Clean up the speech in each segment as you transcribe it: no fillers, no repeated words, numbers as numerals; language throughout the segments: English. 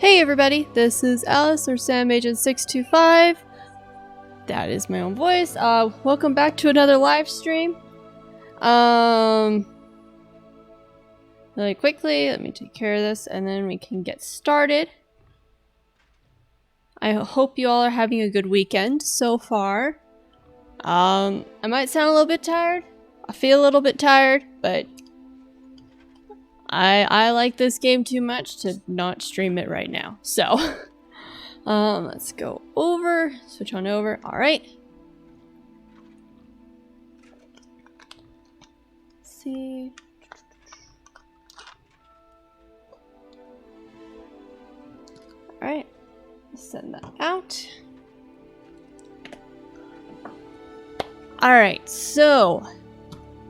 Hey everybody, this is Alice or Sam Agent 625. That is my own voice. Welcome back to another live stream. Really quickly, let me take care of this and then we can get started. I hope you all are having a good weekend so far. I might sound a little bit tired. I feel a little bit tired, but I like this game too much to not stream it right now. So, let's go over, switch on over. All right. Let's see. All right, send that out. All right, so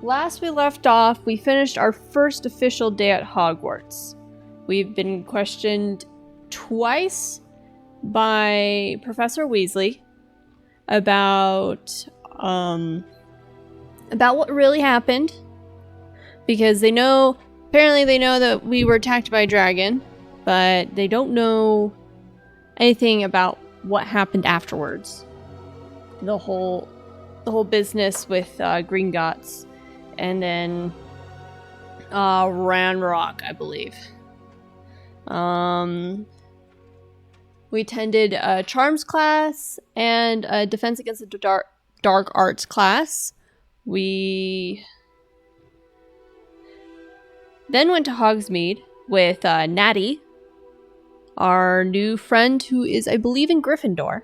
last we left off, we finished our first official day at Hogwarts. We've been questioned twice by Professor Weasley about what really happened, because apparently they know that we were attacked by a dragon, but they don't know anything about what happened afterwards. The whole business with Gringotts. And then Ranrock, I believe. We attended a Charms class and a Defense Against the Dark Arts class. We then went to Hogsmeade with Natty, our new friend who is, I believe, in Gryffindor.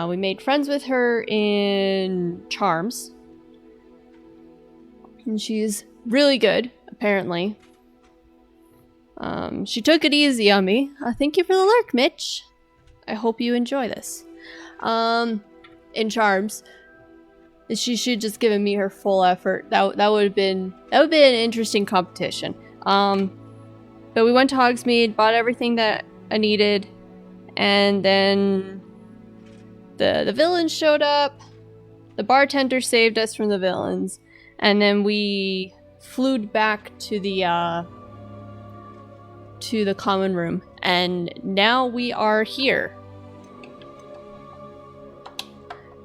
We made friends with her in Charms. And she's really good, apparently. She took it easy on me. Thank you for the lurk, Mitch. I hope you enjoy this. In Charms, she should just given me her full effort. That would have been an interesting competition. But we went to Hogsmeade, bought everything that I needed, and then the villains showed up. The bartender saved us from the villains. And then we flew back to the common room, and now we are here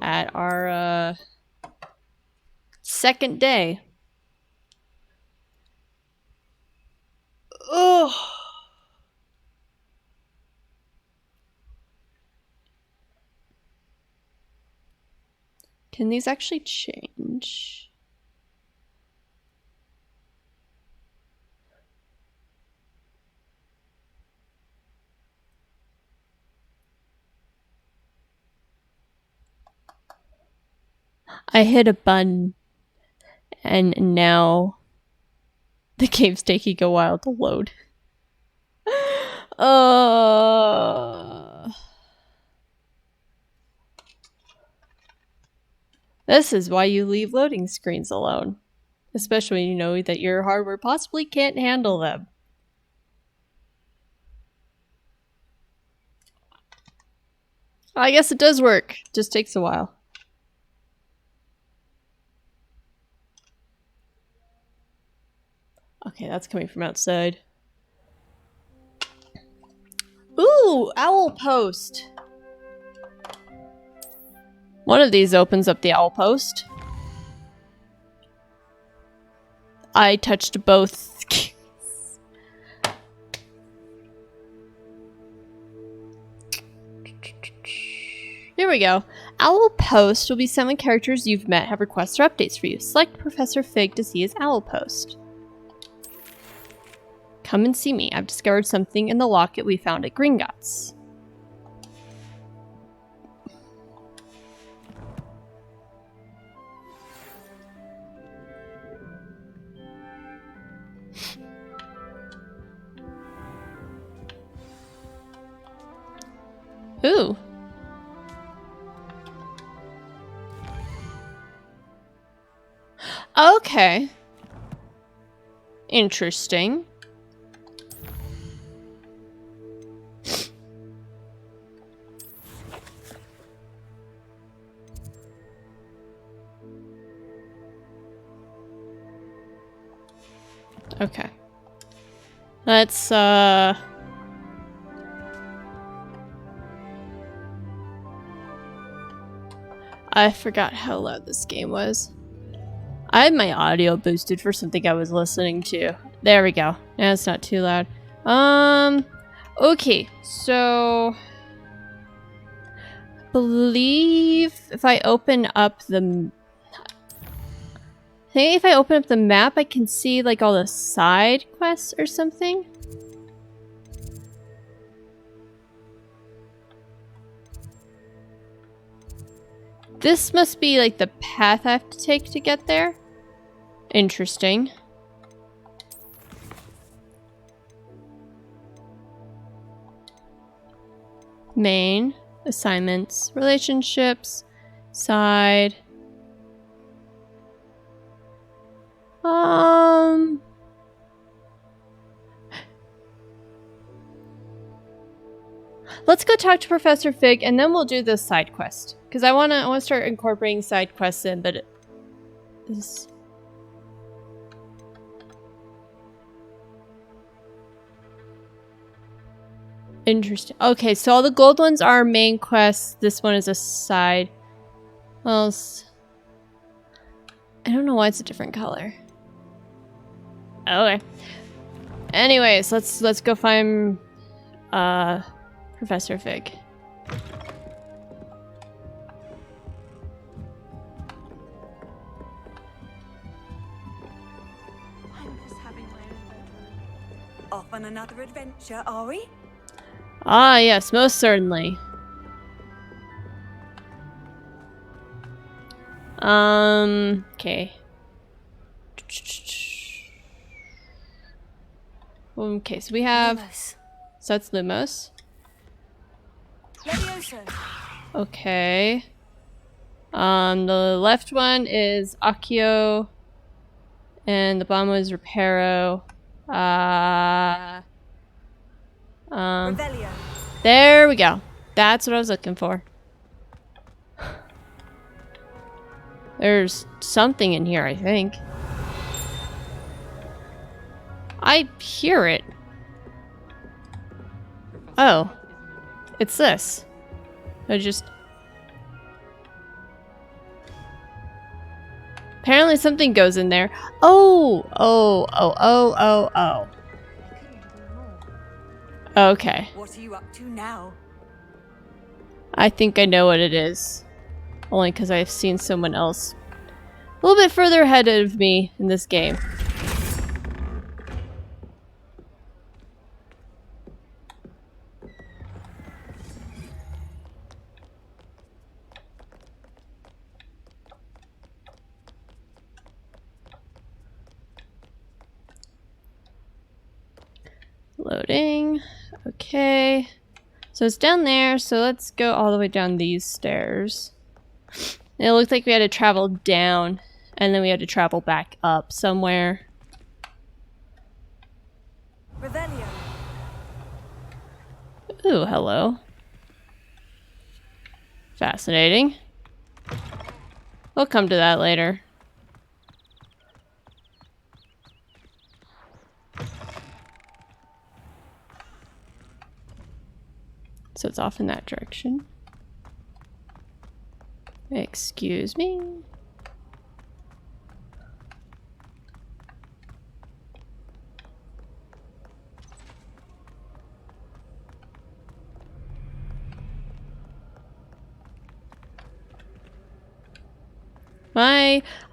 at our second day. Oh, can these actually change? I hit a button, and now the game's taking a while to load. This is why you leave loading screens alone. Especially when you know that your hardware possibly can't handle them. I guess it does work. Just takes a while. Okay, that's coming from outside. Ooh, owl post. One of these opens up the owl post. I touched both. Here we go. Owl Post will be sent when characters you've met have requests or updates for you. Select Professor Fig to see his Owl Post. Come and see me. I've discovered something in the locket we found at Gringotts. Ooh. Okay. Interesting. Okay. Let's, I forgot how loud this game was. I had my audio boosted for something I was listening to. There we go. Yeah, it's not too loud. Okay, so believe if I open up the map, I can see like all the side quests or something. This must be like the path I have to take to get there. Interesting. Main, assignments, relationships, side. Let's go talk to Professor Fig and then we'll do this side quest. Because I wanna start incorporating side quests in, but this. Interesting. Okay, so all the gold ones are main quests. This one is a side. Well, I don't know why it's a different color. Okay. Anyways, let's go find Professor Fig. I'm just having my own bedroom. Off on another adventure, are we? Ah, yes, most certainly. Okay. Okay, so we have... Lumos. So that's Lumos. Levioso. Okay. The left one is Accio. And the bottom one is Reparo. Revelio. There we go. That's what I was looking for. There's something in here, I think. I hear it. Oh. It's this. I just... Apparently something goes in there. Oh! Oh. Okay. What are you up to now? I think I know what it is. Only because I've seen someone else a little bit further ahead of me in this game. Loading. Okay. So it's down there, so let's go all the way down these stairs. And it looked like we had to travel down, and then we had to travel back up somewhere. Revelio. Ooh, hello. Fascinating. We'll come to that later. So it's off in that direction. Excuse me.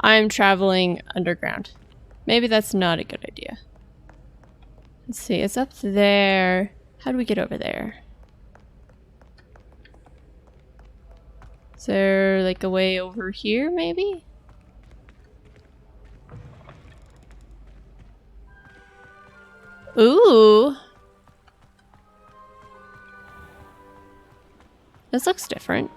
I'm traveling underground. Maybe that's not a good idea. Let's see, it's up there. How do we get over there? Is there like a way over here, maybe? Ooh. This looks different.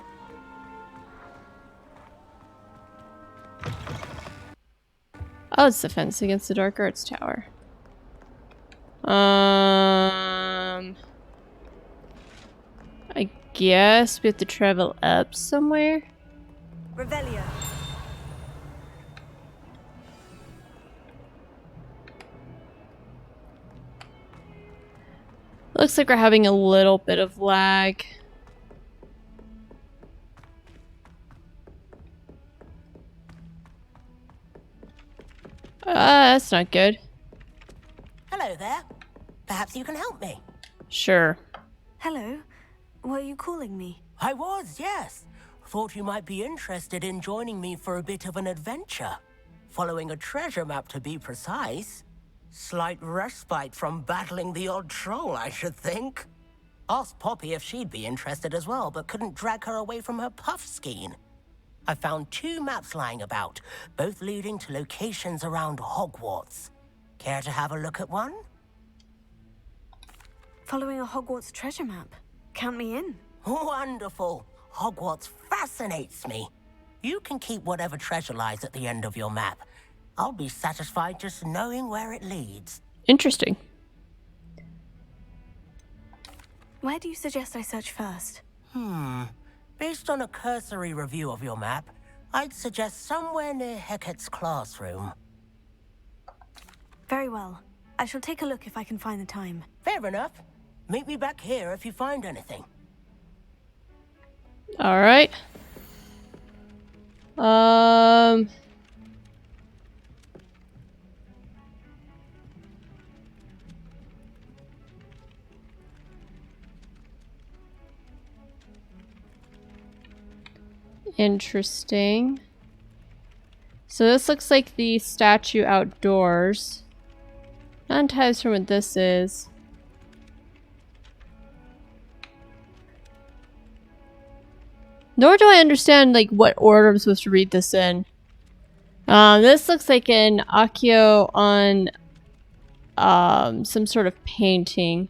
Oh, it's the fence against the Dark Arts Tower. I guess we have to travel up somewhere. Revelio. Looks like we're having a little bit of lag. That's not good. Hello there. Perhaps you can help me. Sure. Hello. Were you calling me? I was, yes. Thought you might be interested in joining me for a bit of an adventure. Following a treasure map, to be precise. Slight respite from battling the odd troll, I should think. Asked Poppy if she'd be interested as well, but couldn't drag her away from her puff skein. I found 2 maps lying about, both leading to locations around Hogwarts. Care to have a look at one? Following a Hogwarts treasure map. Count me in. Wonderful. Hogwarts fascinates me. You can keep whatever treasure lies at the end of your map. I'll be satisfied just knowing where it leads. Interesting. Where do you suggest I search first? Based on a cursory review of your map, I'd suggest somewhere near Hecat's classroom. Very well. I shall take a look if I can find the time. Fair enough. Meet me back here if you find anything. All right. Interesting. So this looks like the statue outdoors. Not entirely sure what this is. Nor do I understand like what order I'm supposed to read this in. This looks like an Accio on some sort of painting.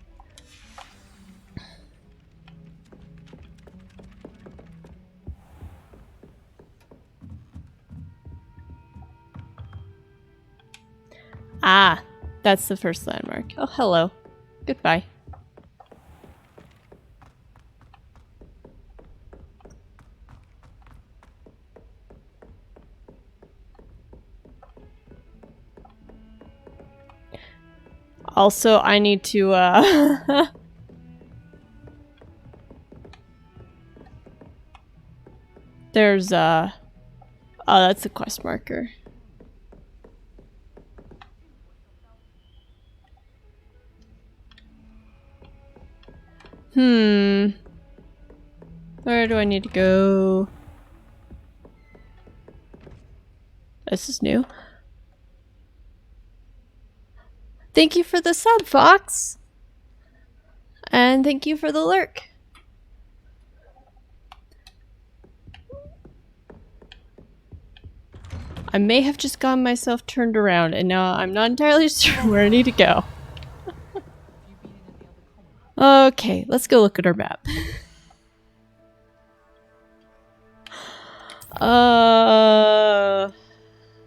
Ah, that's the first landmark. Oh, hello. Goodbye. Also, I need to, There's, oh, that's a quest marker. Where do I need to go? This is new. Thank you for the sub, Fox. And thank you for the lurk. I may have just gotten myself turned around and now I'm not entirely sure where I need to go. Okay, let's go look at our map.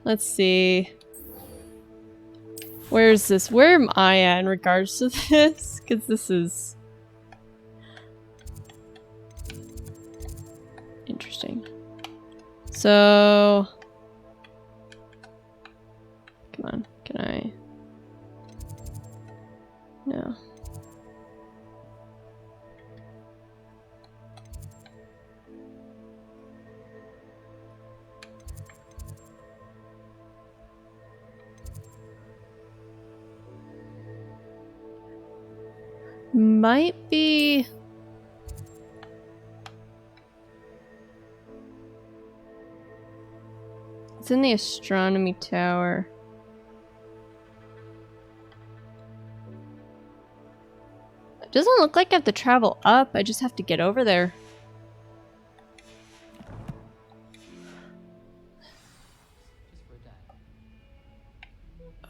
Let's see. Where's this? Where am I at in regards to this? Because this is interesting. So, come on, can I? No. might be... It's in the astronomy tower. It doesn't look like I have to travel up. I just have to get over there.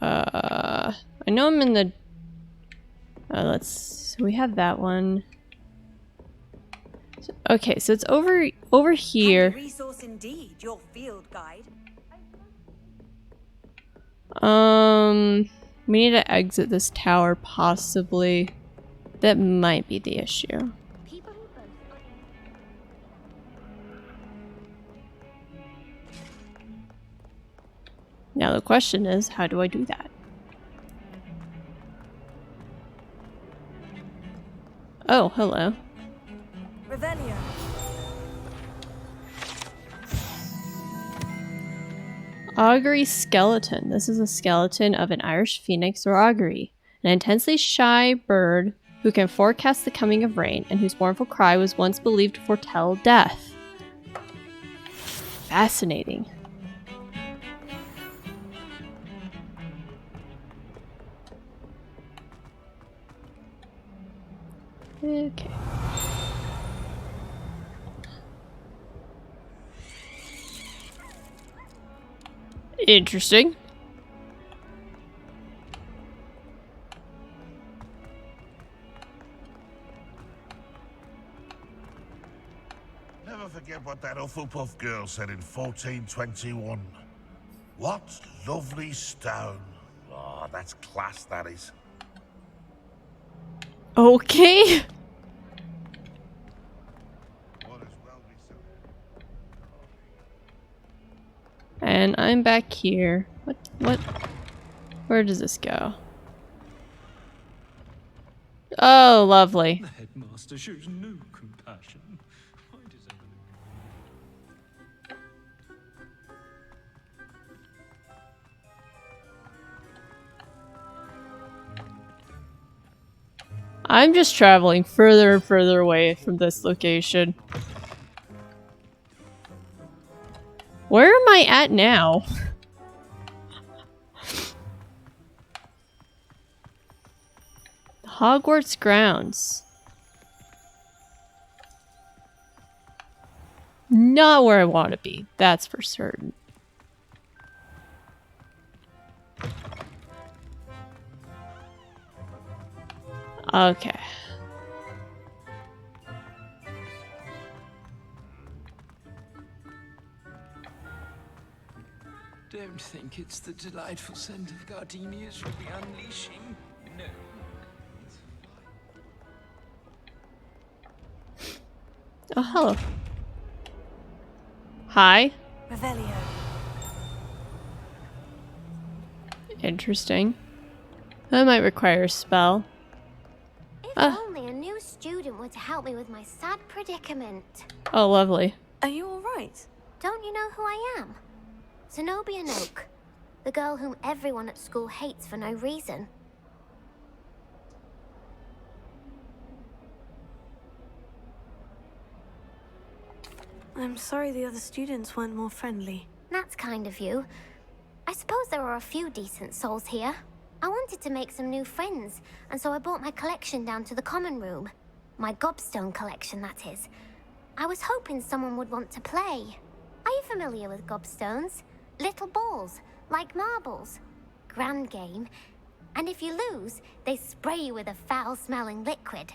I know I'm in the... so we have that one. Okay, so it's over here. Handy resource indeed, your field guide. We need to exit this tower, possibly. That might be the issue. Now the question is, how do I do that? Oh, hello. Revelio. Augury skeleton. This is a skeleton of an Irish phoenix or augury, an intensely shy bird who can forecast the coming of rain and whose mournful cry was once believed to foretell death. Fascinating. Okay. Interesting. Never forget what that Hufflepuff girl said in 1421. What lovely stone. Oh, that's class, that is. Okay. And I'm back here. What? Where does this go? Oh, lovely. The headmaster shows no compassion. Why does I'm just traveling further and further away from this location. Where am I at now? Hogwarts grounds. Not where I want to be, that's for certain. Okay. Don't think it's the delightful scent of gardenias you'll be unleashing. No. Oh, hello. Hi. Revelio. Interesting. That might require a spell. If only a new student were to help me with my sad predicament. Oh, lovely. Are you alright? Don't you know who I am? Zenobia Noak, the girl whom everyone at school hates for no reason. I'm sorry the other students weren't more friendly. That's kind of you. I suppose there are a few decent souls here. I wanted to make some new friends, and so I brought my collection down to the common room. My gobstone collection, that is. I was hoping someone would want to play. Are you familiar with gobstones? Little balls, like marbles. Grand game. And if you lose, they spray you with a foul-smelling liquid.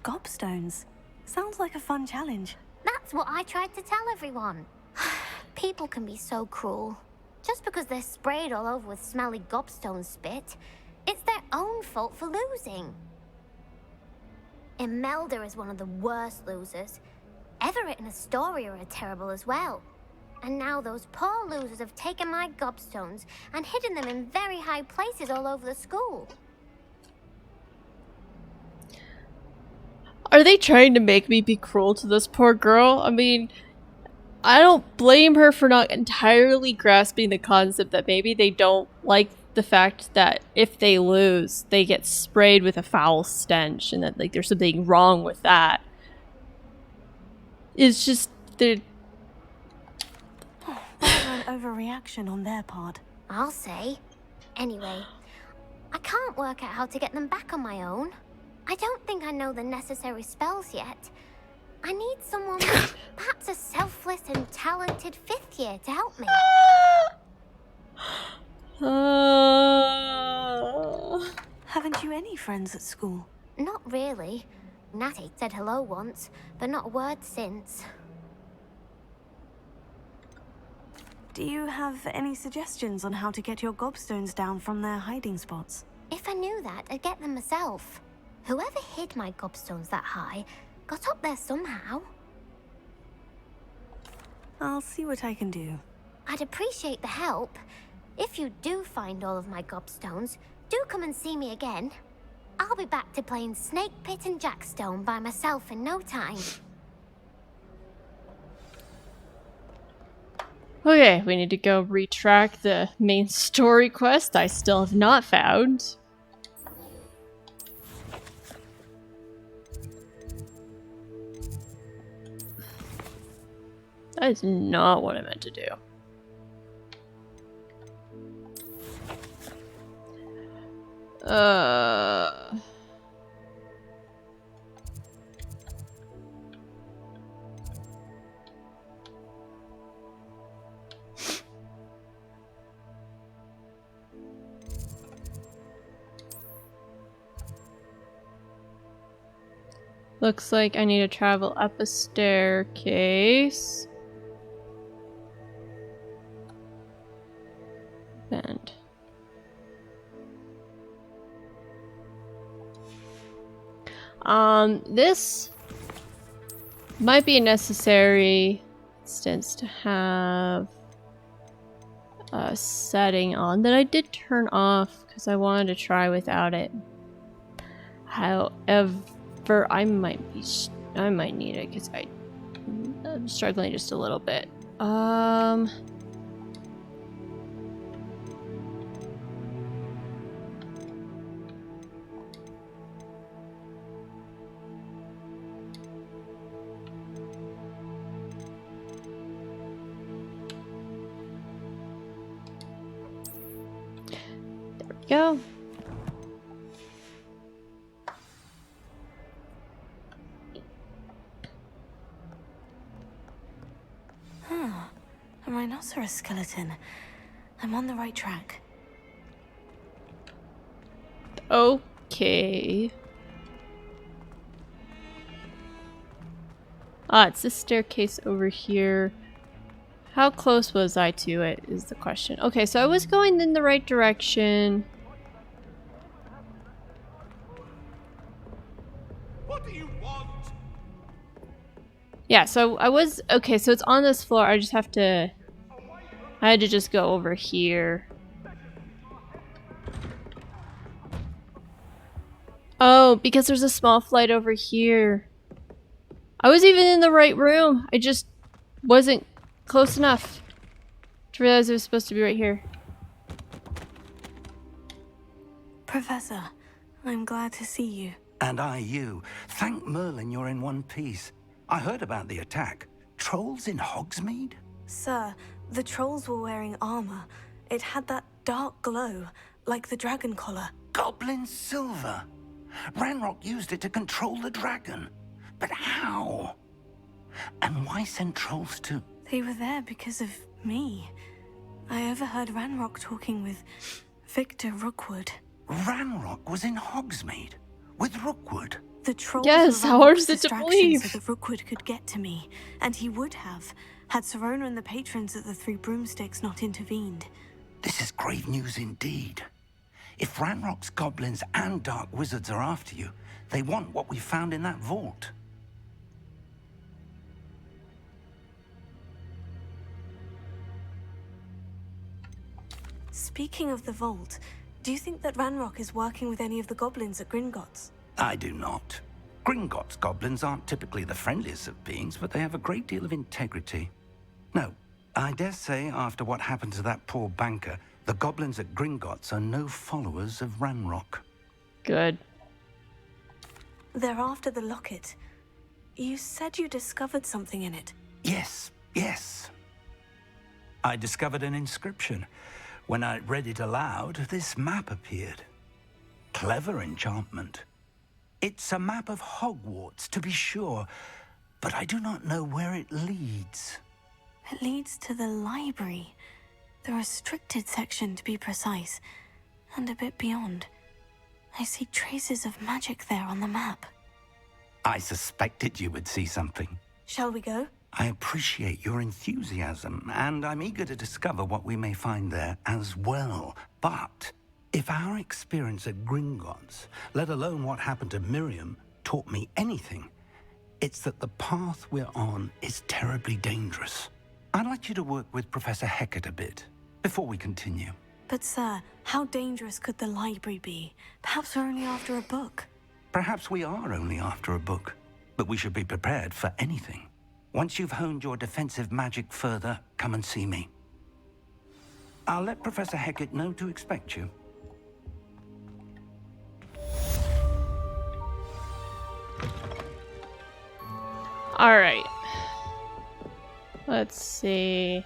Gobstones. Sounds like a fun challenge. That's what I tried to tell everyone. People can be so cruel. Just because they're sprayed all over with smelly gobstone spit, it's their own fault for losing. Imelda is one of the worst losers. Everett and Astoria are terrible as well. And now those poor losers have taken my gobstones and hidden them in very high places all over the school. Are they trying to make me be cruel to this poor girl? I mean, I don't blame her for not entirely grasping the concept that maybe they don't like the fact that if they lose, they get sprayed with a foul stench, and that like there's something wrong with that. It's just they're An overreaction on their part. I'll say. Anyway, I can't work out how to get them back on my own. I don't think I know the necessary spells yet. I need someone, perhaps a selfless and talented 5th year to help me. Haven't you any friends at school? Not really. Natty said hello once, but not a word since. Do you have any suggestions on how to get your gobstones down from their hiding spots? If I knew that, I'd get them myself. Whoever hid my gobstones that high got up there somehow. I'll see what I can do. I'd appreciate the help. If you do find all of my gobstones, do come and see me again. I'll be back to playing Snake Pit and Jackstone by myself in no time. okay. We need to go retrack the main story quest I still have not found. That is not what I meant to do. Looks like I need to travel up a staircase. And this might be a necessary instance to have a setting on that I did turn off because I wanted to try without it. However, I might need it because I'm struggling just a little bit. Go. A rhinoceros skeleton. I'm on the right track. Okay. Ah, it's this staircase over here. How close was I to it is the question. Okay, so I was going in the right direction. What do you want? Yeah, so I was... Okay, so it's on this floor. I just have to... I had to just go over here. Oh, because there's a small flight over here. I was even in the right room. I just wasn't close enough to realize it was supposed to be right here. Professor, I'm glad to see you. And I you. Thank Merlin you're in one piece. I heard about the attack. Trolls in Hogsmeade? Sir, the trolls were wearing armor. It had that dark glow, like the dragon collar. Goblin silver. Ranrock used it to control the dragon. But how? And why send trolls to... They were there because of me. I overheard Ranrock talking with Victor Rookwood. Ranrock was in Hogsmeade? With Rookwood? The trolls Yes, were how hard is Ranrock's it to distraction believe? so that Rookwood could get to me. And he would have, had Serona and the patrons at the Three Broomsticks not intervened. This is grave news indeed. If Ranrock's goblins and dark wizards are after you, they want what we found in that vault. Speaking of the vault, do you think that Ranrock is working with any of the goblins at Gringotts? I do not. Gringotts goblins aren't typically the friendliest of beings, but they have a great deal of integrity. No, I dare say after what happened to that poor banker, The goblins at Gringotts are no followers of Ranrock. Good. They're after the locket. You said you discovered something in it. Yes, yes. I discovered an inscription. When I read it aloud, this map appeared. Clever enchantment. It's a map of Hogwarts, to be sure, but I do not know where it leads. It leads to the library. The restricted section, to be precise, and a bit beyond. I see traces of magic there on the map. I suspected you would see something. Shall we go? I appreciate your enthusiasm, and I'm eager to discover what we may find there as well. But if our experience at Gringotts, let alone what happened to Miriam, taught me anything, it's that the path we're on is terribly dangerous. I'd like you to work with Professor Hecat a bit before we continue. But sir, how dangerous could the library be? Perhaps we're only after a book. Perhaps we are only after a book, but we should be prepared for anything. Once you've honed your defensive magic further, come and see me. I'll let Professor Hecat know to expect you. All right. Let's see.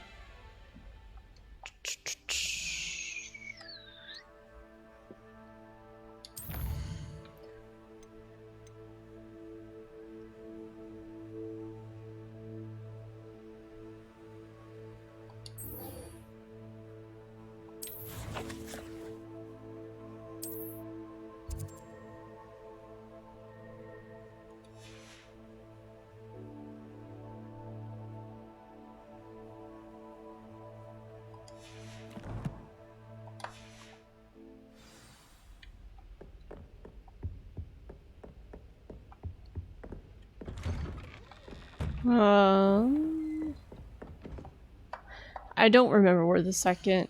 I don't remember where the second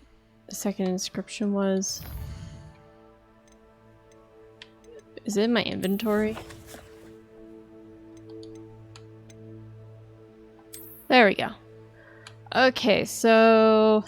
inscription was. Is it in my inventory? There we go. Okay, so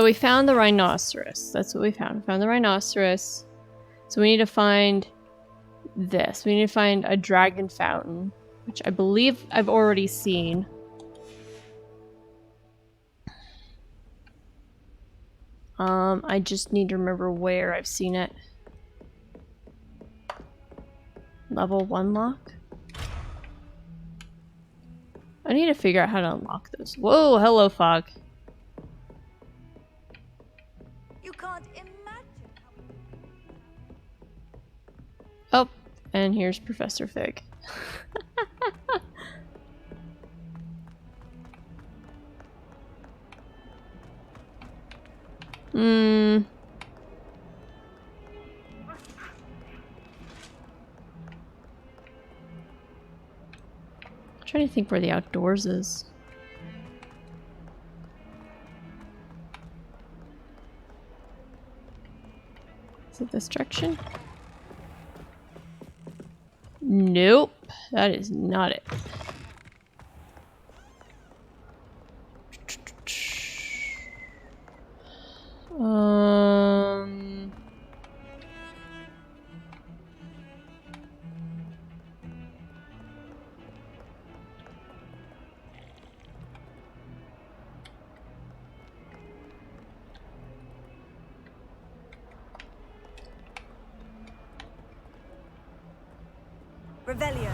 we found the rhinoceros. That's what we found. We found the rhinoceros. So we need to find this. We need to find a dragon fountain, which I believe I've already seen. I just need to remember where I've seen it. Level 1 lock? I need to figure out how to unlock those. Whoa, hello, Fog. You can't imagine how... Oh, and here's Professor Fig. Trying to think where the outdoors is. Is it this direction? Nope, that is not it. Revelio.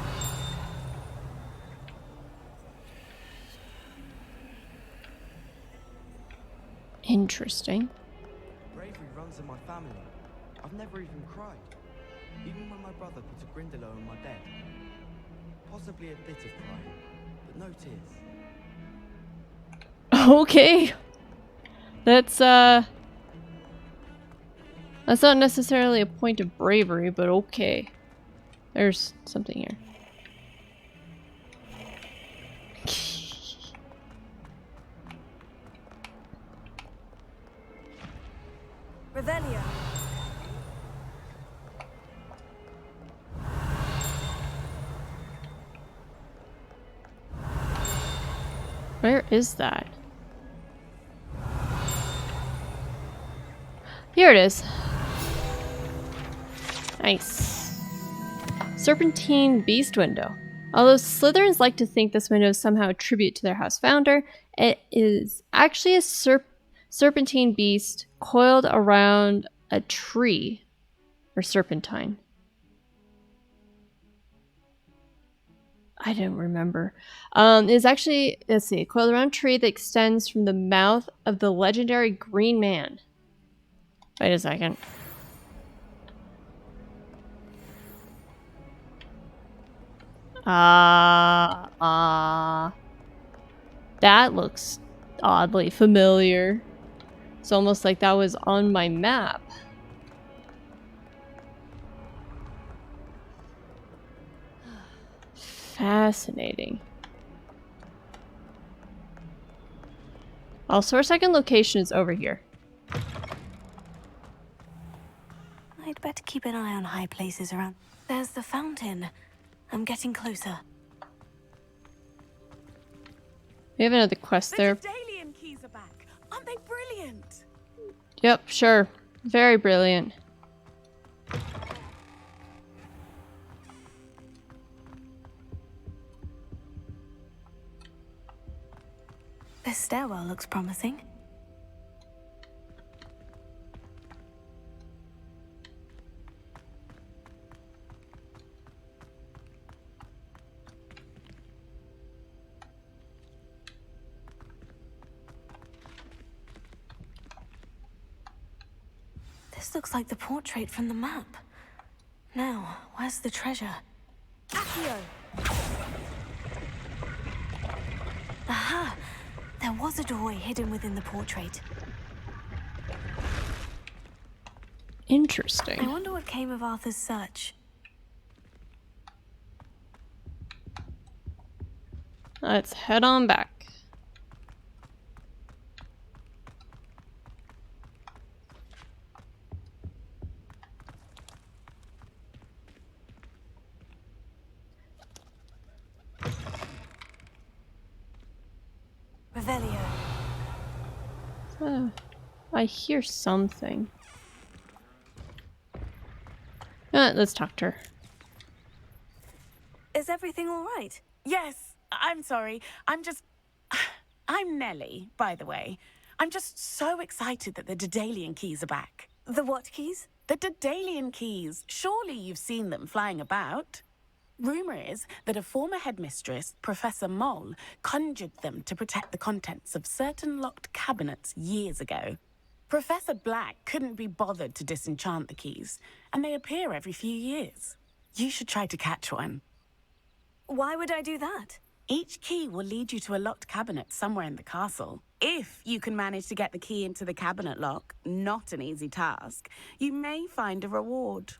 Interesting. Bravery runs in my family. I've never even cried. Even when my brother put a Grindylow on my bed. Possibly a bit of crying, but no tears. Okay. That's not necessarily a point of bravery, but okay. There's something here. Revelio. Where is that? Here it is. Nice. Serpentine Beast Window. Although Slytherins like to think this window is somehow a tribute to their house founder, it is actually a serpentine beast coiled around a tree. Or serpentine. I don't remember. It's actually, let's see, coiled around a tree that extends from the mouth of the legendary Green Man. Wait a second. That looks oddly familiar. It's almost like that was on my map. Fascinating. Also, our second location is over here. I'd better keep an eye on high places around. There's the fountain. I'm getting closer. We have another quest there. The Daedalian keys are back. Aren't they brilliant? Yep, sure. Very brilliant. This stairwell looks promising. This looks like the portrait from the map. Now, where's the treasure? Accio. Aha! There was a doorway hidden within the portrait. Interesting. I wonder what came of Arthur's search. Let's head on back. Revelio. I hear something. Let's talk to her. Is everything all right? Yes. I'm sorry. I'm Nellie, by the way. I'm just so excited that the Daedalian keys are back. The what keys? The Daedalian keys. Surely you've seen them flying about. Rumour is that a former headmistress, Professor Mole, conjured them to protect the contents of certain locked cabinets years ago. Professor Black couldn't be bothered to disenchant the keys, and they appear every few years. You should try to catch one. Why would I do that? Each key will lead you to a locked cabinet somewhere in the castle. If you can manage to get the key into the cabinet lock, not an easy task, you may find a reward.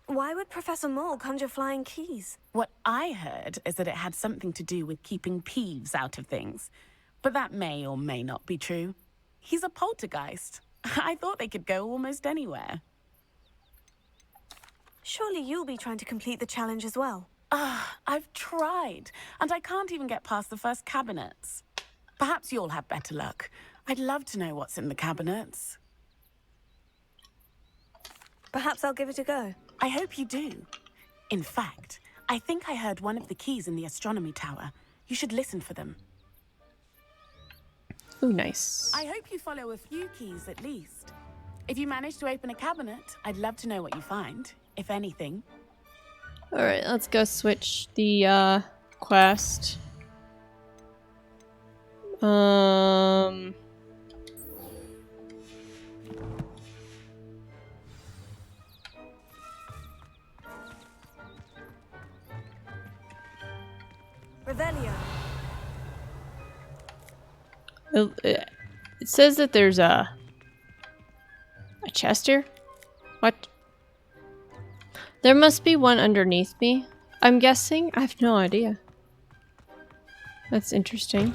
Why would Professor Mole conjure flying keys? What I heard is that it had something to do with keeping Peeves out of things. But that may or may not be true. He's a poltergeist. I thought they could go almost anywhere. Surely you'll be trying to complete the challenge as well. I've tried, and I can't even get past the first cabinets. Perhaps you'll have better luck. I'd love to know what's in the cabinets. Perhaps I'll give it a go. I hope you do. In fact, I think I heard one of the keys in the astronomy tower. You should listen for them. Ooh, nice. I hope you follow a few keys at least. If you manage to open a cabinet, I'd love to know what you find, if anything. Alright, let's go switch the quest. Revelio. It says that there's a chest here? What? There must be one underneath me. I'm guessing? I have no idea. That's interesting.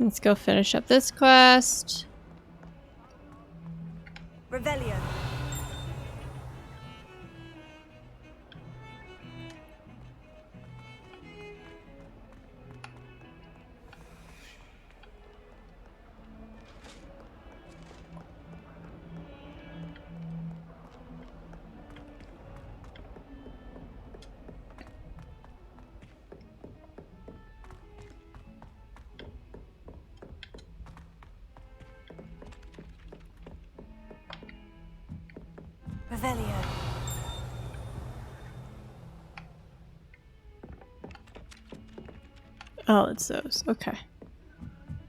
Let's go finish up this quest. Revelio. Revelio. Oh, it's those. Okay.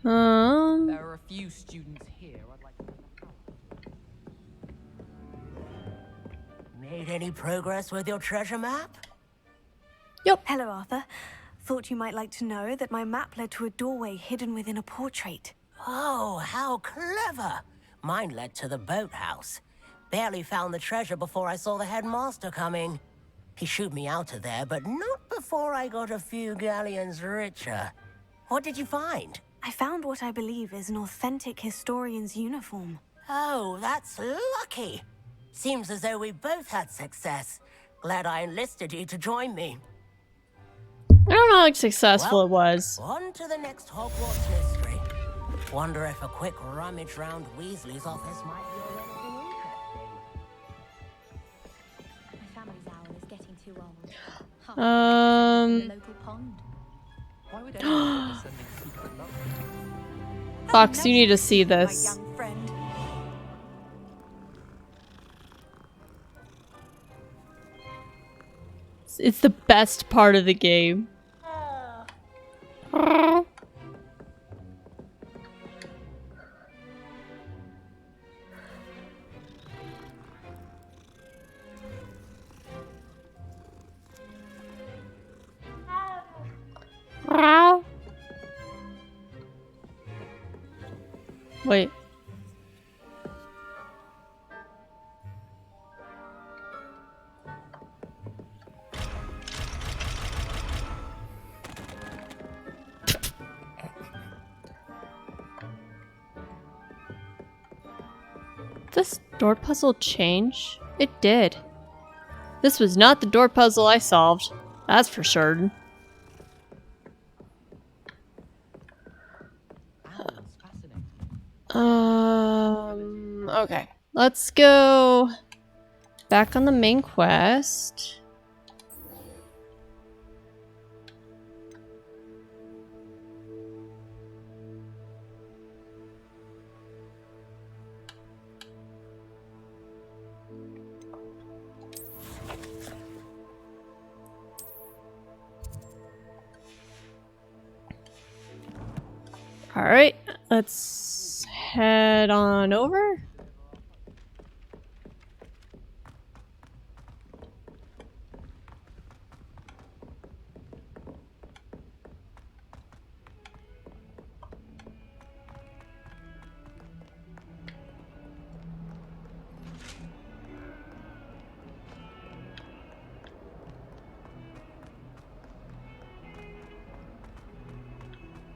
There are a few students here. I'd like to... Made any progress with your treasure map? Hello, Arthur. Thought you might like to know that my map led to a doorway hidden within a portrait. Oh, how clever! Mine led to the boathouse. Barely found the treasure before I saw the headmaster coming. He shooed me out of there, but not before I got a few galleons richer. What did you find? I found what I believe is an authentic historian's uniform. Oh, that's lucky. Seems as though we both had success. Glad I enlisted you to join me. I don't know how successful it was. On to the next Hogwarts mystery. Wonder if a quick rummage round Weasley's office might be anything interesting. My family's owl is getting too old. Um. The local pond. Why would anyone bother sending secret love? Fox, you need to see My this. young friend. It's the best part of the game. Wait. This door puzzle change? It did. This was not the door puzzle I solved. That's for certain. Okay. Let's go back on the main quest. All right, let's head on over.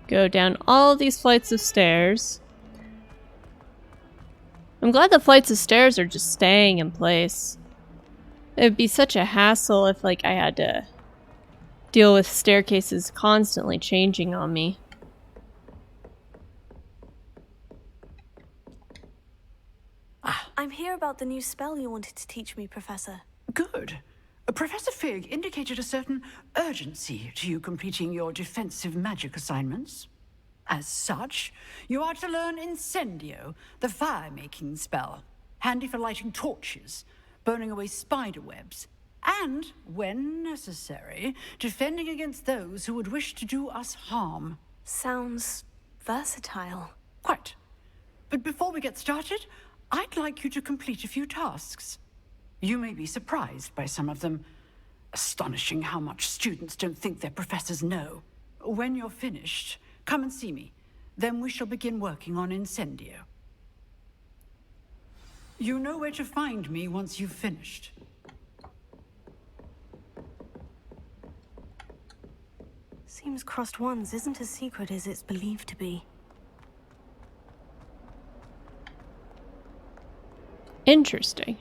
Go down all these flights of stairs. I'm glad the flights of stairs are just staying in place. It'd be such a hassle if, like, I had to deal with staircases constantly changing on me. I'm here about the new spell you wanted to teach me, Professor. Good. Professor Fig indicated a certain urgency to you completing your defensive magic assignments. As such, you are to learn Incendio, the fire-making spell, handy for lighting torches, burning away spider webs, and, when necessary, defending against those who would wish to do us harm. Sounds versatile. Quite. But before we get started, I'd like you to complete a few tasks. You may be surprised by some of them. Astonishing how much students don't think their professors know. When you're finished, come and see me. Then we shall begin working on Incendio. You know where to find me once you've finished. Seems crossed ones isn't as secret as it's believed to be. Interesting.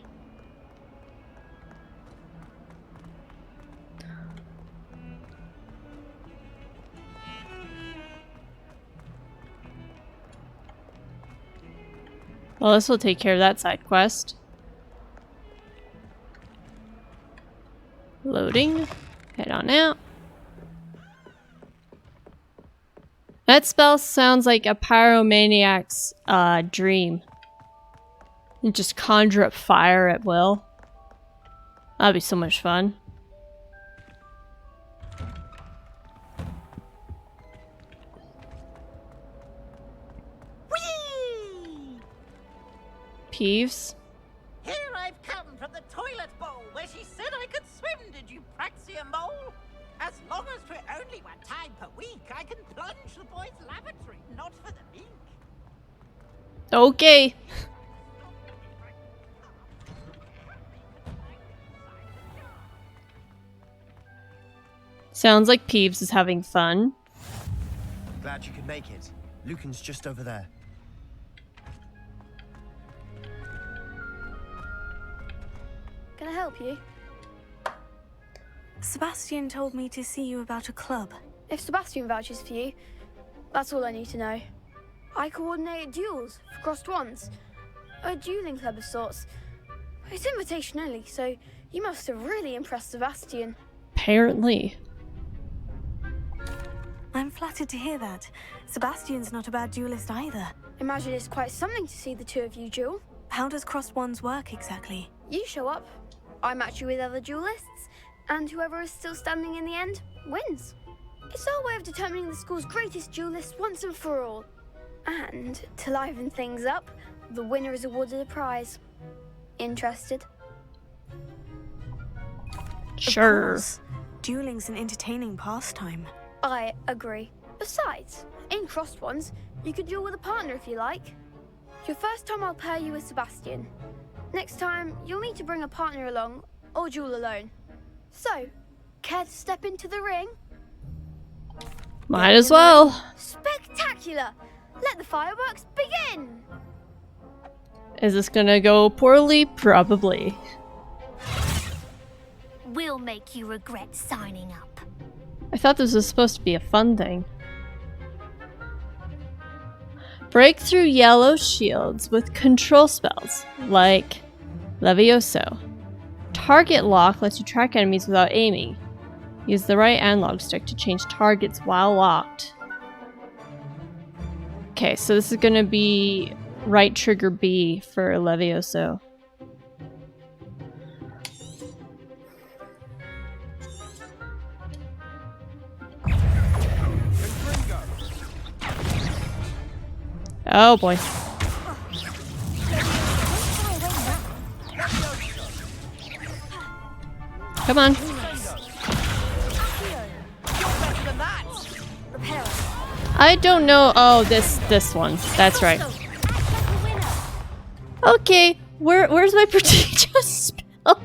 Well, this will take care of that side quest. Loading. Head on out. That spell sounds like a pyromaniac's dream. You just conjure up fire at will. That'd be so much fun. Whee! Peeves. Here I've come from the toilet bowl where she said I could swim, did you praxia mole? As long as for only one time per week, I can plunge the boys' lavatory, not for the meek. Okay. Sounds like Peeves is having fun. Glad you could make it. Lucan's just over there. Can I help you? Sebastian told me to see you about a club. If Sebastian vouches for you, that's all I need to know. I coordinate duels for crossed wands. A dueling club of sorts. It's invitation only, so you must have really impressed Sebastian. Apparently. I'm flattered to hear that. Sebastian's not a bad duelist either. Imagine it's quite something to see the two of you duel. How does crossed wands work exactly? You show up, I match you with other duelists, and whoever is still standing in the end wins. It's our way of determining the school's greatest duelist once and for all. And to liven things up, the winner is awarded a prize. Interested? Sure. Of course. Dueling's an entertaining pastime. I agree. Besides, in crossed ones, you could duel with a partner if you like. Your first time I'll pair you with Sebastian. Next time, you'll need to bring a partner along, or duel alone. So, care to step into the ring? Might as well. Spectacular! Let the fireworks begin! Is this gonna go poorly? Probably. We'll make you regret signing up. I thought this was supposed to be a fun thing. Break through yellow shields with control spells, like Levioso. Target lock lets you track enemies without aiming. Use the right analog stick to change targets while locked. Okay, so this is gonna be right trigger B for Levioso. Oh boy. Come on. I don't know. Oh, this one. That's right. Okay, where's my Prodigious spell?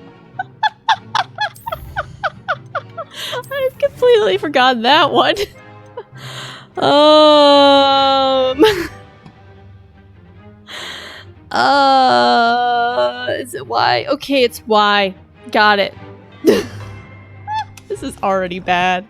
I've completely forgotten that one. Is it Y? Okay, it's Y. Got it. This is already bad.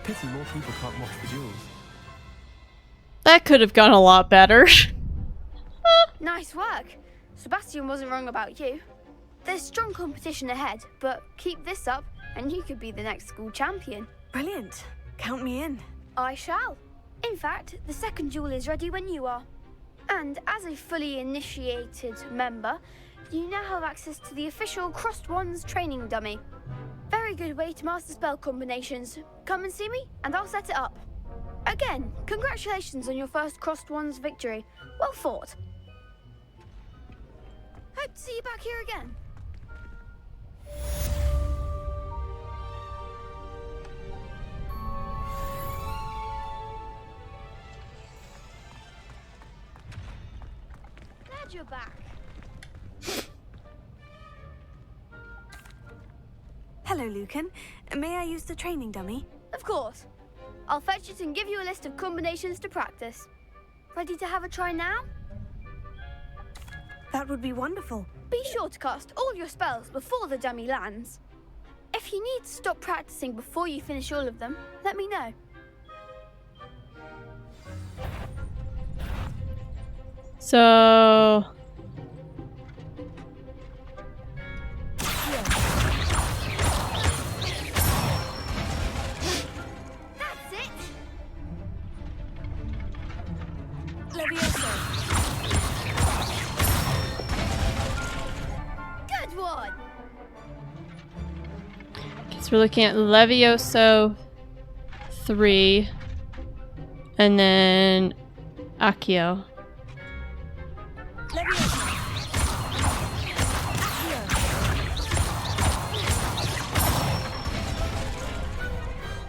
Pity more people can't watch the duels. That could have gone a lot better. Nice work. Sebastian wasn't wrong about you. There's strong competition ahead, but keep this up and you could be the next school champion. Brilliant. Count me in. I shall. In fact, the second duel is ready when you are. And as a fully initiated member, you now have access to the official Crossed Wands training dummy. Very good way to master spell combinations. Come and see me, and I'll set it up. Again, congratulations on your first Crossed Wands victory. Well fought. Hope to see you back here again. Glad you're back. Hello, Lucan. May I use the training dummy? Of course. I'll fetch it and give you a list of combinations to practice. Ready to have a try now? That would be wonderful. Be sure to cast all your spells before the dummy lands. If you need to stop practicing before you finish all of them, let me know. So... That's it! Levioso. Good one! So we're looking at Levioso 3 and then Accio.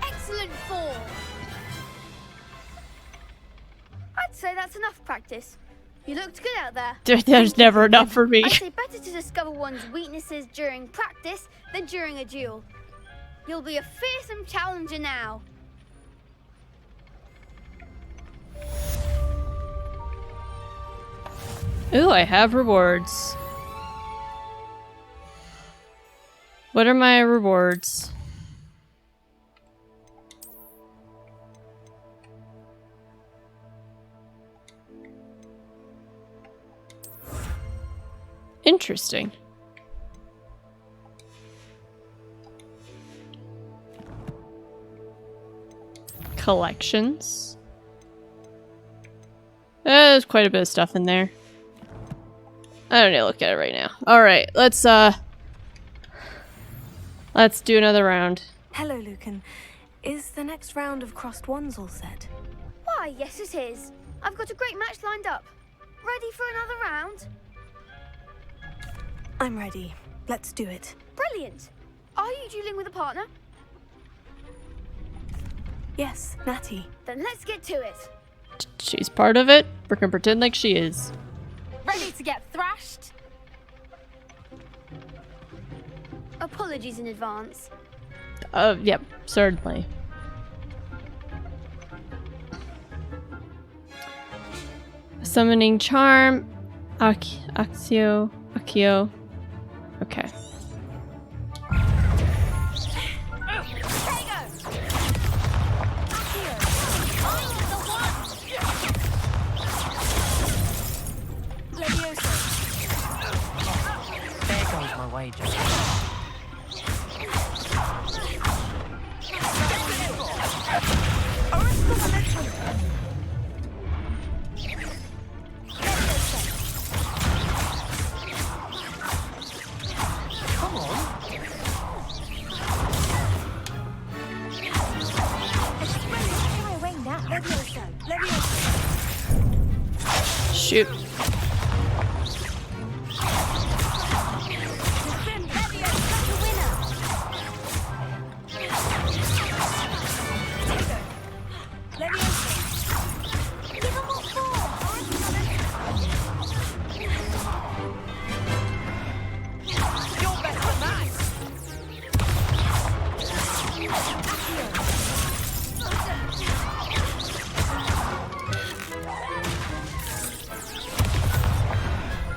Excellent form! I'd say that's enough practice. You looked good out there. There's never enough for me. I'd say better to discover one's weaknesses during practice than during a duel. You'll be a fearsome challenger now. Ooh, I have rewards. What are my rewards? Interesting. Collections. There's quite a bit of stuff in there. I don't need to look at it right now. Alright, let's do another round. Hello, Lucan. Is the next round of Crossed Wands all set? Why, yes it is. I've got a great match lined up. Ready for another round? I'm ready. Let's do it. Brilliant. Are you dueling with a partner? Yes, Natty. Then let's get to it. She's part of it. We're gonna pretend like she is. Ready to get thrashed? Apologies in advance. Yep, certainly. Summoning charm. Accio. Okay. There goes my wager. Shoot.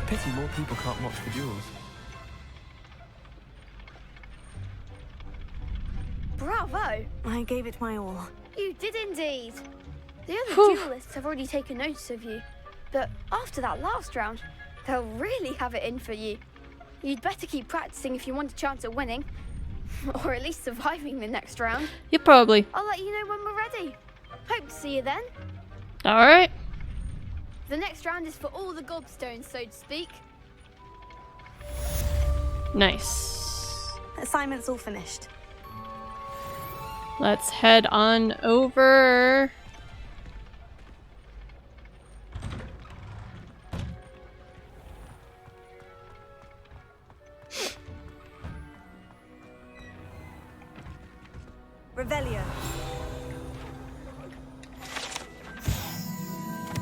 Pity more people can't watch the duels. Bravo! I gave it my all. You did indeed. The other Whew. duelists have already taken notice of you. But after that last round, They'll really have it in for you. You'd better keep practicing if you want a chance at winning. Or at least surviving the next round. You probably. I'll let you know when we're ready. Hope to see you then. Alright. The next round is for all the gobstones, so to speak. Nice. Assignment's all finished. Let's head on over. Revelio.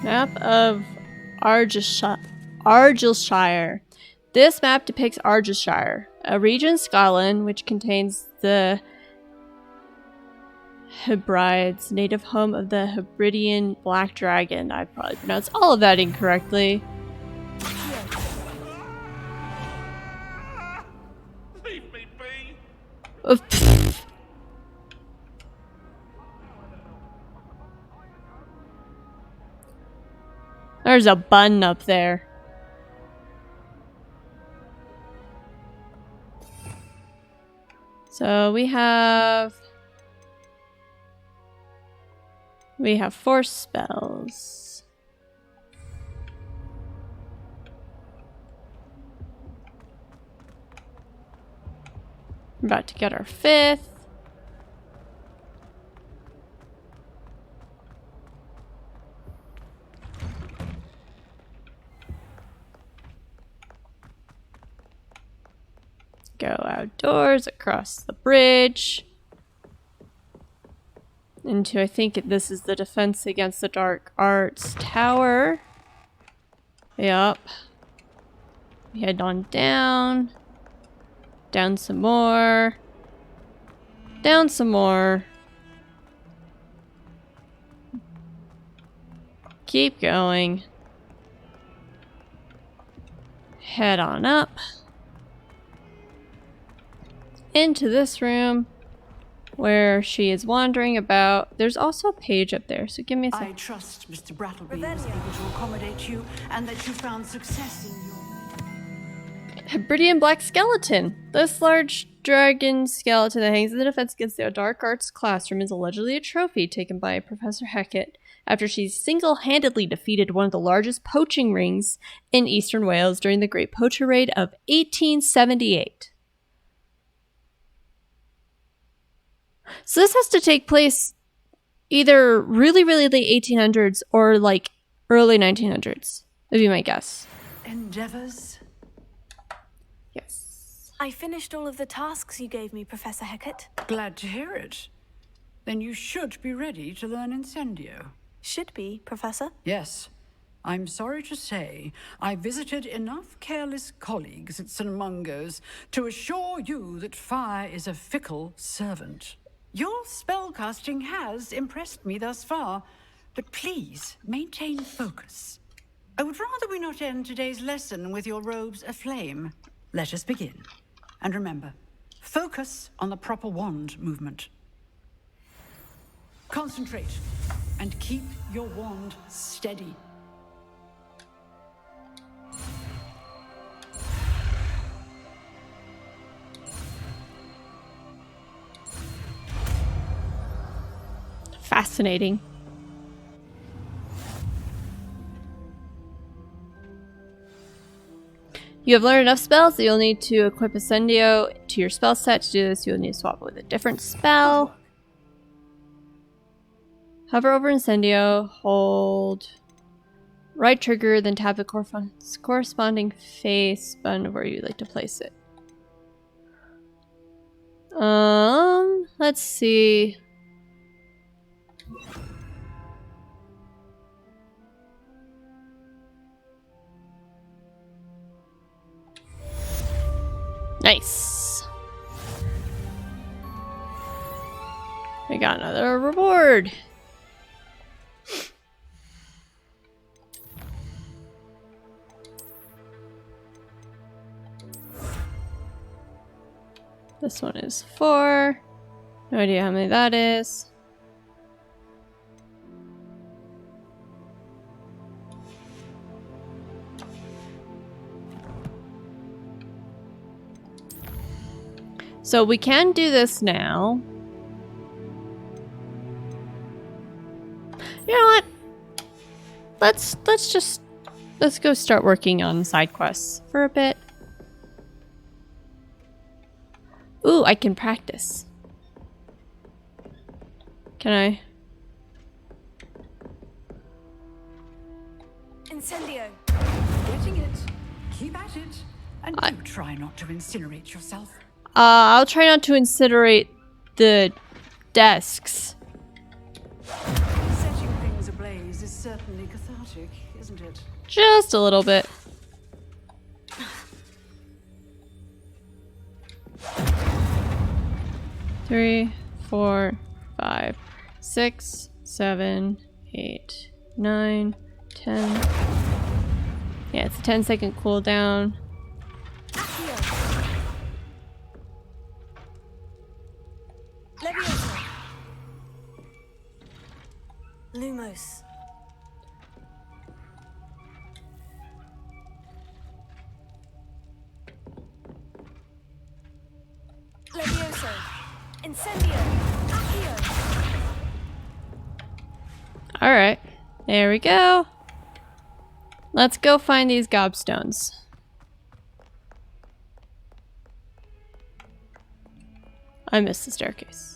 Map of Argyllshire. This map depicts Argyllshire, a region in Scotland which contains the Hebrides, native home of the Hebridean black dragon. I probably pronounced all of that incorrectly. Leave me be. Oh, there's a bun up there. So we have 4 spells. We're about to get our 5th. Go outdoors across the bridge into, I think this is the defense against the dark arts tower. Yup. We head on down. Down some more. Down some more. Keep going. Head on up. Into this room where she is wandering about. There's also a page up there, so give me a I second. trust Mr. Brattleby was able to accommodate you and that you found success in your... Hebridean black skeleton. This large dragon skeleton that hangs in the defense against the dark arts classroom is allegedly a trophy taken by Professor Hecat after she single-handedly defeated one of the largest poaching rings in eastern Wales during the Great Poacher Raid of 1878. So this has to take place either really, really late 1800s or like early 1900s, would be my guess. Endeavors? Yes. I finished all of the tasks you gave me, Professor Hecat. Glad to hear it. Then you should be ready to learn Incendio. Should be, Professor. Yes. I'm sorry to say, I visited enough careless colleagues at St. Mungo's to assure you that fire is a fickle servant. Your spellcasting has impressed me thus far, but please maintain focus. I would rather we not end today's lesson with your robes aflame. Let us begin. And remember, focus on the proper wand movement. Concentrate and keep your wand steady. Fascinating. You have learned enough spells that you'll need to equip Incendio to your spell set. To do this, you'll need to swap it with a different spell. Hover over Incendio, hold right trigger, then tap the corresponding face button where you'd like to place it. Let's see. Nice. We got another reward. This one is 4. No idea how many that is. So we can do this now. You know what? Let's go start working on side quests for a bit. Ooh, I can practice. Can I? Incendio. Getting it. Keep at it. And do try not to incinerate yourself. I'll try not to incinerate the desks. Setting things ablaze is certainly cathartic, isn't it? Just a little bit. Three, 4, 5, 6, 7, 8, 9, 10. Yeah, it's a 10-second cooldown. Leviosa. Lumos. Levioso. Incendio. Accio. Alright, there we go. Let's go find these gobstones. I missed the staircase.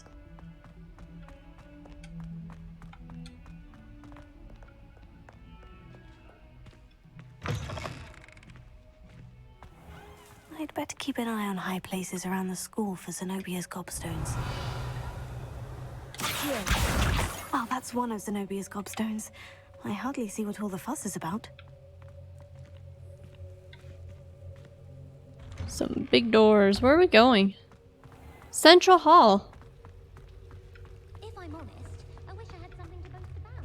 I'd better keep an eye on high places around the school for Zenobia's gobstones. Well, that's one of Zenobia's gobstones. I hardly see what all the fuss is about. Some big doors. Where are we going? Central Hall. If I'm honest, I wish I had something to boast about.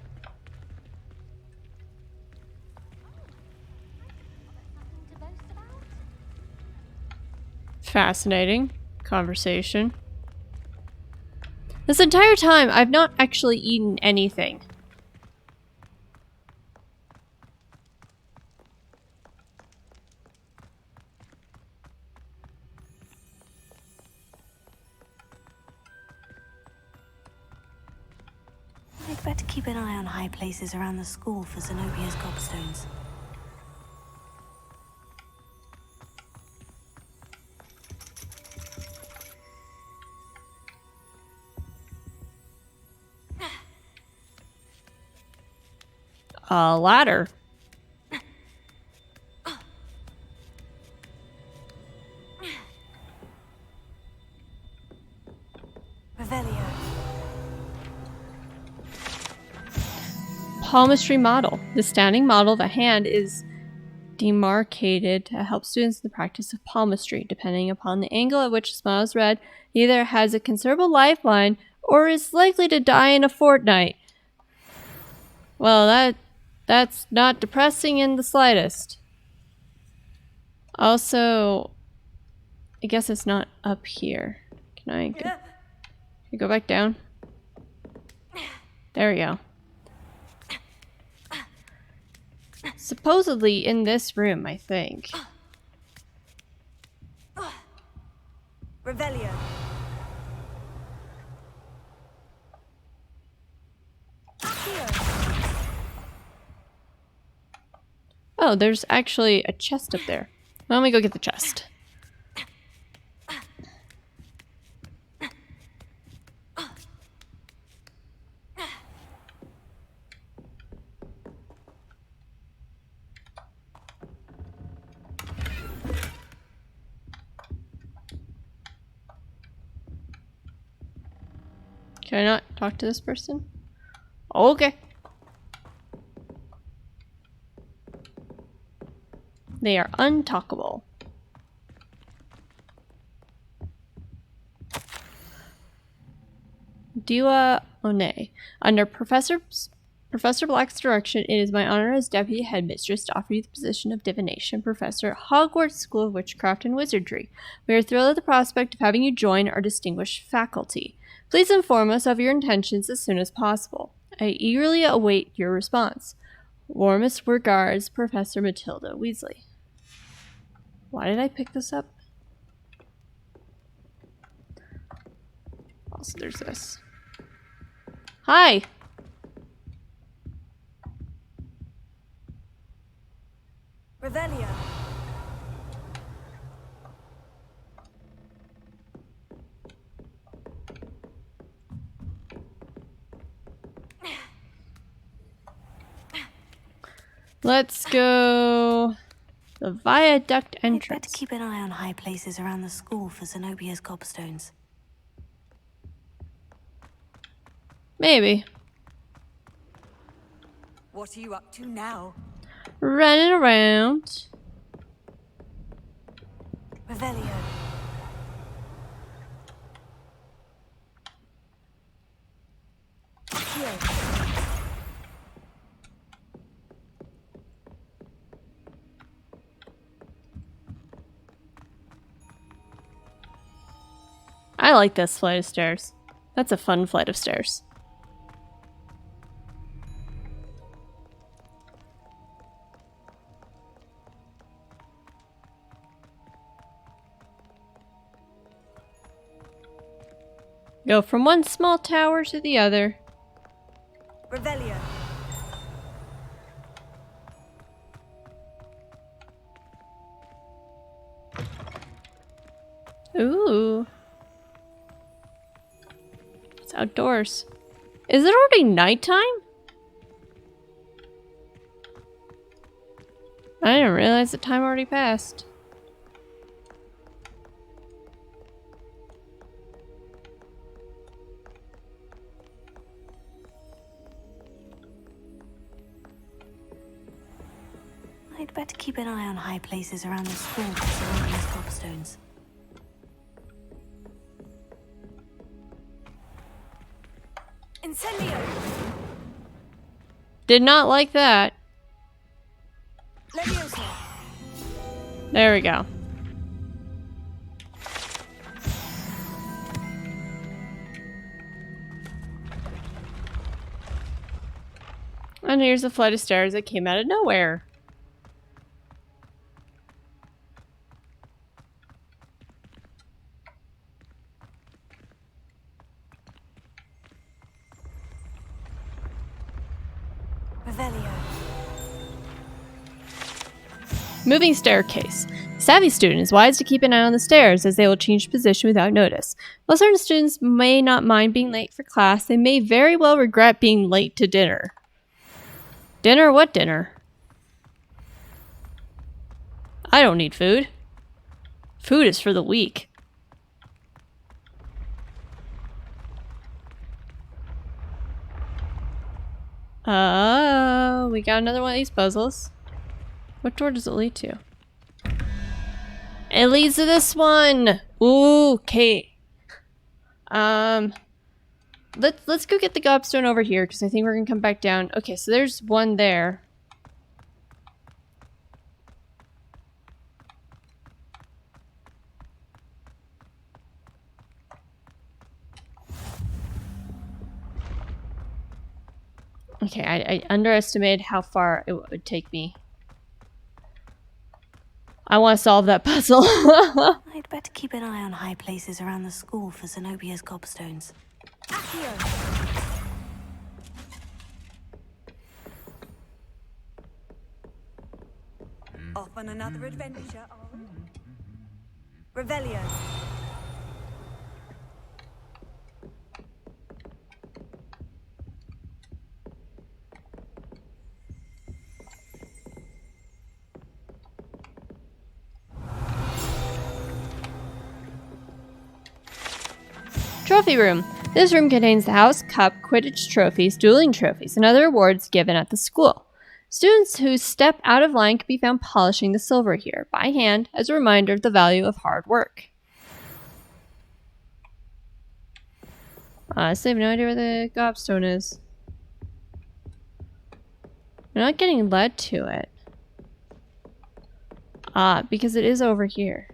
Something to boast about? Fascinating conversation. This entire time, I've not actually eaten anything. I'd better keep an eye on high places around the school for Zenobia's gobstones. A ladder. Revelio. Palmistry model. The standing model of a hand is demarcated to help students in the practice of palmistry. Depending upon the angle at which a smile is read, either has a considerable lifeline or is likely to die in a fortnight. Well, that's not depressing in the slightest. Also, I guess it's not up here. Can I go back down? There we go. Supposedly in this room, I think. Revelio. Oh, there's actually a chest up there. Well, let me go get the chest. Can I not talk to this person? Okay. They are untalkable. Dua One. Under Professor Black's direction, it is my honor as Deputy Headmistress to offer you the position of Divination Professor at Hogwarts School of Witchcraft and Wizardry. We are thrilled at the prospect of having you join our distinguished faculty. Please inform us of your intentions as soon as possible. I eagerly await your response. Warmest regards, Professor Matilda Weasley. Why did I pick this up? So there's this. Hi! Revelio. Let's go the viaduct I'd entrance. better keep an eye on high places around the school for Zenobia's gobstones. Maybe. What are you up to now? Running around. Revelio. I like this flight of stairs. That's a fun flight of stairs. Go from one small tower to the other. Revelio. Ooh. It's outdoors. Is it already nighttime? I didn't realize the time already passed. I'd better keep an eye on high places around the school for Zenobia's gobstones. Incendio. Did not like that. Leviosa. There we go. And here's a flight of stairs that came out of nowhere. Revelio. Moving staircase. Savvy student is wise to keep an eye on the stairs as they will change position without notice. While certain students may not mind being late for class, they may very well regret being late to dinner. Dinner? What dinner? I don't need food. Food is for the weak. We got another one of these puzzles. What door does it lead to? It leads to this one. Ooh, okay. Let's go get the gobstone over here because I think we're gonna come back down. Okay, so there's one there. Okay, I underestimated how far it would take me. I want to solve that puzzle. I'd better keep an eye on high places around the school for Zenobia's gobstones. Off on another adventure. Revelio. Trophy room. This room contains the house, cup, Quidditch trophies, dueling trophies, and other awards given at the school. Students who step out of line can be found polishing the silver here by hand as a reminder of the value of hard work. Honestly, I have no idea where the gobstone is. I'm not getting led to it. Because it is over here.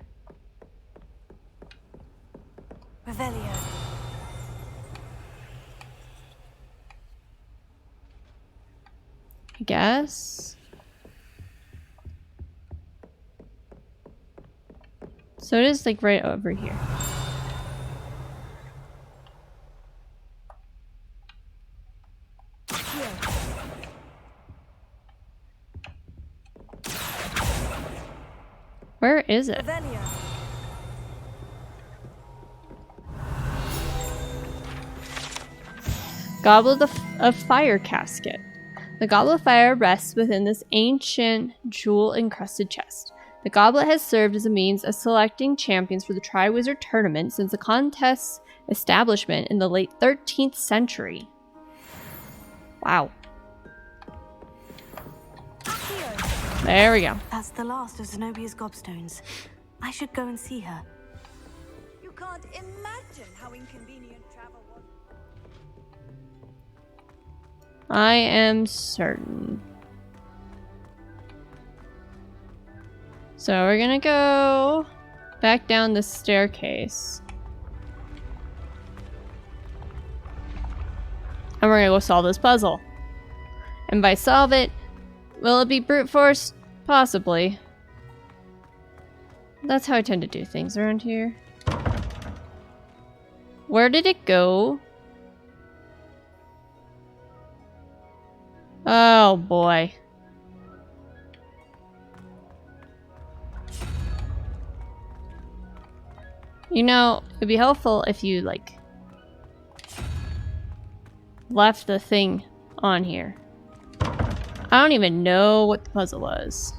Revelio. I guess. So it is like right over here. Where is it? Revelia. Goblet of Fire Casket. The Goblet of Fire rests within this ancient jewel-encrusted chest. The goblet has served as a means of selecting champions for the Triwizard Tournament since the contest's establishment in the late 13th century. Wow. There we go. That's the last of Zenobia's gobstones. I should go and see her. You can't imagine how inconvenient travel was. I am certain. So we're gonna go back down the staircase. And we're gonna go solve this puzzle. And by solve it, will it be brute force? Possibly. That's how I tend to do things around here. Where did it go? Oh boy. You know, it'd be helpful if you, like, left the thing on here. I don't even know what the puzzle was.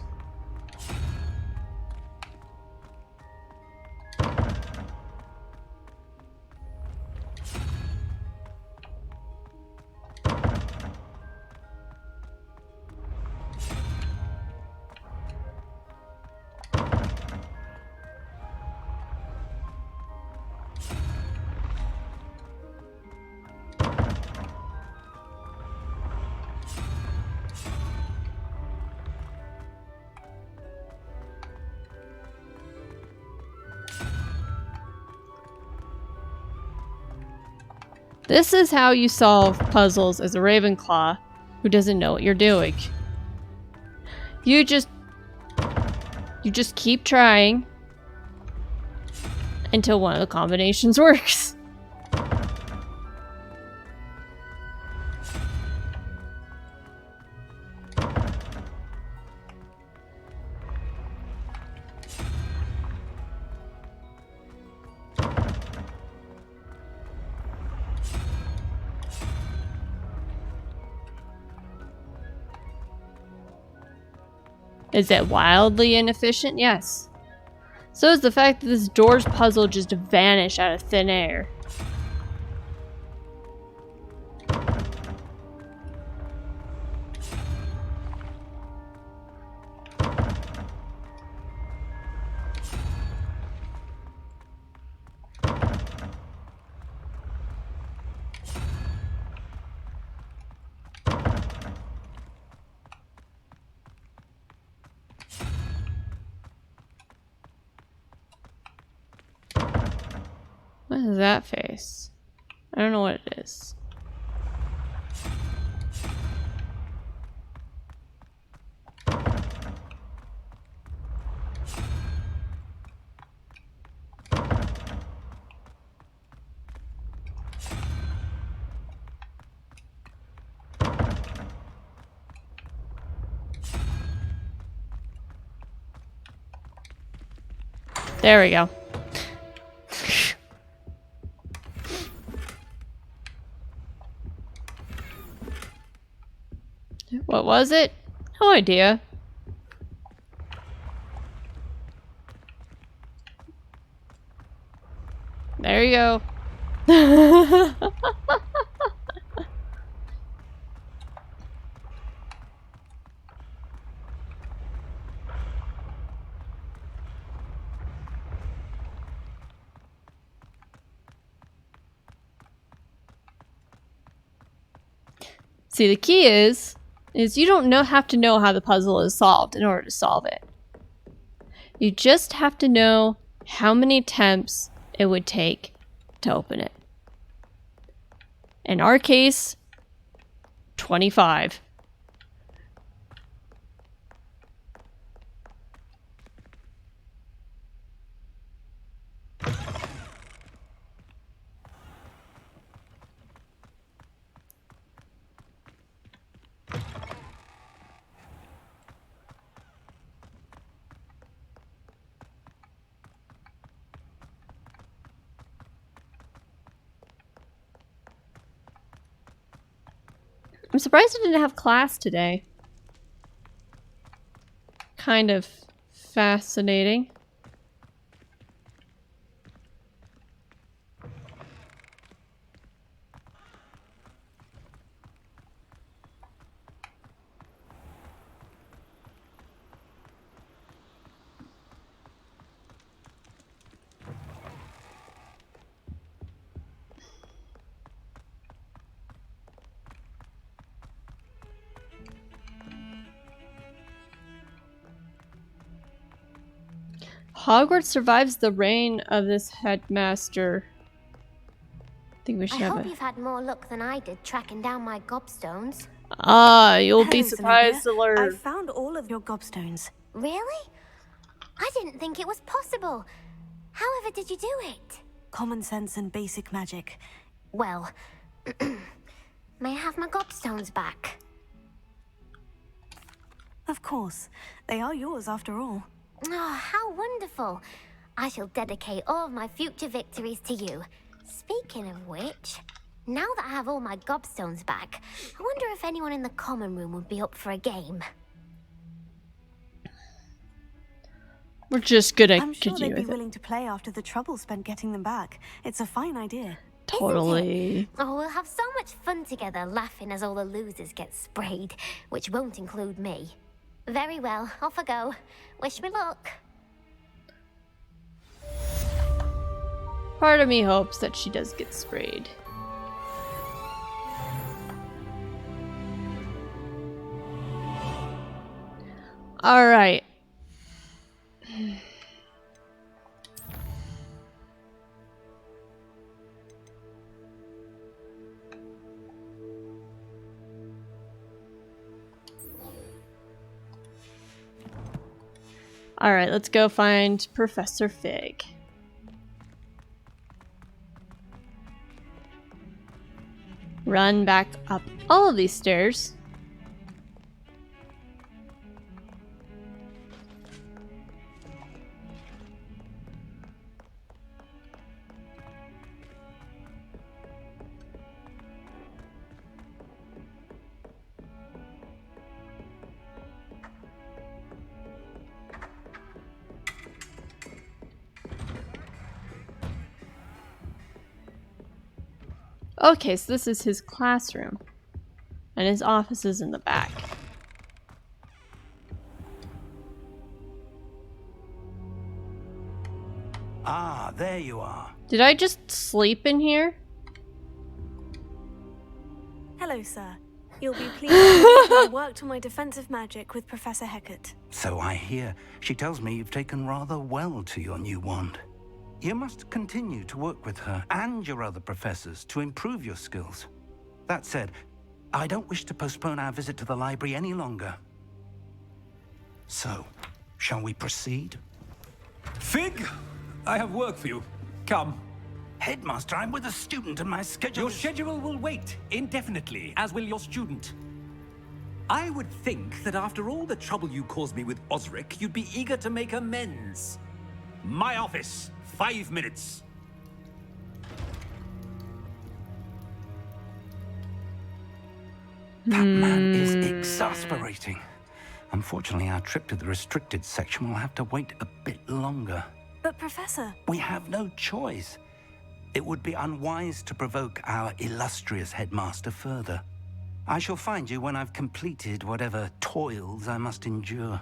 This is how you solve puzzles as a Ravenclaw who doesn't know what you're doing. You just keep trying until one of the combinations works. Is it wildly inefficient? Yes. So is the fact that this door's puzzle just vanished out of thin air. What is that face? I don't know what it is. There we go. What was it? No idea. There you go. See, the key is you don't have to know how the puzzle is solved in order to solve it. You just have to know how many attempts it would take to open it. In our case, 25. surprised I didn't have class today. Kind of fascinating. Hogwarts survives the reign of this headmaster. I think we should I have hope a... you've had more luck than I did tracking down my gobstones. Ah, you'll be Hello, surprised to Zenobia. learn. I found all of your gobstones. Really? I didn't think it was possible. However did you do it? Common sense and basic magic. Well, may I have my gobstones back? Of course. They are yours after all. Oh, how wonderful. I shall dedicate all of my future victories to you. Speaking of which, now that I have all my gobstones back, I wonder if anyone in the common room would be up for a game. We're just gonna I'm sure continue they'd be with it. willing to play after the trouble spent getting them back. It's a fine idea. Totally. Oh, we'll have so much fun together laughing as all the losers get sprayed, which won't include me. Very well, off I go. Wish me luck. Part of me hopes that she does get sprayed. Alright. Alright, let's go find Professor Fig. Run back up all of these stairs. Okay, so this is his classroom. And his office is in the back. Ah, there you are. Did I just sleep in here? Hello, sir. You'll be pleased to know that I worked on my defensive magic with Professor Hecat. So I hear. She tells me you've taken rather well to your new wand. You must continue to work with her and your other professors to improve your skills. That said, I don't wish to postpone our visit to the library any longer. So, shall we proceed? Fig, I have work for you. Come. Headmaster, I'm with a student and my schedule Your schedule will wait indefinitely, as will your student. I would think that after all the trouble you caused me with Osric, you'd be eager to make amends. My office, 5 minutes. That man is exasperating. Unfortunately, our trip to the restricted section will have to wait a bit longer. But Professor... We have no choice. It would be unwise to provoke our illustrious headmaster further. I shall find you when I've completed whatever toils I must endure.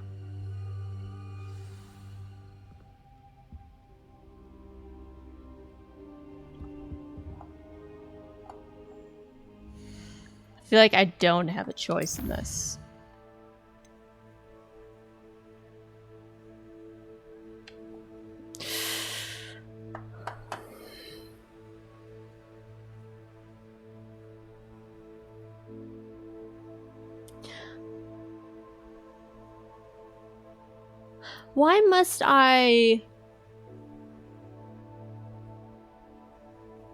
I feel like I don't have a choice in this. Why must I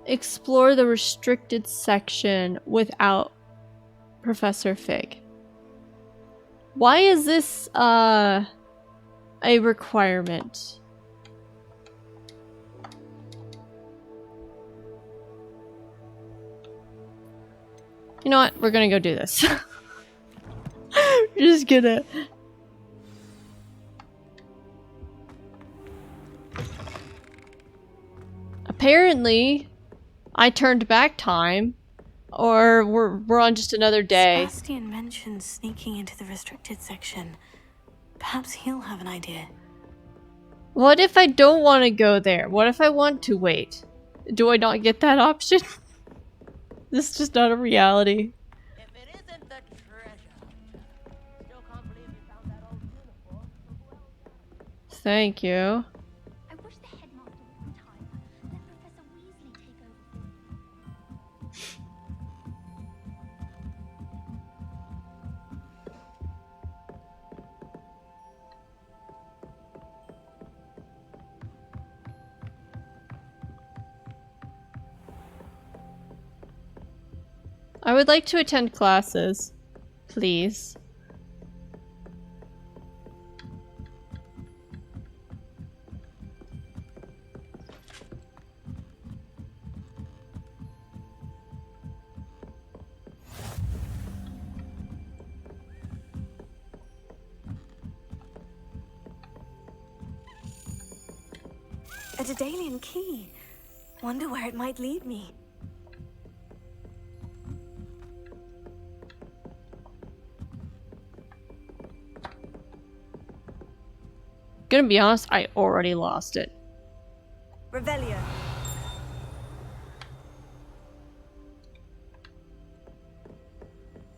explore the restricted section without Professor Fig? Why is this a requirement? You know what? We're gonna go do this. We're just gonna... Apparently, I turned back time. Or we're on just another day. Sebastian mentioned sneaking into the restricted section. Perhaps he'll have an idea. What if I don't want to go there? What if I want to wait? Do I not get that option? This is just not a reality. If it isn't the treasure, still can't believe you found that old uniform. Thank you. I wish the headmaster would retire. Let Professor Weasley take over for you. I would like to attend classes, please. A Daedalian key. Wonder where it might lead me. Gonna be honest, I already lost it. Revelio.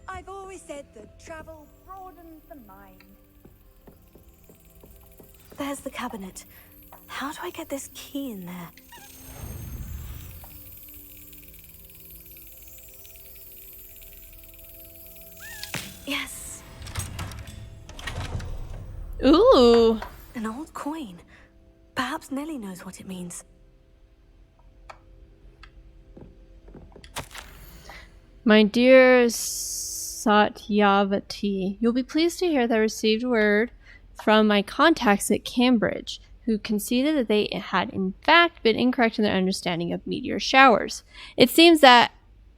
I've always said that travel broadens the mind. There's the cabinet. How do I get this key in there? Yes. Ooh. An old coin. Perhaps Nellie knows what it means. My dear Satyavati, you'll be pleased to hear that I received word from my contacts at Cambridge, who conceded that they had in fact been incorrect in their understanding of meteor showers. It seems that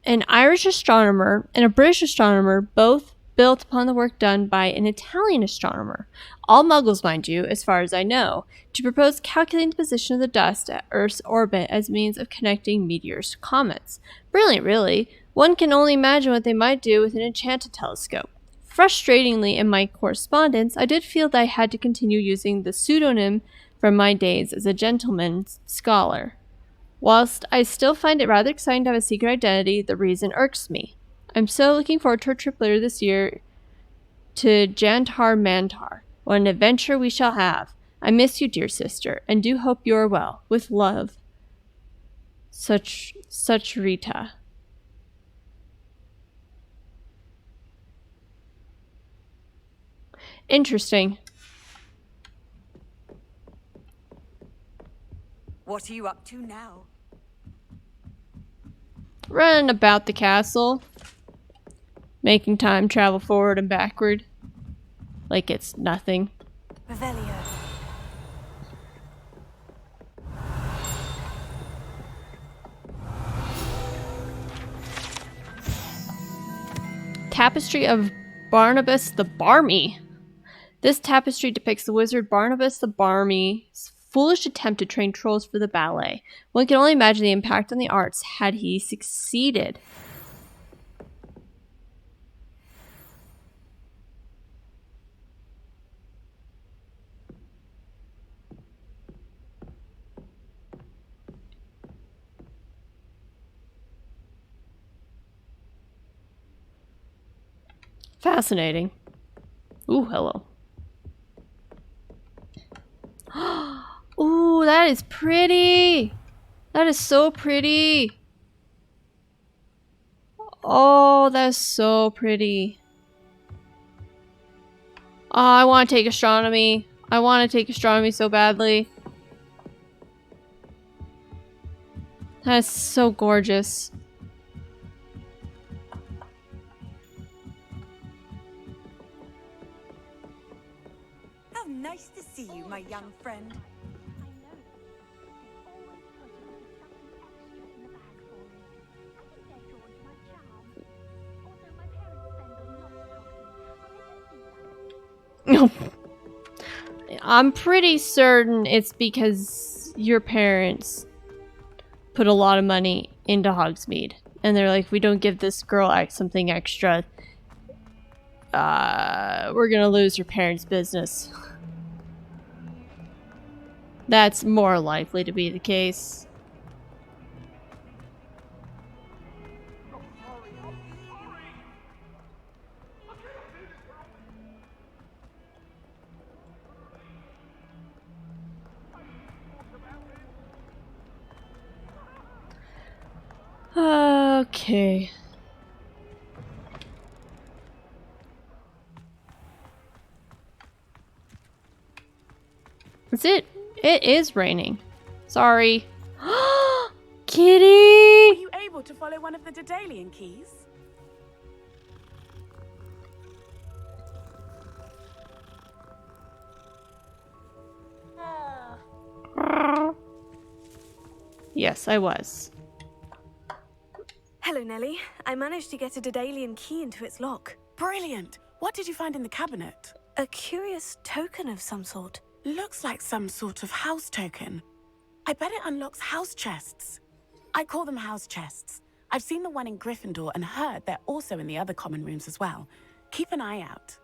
an Irish astronomer and a British astronomer both built upon the work done by an Italian astronomer, all muggles mind you, as far as I know, to propose calculating the position of the dust at Earth's orbit as means of connecting meteors to comets. Brilliant, really. One can only imagine what they might do with an enchanted telescope. Frustratingly, in my correspondence, I did feel that I had to continue using the pseudonym from my days as a gentleman's scholar. Whilst I still find it rather exciting to have a secret identity, the reason irks me. I'm so looking forward to our trip later this year to Jantar Mantar. What an adventure we shall have. I miss you, dear sister, and do hope you are well. With love, such Rita. Interesting. What are you up to now? Running about the castle. Making time travel forward and backward. Like it's nothing. Revelio. Tapestry of Barnabas the Barmy. This tapestry depicts the wizard Barnabas the Barmy's foolish attempt to train trolls for the ballet. One can only imagine the impact on the arts had he succeeded. Fascinating. Ooh, hello. Ooh, that is pretty. That is so pretty. Oh, that's so pretty. Oh, I want to take astronomy. I want to take astronomy so badly. That is so gorgeous. How nice to see you, my young friend. I'm pretty certain it's because your parents put a lot of money into Hogsmeade. And they're like, we don't give this girl something extra. We're gonna lose your parents' business. That's more likely to be the case. Okay. That's it. It is raining. Sorry. Kitty! Were you able to follow one of the Daedalian keys? Yes, I was. Hello, Nellie. I managed to get a Daedalian key into its lock. Brilliant! What did you find in the cabinet? A curious token of some sort. Looks like some sort of house token. I bet it unlocks house chests. I call them house chests. I've seen the one in Gryffindor and heard they're also in the other common rooms as well. Keep an eye out.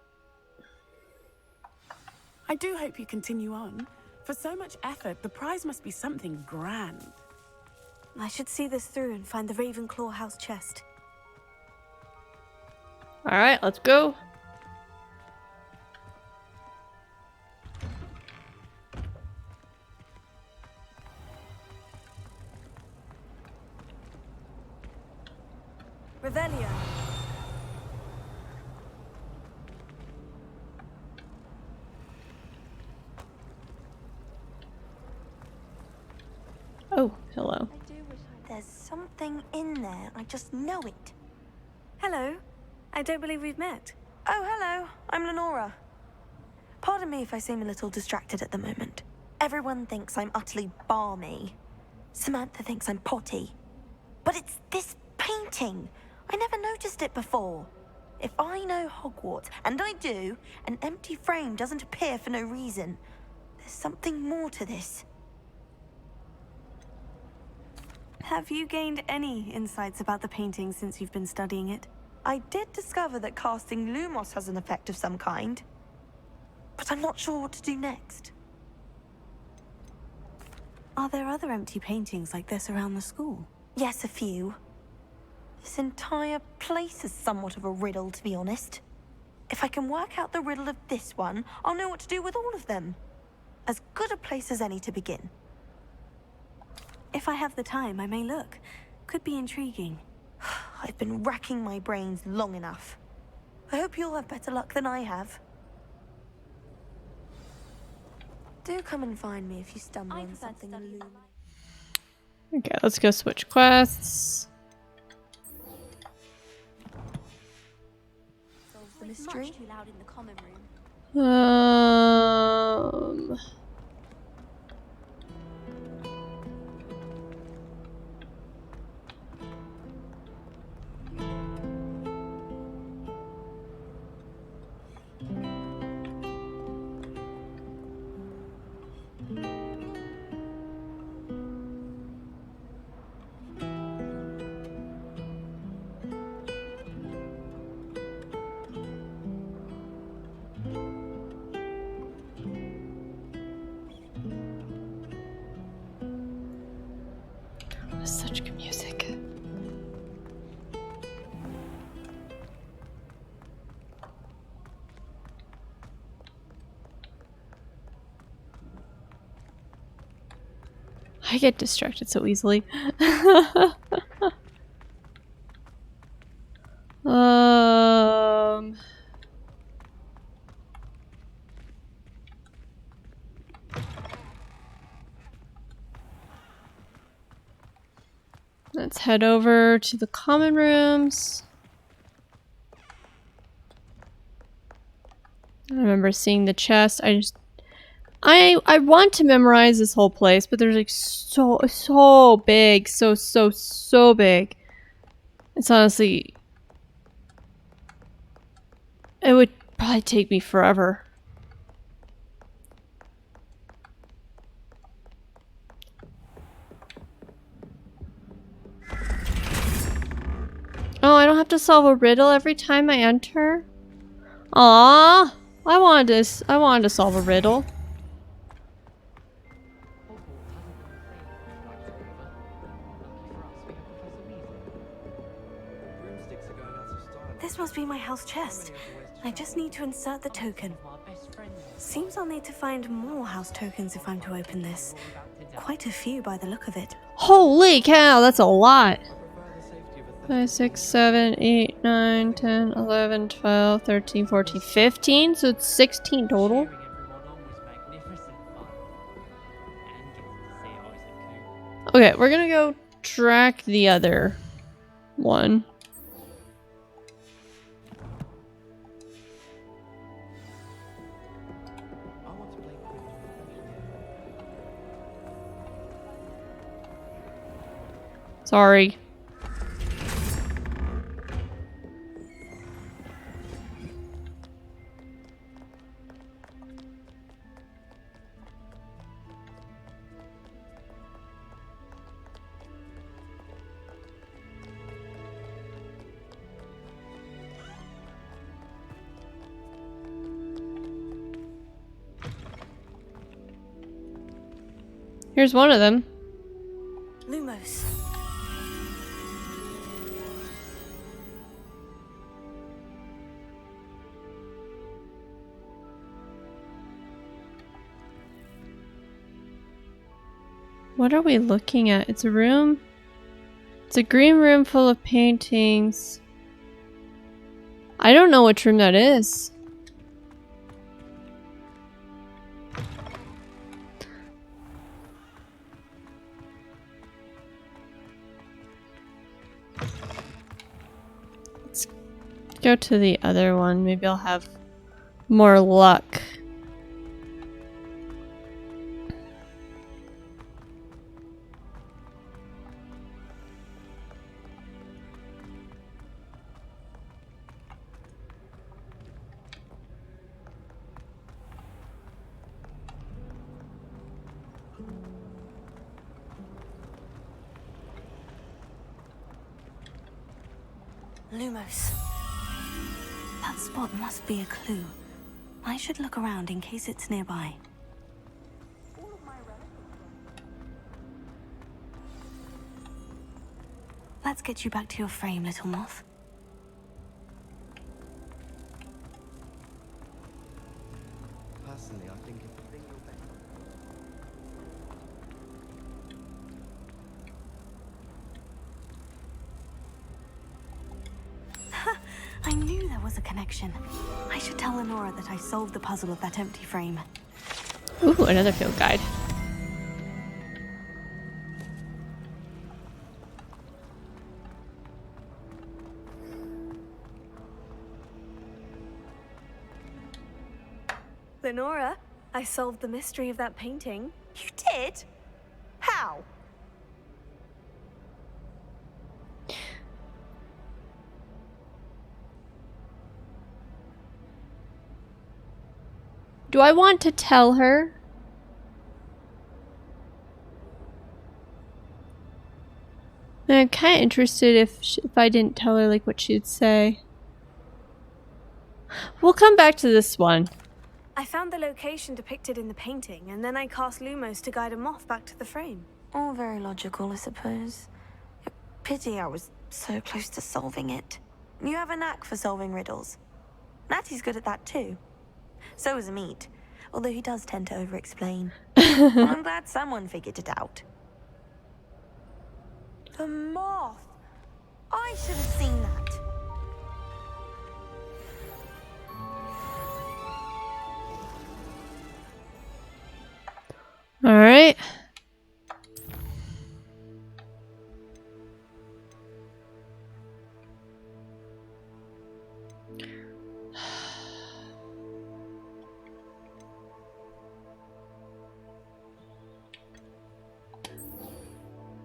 I do hope you continue on. For so much effort, the prize must be something grand. I should see this through and find the Ravenclaw house chest. Alright, let's go. Revelio. Oh, hello. There's something in there. I just know it. Hello. I don't believe we've met. Oh, hello. I'm Lenora. Pardon me if I seem a little distracted at the moment. Everyone thinks I'm utterly balmy. Samantha thinks I'm potty. But it's this painting. I never noticed it before. If I know Hogwarts, and I do, an empty frame doesn't appear for no reason. There's something more to this. Have you gained any insights about the painting since you've been studying it? I did discover that casting Lumos has an effect of some kind. But I'm not sure what to do next. Are there other empty paintings like this around the school? Yes, a few. This entire place is somewhat of a riddle, to be honest. If I can work out the riddle of this one, I'll know what to do with all of them. As good a place as any to begin. If I have the time, I may look. Could be intriguing. I've been racking my brains long enough. I hope you'll have better luck than I have. Do come and find me if you stumble on something illuminating. Okay, let's go switch quests. Solve the mystery. Much too loud in the common room. Such good music. I get distracted so easily. Let's head over to the common rooms. I remember seeing the chest. I want to memorize this whole place, but there's like so big, so big. It's honestly, it would probably take me forever. Oh, I don't have to solve a riddle every time I enter? Aww! I wanted to solve a riddle. This must be my house chest. I just need to insert the token. Seems I'll need to find more house tokens if I'm to open this. Quite a few by the look of it. Holy cow, that's a lot. 5, 6, 7, 8, 9, 10, 11, 12, 13, 14, 15. So it's 16 total. Okay, we're gonna go track the other one. Sorry. Here's one of them. Lumos. What are we looking at? It's a room. It's a green room full of paintings. I don't know which room that is. Let's go to the other one. Maybe I'll have more luck. Lumos. That spot must be a clue. I should look around in case it's nearby. Let's get you back to your frame, little moth. Personally, I think if you think you're better. I knew there was a connection. I should tell Lenora that I solved the puzzle of that empty frame. Ooh, another field guide. Lenora, I solved the mystery of that painting. You did? How? Do I want to tell her? I'm kind of interested if I didn't tell her, like, what she'd say. We'll come back to this one. I found the location depicted in the painting, and then I cast Lumos to guide a moth back to the frame. All very logical, I suppose. Pity I was so close to solving it. You have a knack for solving riddles. Natty's good at that too. So is Amit, although he does tend to over-explain. Well, I'm glad someone figured it out. The moth! I should have seen that. All right.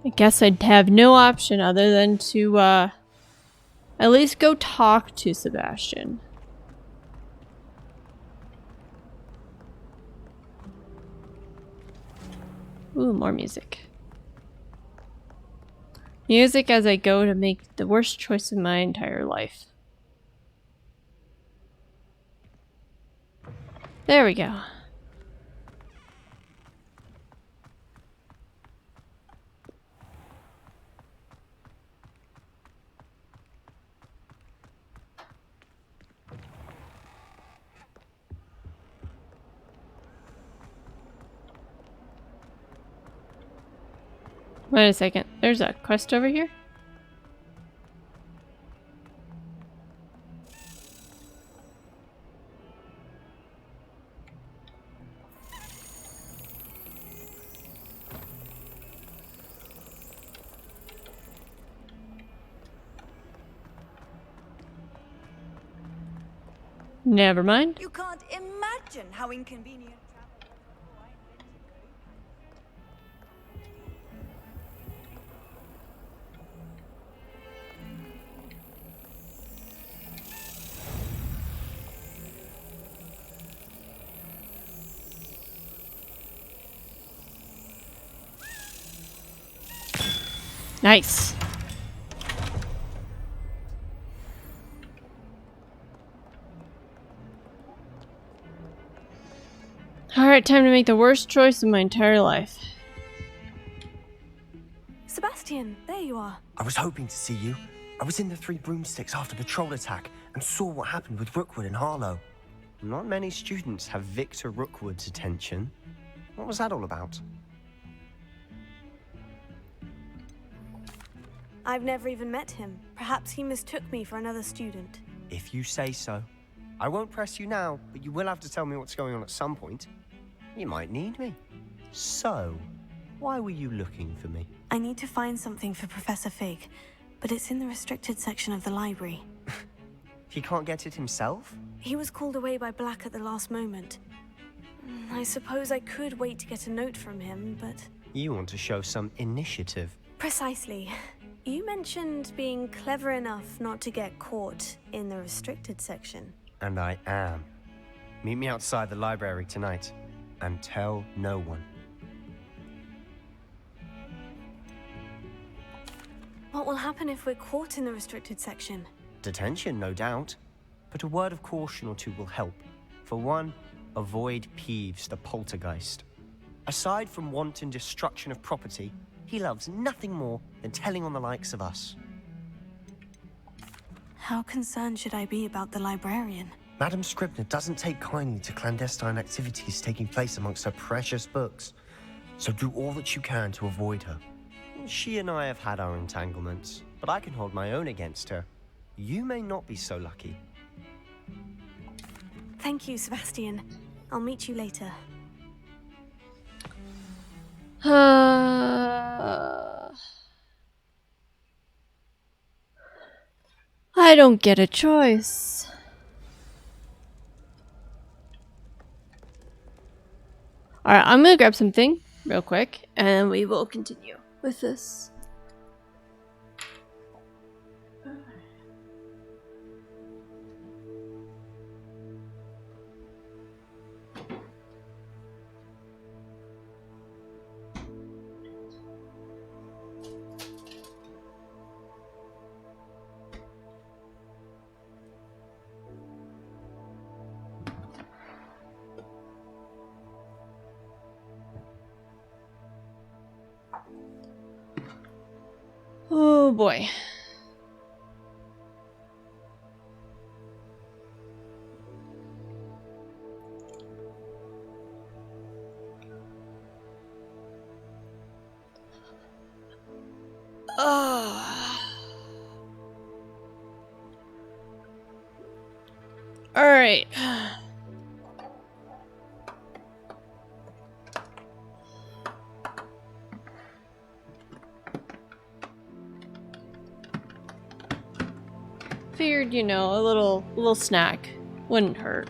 I guess I'd have no option other than to at least go talk to Sebastian. Ooh, more music. Music as I go to make the worst choice of my entire life. There we go. Wait a second. There's a quest over here? Never mind. You can't imagine how inconvenient travel was before I invented Nice. Alright, time to make the worst choice of my entire life. Sebastian, there you are. I was hoping to see you. I was in the Three Broomsticks after the troll attack and saw what happened with Rookwood and Harlow. Not many students have Victor Rookwood's attention. What was that all about? I've never even met him. Perhaps he mistook me for another student. If you say so. I won't press you now, but you will have to tell me what's going on at some point. You might need me. So, why were you looking for me? I need to find something for Professor Fig, but it's in the restricted section of the library. He can't get it himself? He was called away by Black at the last moment. I suppose I could wait to get a note from him, but... You want to show some initiative. Precisely. You mentioned being clever enough not to get caught in the restricted section. And I am. Meet me outside the library tonight, and tell no one. What will happen if we're caught in the restricted section? Detention, no doubt. But a word of caution or two will help. For one, avoid Peeves, the poltergeist. Aside from wanton destruction of property, he loves nothing more than telling on the likes of us. How concerned should I be about the librarian? Madam Scribner doesn't take kindly to clandestine activities taking place amongst her precious books. So do all that you can to avoid her. She and I have had our entanglements, but I can hold my own against her. You may not be so lucky. Thank you, Sebastian. I'll meet you later. I don't get a choice. Alright, I'm gonna grab something real quick and we will continue with this. Oh boy. All right. Figured, you know, a little snack wouldn't hurt.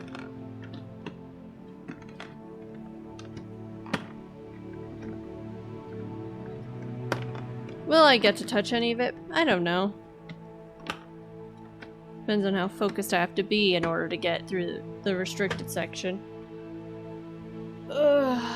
Will I get to touch any of it? I don't know. Depends on how focused I have to be in order to get through the restricted section. Ugh.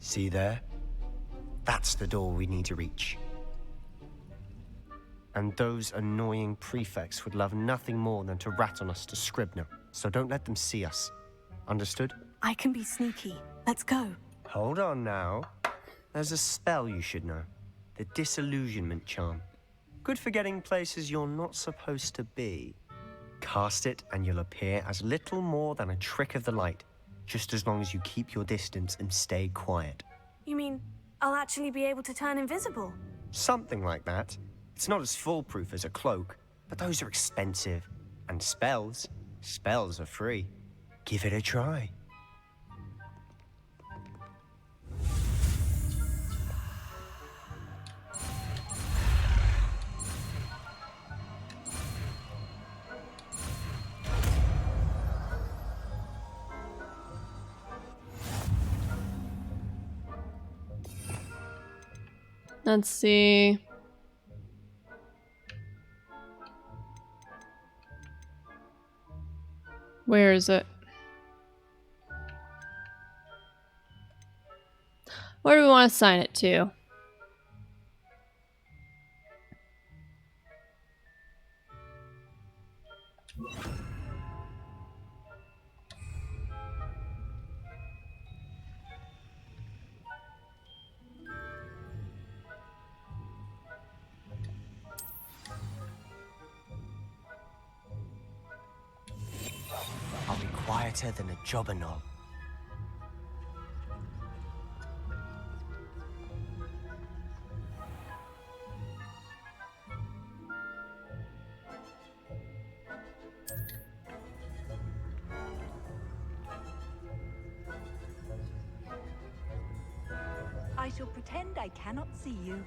See there? That's the door we need to reach. And those annoying prefects would love nothing more than to rat on us to Scribner, so don't let them see us. Understood? I can be sneaky. Let's go. Hold on now. There's a spell you should know. The Disillusionment Charm. Good for getting places you're not supposed to be. Cast it and you'll appear as little more than a trick of the light, just as long as you keep your distance and stay quiet. You mean I'll actually be able to turn invisible? Something like that. It's not as foolproof as a cloak, but those are expensive. And spells are free. Give it a try. Let's see. Where is it? Where do we want to assign it to? I'll be quieter than a jobberknoll. I shall pretend I cannot see you.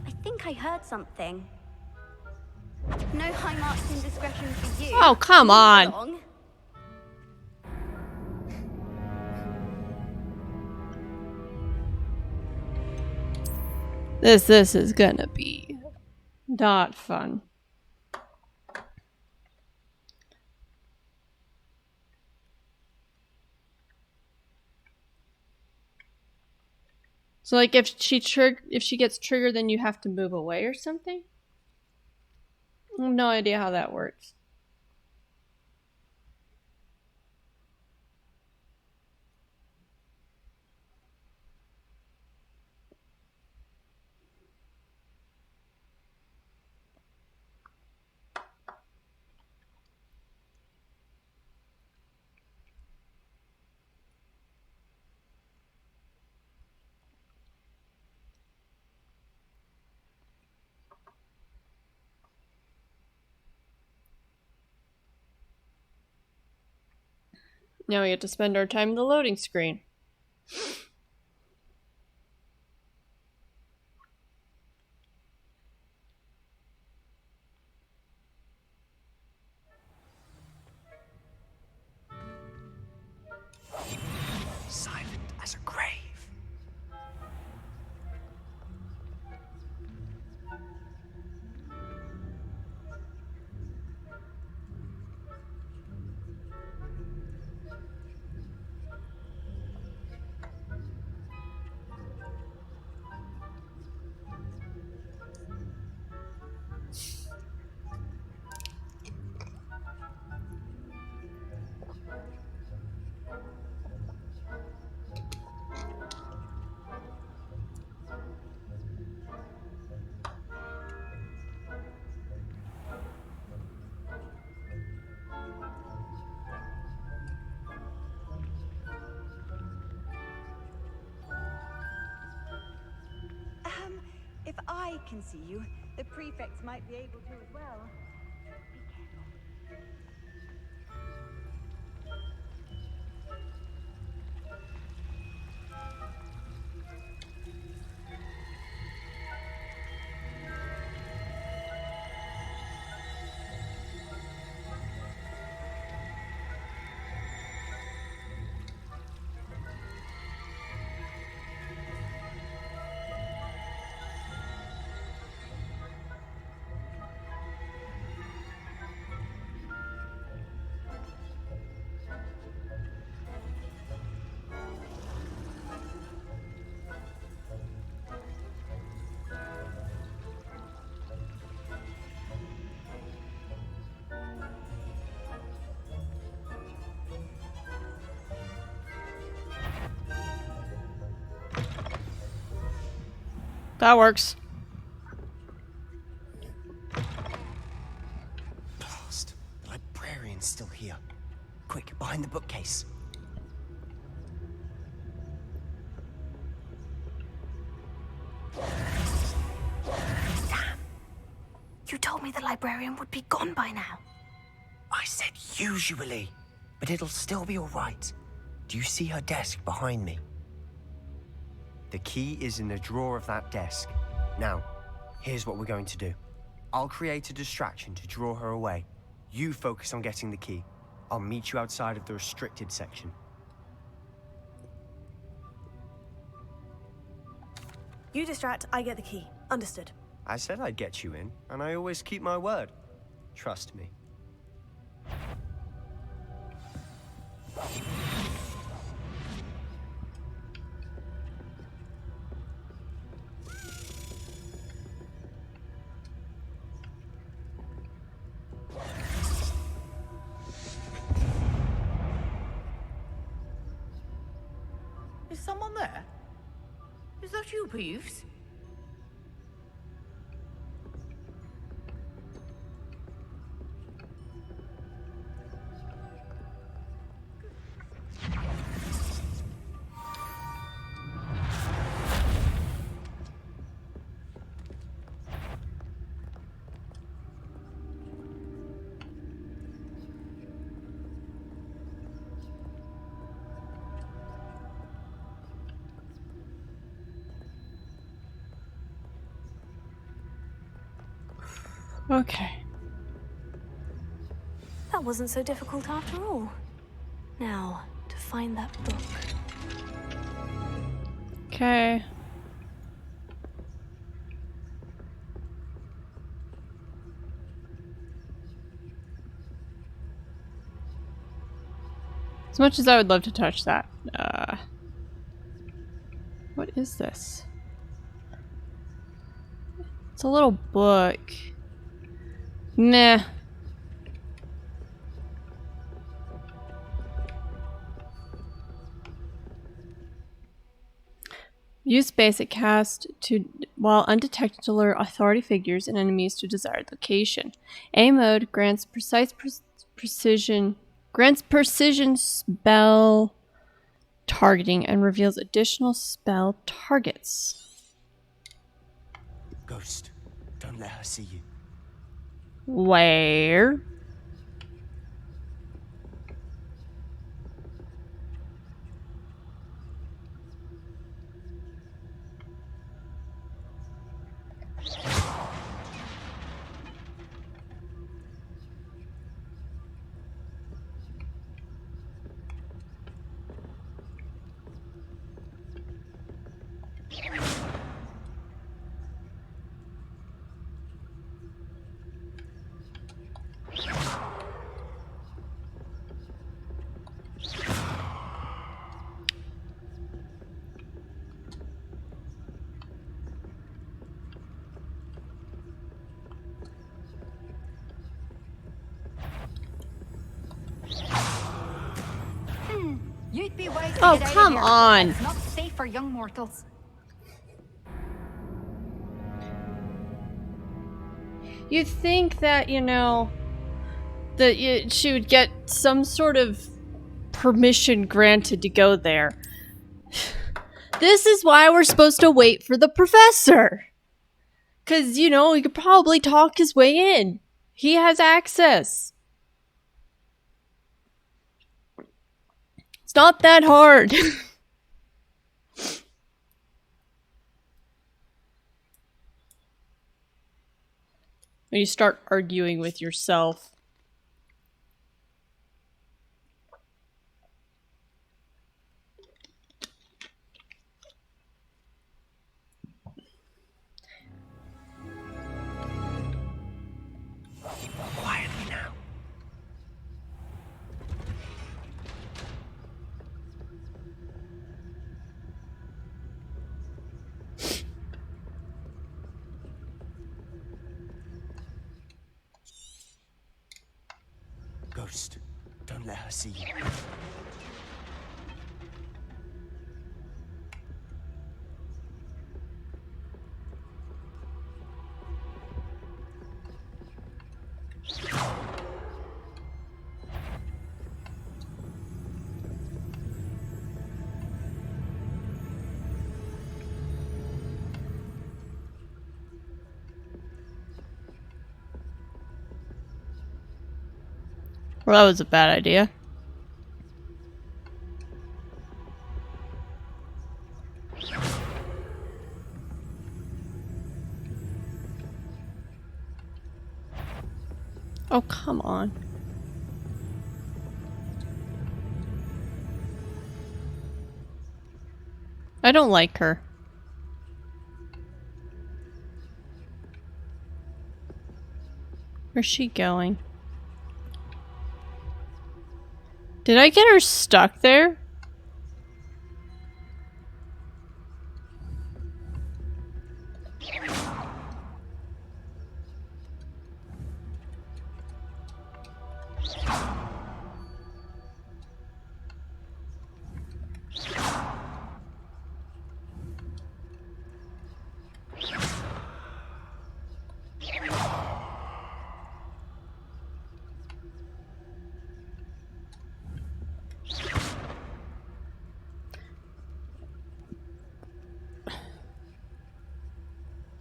I think I heard something. No high marks indiscretion for you. Oh, come on. Along. This is gonna be not fun. So like if she gets triggered, then you have to move away or something? I have no idea how that works. Now we get to spend our time in the loading screen. Silent as a grave. If I can see you, the prefects might be able to as well. Be careful. That works. Blast. The librarian's still here. Quick, behind the bookcase. Damn. You told me the librarian would be gone by now. I said usually, but it'll still be all right. Do you see her desk behind me? The key is in the drawer of that desk. Now, here's what we're going to do. I'll create a distraction to draw her away. You focus on getting the key. I'll meet you outside of the restricted section. You distract, I get the key. Understood. I said I'd get you in, and I always keep my word. Trust me. Is someone there? Is that you, Peeves? Okay. That wasn't so difficult after all. Now, to find that book. Okay. As much as I would love to touch that. What is this? It's a little book. Nah. Use basic cast to while undetected to lure authority figures and enemies to desired location. A mode grants precision spell targeting and reveals additional spell targets. Ghost, don't let her see you. Where? You'd be wise to Oh, get out of come here. on. It's not safe for young mortals. You'd think that, you know, that she would get some sort of permission granted to go there. This is why we're supposed to wait for the professor. Because, you know, he could probably talk his way in. He has access. It's not that hard. When you start arguing with yourself. Quietly now. Ghost, don't let her see you. Well, that was a bad idea. Oh, come on. I don't like her. Where's she going? Did I get her stuck there?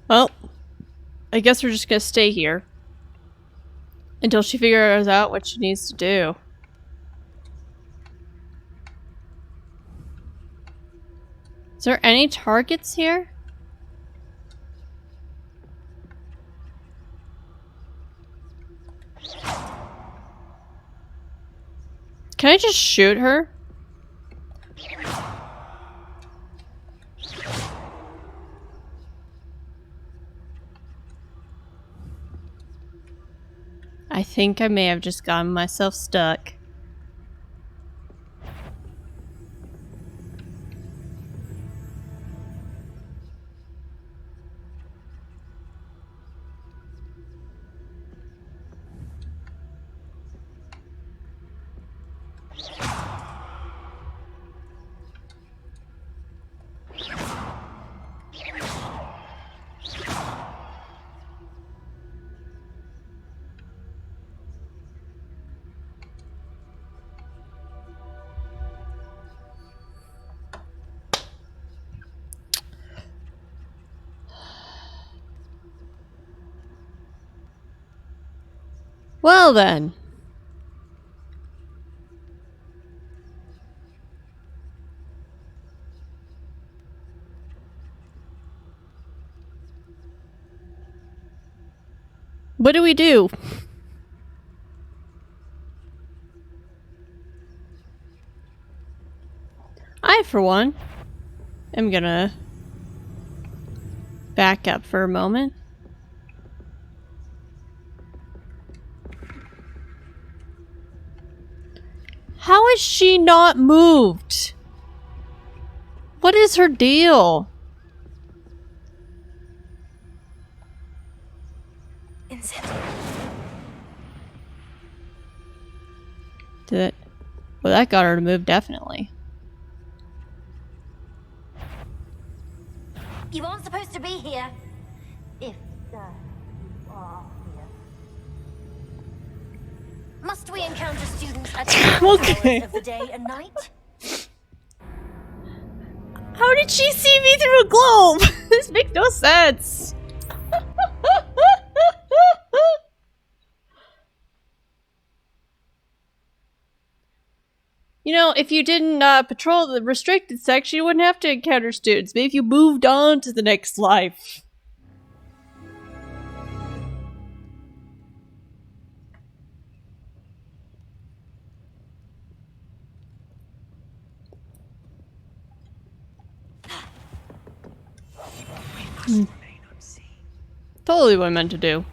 Well, I guess we're just gonna stay here until she figures out what she needs to do. Is there any targets here? Can I just shoot her? I think I may have just gotten myself stuck. Well then. What do we do? I, for one, am gonna back up for a moment. How is she not moved? What is her deal? Did it? Well, that got her to move, definitely. You aren't supposed to be here. If you are here. Must we encounter students at different hours of the day and night? How did she see me through a globe? This makes no sense. You know, if you didn't patrol the restricted section, you wouldn't have to encounter students. Maybe if you moved on to the next life. Totally what I meant to do.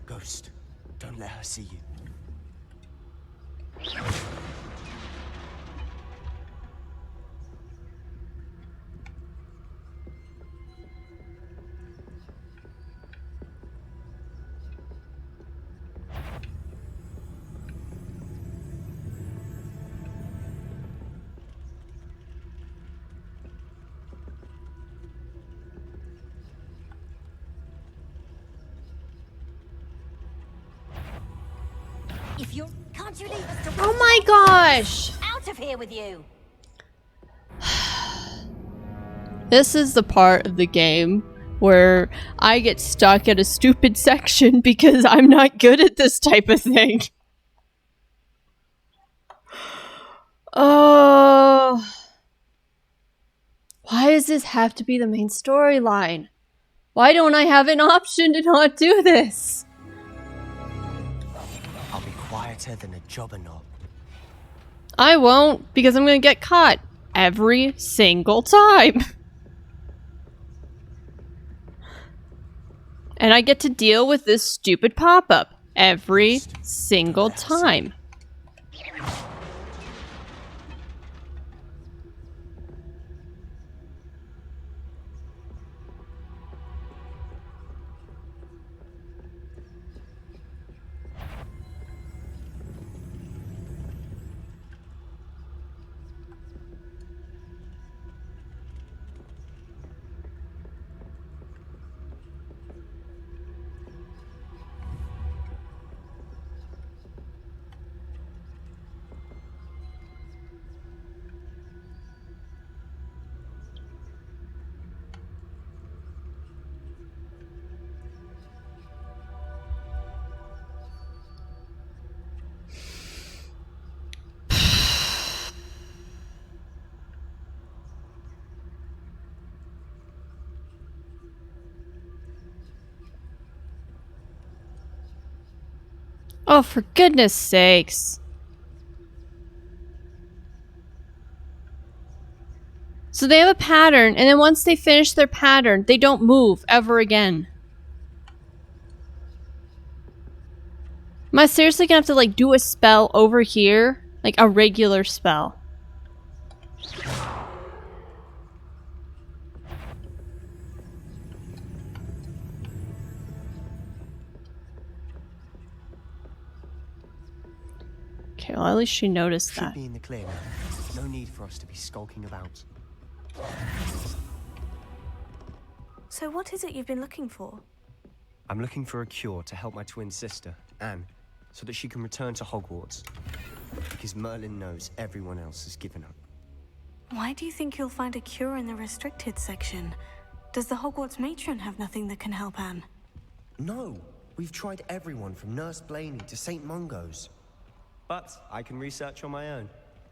Ghost, don't let her see you. If you're... Can't you leave us to... Oh my gosh! Out of here with you! This is the part of the game where I get stuck at a stupid section because I'm not good at this type of thing. Oh. Why does this have to be the main storyline? Why don't I have an option to not do this? I'll be quieter than a jobberknob. I won't, because I'm gonna get caught every single time. And I get to deal with this stupid pop-up every single time. Oh, for goodness sakes. So they have a pattern, and then once they finish their pattern, they don't move ever again. Am I seriously gonna have to, like, do a spell over here? Like, a regular spell? Okay, well, at least she noticed that. Should be in the clear now. No need for us to be skulking about. So what is it you've been looking for? I'm looking for a cure to help my twin sister, Anne, so that she can return to Hogwarts. Because Merlin knows everyone else has given up. Why do you think you'll find a cure in the restricted section? Does the Hogwarts matron have nothing that can help Anne? No! We've tried everyone from Nurse Blaney to St. Mungo's. But I can research on my own.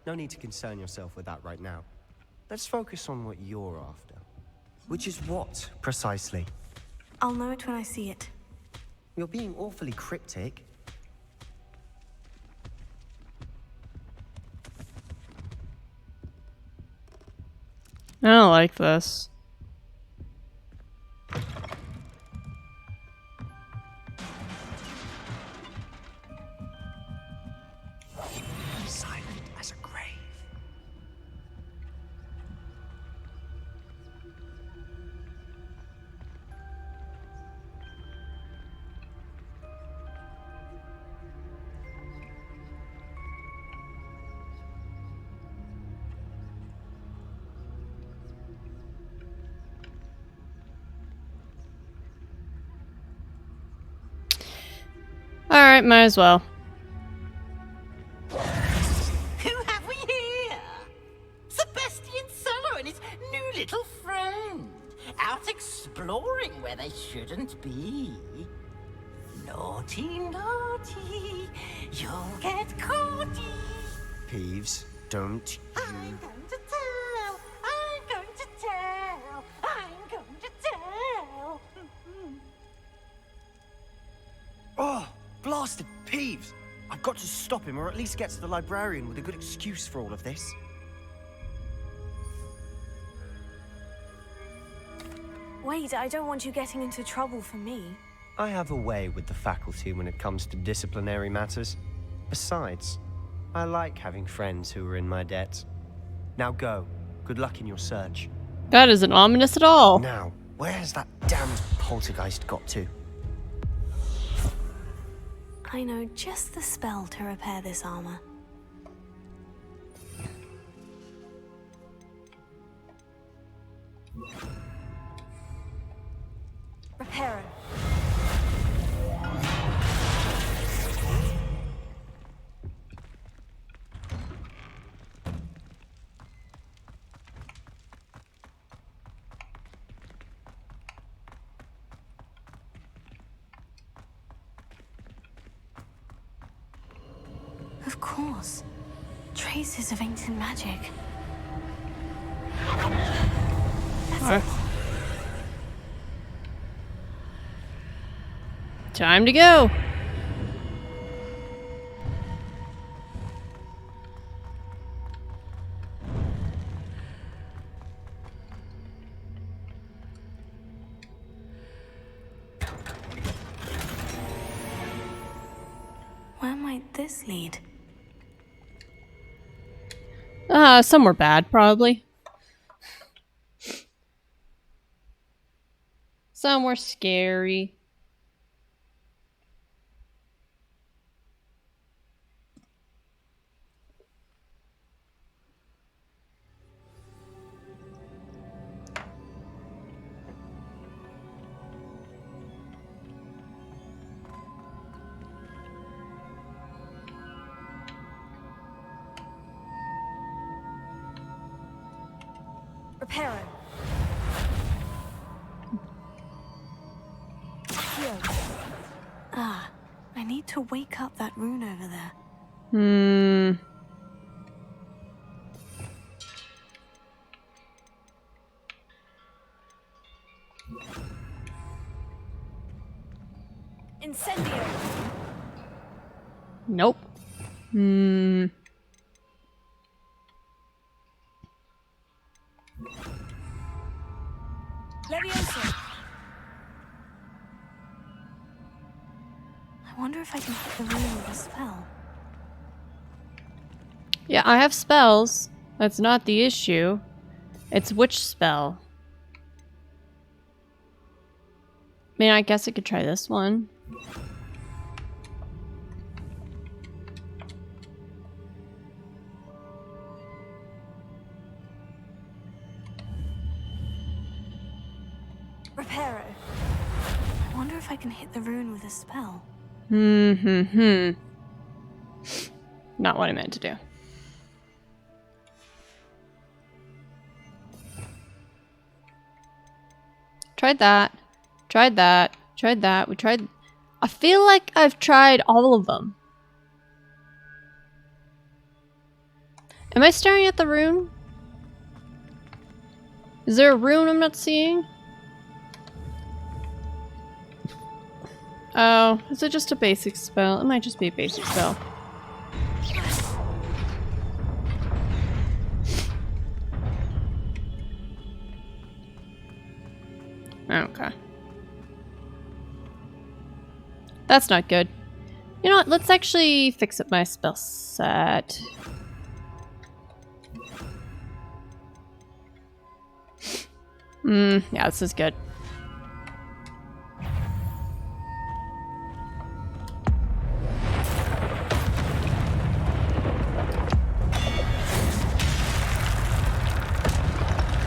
No need to concern yourself with that right now. Let's focus on what you're after. Which is what, precisely? I'll know it when I see it. You're being awfully cryptic. I don't like this. Silent as a grave. Alright, might as well. Who have we here? Sebastian Cellar and his Naughty, naughty, you'll get caughty. Peeves, don't you... I'm going to tell. I'm going to tell. I'm going to tell. Oh, blasted Peeves! I've got to stop him, or at least get to the librarian with a good excuse for all of this. Wait, I don't want you getting into trouble for me. I have a way with the faculty when it comes to disciplinary matters. Besides, I like having friends who are in my debt. Now go. Good luck in your search. That isn't ominous at all. Now, where has that damned poltergeist got to? I know just the spell to repair this armor. Reparo. Of course. Traces of ancient magic. That's it. Time to go. Where might this lead? Somewhere bad, probably. Somewhere scary. Reparo. Here. Ah, I need to wake up that rune over there. Incendio. Nope. Leviosa. I wonder if I can hit the rune with a spell. Yeah, I have spells. That's not the issue. It's which spell. I mean, I guess I could try this one. Reparo. I wonder if I can hit the rune with a spell. Not what I meant to do. Tried that. Tried that. Tried that. We tried... I feel like I've tried all of them. Am I staring at the rune? Is there a rune I'm not seeing? Oh, is it just a basic spell? It might just be a basic spell. Okay. That's not good. You know what? Let's actually fix up my spell set. Yeah, this is good.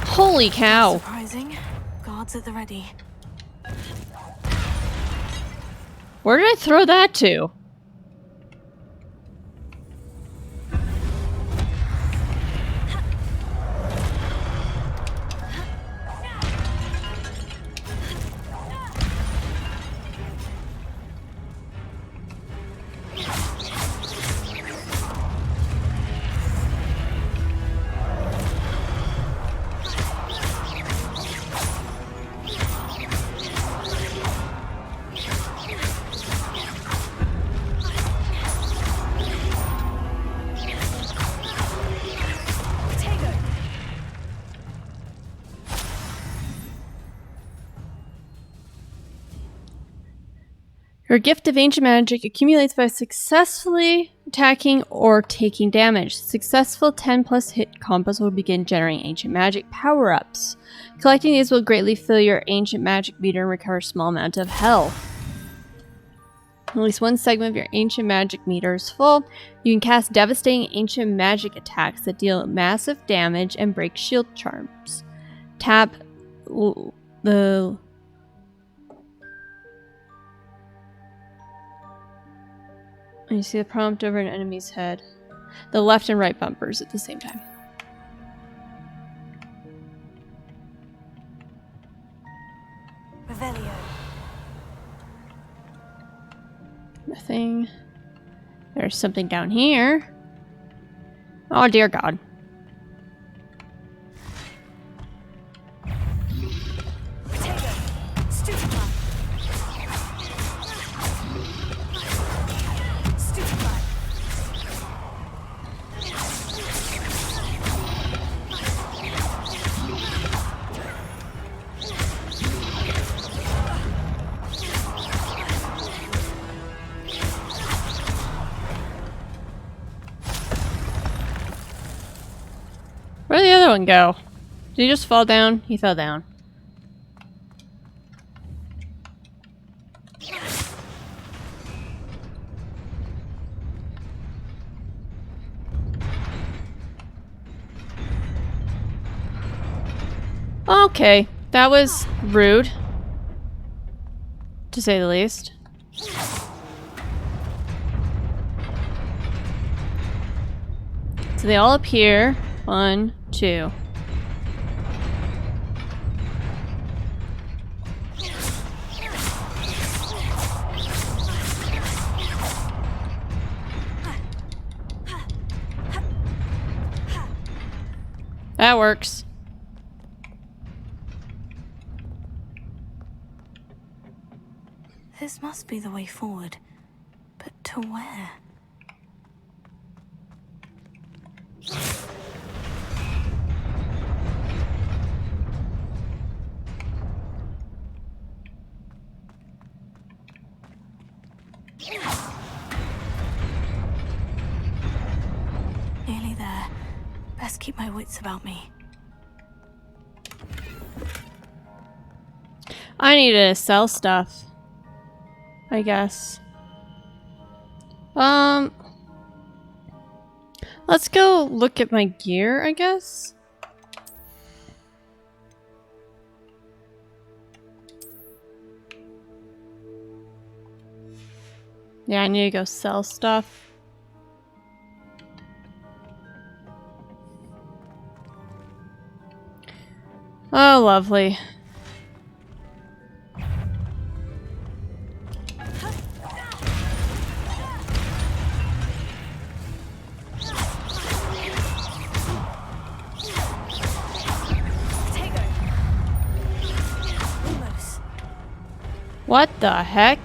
Holy cow. Surprising. Guards at the ready. Where did I throw that to? Your gift of ancient magic accumulates by successfully attacking or taking damage. Successful 10+ hit combos will begin generating ancient magic power-ups. Collecting these will greatly fill your ancient magic meter and recover a small amount of health. At least one segment of your ancient magic meter is full. You can cast devastating ancient magic attacks that deal massive damage and break shield charms. Tap the... And you see the prompt over an enemy's head. The left and right bumpers at the same time. Revelio. Nothing. There's something down here. Oh dear God. Where'd the other one go? Did he just fall down? He fell down. Okay, that was rude, to say the least. So they all appear. 1, 2. That works. This must be the way forward. But to where? Nearly there. Best keep my wits about me. I need to sell stuff, I guess. Let's go look at my gear, I guess. Yeah, I need to go sell stuff. Oh, lovely. What the heck?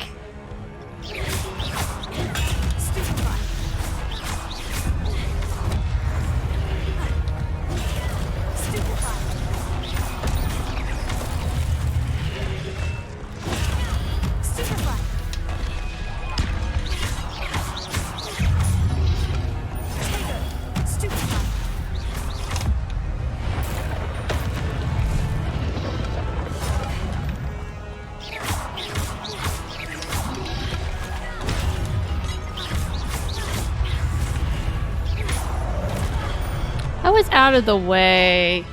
I was out of the way.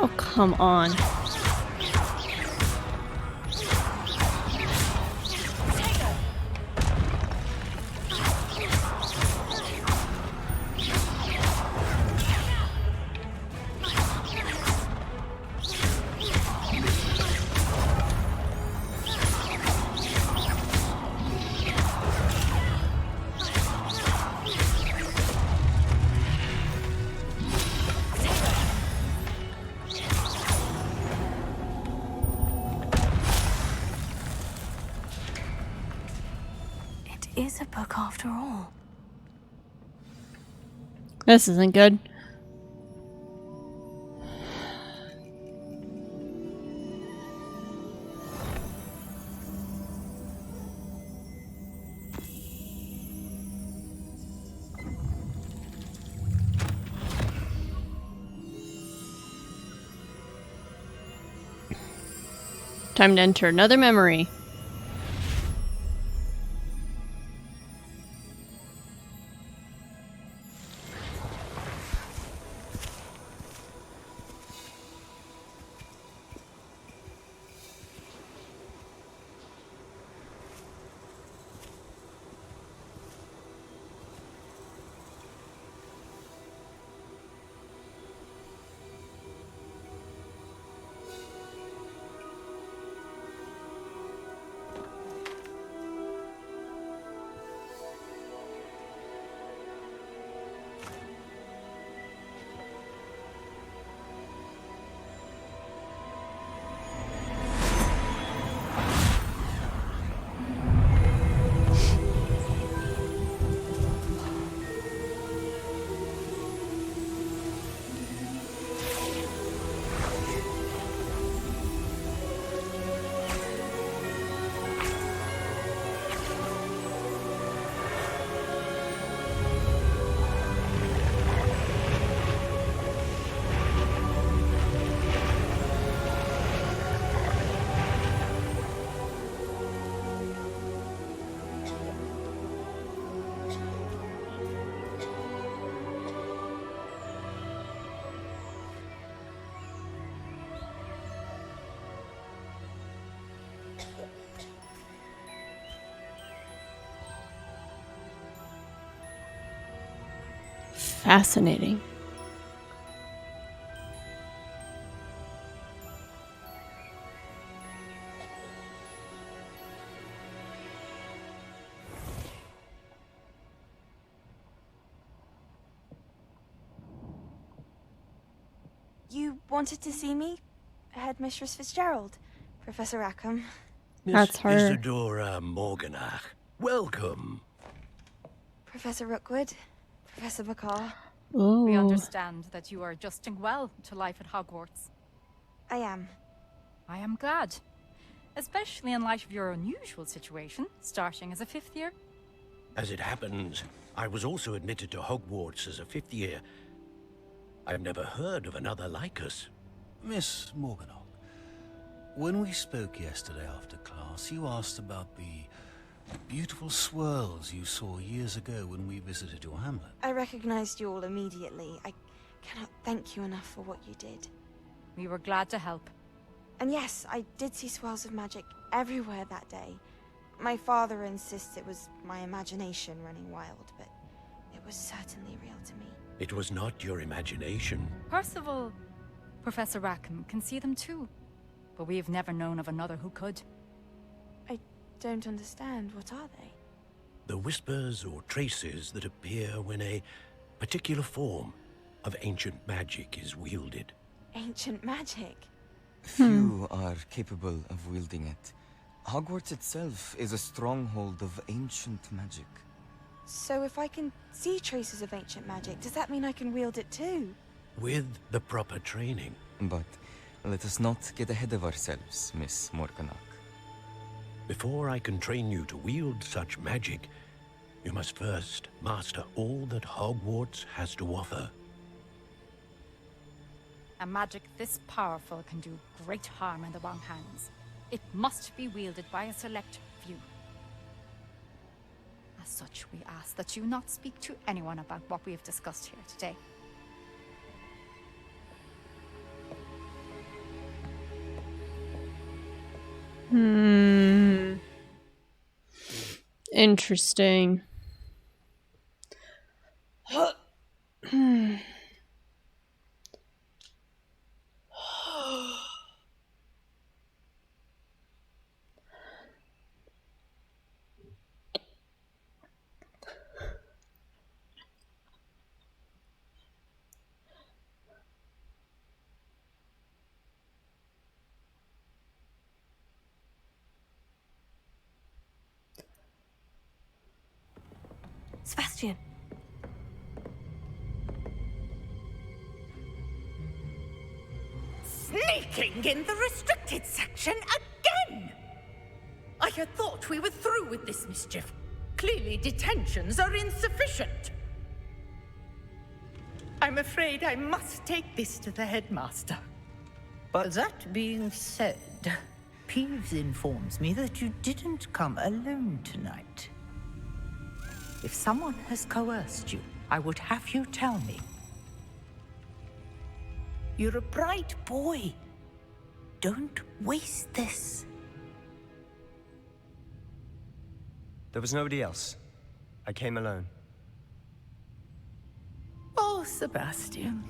Oh, come on. Is a book after all. This isn't good. Time to enter another memory. Fascinating. You wanted to see me? Headmistress Fitzgerald, Professor Rackham. That's her. Isadora Morganach. Welcome. Professor Rookwood, Professor McCaw. We understand that you are adjusting well to life at Hogwarts. I am. I am glad. Especially in light of your unusual situation, starting as a 5th year. As it happens, I was also admitted to Hogwarts as a 5th year. I've never heard of another like us. Miss Morganach, when we spoke yesterday after class, you asked about the beautiful swirls you saw years ago when we visited your hamlet. I recognized you all immediately. I cannot thank you enough for what you did. We were glad to help. And yes, I did see swirls of magic everywhere that day. My father insists it was my imagination running wild, but it was certainly real to me. It was not your imagination. Percival, Professor Rackham can see them too. But we have never known of another who could. I don't understand. What are they? The whispers or traces that appear when a particular form of ancient magic is wielded. Ancient magic? Few are capable of wielding it. Hogwarts itself is a stronghold of ancient magic. So if I can see traces of ancient magic, does that mean I can wield it too? With the proper training. But let us not get ahead of ourselves, Miss Morganach. Before I can train you to wield such magic, you must first master all that Hogwarts has to offer. A magic this powerful can do great harm in the wrong hands. It must be wielded by a select few. As such, we ask that you not speak to anyone about what we have discussed here today. Interesting. Sebastian. Sneaking in the restricted section again! I had thought we were through with this mischief. Clearly detentions are insufficient. I'm afraid I must take this to the headmaster. But that being said, Peeves informs me that you didn't come alone tonight. If someone has coerced you, I would have you tell me. You're a bright boy. Don't waste this. There was nobody else. I came alone. Oh, Sebastian.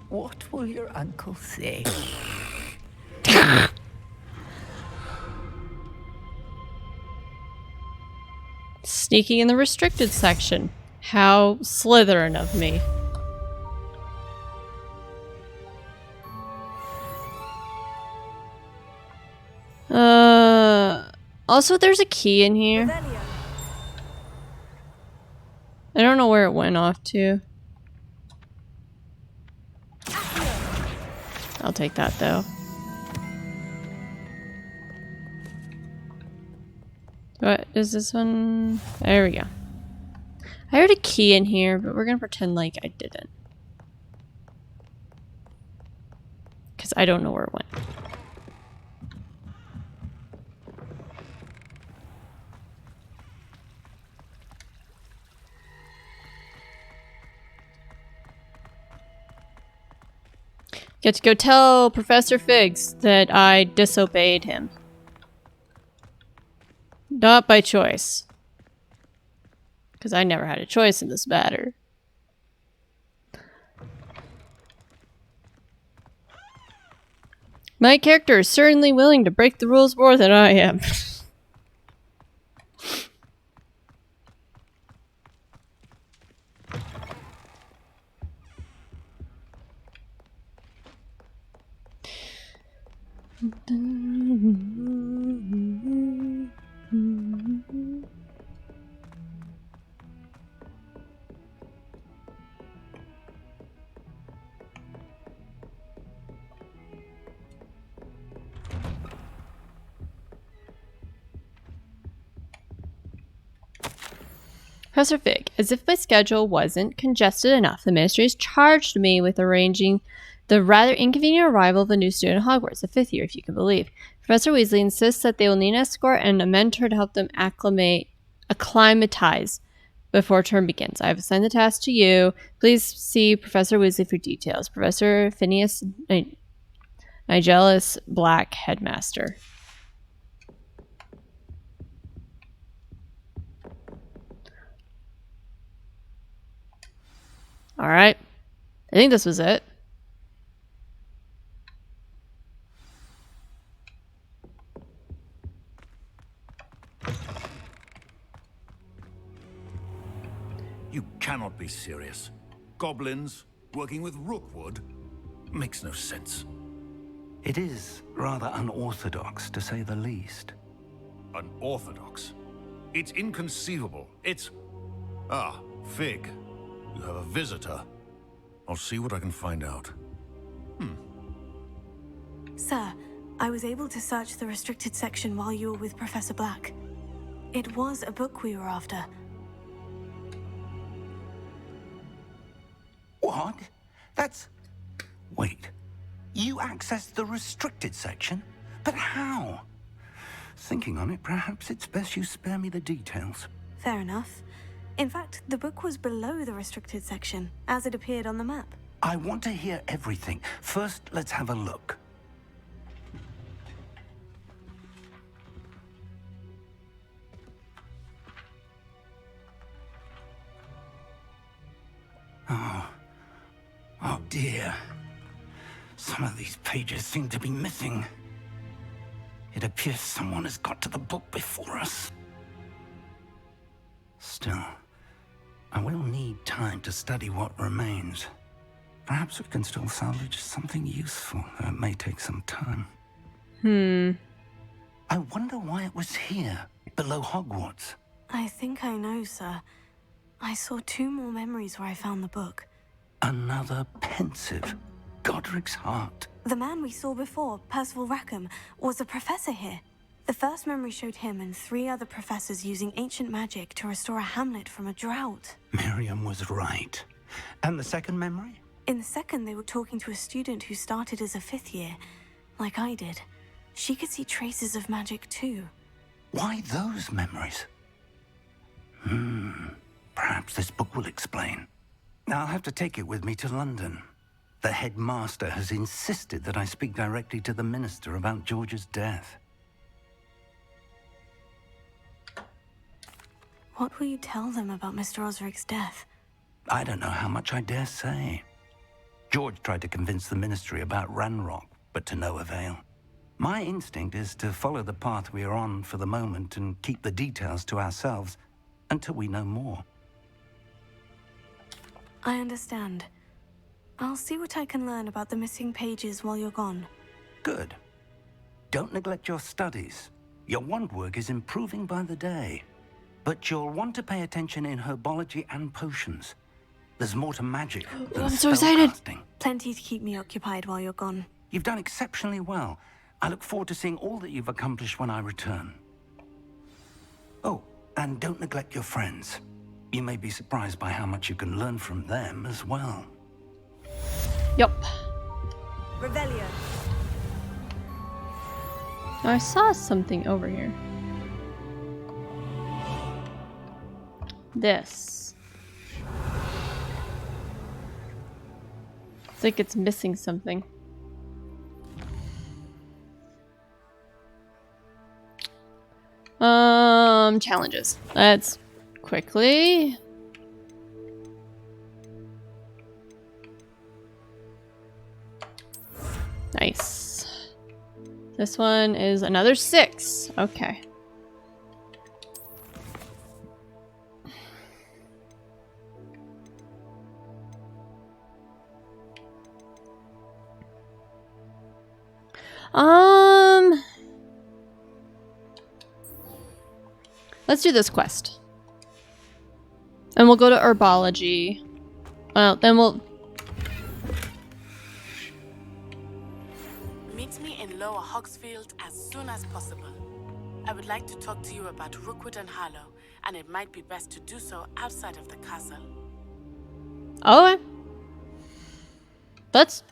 What will your uncle say? Sneaking in the restricted section. How Slytherin of me. Also, there's a key in here. I don't know where it went off to. I'll take that though. What is this one? There we go. I heard a key in here, but we're gonna pretend like I didn't. Because I don't know where it went. Get to go tell Professor Figs that I disobeyed him. Not by choice. Because I never had a choice in this matter. My character is certainly willing to break the rules more than I am. Professor Fig, as if my schedule wasn't congested enough, the ministry has charged me with arranging the rather inconvenient arrival of a new student at Hogwarts, a 5th year, if you can believe. Professor Weasley insists that they will need an escort and a mentor to help them acclimatize before term begins. I have assigned the task to you. Please see Professor Weasley for details. Professor Phineas Nigellus Black, Headmaster. Alright. I think this was it. You cannot be serious. Goblins working with Rookwood makes no sense. It is rather unorthodox, to say the least. Unorthodox? It's inconceivable. It's... Ah, Fig. You have a visitor. I'll see what I can find out. Sir, I was able to search the restricted section while you were with Professor Black. It was a book we were after. What? That's... Wait. You accessed the restricted section? But how? Thinking on it, perhaps it's best you spare me the details. Fair enough. In fact, the book was below the restricted section, as it appeared on the map. I want to hear everything. First, let's have a look. Oh dear. Some of these pages seem to be missing. It appears someone has got to the book before us. Still, I will need time to study what remains. Perhaps we can still salvage something useful, though it may take some time. I wonder why it was here, below Hogwarts. I think I know, sir. I saw 2 more memories where I found the book. Another pensive. Godric's heart. The man we saw before, Percival Rackham, was a professor here. The first memory showed him and 3 other professors using ancient magic to restore a hamlet from a drought. Miriam was right. And the second memory? In the second, they were talking to a student who started as a 5th year, like I did. she could see traces of magic too. Why those memories? Perhaps this book will explain. I'll have to take it with me to London. The headmaster has insisted that I speak directly to the minister about George's death. What will you tell them about Mr. Osric's death? I don't know how much I dare say. George tried to convince the ministry about Ranrock, but to no avail. My instinct is to follow the path we are on for the moment and keep the details to ourselves until we know more. I understand. I'll see what I can learn about the missing pages while you're gone. Good. Don't neglect your studies. Your wand work is improving by the day. But you'll want to pay attention in herbology and potions. There's more to magic than I'm so excited. spellcasting. Plenty to keep me occupied while you're gone. You've done exceptionally well. I look forward to seeing all that you've accomplished when I return. Oh, and don't neglect your friends. You may be surprised by how much you can learn from them as well. Yup. Revelio. I saw something over here. This. It's like it's missing something. Challenges. Let's quickly. Nice. This one is another 6. Okay. Let's do this quest. And we'll go to herbology. Well, then we'll... Meet me in Lower Hogsfield as soon as possible. I would like to talk to you about Rookwood and Harlow, and it might be best to do so outside of the castle. Okay. Let's...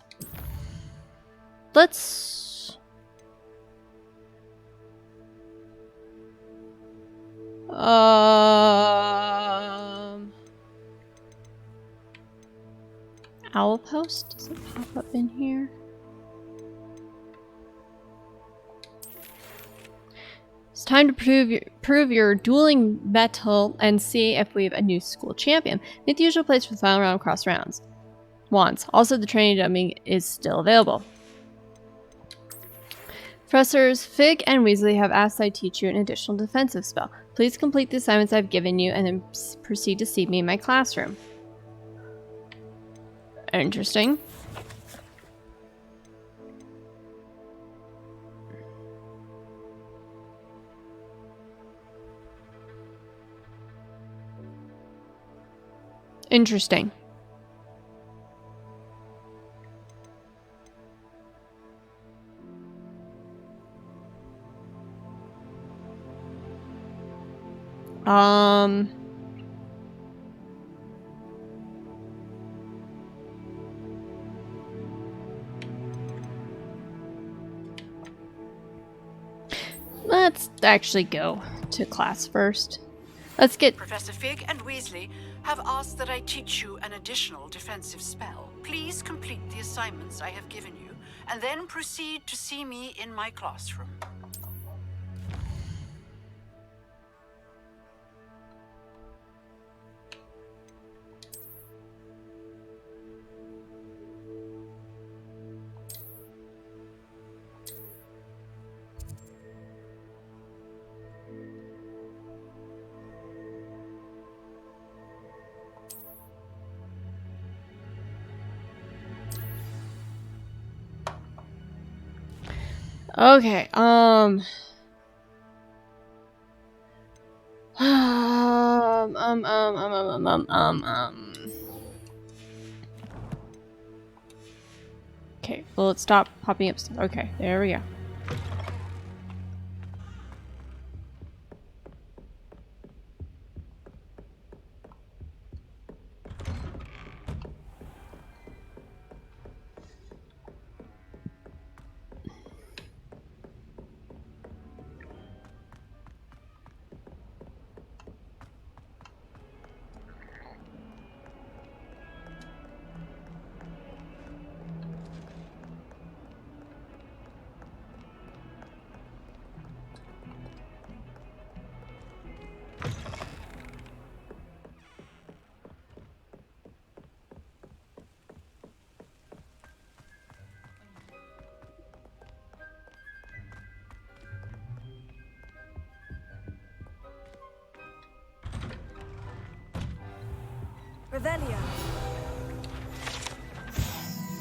Owl Post? Does it pop up in here? It's time to prove your dueling mettle and see if we have a new school champion. Make the usual place for the final round cross rounds. Wands. Also, the training dummy is still available. Professors Fig and Weasley have asked I teach you an additional defensive spell. Please complete the assignments I've given you and then proceed to see me in my classroom. Interesting. Interesting. Let's actually go to class first. Let's get... Professor Fig and Weasley have asked that I teach you an additional defensive spell. Please complete the assignments I have given you, and then proceed to see me in my classroom. Okay, Okay, well, it stopped popping up stuff. Okay, there we go. Revelio.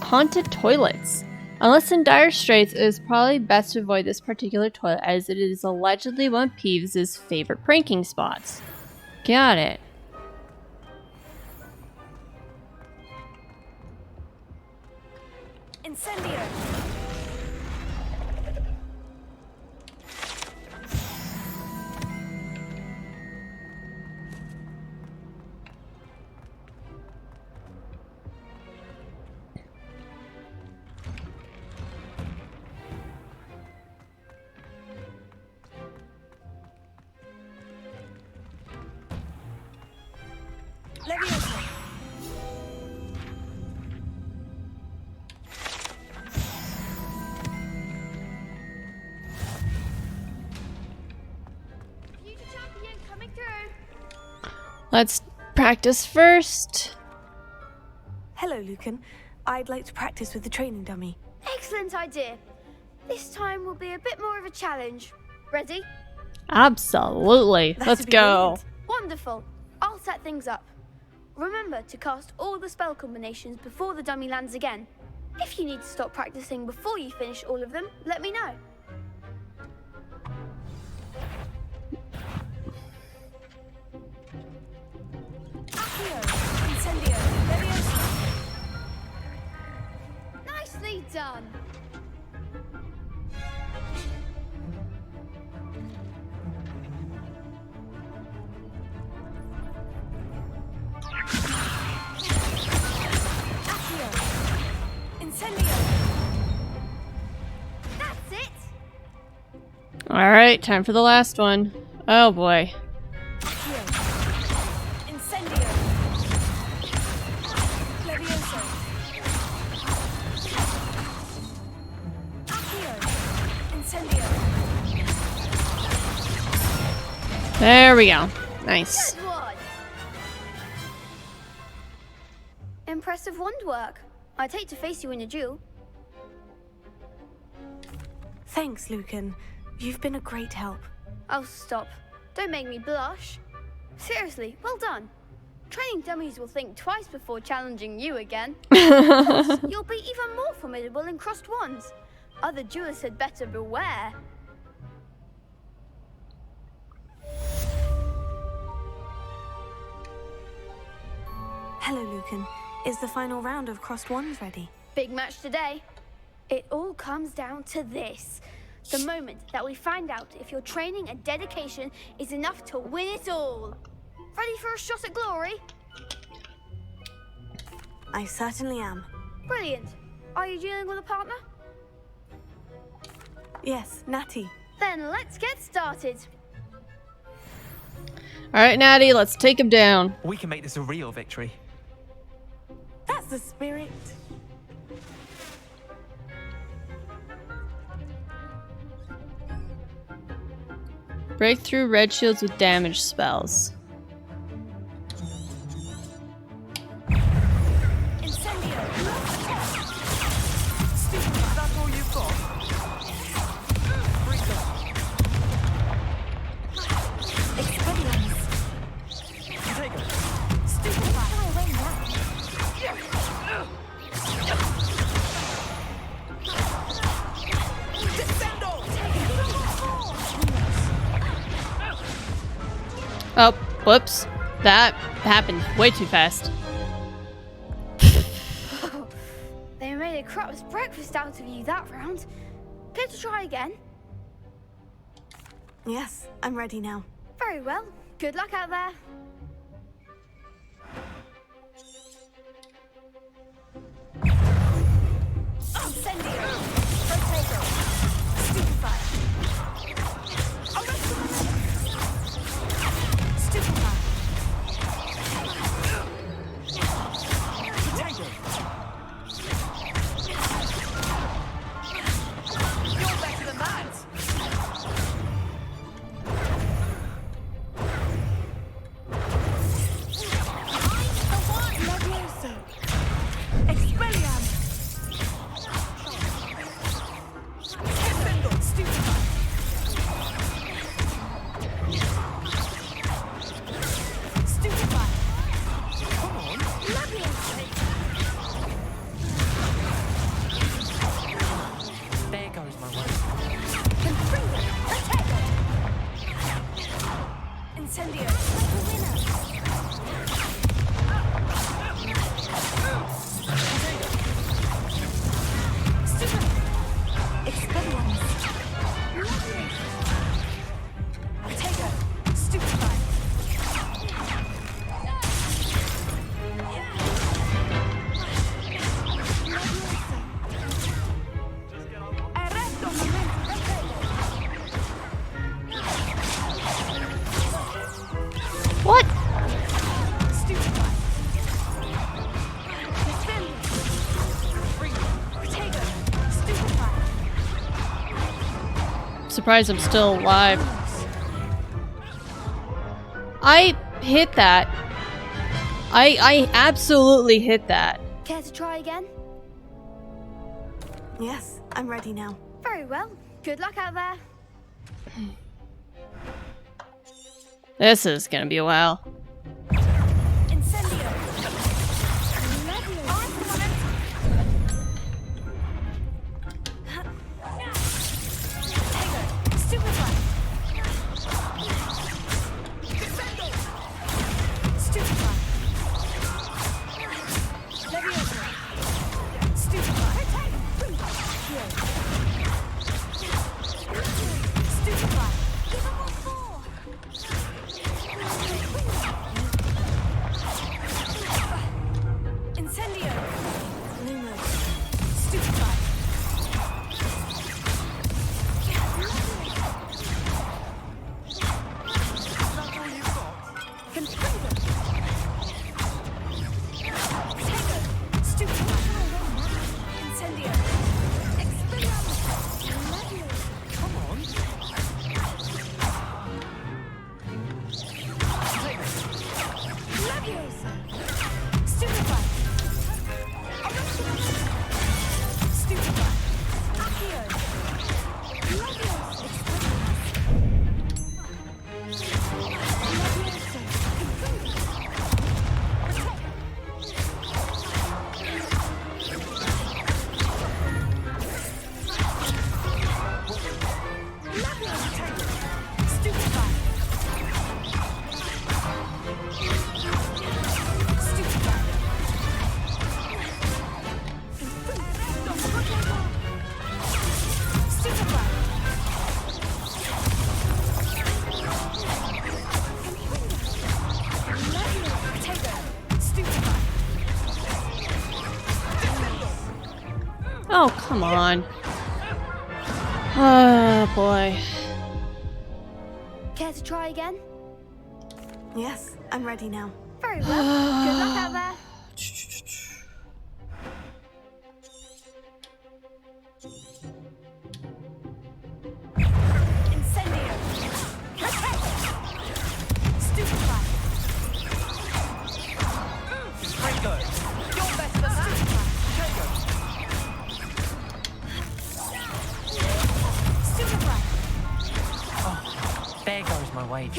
Haunted toilets. Unless in dire straits, it is probably best to avoid this particular toilet as it is allegedly one of Peeves' favorite pranking spots. Got it. Incendio. Leviosa. Future champion coming through. Let's practice first. Hello, Lucan. I'd like to practice with the training dummy. Excellent idea. This time will be a bit more of a challenge. Ready? Absolutely. Let's go. Wonderful. I'll set things up. Remember to cast all the spell combinations before the dummy lands again. If you need to stop practicing before you finish all of them, let me know. Accio. Incendio. Leviosa. Nicely done. Accio. Incendio. That's it. Alright, time for the last one. Oh boy. Accio. Incendio. Leviosa. Accio. Incendio. There we go. Nice. Good one. Impressive wand work. I'd hate to face you in a duel. Thanks, Lucan. You've been a great help. Oh, stop. Don't make me blush. Seriously, well done. Training dummies will think twice before challenging you again. Plus, you'll be even more formidable in crossed wands. Other duelists had better beware. Hello, Lucan. Is the final round of crossed wands ready? Big match today. It all comes down to this. The moment that we find out if your training and dedication is enough to win it all. Ready for a shot at glory? I certainly am. Brilliant. Are you dealing with a partner? Yes, Natty. Then let's get started. Alright, Natty, let's take him down. We can make this a real victory. That's the spirit. Break through red shields with damage spells. Incendio. Stupid, that's all you've got. Expelliarmus. Take it. Stupid, fly away now. Oh, whoops. That happened way too fast. They made a crap's breakfast out of you that round. Care to try again? Yes, I'm ready now. Very well. Good luck out there. Incendio. Rotator. Stupefy. Stupefy. Take it. You're better than that. Levioso. Expelliarmus. Defendo. Stupefy. Stupefy. Come on. goes my way. Incendio. What? Surprised I'm still alive. I hit that. I absolutely hit that. Care to try again? Yes, I'm ready now. Very well. Good luck out there. This is gonna be a while. Incendio. Oh, come on. Oh, boy. Care to try again? Yes, I'm ready now. Very well. Good luck out there. There goes my wave.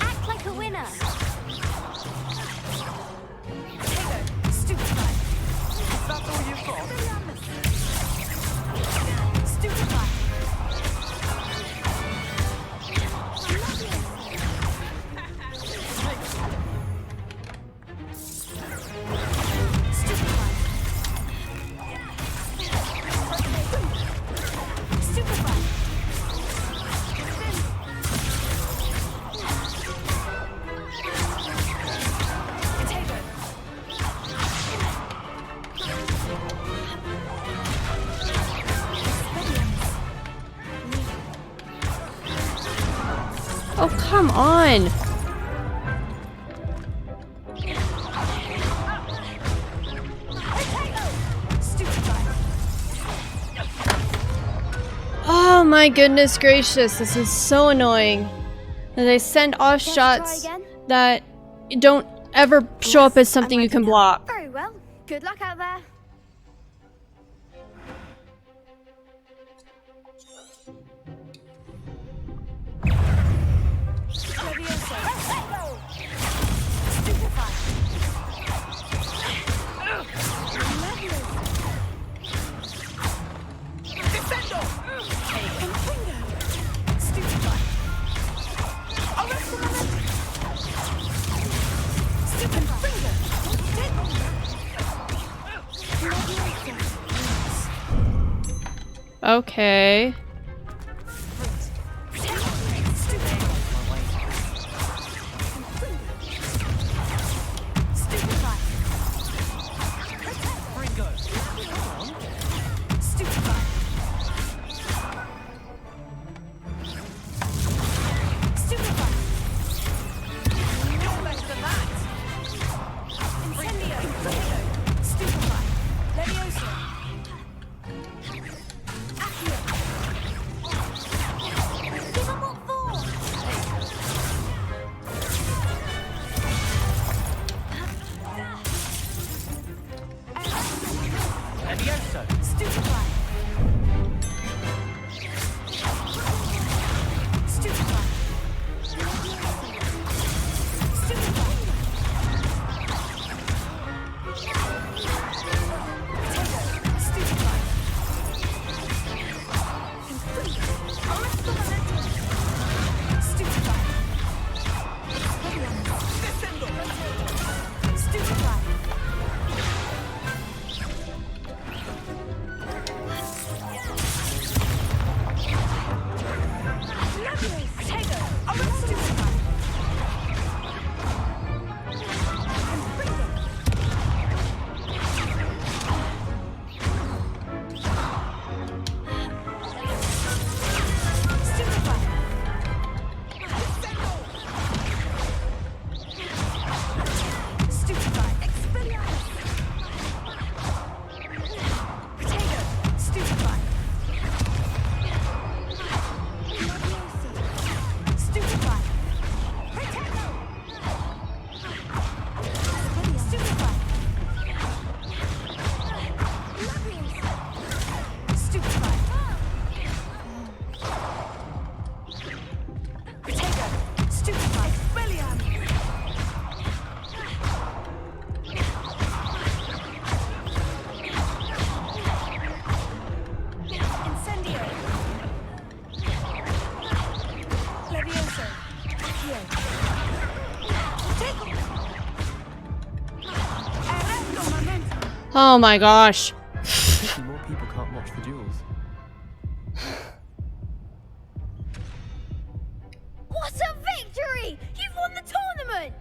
Act like a winner. That's all you've got? Oh, come on. my goodness gracious, this is so annoying. And they send off shots that don't ever show up as something you can block. Very well. Good luck out there. Okay. Oh my gosh. More people can't watch the duels. What a victory! You've won the tournament!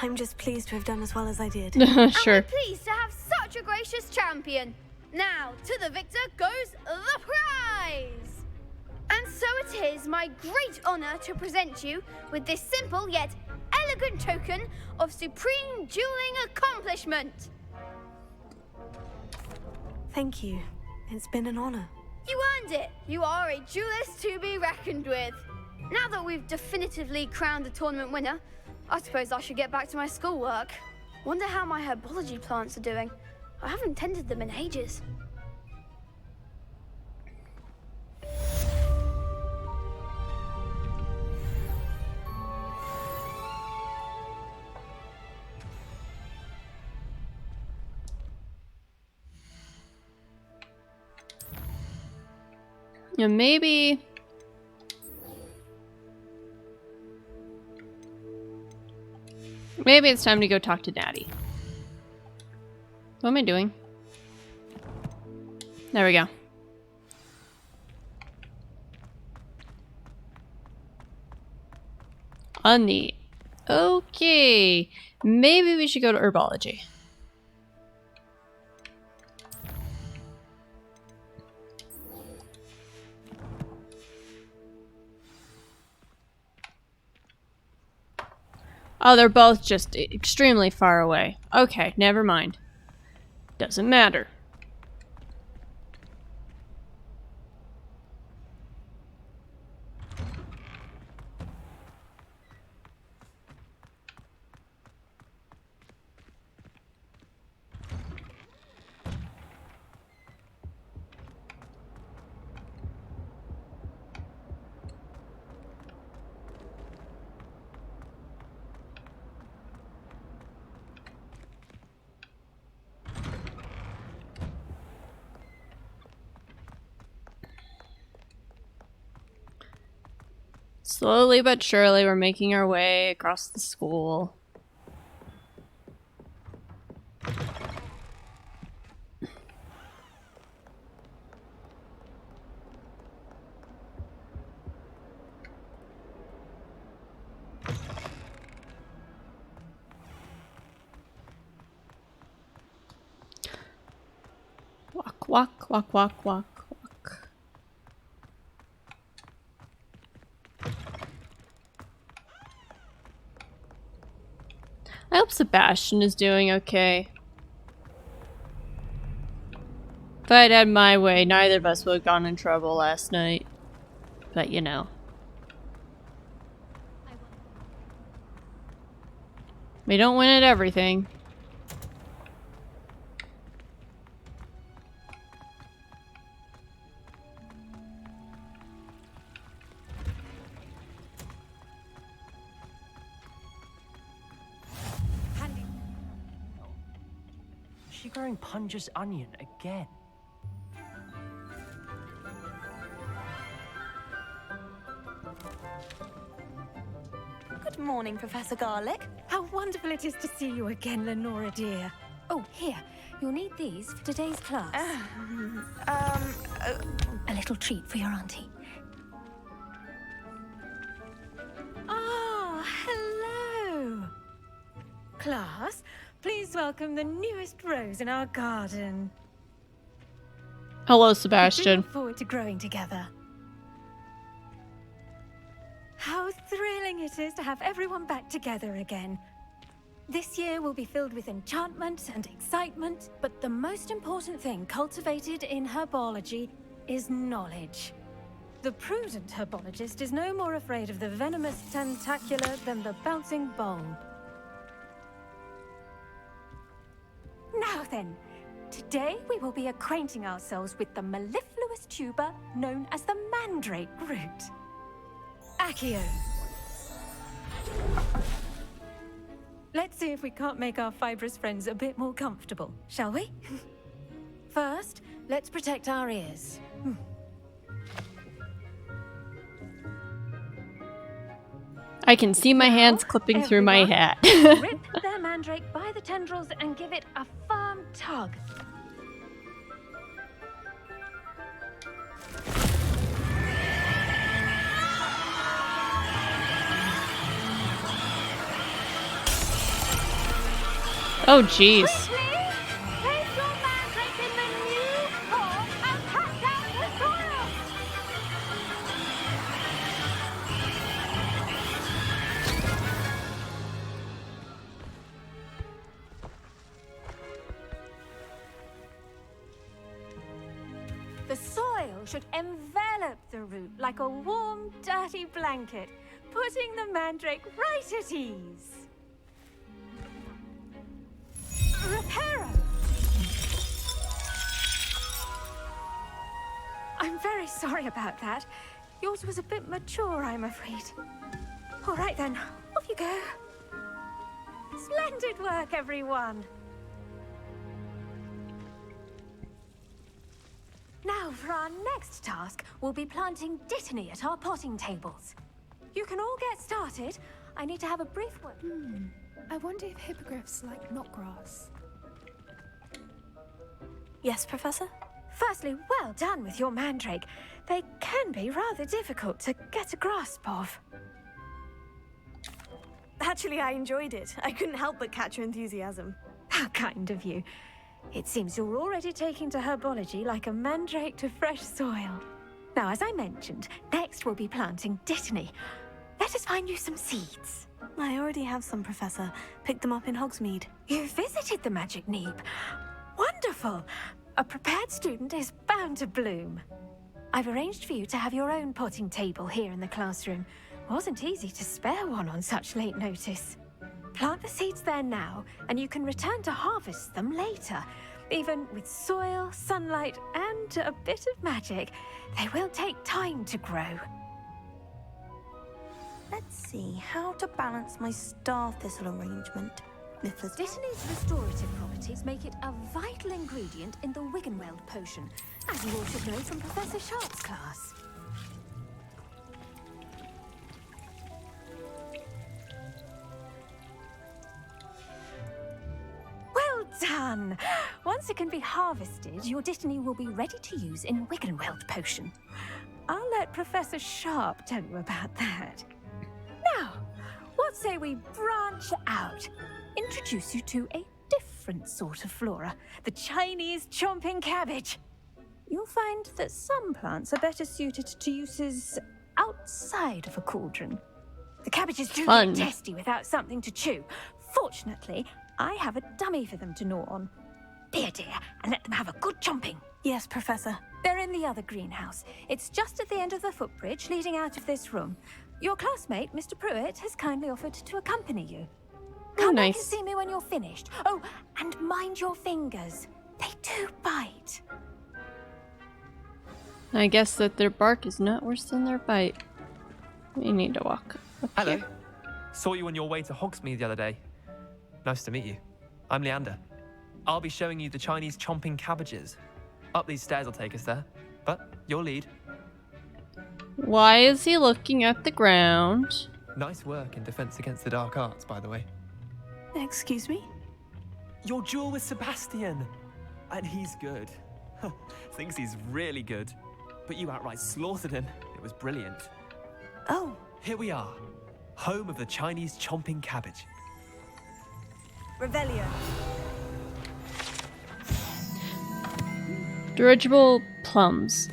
I'm just pleased to have done as well as I did. Sure. And we're pleased to have such a gracious champion. Now, to the victor goes the prize! And so it is my great honor to present you with this simple yet elegant token of supreme dueling accomplishment. Thank you. It's been an honor. You earned it. You are a duelist to be reckoned with. Now that we've definitively crowned the tournament winner, I suppose I should get back to my schoolwork. Wonder how my herbology plants are doing. I haven't tended them in ages. Yeah, maybe it's time to go talk to Daddy. What am I doing? There we go. Neat. Okay. Maybe we should go to herbology. Oh, they're both just extremely far away. Okay, never mind. Doesn't matter. Slowly but surely, we're making our way across the school. Walk, walk, walk, walk, walk, walk. I hope Sebastian is doing okay. If I'd had my way, neither of us would have gone in trouble last night. But you know. We don't win at everything. Is she growing Punja's onion again? Good morning, Professor Garlick. How wonderful it is to see you again, Lenora dear. Oh, here. You'll need these for today's class. A little treat for your auntie. Ah, hello. Class, please welcome the newest rose in our garden. Hello, Sebastian. Look forward to growing together. How thrilling it is to have everyone back together again. This year will be filled with enchantment and excitement, but the most important thing cultivated in herbology is knowledge. The prudent herbologist is no more afraid of the venomous tentacula than the bouncing bulb. Now then, today we will be acquainting ourselves with the mellifluous tuber known as the mandrake root. Accio. Let's see if we can't make our fibrous friends a bit more comfortable, shall we? First, let's protect our ears. I can see my hands clipping through my hat. Rip their mandrake by the tendrils and give it a firm tug. Oh, jeez. The soil should envelop the root like a warm, dirty blanket, putting the mandrake right at ease. Reparo! I'm very sorry about that. Yours was a bit mature, I'm afraid. All right then, off you go. Splendid work, everyone. Now, for our next task, we'll be planting Dittany at our potting tables. You can all get started. I need to have a brief word. I wonder if hippogriffs like knotgrass. Yes, Professor? Firstly, well done with your mandrake. They can be rather difficult to get a grasp of. Actually, I enjoyed it. I couldn't help but catch your enthusiasm. How kind of you. It seems you're already taking to herbology like a mandrake to fresh soil. Now, as I mentioned, next we'll be planting Dittany. Let us find you some seeds. I already have some, Professor. Picked them up in Hogsmeade. You visited the Magic Neep. Wonderful! A prepared student is bound to bloom. I've arranged for you to have your own potting table here in the classroom. Wasn't easy to spare one on such late notice. Plant the seeds there now, and you can return to harvest them later. Even with soil, sunlight, and a bit of magic, they will take time to grow. Let's see how to balance my star thistle arrangement. Dittany's restorative properties make it a vital ingredient in the Wiggenweld potion, as you all should know from Professor Sharp's class. fun. Once it can be harvested, your Dittany will be ready to use in Wiggenweld potion. I'll let Professor Sharp tell you about that. Now, what say we branch out? Introduce you to a different sort of flora, the Chinese chomping cabbage. You'll find that some plants are better suited to uses outside of a cauldron. The cabbages do get testy without something to chew. Fortunately, I have a dummy for them to gnaw on. Be a dear and let them have a good chomping. Yes, Professor. They're in the other greenhouse. It's just at the end of the footbridge leading out of this room. Your classmate, Mr. Pruitt, has kindly offered to accompany you. Come back and see me when you're finished. Oh, and mind your fingers. They do bite. I guess that their bark is not worse than their bite. We need to walk up Hello. here. Saw you on your way to Hogsmeade the other day. Nice to meet you. I'm Leander. I'll be showing you the Chinese chomping cabbages. Up these stairs will take us there, but your lead. Why is he looking at the ground? Nice work in Defense Against the Dark Arts, by the way. Excuse me? Your duel with Sebastian! And he's good. Thinks he's really good. But you outright slaughtered him. It was brilliant. Oh. Here we are. Home of the Chinese chomping cabbage. Revelio. Dirigible plums.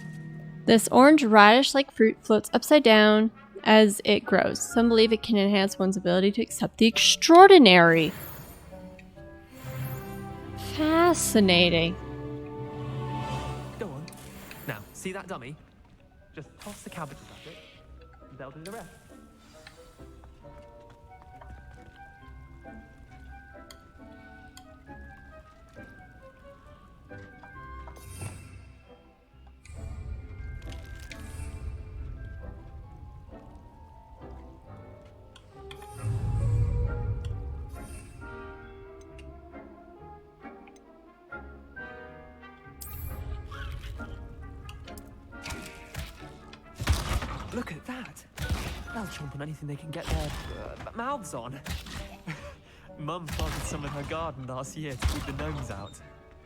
This orange radish-like fruit floats upside down as it grows. Some believe it can enhance one's ability to accept the extraordinary. Fascinating. Go on. Now, see that dummy? Just toss the cabbages at it, and they'll do the rest. Look at that! They'll chomp on anything they can get their mouths on. Mum planted some in her garden last year to keep the gnomes out.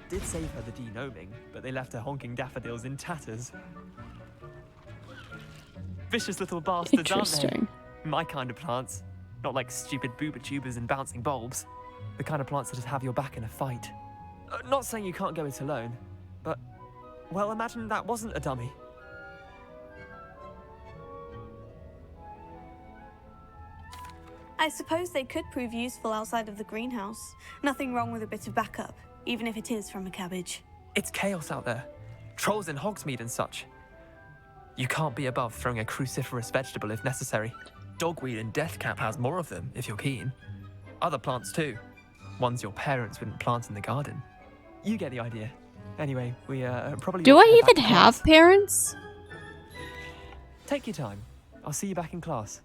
Did save her the de-gnoming, but they left her honking daffodils in tatters. Vicious little bastards, aren't they? My kind of plants. Not like stupid booba tubers and bouncing bulbs. The kind of plants that just have your back in a fight. Not saying you can't go it alone, but, well, imagine that wasn't a dummy. I suppose they could prove useful outside of the greenhouse. Nothing wrong with a bit of backup, even if it is from a cabbage. It's chaos out there. Trolls in Hogsmeade and such. You can't be above throwing a cruciferous vegetable if necessary. Dogweed and deathcap has more of them, if you're keen. Other plants too. Ones your parents wouldn't plant in the garden. You get the idea. Anyway, we probably... Do I even have parents? Take your time. I'll see you back in class.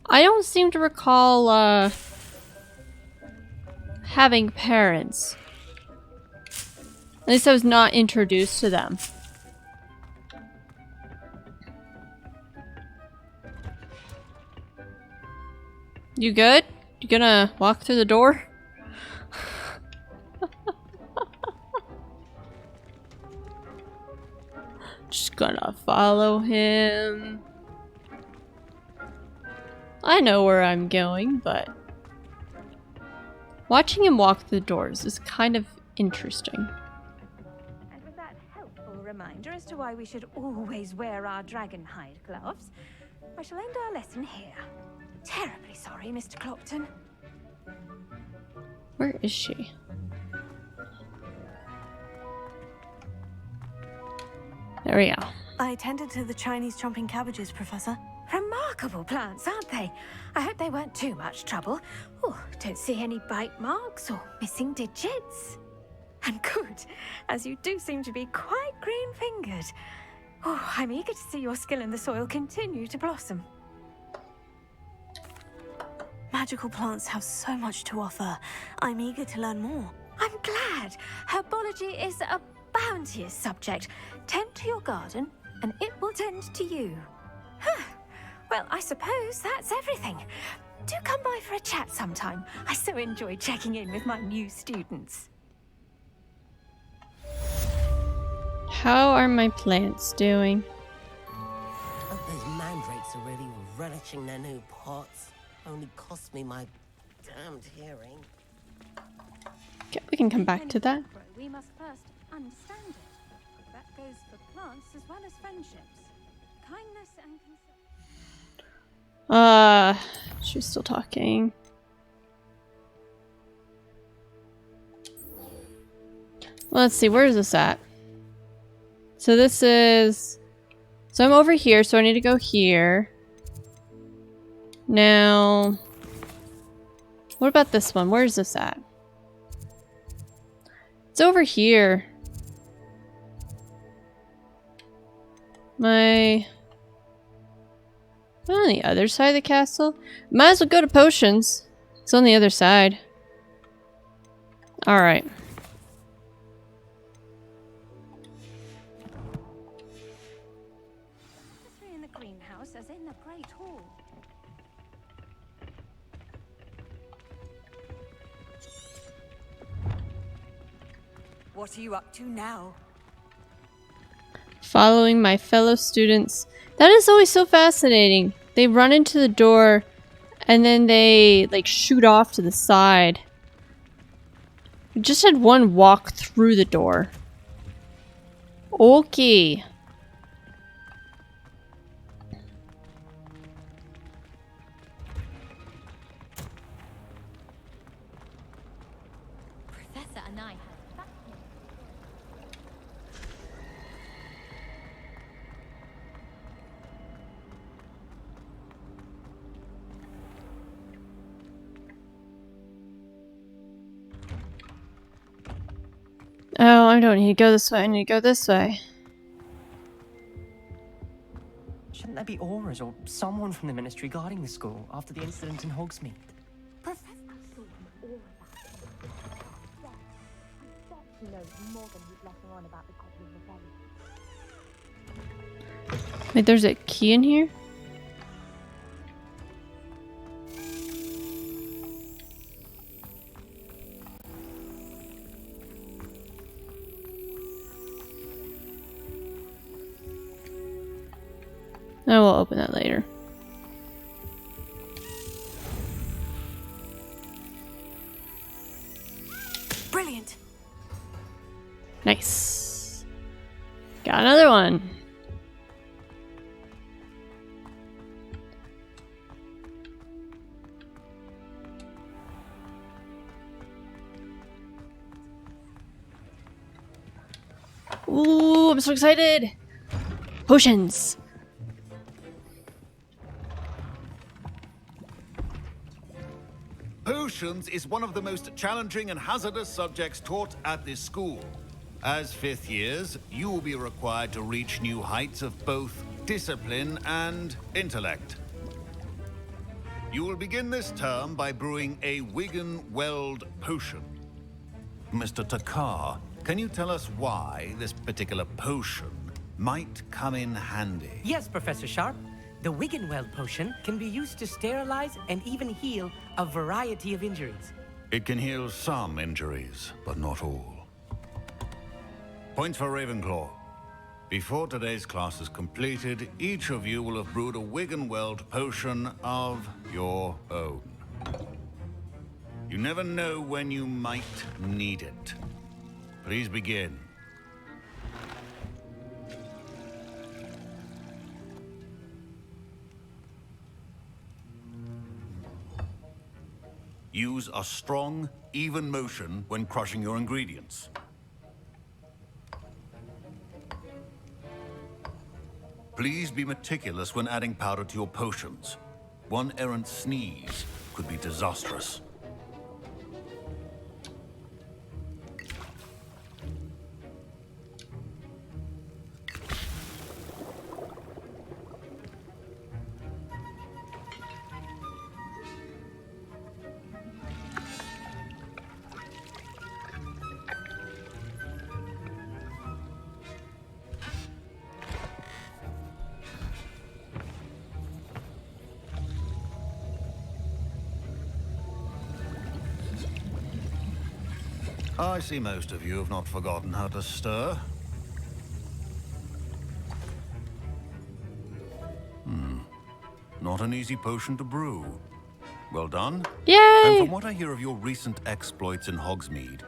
I don't seem to recall having parents. At least I was not introduced to them. You good? You gonna walk through the door? Just gonna follow him. I know where I'm going, but watching him walk through the doors is kind of interesting. And with that helpful reminder as to why we should always wear our dragon hide gloves, I shall end our lesson here. Terribly sorry, Mr. Clopton. Where is she? There we go. I tended to the Chinese chomping cabbages, Professor. Remarkable plants, aren't they? I hope they weren't too much trouble. Oh, don't see any bite marks or missing digits. And good, as you do seem to be quite green-fingered. Oh, I'm eager to see your skill in the soil continue to blossom. Magical plants have so much to offer. I'm eager to learn more. I'm glad. Herbology is a bounteous subject. Tend to your garden, and it will tend to you. Huh. Well, I suppose that's everything. Do come by for a chat sometime. I so enjoy checking in with my new students. How are my plants doing? Hope those mandrakes are really relishing their new pots. Only cost me my damned hearing. Okay, we can come back to that. We must first understand it. That goes for plants as well as friendships. Kindness and She's still talking. Let's see, where is this at? So this is... So I'm over here, so I need to go here. Now... What about this one? Where is this at? It's over here. On the other side of the castle? Might as well go to potions. It's on the other side. Alright. in the greenhouse as in the Great Hall. What are you up to now? Following my fellow students. That is always so fascinating. They run into the door and then they like shoot off to the side. We just had one walk through the door. Okay. Professor and I had that. Oh, I don't need to go this way. I need to go this way. Shouldn't there be auras or someone from the ministry guarding the school after the incident in Hogsmeade? Professor he knows more than he's letting on about the Goblin Rebellion. Wait, there's a key in here? I will open that later. Brilliant. Nice. Got another one. Ooh, I'm so excited. Potions. Potions is one of the most challenging and hazardous subjects taught at this school. As fifth years, you will be required to reach new heights of both discipline and intellect. You will begin this term by brewing a Wigan-Weld potion. Mr. Takar, can you tell us why this particular potion might come in handy? Yes, Professor Sharp. The Wiggenweld potion can be used to sterilize and even heal a variety of injuries. It can heal some injuries, but not all. Points for Ravenclaw. Before today's class is completed, each of you will have brewed a Wiggenweld potion of your own. You never know when you might need it. Please begin. Use a strong, even motion when crushing your ingredients. Please be meticulous when adding powder to your potions. One errant sneeze could be disastrous. I see most of you have not forgotten how to stir. Not an easy potion to brew. Well done. Yay! And from what I hear of your recent exploits in Hogsmeade,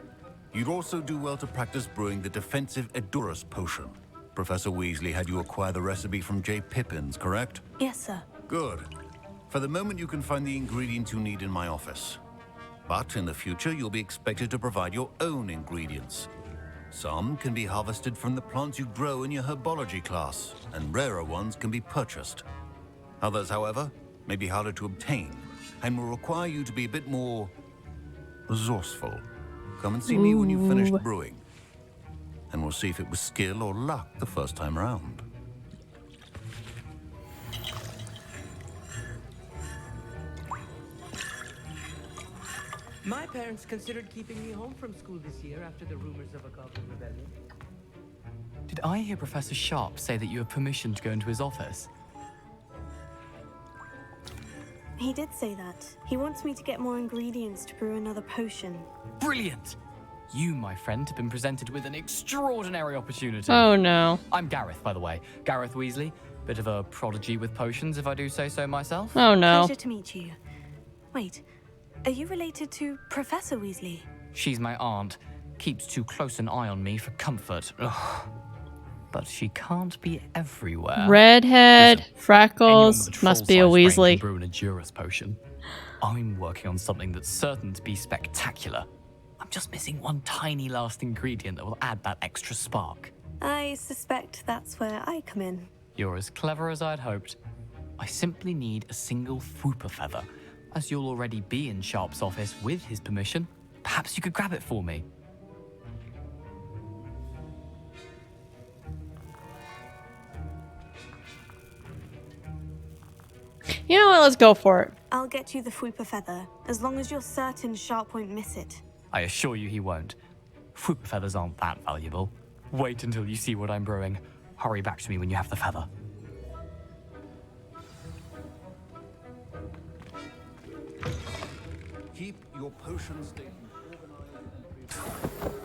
you'd also do well to practice brewing the defensive Edurus potion. Professor Weasley had you acquire the recipe from J. Pippins, correct? Yes, sir. Good. For the moment, you can find the ingredients you need in my office. But in the future, you'll be expected to provide your own ingredients. Some can be harvested from the plants you grow in your herbology class, and rarer ones can be purchased. Others, however, may be harder to obtain, and will require you to be a bit more resourceful. Come and see me when you've finished brewing, and we'll see if it was skill or luck the first time around. My parents considered keeping me home from school this year after the rumors of a goblin rebellion. Did I hear Professor Sharp say that you have permission to go into his office? He did say that. He wants me to get more ingredients to brew another potion. Brilliant! You, my friend, have been presented with an extraordinary opportunity. Oh no. I'm Gareth, by the way. Gareth Weasley. Bit of a prodigy with potions, if I do say so myself. Oh no. Pleasure to meet you. Wait, are you related to Professor Weasley? She's my aunt. Keeps too close an eye on me for comfort. Ugh. But she can't be everywhere. Redhead, freckles, must be a Weasley. Brew an Edurus potion. I'm working on something that's certain to be spectacular. I'm just missing one tiny last ingredient that will add that extra spark. I suspect that's where I come in. You're as clever as I'd hoped. I simply need a single Fwooper feather. As you'll already be in Sharp's office with his permission, perhaps you could grab it for me. You know what? Let's go for it. I'll get you the Fwooper feather, as long as you're certain Sharp won't miss it. I assure you he won't. Fwooper feathers aren't that valuable. Wait until you see what I'm brewing. Hurry back to me when you have the feather. Keep your potion station organized.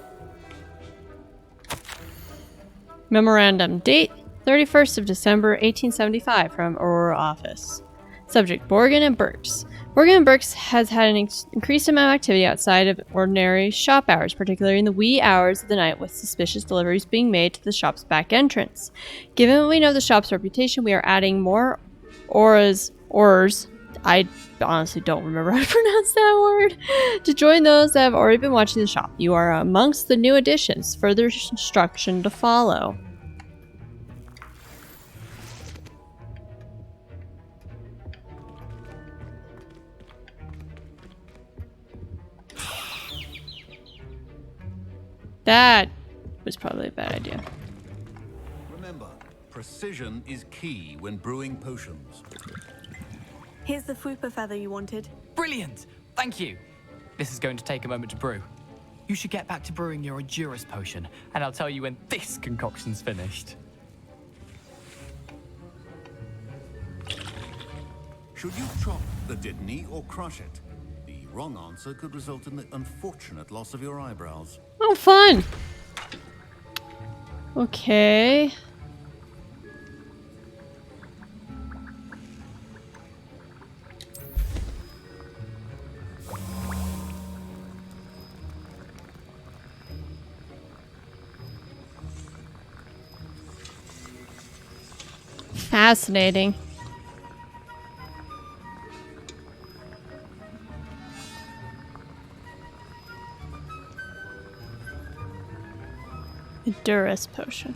Memorandum. Date 31st of December 1875 from Aurora office. Subject Borgin and Burks. Borgin and Burks has had an increased amount of activity outside of ordinary shop hours, particularly in the wee hours of the night, with suspicious deliveries being made to the shop's back entrance. Given what we know of the shop's reputation, we are adding more ors. I honestly don't remember how to pronounce that word. To join those that have already been watching the shop. You are amongst the new additions. Further instruction to follow. That was probably a bad idea. Remember, precision is key when brewing potions. Here's the Fwooper feather you wanted. Brilliant! Thank you. This is going to take a moment to brew. You should get back to brewing your Edurus potion, and I'll tell you when this concoction's finished. Should you chop the Dittany or crush it? The wrong answer could result in the unfortunate loss of your eyebrows. Oh, fun! Okay. Fascinating. Edurus potion.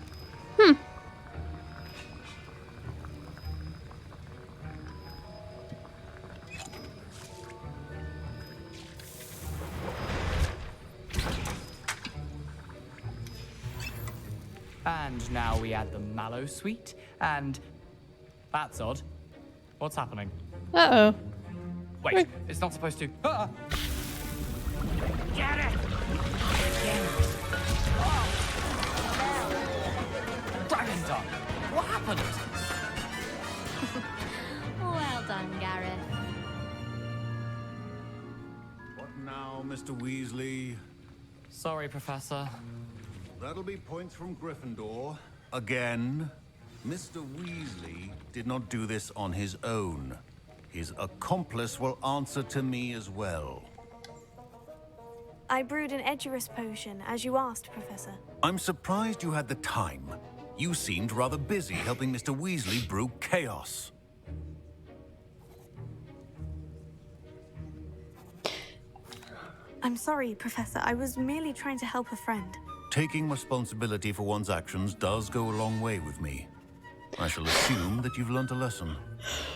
And now we add the mallow sweet, and... That's odd. What's happening? Uh-oh. Wait, it's not supposed to... Ah! Get it! Dragon's done! What happened? Well done, Gareth. What now, Mr. Weasley? Sorry, Professor. That'll be points from Gryffindor. Again. Mr. Weasley did not do this on his own. His accomplice will answer to me as well. I brewed an Edurus potion, as you asked, Professor. I'm surprised you had the time. You seemed rather busy helping Mr. Weasley brew chaos. I'm sorry, Professor. I was merely trying to help a friend. Taking responsibility for one's actions does go a long way with me. I shall assume that you've learnt a lesson.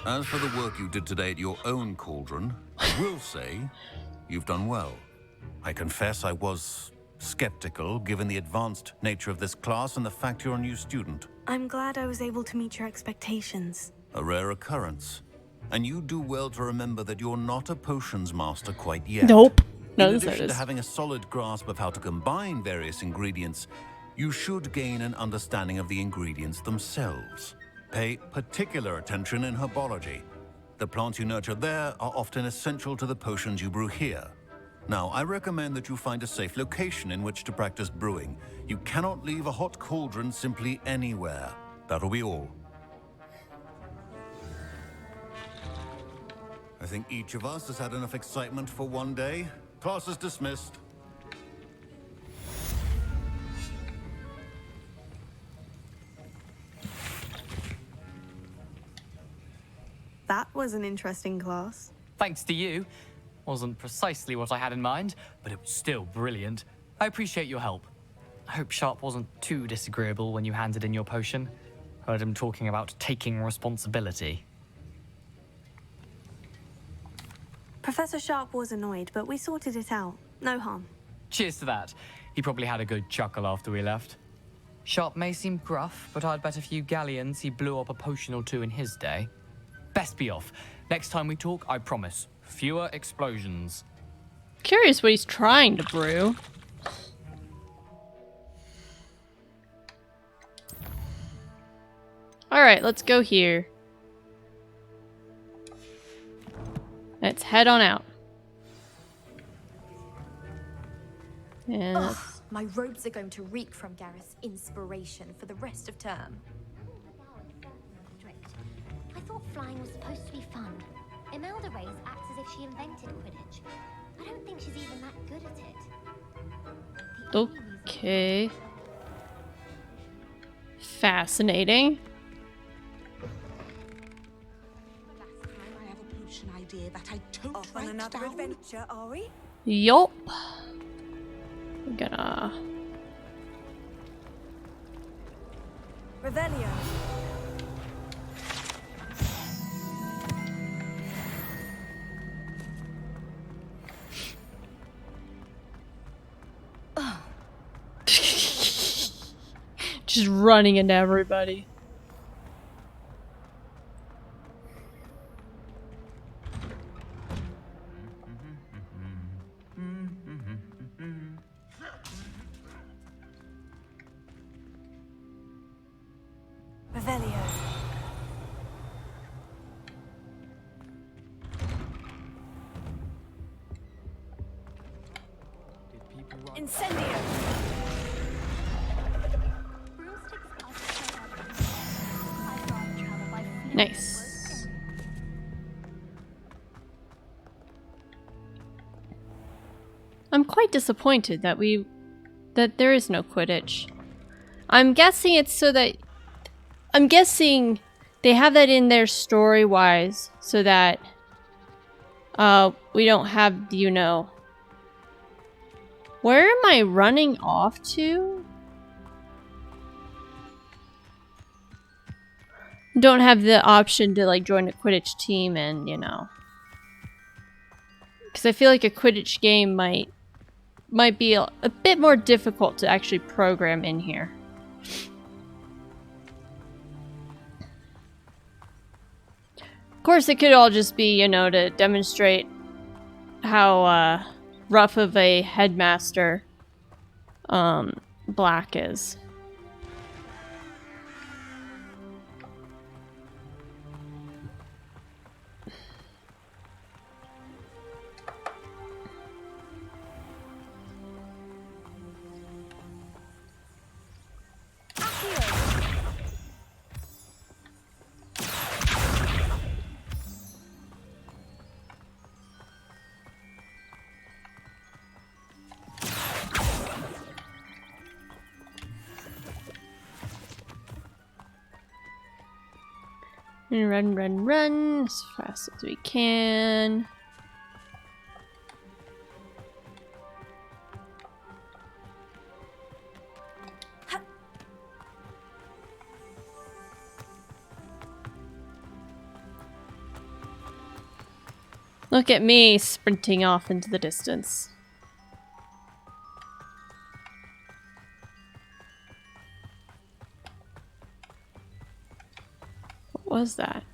As for the work you did today at your own cauldron, I will say you've done well. I confess I was skeptical, given the advanced nature of this class and the fact you're a new student. I'm glad I was able to meet your expectations. A rare occurrence. And you do well to remember that you're not a potions master quite yet. Nope. In addition to having a solid grasp of how to combine various ingredients, you should gain an understanding of the ingredients themselves. Pay particular attention in herbology. The plants you nurture there are often essential to the potions you brew here. Now, I recommend that you find a safe location in which to practice brewing. You cannot leave a hot cauldron simply anywhere. That'll be all. I think each of us has had enough excitement for one day. Class is dismissed. That was an interesting class. Thanks to you. Wasn't precisely what I had in mind, but it was still brilliant. I appreciate your help. I hope Sharp wasn't too disagreeable when you handed in your potion. Heard him talking about taking responsibility. Professor Sharp was annoyed, but we sorted it out. No harm. Cheers to that. He probably had a good chuckle after we left. Sharp may seem gruff, but I'd bet a few galleons he blew up a potion or two in his day. Best be off. Next time we talk, I promise. Fewer explosions. Curious what he's trying to brew. Alright, let's go here. Let's head on out. Ugh, my robes are going to reek from Gareth's inspiration for the rest of term. I thought flying was supposed to be fun. Imelda Reyes acts as if she invented Quidditch. I don't think she's even that good at it. Okay. Fascinating. I have a potion idea that I don't Off on another adventure, are we? Yup. We're gonna... Revelio. Just running into everybody. Revelio. Incendio. Nice. I'm quite disappointed that there is no Quidditch. I'm guessing it's so that they have that in there story-wise so that we don't have, you know. Where am I running off to? Don't have the option to like join a Quidditch team and, you know. Because I feel like a Quidditch game might be a bit more difficult to actually program in here. Of course, it could all just be, you know, to demonstrate how rough of a headmaster Black is. Run, run, run as fast as we can. Look at me sprinting off into the distance. What was that?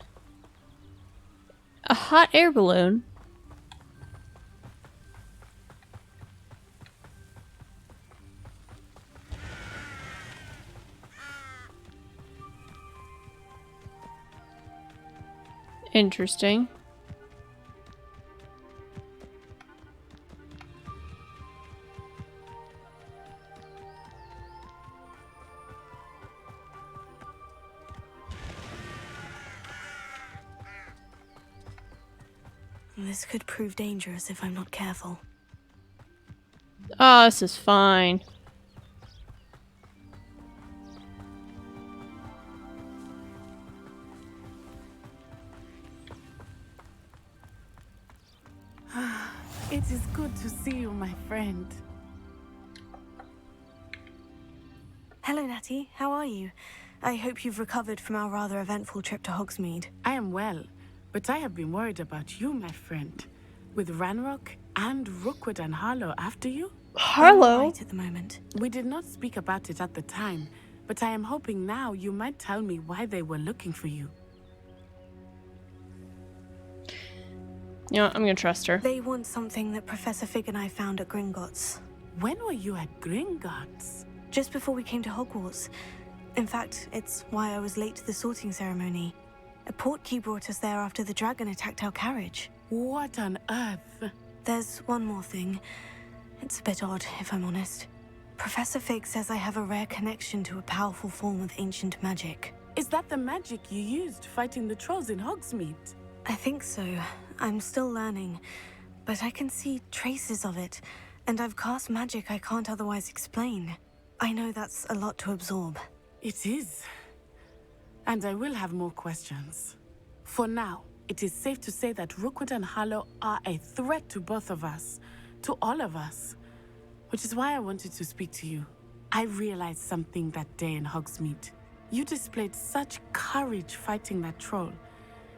A hot air balloon? Interesting. This could prove dangerous if I'm not careful. Oh, this is fine. It is good to see you, my friend. Hello, Natty. How are you? I hope you've recovered from our rather eventful trip to Hogsmeade. I am well, but I have been worried about you, my friend. With Ranrock and Rookwood and Harlow after you? Harlow? Right at the moment. We did not speak about it at the time, but I am hoping now you might tell me why they were looking for you. You know what? I'm gonna trust her. They want something that Professor Fig and I found at Gringotts. When were you at Gringotts? Just before we came to Hogwarts. In fact, it's why I was late to the sorting ceremony. A portkey brought us there after the dragon attacked our carriage. What on earth? There's one more thing. It's a bit odd, if I'm honest. Professor Fig says I have a rare connection to a powerful form of ancient magic. Is that the magic you used fighting the trolls in Hogsmeade? I think so. I'm still learning, but I can see traces of it, and I've cast magic I can't otherwise explain. I know that's a lot to absorb. It is. And I will have more questions. For now, it is safe to say that Rookwood and Harlow are a threat to both of us, to all of us. Which is why I wanted to speak to you. I realized something that day in Hogsmeade. You displayed such courage fighting that troll.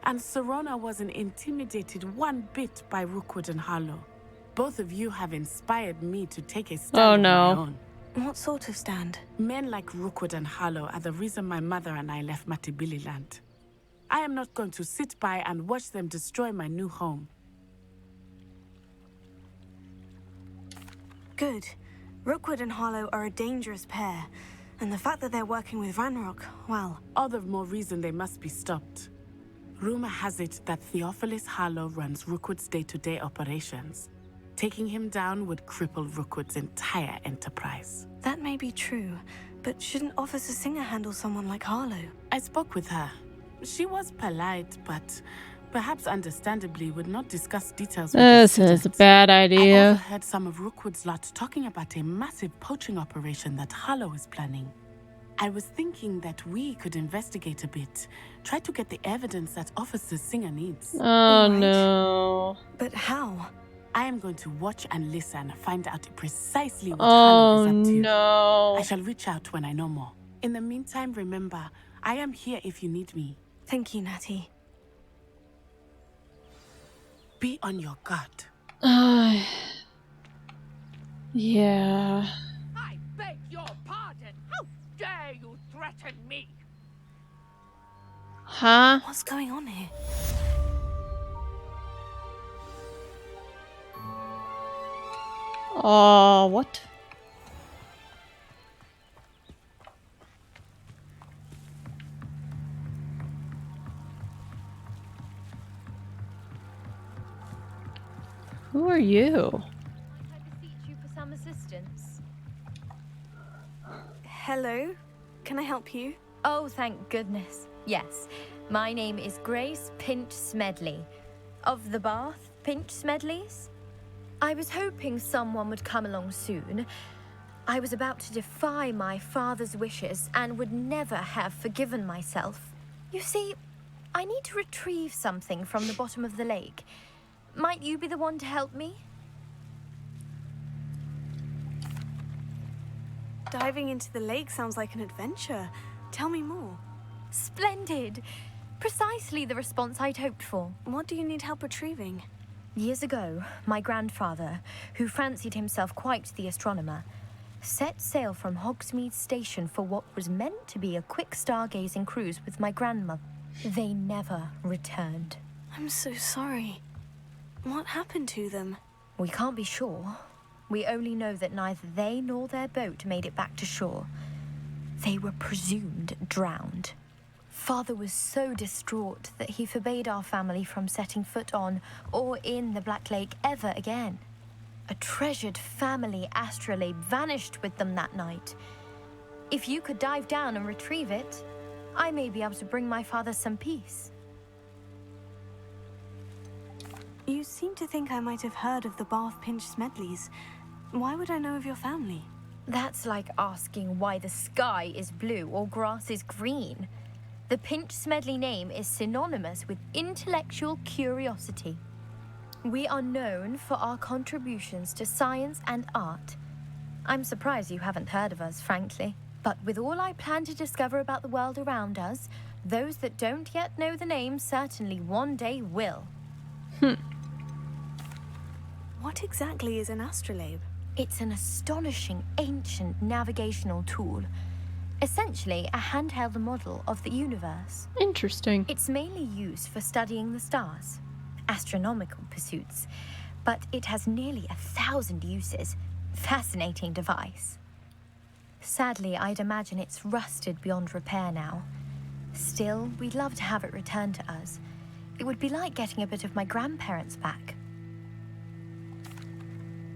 And Serona wasn't intimidated one bit by Rookwood and Harlow. Both of you have inspired me to take a stand of my own. What sort of stand? Men like Rookwood and Harlow are the reason my mother and I left Matibililand. I am not going to sit by and watch them destroy my new home. Good. Rookwood and Harlow are a dangerous pair, and the fact that they're working with Ranrock, well... All the more reason they must be stopped. Rumor has it that Theophilus Harlow runs Rookwood's day-to-day operations. Taking him down would cripple Rookwood's entire enterprise. That may be true, but shouldn't Officer Singer handle someone like Harlow? I spoke with her. She was polite, but perhaps understandably would not discuss details with This is a bad I idea. overheard some of Rookwood's lot talking about a massive poaching operation that Harlow is planning. I was thinking that we could investigate a bit, try to get the evidence that Officer Singer needs. Oh no. But how? I am going to watch and listen, find out precisely what Oh Harlow is up to. no. I shall reach out when I know more. In the meantime, remember, I am here if you need me. Thank you, Natty. Be on your guard. Yeah. I beg your pardon. How dare you threaten me? Huh? What's going on here? Oh, what? Who are you? I beseech you for some assistance. Hello? Can I help you? Oh, thank goodness. Yes. My name is Grace Pinch Smedley. Of the Bath Pinch Smedleys? I was hoping someone would come along soon. I was about to defy my father's wishes and would never have forgiven myself. You see, I need to retrieve something from the bottom of the lake. Might you be the one to help me? Diving into the lake sounds like an adventure. Tell me more. Splendid. Precisely the response I'd hoped for. What do you need help retrieving? Years ago, my grandfather, who fancied himself quite the astronomer, set sail from Hogsmeade Station for what was meant to be a quick stargazing cruise with my grandmother. They never returned. I'm so sorry. What happened to them? We can't be sure. We only know that neither they nor their boat made it back to shore. They were presumed drowned. Father was so distraught that he forbade our family from setting foot on or in the Black Lake ever again. A treasured family astrolabe vanished with them that night. If you could dive down and retrieve it, I may be able to bring my father some peace. You seem to think I might have heard of the Bath Pinch Smedleys. Why would I know of your family? That's like asking why the sky is blue or grass is green. The Pinch Smedley name is synonymous with intellectual curiosity. We are known for our contributions to science and art. I'm surprised you haven't heard of us, frankly. But with all I plan to discover about the world around us, those that don't yet know the name certainly one day will. What exactly is an astrolabe? It's an astonishing ancient navigational tool. Essentially, a handheld model of the universe. Interesting. It's mainly used for studying the stars, astronomical pursuits, but it has nearly 1,000 uses. Fascinating device. Sadly, I'd imagine it's rusted beyond repair now. Still, we'd love to have it returned to us. It would be like getting a bit of my grandparents back.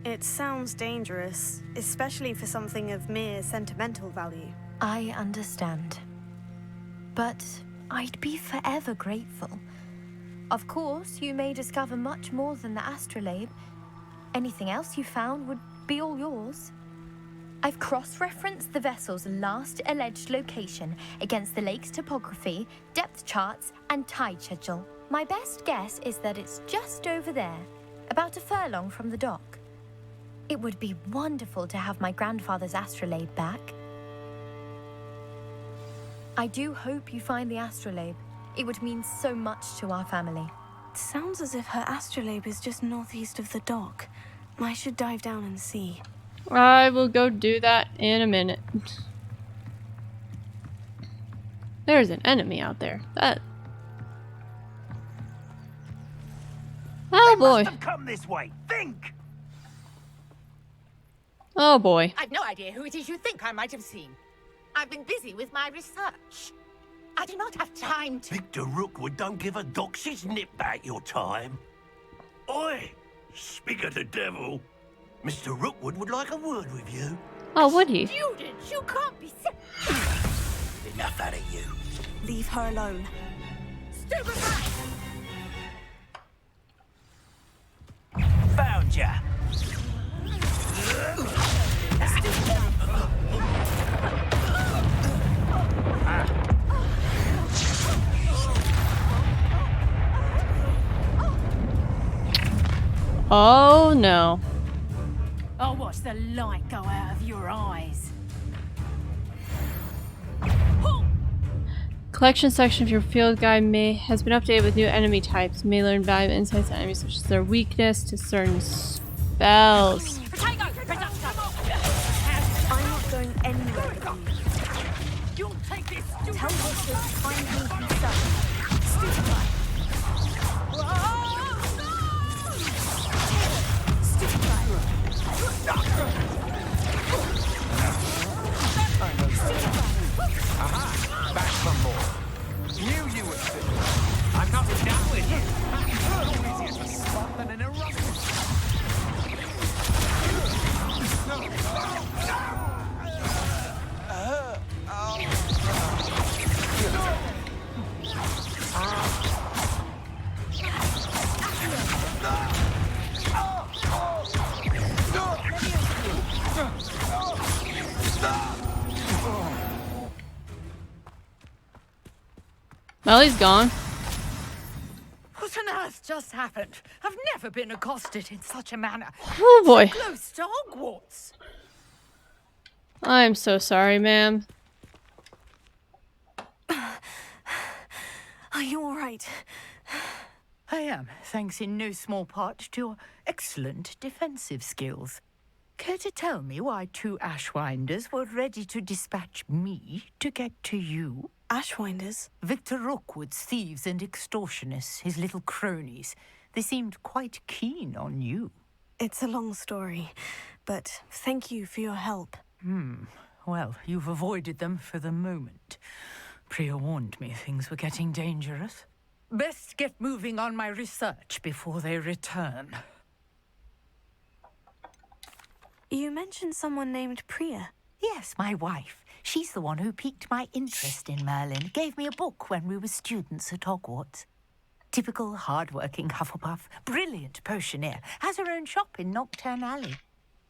It sounds dangerous, especially for something of mere sentimental value. I understand. But I'd be forever grateful. Of course, you may discover much more than the astrolabe. Anything else you found would be all yours. I've cross-referenced the vessel's last alleged location against the lake's topography, depth charts, and tide schedule. My best guess is that it's just over there, about a furlong from the dock. It would be wonderful to have my grandfather's astrolabe back. I do hope you find the astrolabe. It would mean so much to our family. It sounds as if her astrolabe is just northeast of the dock. I should dive down and see. I will go do that in a minute. There's an enemy out there. Oh boy. Must have come this way. Think! Oh boy. I've no idea who it is you think I might have seen. I've been busy with my research. I do not have time to... Victor Rookwood don't give a doxy's nip back your time. Oi! Speak of the devil. Mr. Rookwood would like a word with you. Oh, would he? Students, you can't be sick. Enough out of you. Leave her alone. Stupid rat! Found ya. Oh no. I'll watch the light go out of your eyes. Collection section of your field guide has been updated with new enemy types. You may learn valuable insights on enemies such as their weakness to certain spells. I'm not going anywhere with you. You'll take this. Tell Victor to find me himself. Stupid guy. Stupid guy. Aha! Back from more. Knew you would fit. I'm coming down with you. No easier to spot than an eruption. Well, he's gone. earth just happened? I've never been accosted in such a manner. Oh boy. So close to Hogwarts. I'm so sorry, ma'am. Are you all right? I am, thanks in no small part to your excellent defensive skills. Care to tell me why 2 Ashwinders were ready to dispatch me to get to you? Ashwinders? Victor Rookwood's thieves and extortionists, his little cronies. They seemed quite keen on you. It's a long story, but thank you for your help. Well, you've avoided them for the moment. Priya warned me things were getting dangerous. Best get moving on my research before they return. You mentioned someone named Priya. Yes, my wife. She's the one who piqued my interest in Merlin. Gave me a book when we were students at Hogwarts. Typical hard-working Hufflepuff. Brilliant potioneer. Has her own shop in Nocturne Alley.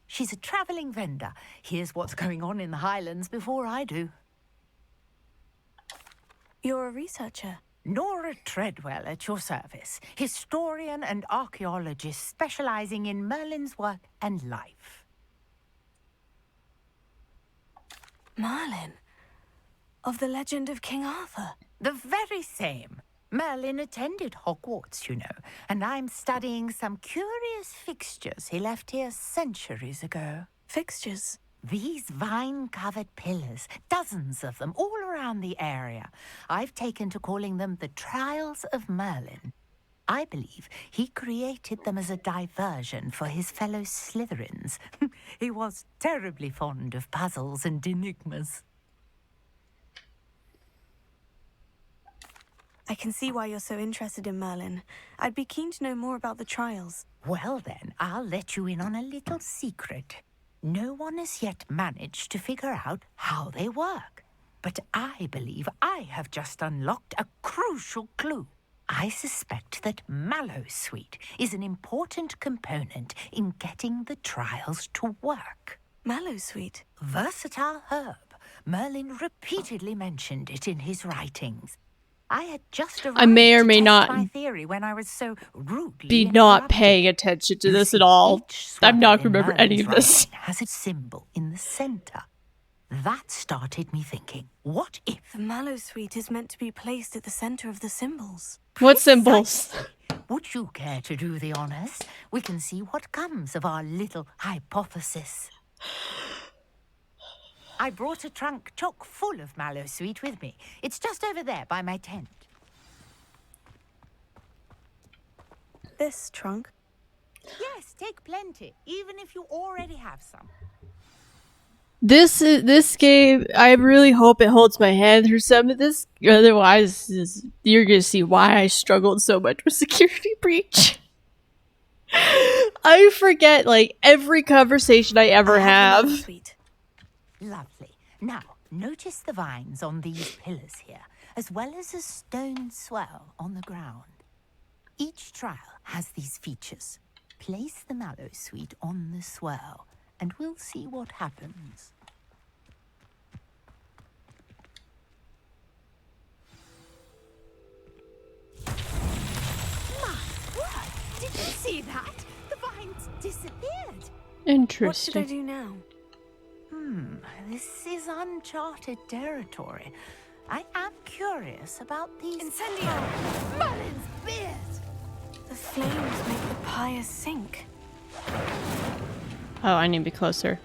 She's a travelling vendor. Hears what's going on in the Highlands before I do. You're a researcher. Nora Treadwell at your service. Historian and archaeologist specialising in Merlin's work and life. Merlin? Of the legend of King Arthur? The very same. Merlin attended Hogwarts, you know, and I'm studying some curious fixtures he left here centuries ago. Fixtures? These vine-covered pillars, dozens of them, all around the area. I've taken to calling them the Trials of Merlin. I believe he created them as a diversion for his fellow Slytherins. He was terribly fond of puzzles and enigmas. I can see why you're so interested in Merlin. I'd be keen to know more about the trials. Well then, I'll let you in on a little secret. No one has yet managed to figure out how they work. But I believe I have just unlocked a crucial clue. I suspect that Mallowsweet is an important component in getting the trials to work. Mallowsweet? Versatile herb. Merlin repeatedly mentioned it in his writings. I had just arrived I may or may to test not my theory when I was so rudely be not interrupted. paying attention to this at all. I'm not going to remember any of this. Has a symbol in the center. That started me thinking, what if... The Mallowsweet is meant to be placed at the center of the symbols. What symbols? Would you care to do the honors? We can see what comes of our little hypothesis. I brought a trunk chock full of Mallowsweet with me. It's just over there by my tent. This trunk? Yes, take plenty, even if you already have some. This game, I really hope it holds my hand through some of this. Otherwise, you're gonna see why I struggled so much with Security Breach. I forget like every conversation I ever have. Lovely. Now, notice the vines on these pillars here, as well as a stone swell on the ground. Each trial has these features. Place the Mallowsweet on the swell, and we'll see what happens. My word! Did you see that? The vines disappeared. Interesting. What should I do now? This is uncharted territory. I am curious about these... Incendio! Merlin's beard! The flames make the pyre sink. Oh, I need to be closer.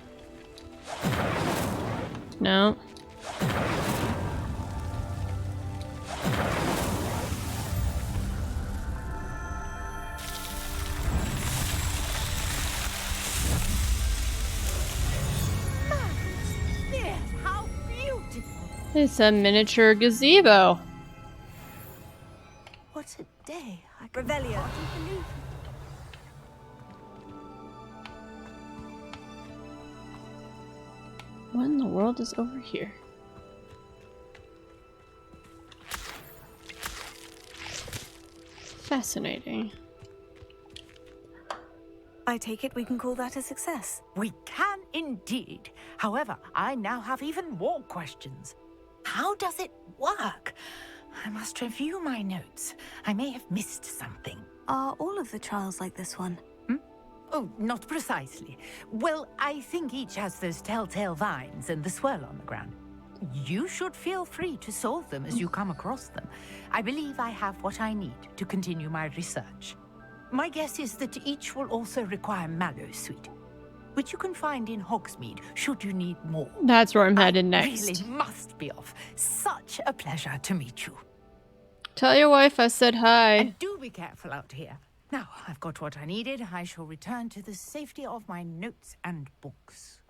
No. How beautiful! It's a miniature gazebo. What a day! I Revelio. hardly believe it. What in the world is over here? Fascinating. I take it we can call that a success. We can indeed. However, I now have even more questions. How does it work? I must review my notes. I may have missed something. Are all of the trials like this one? Oh, not precisely. Well, I think each has those telltale vines and the swirl on the ground. You should feel free to solve them as you come across them. I believe I have what I need to continue my research. My guess is that each will also require mallowsweet, which you can find in Hogsmeade should you need more. That's where I'm headed next. Really must be off. Such a pleasure to meet you. Tell your wife I said hi. And do be careful out here. Now, I've got what I needed. I shall return to the safety of my notes and books.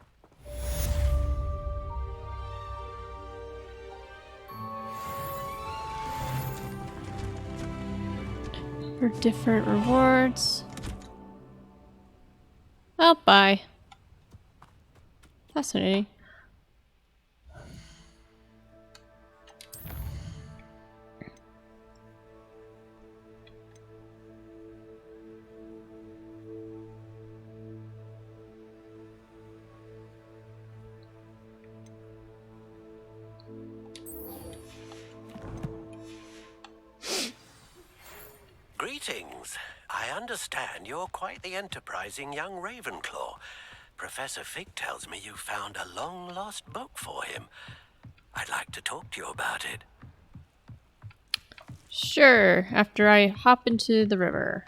For different rewards. Oh, bye. Fascinating. Greetings. I understand you're quite the enterprising young Ravenclaw. Professor Fig tells me you found a long-lost book for him. I'd like to talk to you about it. Sure, after I hop into the river.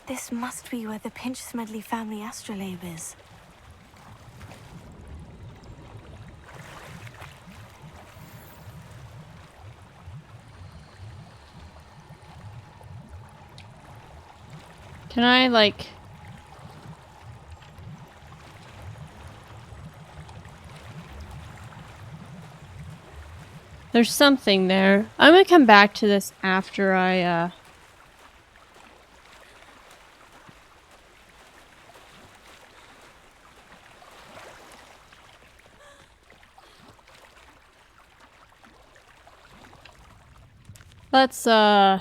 This must be where the Pinch Smedley family astrolabe is. Can I, like... There's something there. I'm gonna come back to this after I, Let's, map.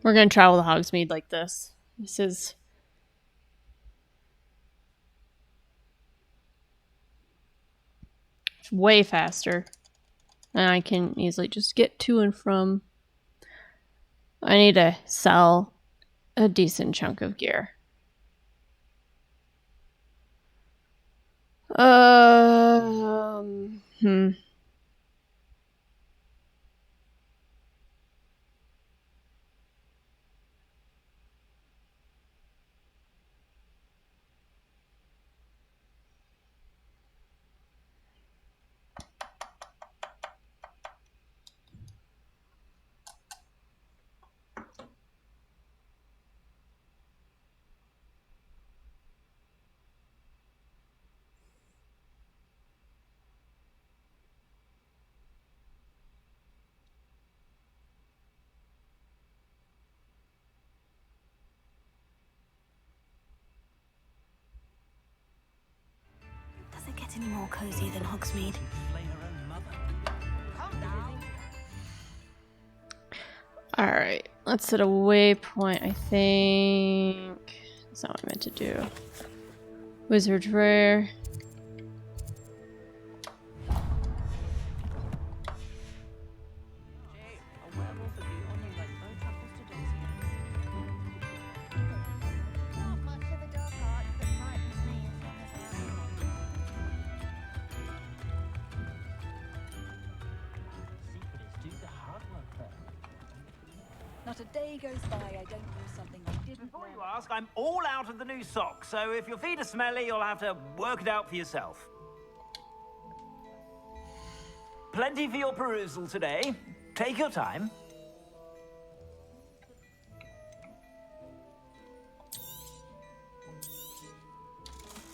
We're gonna travel to Hogsmeade like this. This is... It's way faster. And I can easily just get to and from. I need to sell a decent chunk of gear. Hmm. Does it get any more cozy than Hogsmeade? Alright, let's set a waypoint, I think. That's not what I meant to do. Wizard's Rare. Not a day goes by I don't do something I didn't Before you ask, I'm all out of the new socks, so if your feet are smelly, you'll have to work it out for yourself. Plenty for your perusal today. Take your time.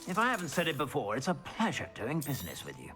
If I haven't said it before, it's a pleasure doing business with you.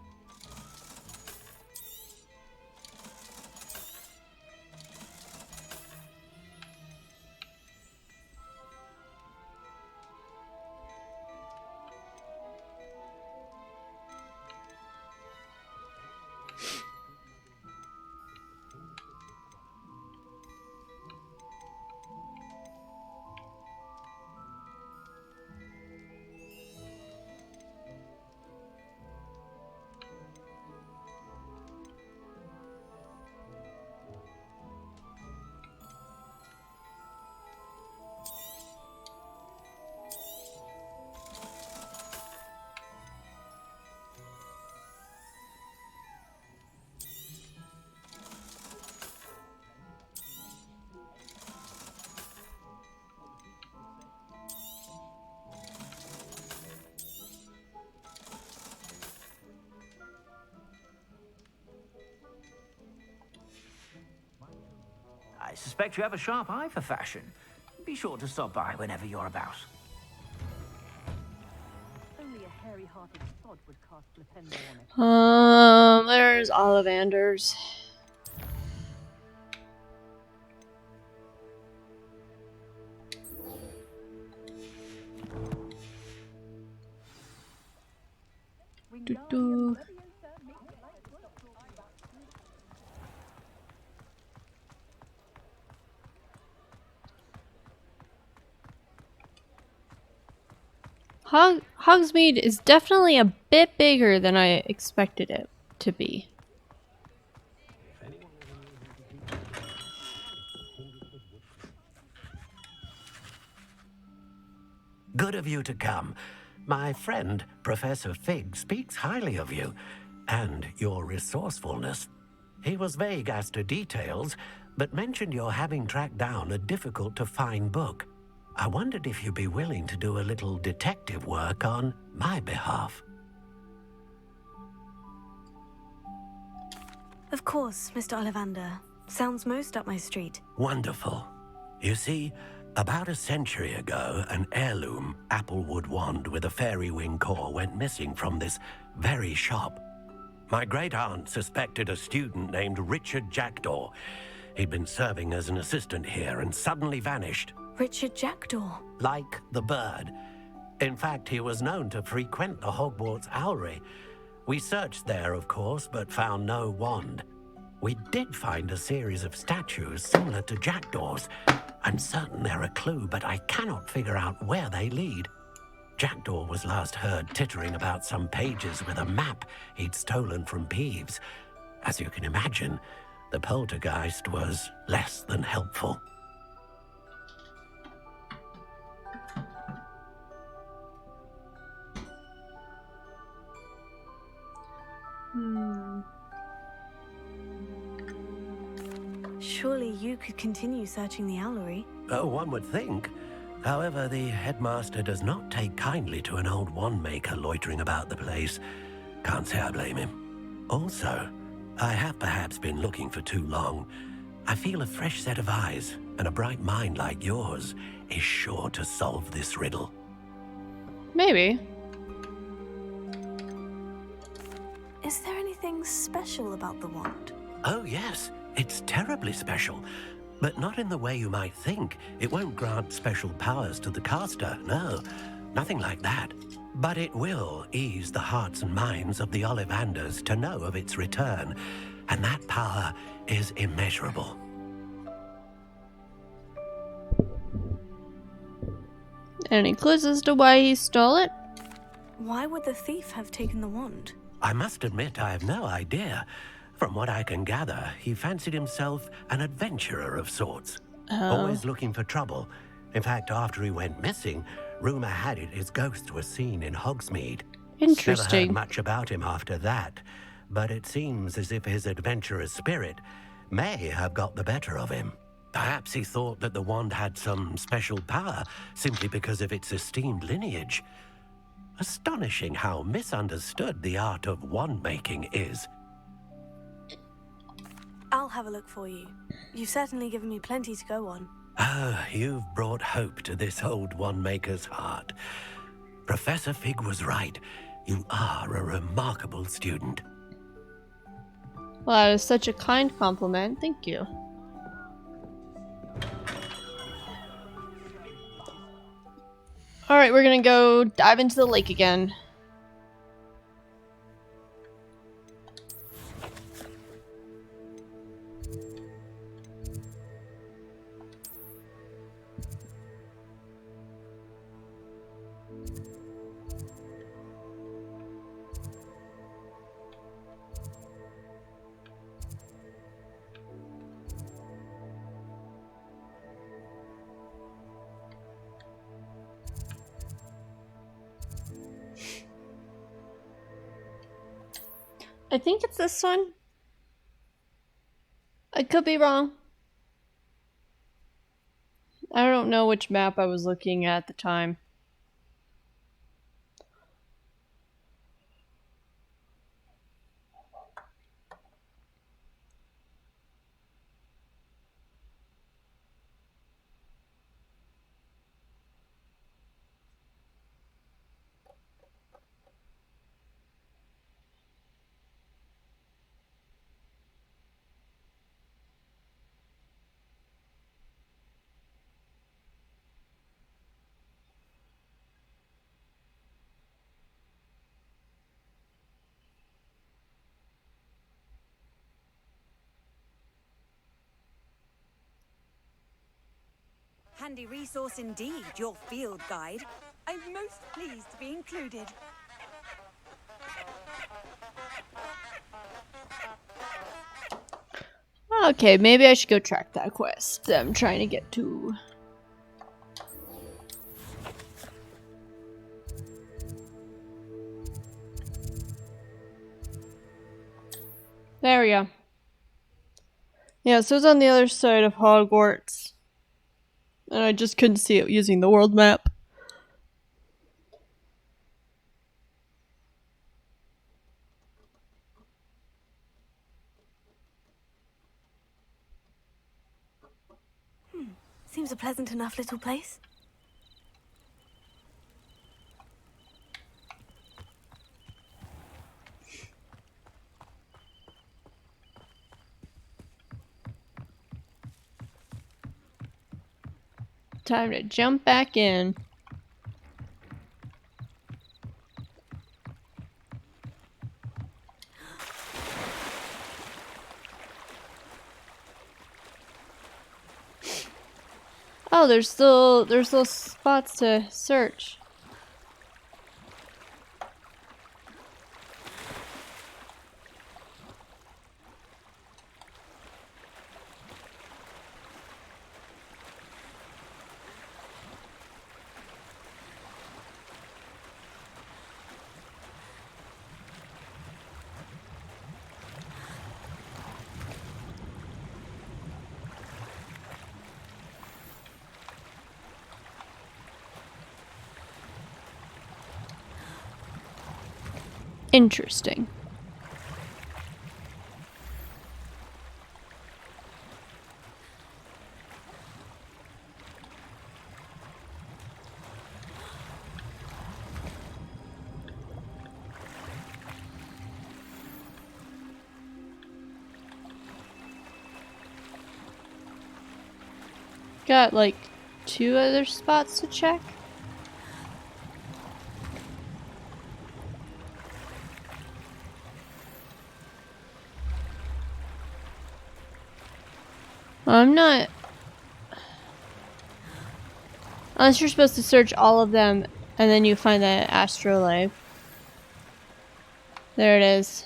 I suspect you have a sharp eye for fashion. Be sure to stop by whenever you're about. Only a hairy-hearted sod would cast Flipendo on it. There's Ollivanders. Doo-doo. Hogsmeade is definitely a bit bigger than I expected it to be. Good of you to come. My friend, Professor Fig, speaks highly of you and your resourcefulness. He was vague as to details, but mentioned your having tracked down a difficult-to-find book. I wondered if you'd be willing to do a little detective work on my behalf. Of course, Mr. Ollivander. Sounds most up my street. Wonderful. You see, about a century ago, an heirloom applewood wand with a fairy wing core went missing from this very shop. My great-aunt suspected a student named Richard Jackdaw. He'd been serving as an assistant here and suddenly vanished. Richard Jackdaw? Like the bird. In fact, he was known to frequent the Hogwarts Owlery. We searched there, of course, but found no wand. We did find a series of statues similar to Jackdaw's. I'm certain they're a clue, but I cannot figure out where they lead. Jackdaw was last heard tittering about some pages with a map he'd stolen from Peeves. As you can imagine, the poltergeist was less than helpful. Surely you could continue searching the Owlery. Oh, one would think. However, the headmaster does not take kindly to an old wand maker loitering about the place. Can't say I blame him. Also, I have perhaps been looking for too long. I feel a fresh set of eyes and a bright mind like yours is sure to solve this riddle. Maybe. Is there anything special about the wand? Oh, yes. It's terribly special. But not in the way you might think. It won't grant special powers to the caster, no. Nothing like that. But it will ease the hearts and minds of the Ollivanders to know of its return. And that power is immeasurable. Any clues as to why he stole it? Why would the thief have taken the wand? I must admit I have no idea. From what I can gather, he fancied himself an adventurer of sorts. Always looking for trouble. In fact, after he went missing, rumor had it his ghost was seen in Hogsmeade. Interesting. Never heard much about him after that, but it seems as if his adventurous spirit may have got the better of him. Perhaps he thought that the wand had some special power simply because of its esteemed lineage. Astonishing how misunderstood the art of wand making is. I'll have a look for you. You've certainly given me plenty to go on. Ah, you've brought hope to this old one-maker's heart. Professor Fig was right. You are a remarkable student. Well, that is such a kind compliment. Thank you. Alright, we're gonna go dive into the lake again. I think it's this one. I could be wrong. I don't know which map I was looking at the time. Handy resource indeed, your field guide. I'm most pleased to be included. Okay, maybe I should go track that quest that I'm trying to get to. There we go. Yeah, so it's on the other side of Hogwarts. And I just couldn't see it using the world map. Seems a pleasant enough little place. Time to jump back in. Oh, there's still spots to search. Interesting. Got like 2 other spots to check. I'm not... Unless you're supposed to search all of them and then you find the astrolabe. There it is.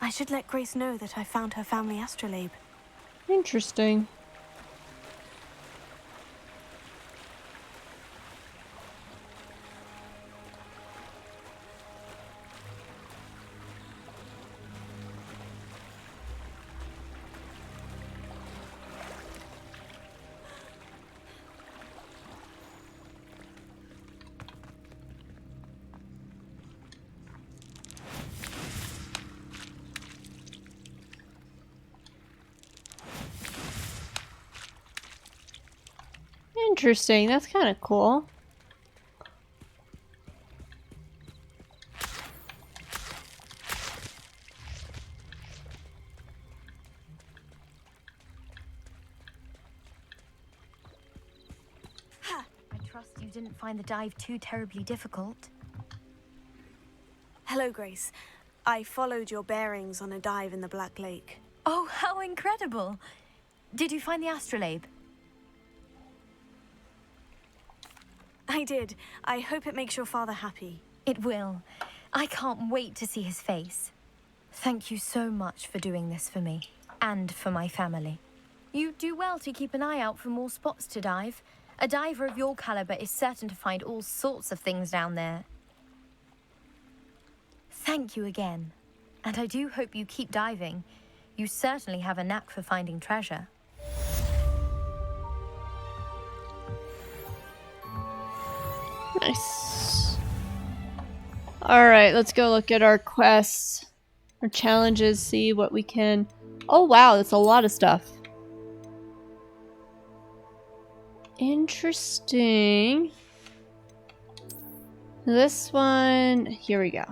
I should let Grace know that I found her family astrolabe. Interesting. Interesting. That's kind of cool. I trust you didn't find the dive too terribly difficult. Hello, Grace. I followed your bearings on a dive in the Black Lake. Oh, how incredible! Did you find the astrolabe? I did. I hope it makes your father happy. It will. I can't wait to see his face. Thank you so much for doing this for me, and for my family. You do well to keep an eye out for more spots to dive. A diver of your caliber is certain to find all sorts of things down there. Thank you again. And I do hope you keep diving. You certainly have a knack for finding treasure. Nice. Alright, let's go look at our quests, our challenges, see what we can... Oh wow, that's a lot of stuff. Interesting. This one... Here we go.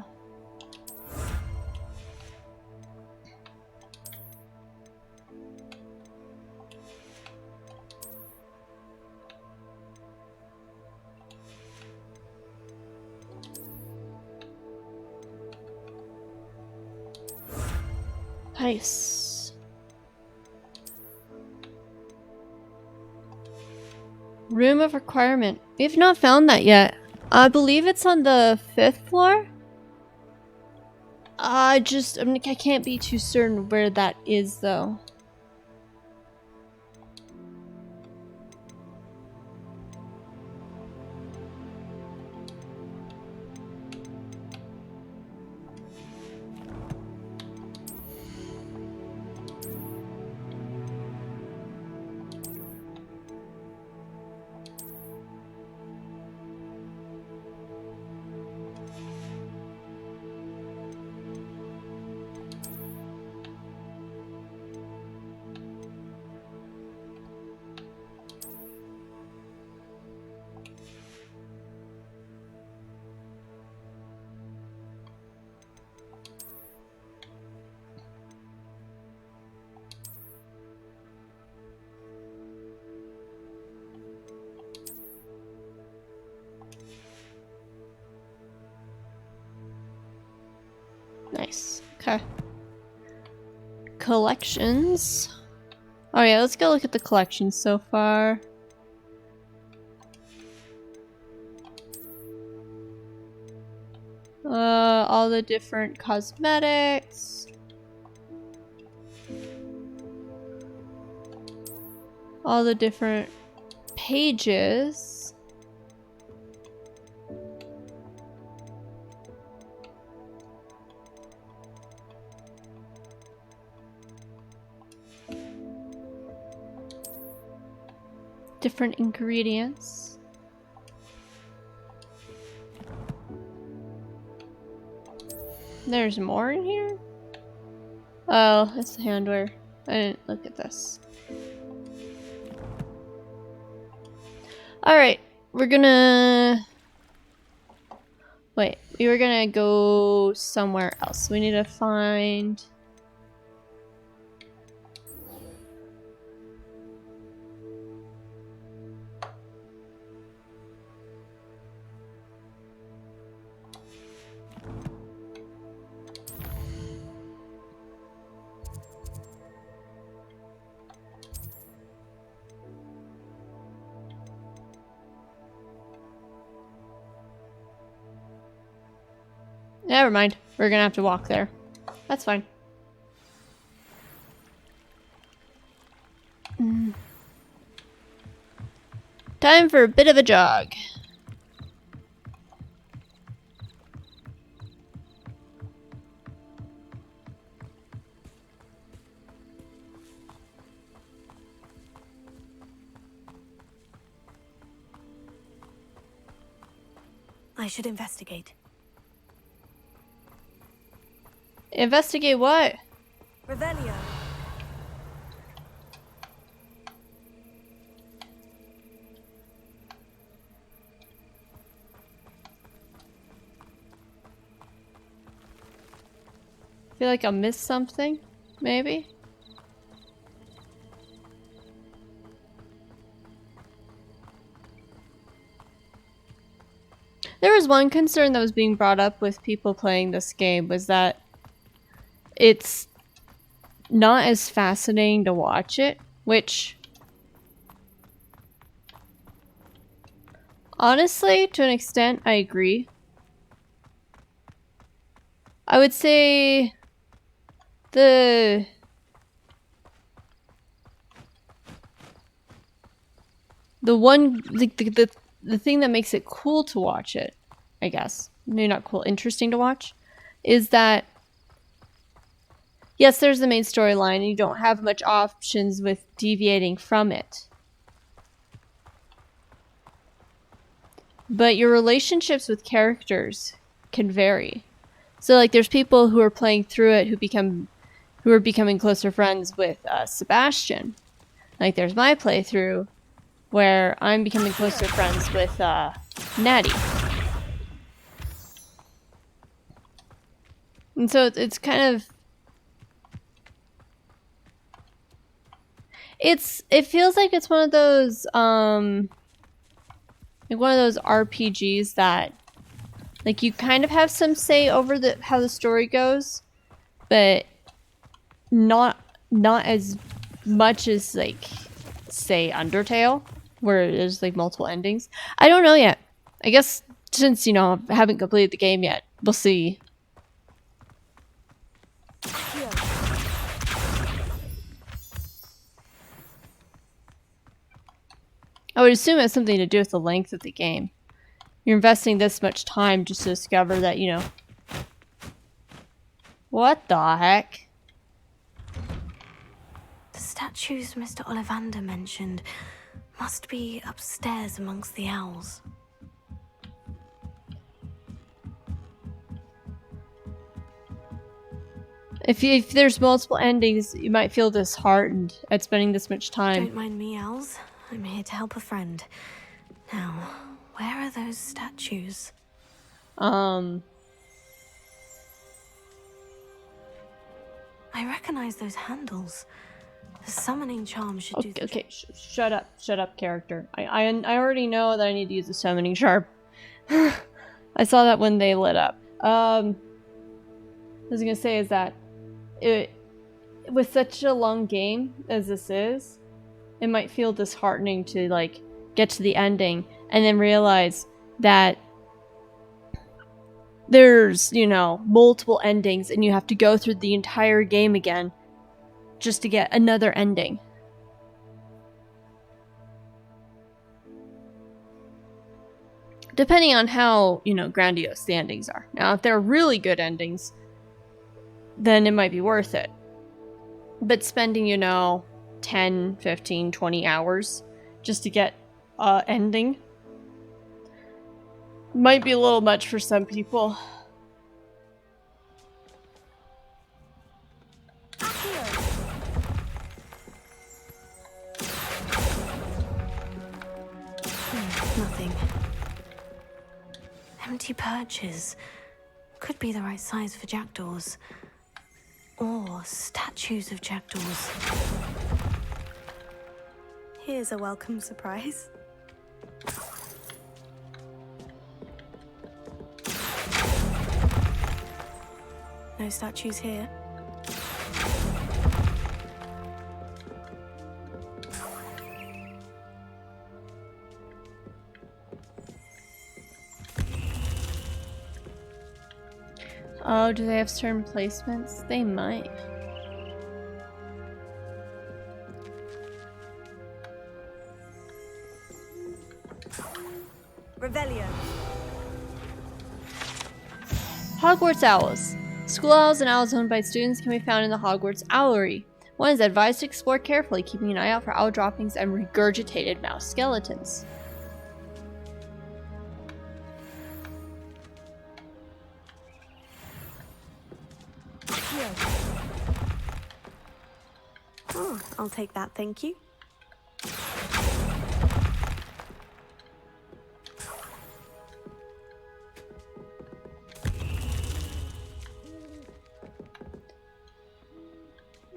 Nice. Room of requirement. We have not found that yet. I believe it's on the 5th floor. I can't be too certain where that is though. Nice. Okay. Collections. Oh yeah, let's go look at the collections so far. All the different cosmetics. All the different pages. Different ingredients. There's more in here? Oh, it's the handwear. I didn't look at this. Alright, we're gonna... Wait, we were gonna go somewhere else. We need to find... Never mind. We're gonna have to walk there. That's fine. Time for a bit of a jog. I should investigate. Investigate what? Revelio. feel like I missed something, maybe? There was one concern that was being brought up with people playing this game was that it's not as fascinating to watch it, which honestly, to an extent, I agree. I would say the thing that makes it cool to watch it, I guess, maybe not cool, interesting to watch, is that yes, there's the main storyline and you don't have much options with deviating from it. But your relationships with characters can vary. So like there's people who are playing through it who are becoming closer friends with Sebastian. Like there's my playthrough where I'm becoming closer friends with Natty. And so it's kind of it feels like it's one of those RPGs that like you kind of have some say over how the story goes, but not as much as like say Undertale, where there's like multiple endings. I don't know yet. I guess since I haven't completed the game yet, we'll see. I would assume it has something to do with the length of the game. You're investing this much time just to discover that, What the heck? The statues Mr. Ollivander mentioned must be upstairs amongst the owls. If there's multiple endings, you might feel disheartened at spending this much time. Don't mind me, owls. I'm here to help a friend. Now, where are those statues? I recognize those handles. The summoning charm should do the okay, shut up, character. I already know that I need to use the summoning charm. I saw that when they lit up. What I was gonna say is that with such a long game as this is, it might feel disheartening to like get to the ending and then realize that there's, multiple endings and you have to go through the entire game again just to get another ending. Depending on how, grandiose the endings are. Now, if they're really good endings, then it might be worth it. But spending, 10, 15, 20 hours just to get an ending might be a little much for some people. Nothing. Empty perches. Could be the right size for jackdaws. Or statues of jackdaws. Here's a welcome surprise. No statues here. Oh, do they have certain placements? They might. Revelio. Hogwarts Owls. School owls and owls owned by students can be found in the Hogwarts Owlery. One is advised to explore carefully, keeping an eye out for owl droppings and regurgitated mouse skeletons. Oh, I'll take that, thank you.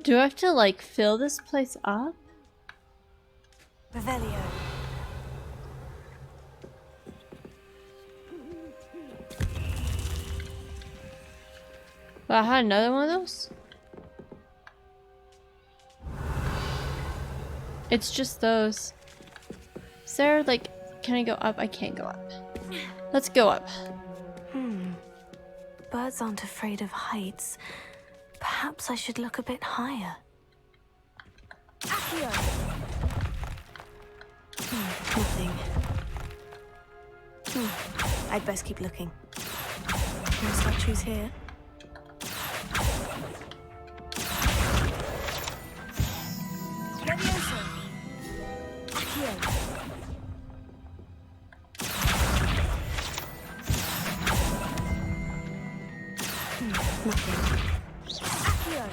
Do I have to, like, fill this place up? Revelio. But I had another one of those? It's just those. Is there, like, can I go up? I can't go up. Let's go up. Birds aren't afraid of heights. Perhaps I should look a bit higher. Accio! Nothing. I'd best keep looking. No statues here. Levioso! Accio! Nothing. Accio!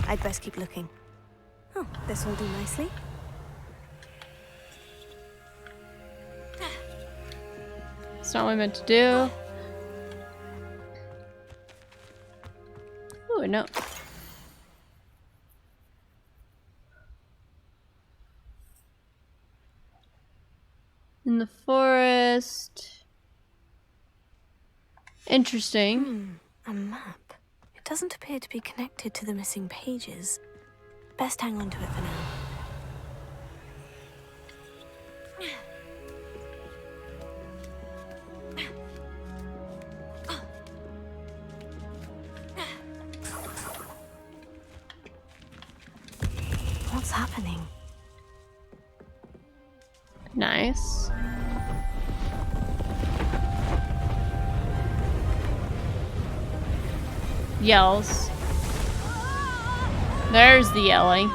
I'd best keep looking. Oh, this will do nicely. It's not what I meant to do. Oh, no. In the forest. Interesting. A map. It doesn't appear to be connected to the missing pages. Best hang on to it for now. What's happening? Nice. Yells. There's the yelling.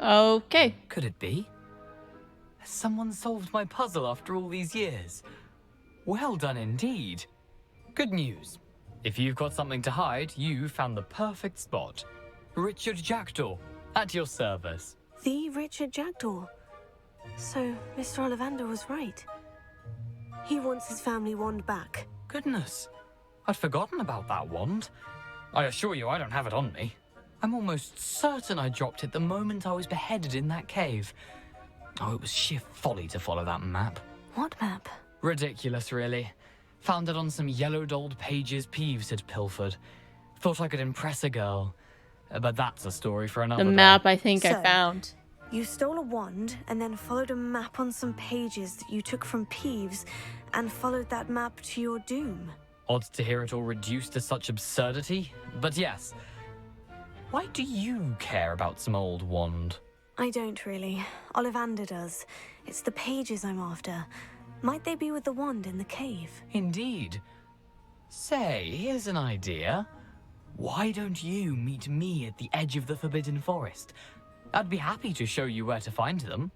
Okay. Could it be? Has someone solved my puzzle after all these years? Well done indeed. Good news. If you've got something to hide, you found the perfect spot. Richard Jackdaw, at your service. The Richard Jackdaw. So, Mr. Ollivander was right. He wants his family wand back. Goodness, I'd forgotten about that wand. I assure you I don't have it on me. I'm almost certain I dropped it the moment I was beheaded in that cave. Oh, it was sheer folly to follow that map. What map? Ridiculous, really. Found it on some yellowed old pages Peeves had pilfered. Thought I could impress a girl. But that's a story for another The day. map I think I found. You stole a wand and then followed a map on some pages that you took from Peeves and followed that map to your doom. Odd to hear it all reduced to such absurdity, but yes. Why do you care about some old wand? I don't really. Ollivander does. It's the pages I'm after. Might they be with the wand in the cave? Indeed. Say, here's an idea. Why don't you meet me at the edge of the Forbidden Forest? I'd be happy to show you where to find them.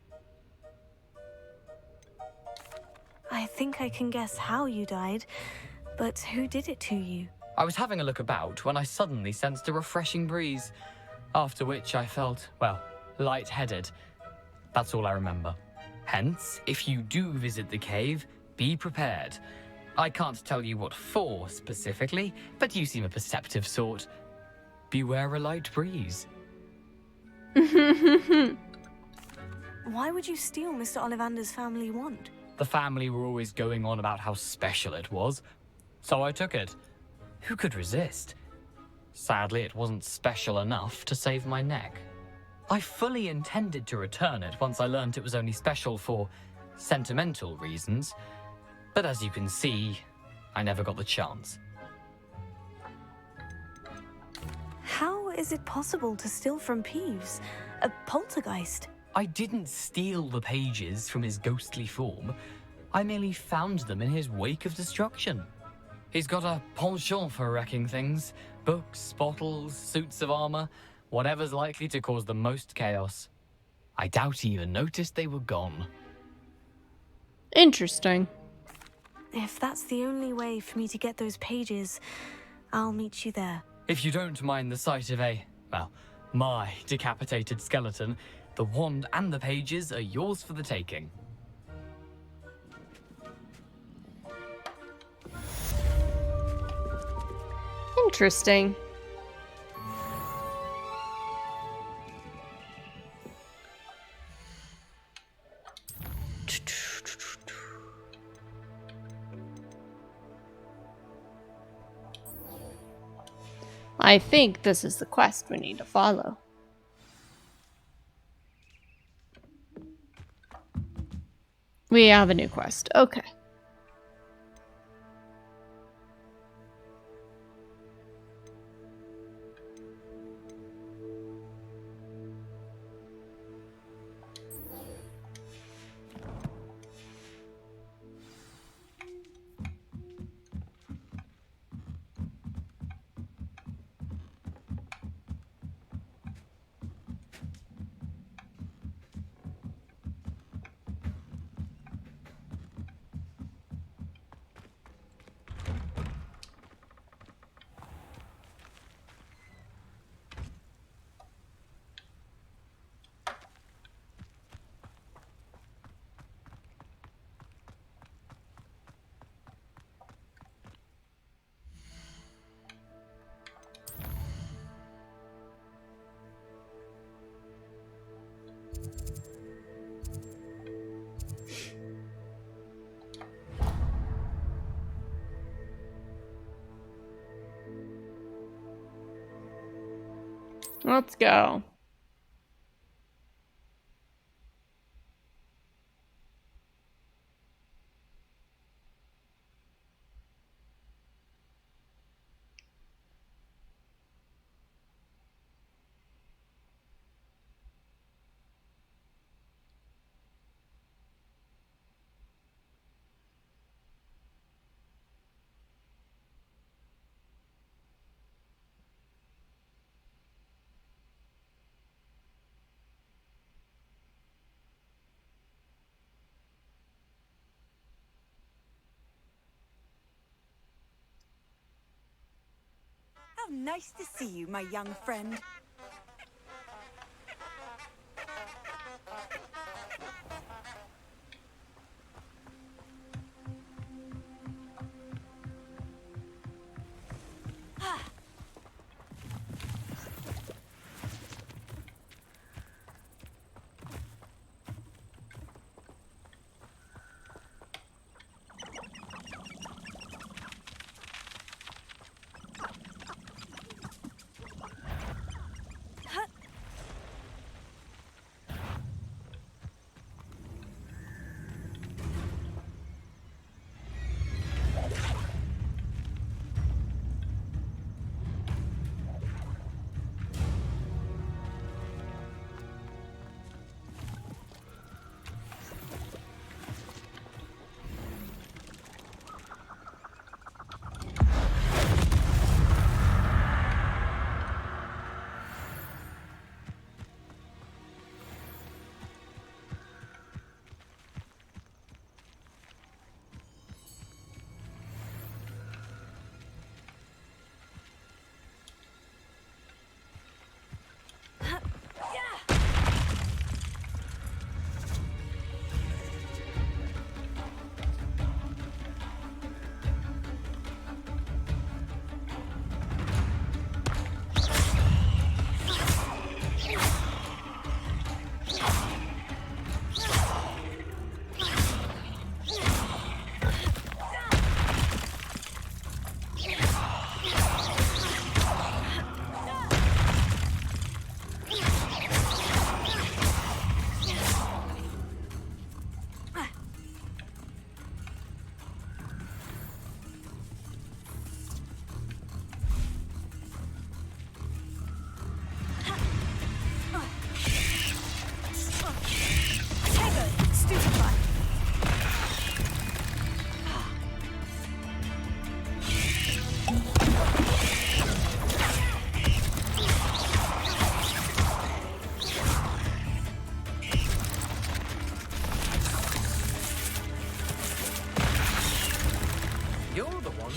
I think I can guess how you died, but who did it to you? I was having a look about when I suddenly sensed a refreshing breeze, after which I felt, well, lightheaded. That's all I remember. Hence, if you do visit the cave, be prepared. I can't tell you what for specifically, but you seem a perceptive sort. Beware a light breeze. Why would you steal Mr. Ollivander's family wand? The family were always going on about how special it was, so I took it. Who could resist? Sadly, it wasn't special enough to save my neck. I fully intended to return it once I learned it was only special for sentimental reasons, but as you can see, I never got the chance. How is it possible to steal from Peeves? A poltergeist? I didn't steal the pages from his ghostly form. I merely found them in his wake of destruction. He's got a penchant for wrecking things. Books, bottles, suits of armor, whatever's likely to cause the most chaos. I doubt he even noticed they were gone. Interesting. If that's the only way for me to get those pages, I'll meet you there. If you don't mind the sight of my decapitated skeleton, the wand and the pages are yours for the taking. Interesting. I think this is the quest we need to follow. We have a new quest. Okay. Let's go. How nice to see you, my young friend.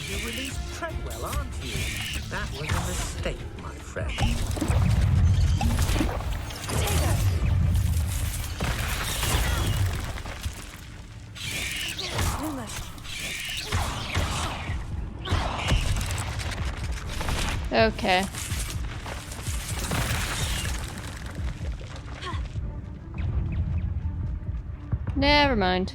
you released Treadwell, aren't you? That was a mistake, my friend. Okay. Never mind.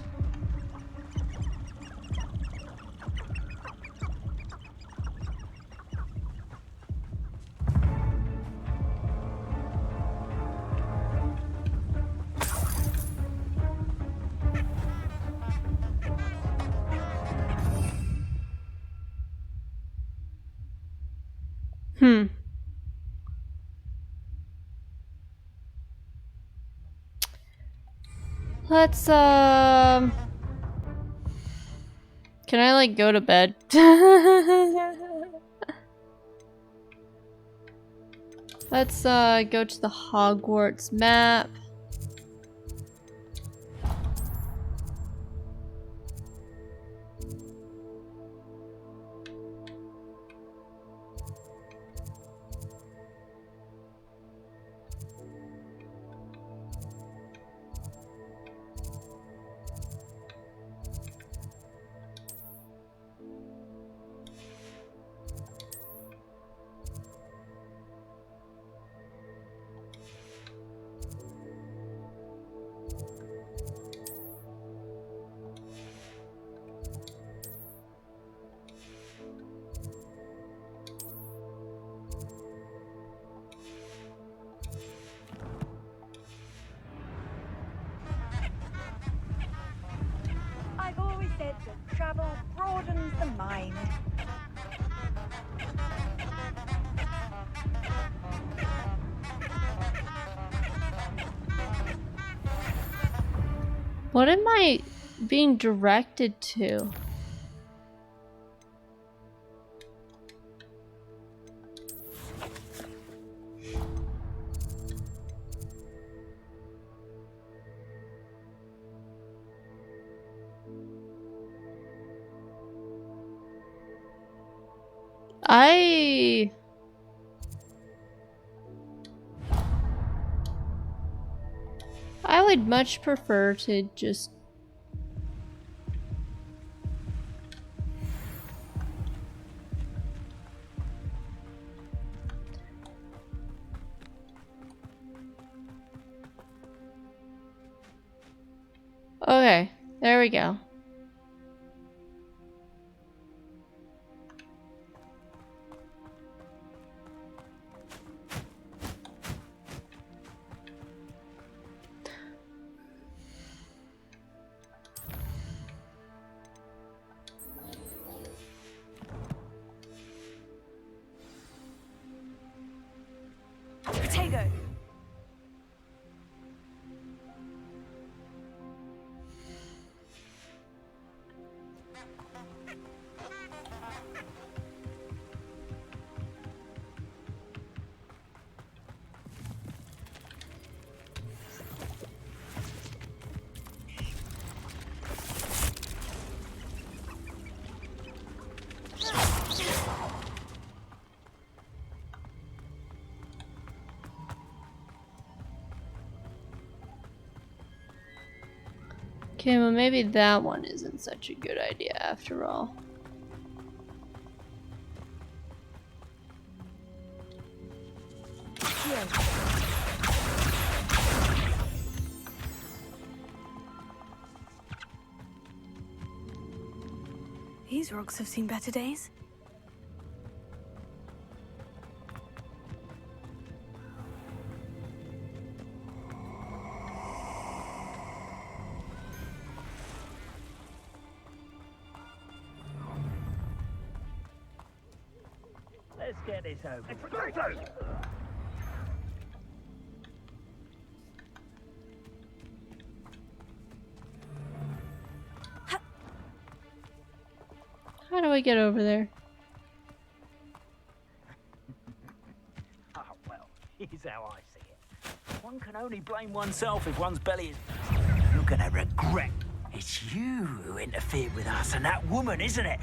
Let's, can I, like, go to bed? Let's, go to the Hogwarts map. I've always said that travel broadens the mind. What am I being directed to? I would much prefer to just okay, there we go. Potato. Okay, well maybe that one isn't such a good idea after all. These rocks have seen better days. Let's get this over. How do I get over there? Oh, well, here's how I see it. One can only blame oneself if one's belly is... You're gonna regret. It's you who interfered with us and that woman, isn't it?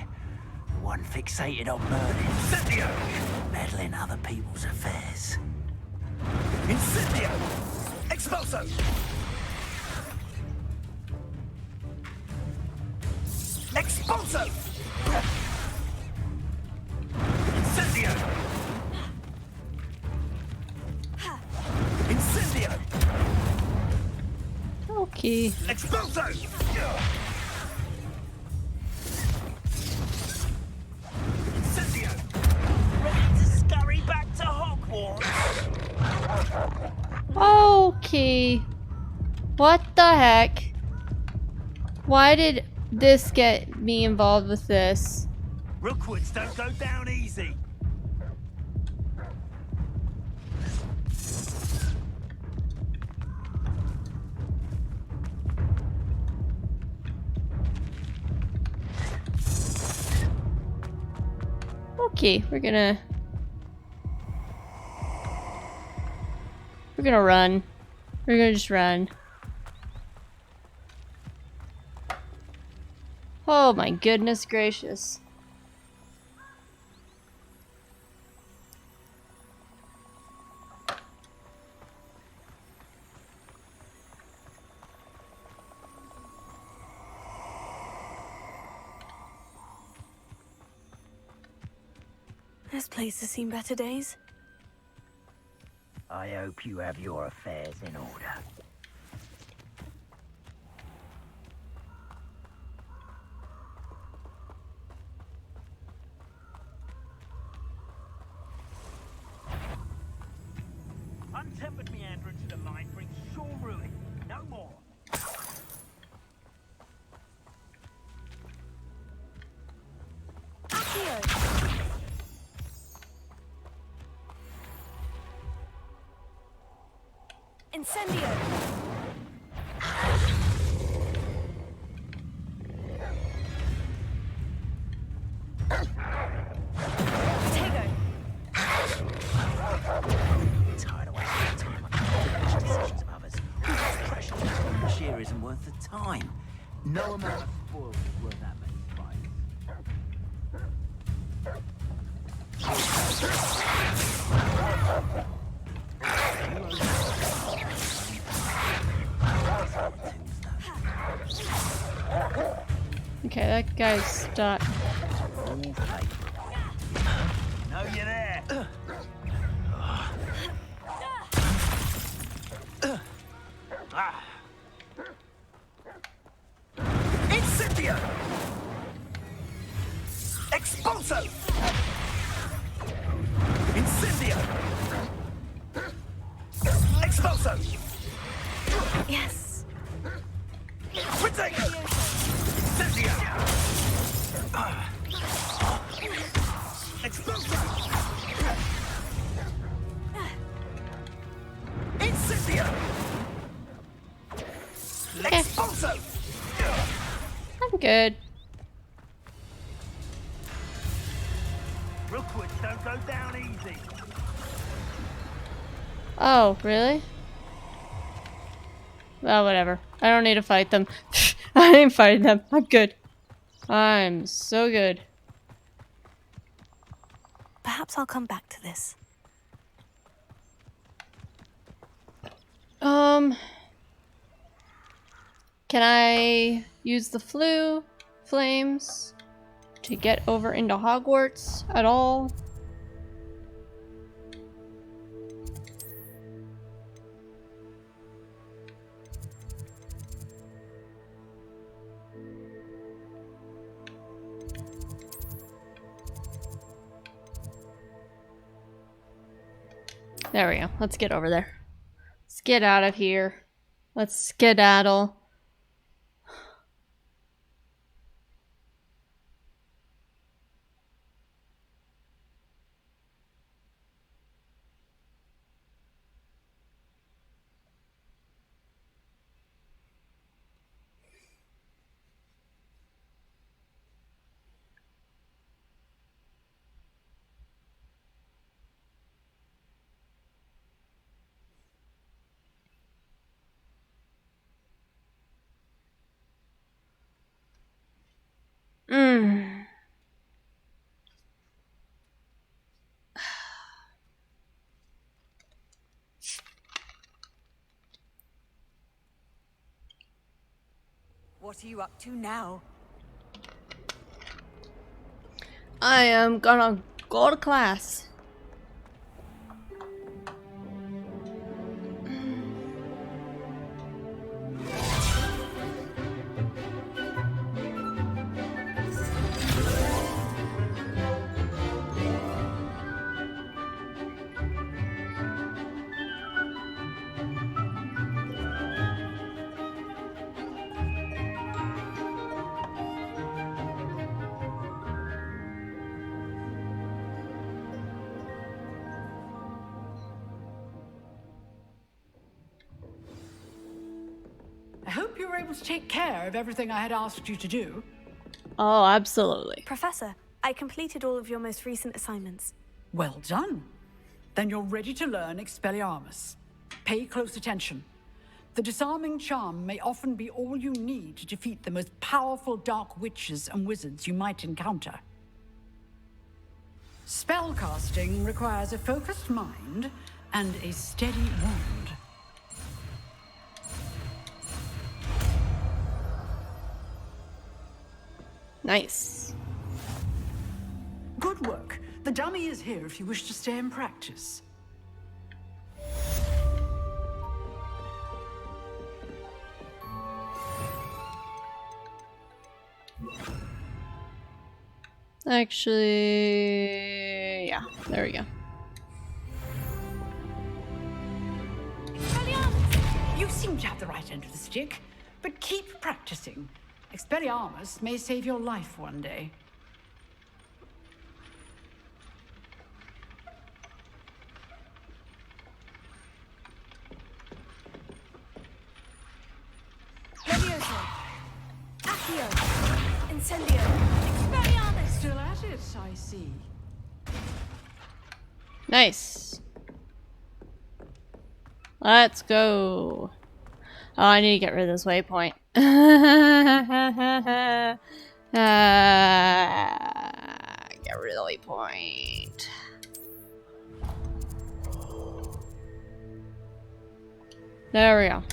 one fixated on murder. Incendio! Meddling other people's affairs. Incendio! Expulso! Expulso! Incendio! Incendio! Okay. Expulso! Incendio! Ready to scurry back to Hogwarts? Okay. What the heck? Why did this get me involved with this? Rookwoods don't go down easy. Okay, we're gonna run. We're gonna just run. Oh my goodness gracious. This place has seen better days. I hope you have your affairs in order. Untempered meander into the mine brings sure ruin. No more. Incendio! Tired of wasting time on the decisions of others. All this pressure on the shear isn't worth the time. No amount of spoils is worth that many Okay, that guy's stuck. No, you're there. Incendio! Expulso! Incendio! Expulso! Yes. Protego! Incendio! Expulso! Incendio! Expulso! I'm good. Rookwoods don't go down easy. Oh, really? Well, whatever. I don't need to fight them. I ain't fighting them. I'm good. I'm so good. Perhaps I'll come back to this. Can I use the flames to get over into Hogwarts at all? There we go. Let's get over there. Let's get out of here. Let's skedaddle. What are you up to now? I am gonna go to class. I hope you were able to take care of everything I had asked you to do. Oh, absolutely. Professor, I completed all of your most recent assignments. Well done. Then you're ready to learn Expelliarmus. Pay close attention. The disarming charm may often be all you need to defeat the most powerful dark witches and wizards you might encounter. Spellcasting requires a focused mind and a steady wand. Nice. Good work. The dummy is here if you wish to stay and practice. Actually, yeah, there we go. You seem to have the right end of the stick, but keep practicing. Expelliarmus may save your life one day. Levioso! Accio! Incendio! Expelliarmus! Still at it, I see. Nice. Let's go. Oh, I need to get rid of this waypoint. Get rid of the waypoint. There we go.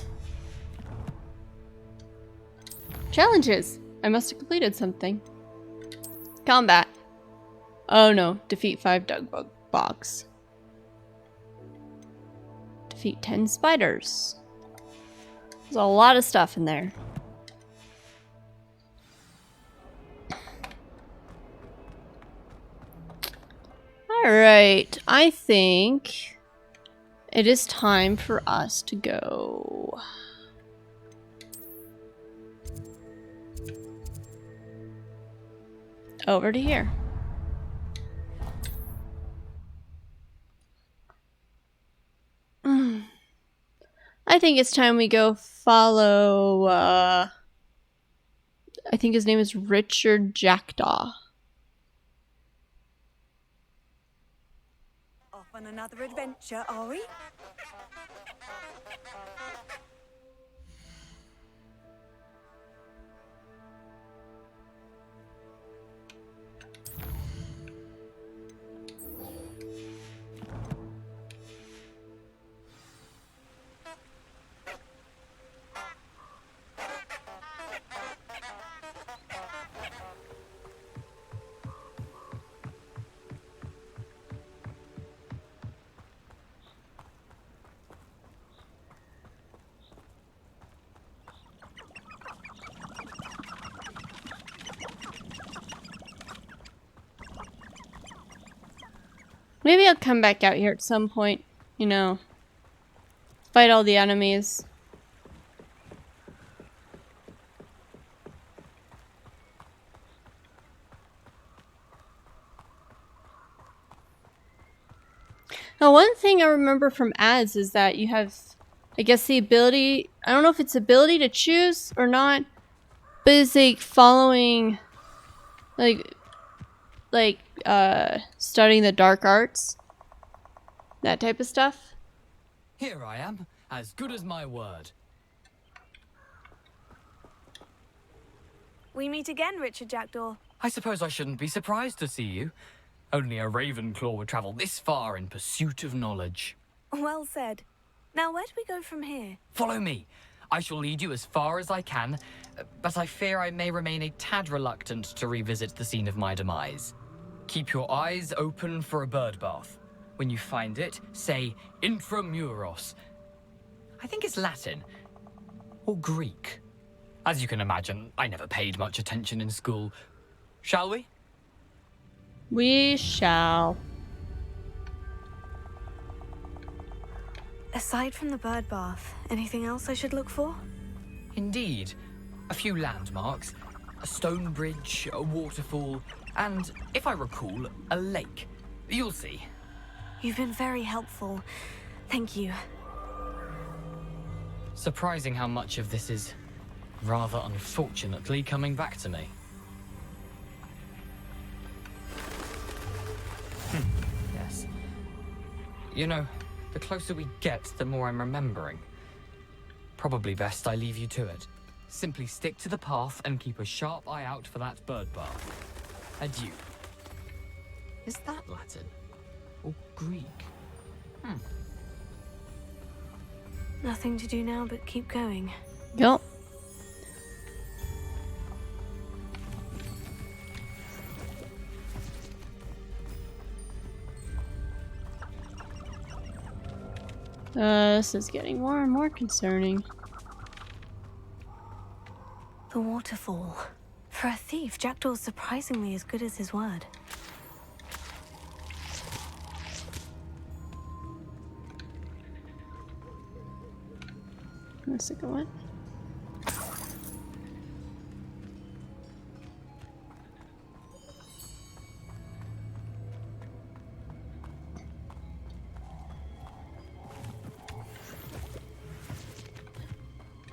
Challenges. I must have completed something. Combat. Oh no. Defeat 5 dug bugs. Defeat 10 spiders. There's a lot of stuff in there. Alright, I think it is time for us to go. Over to here. I think it's time we go follow, I think his name is Richard Jackdaw. Off on another adventure, are we? Maybe I'll come back out here at some point, you know, fight all the enemies. Now, one thing I remember from ads is that you have, I guess, the ability, I don't know if it's ability to choose or not, but it's like following, like studying the dark arts, that type of stuff. Here I am, as good as my word. We meet again, Richard Jackdaw. I suppose I shouldn't be surprised to see you. Only a Ravenclaw would travel this far in pursuit of knowledge. Well said. Now, where do we go from here? Follow me. I shall lead you as far as I can, but I fear I may remain a tad reluctant to revisit the scene of my demise. Keep your eyes open for a bird bath. When you find it, say intramuros. I think it's Latin. Or Greek. As you can imagine, I never paid much attention in school. Shall we? We shall. Aside from the bird bath, anything else I should look for? Indeed. A few landmarks. A stone bridge, a waterfall, and, if I recall, a lake. You'll see. You've been very helpful. Thank you. Surprising how much of this is, rather unfortunately, coming back to me. Yes. You know, the closer we get, the more I'm remembering. Probably best I leave you to it. Simply stick to the path and keep a sharp eye out for that bird bath. Adieu. Is that Latin? Or Greek? Nothing to do now but keep going. Yup. This is getting more and more concerning. The waterfall. For a thief, Jackdaw's surprisingly as good as his word. The second one.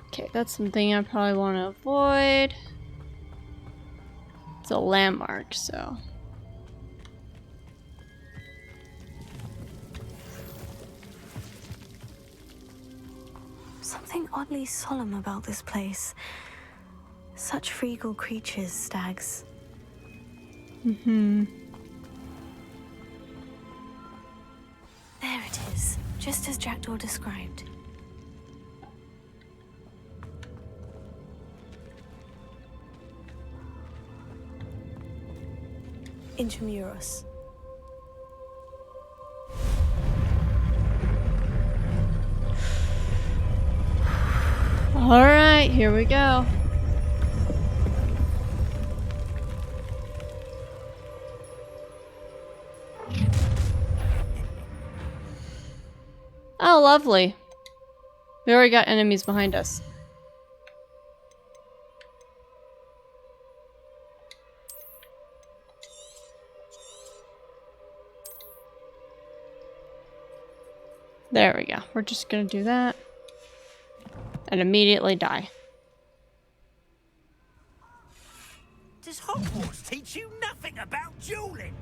Okay, that's something I probably want to avoid. It's a landmark, so. Something oddly solemn about this place. Such regal creatures, stags. Mm-hmm. There it is, just as Jackdaw described. Intramuros. All right, here we go. Oh, lovely. We already got enemies behind us. There we go. We're just gonna do that. And immediately die. Does Hogwarts teach you nothing about dueling?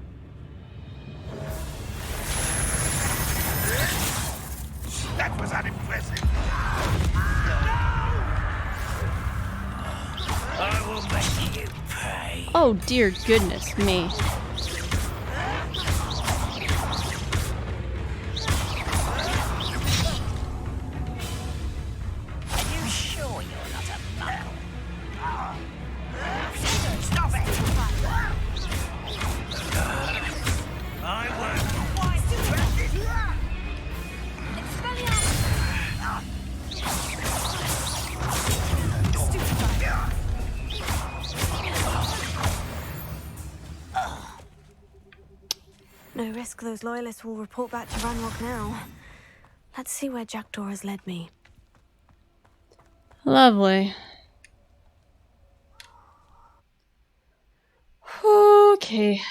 That was unimpressive. I will make you pay. Oh dear goodness me. No risk those loyalists will report back to Ranrock now. Let's see where Jackdaw has led me. Lovely. Okay.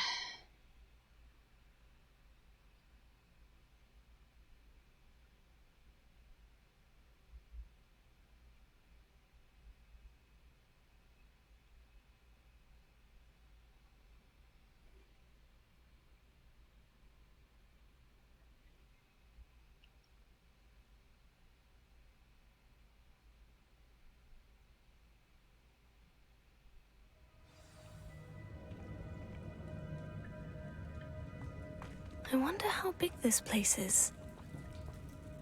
I wonder how big this place is.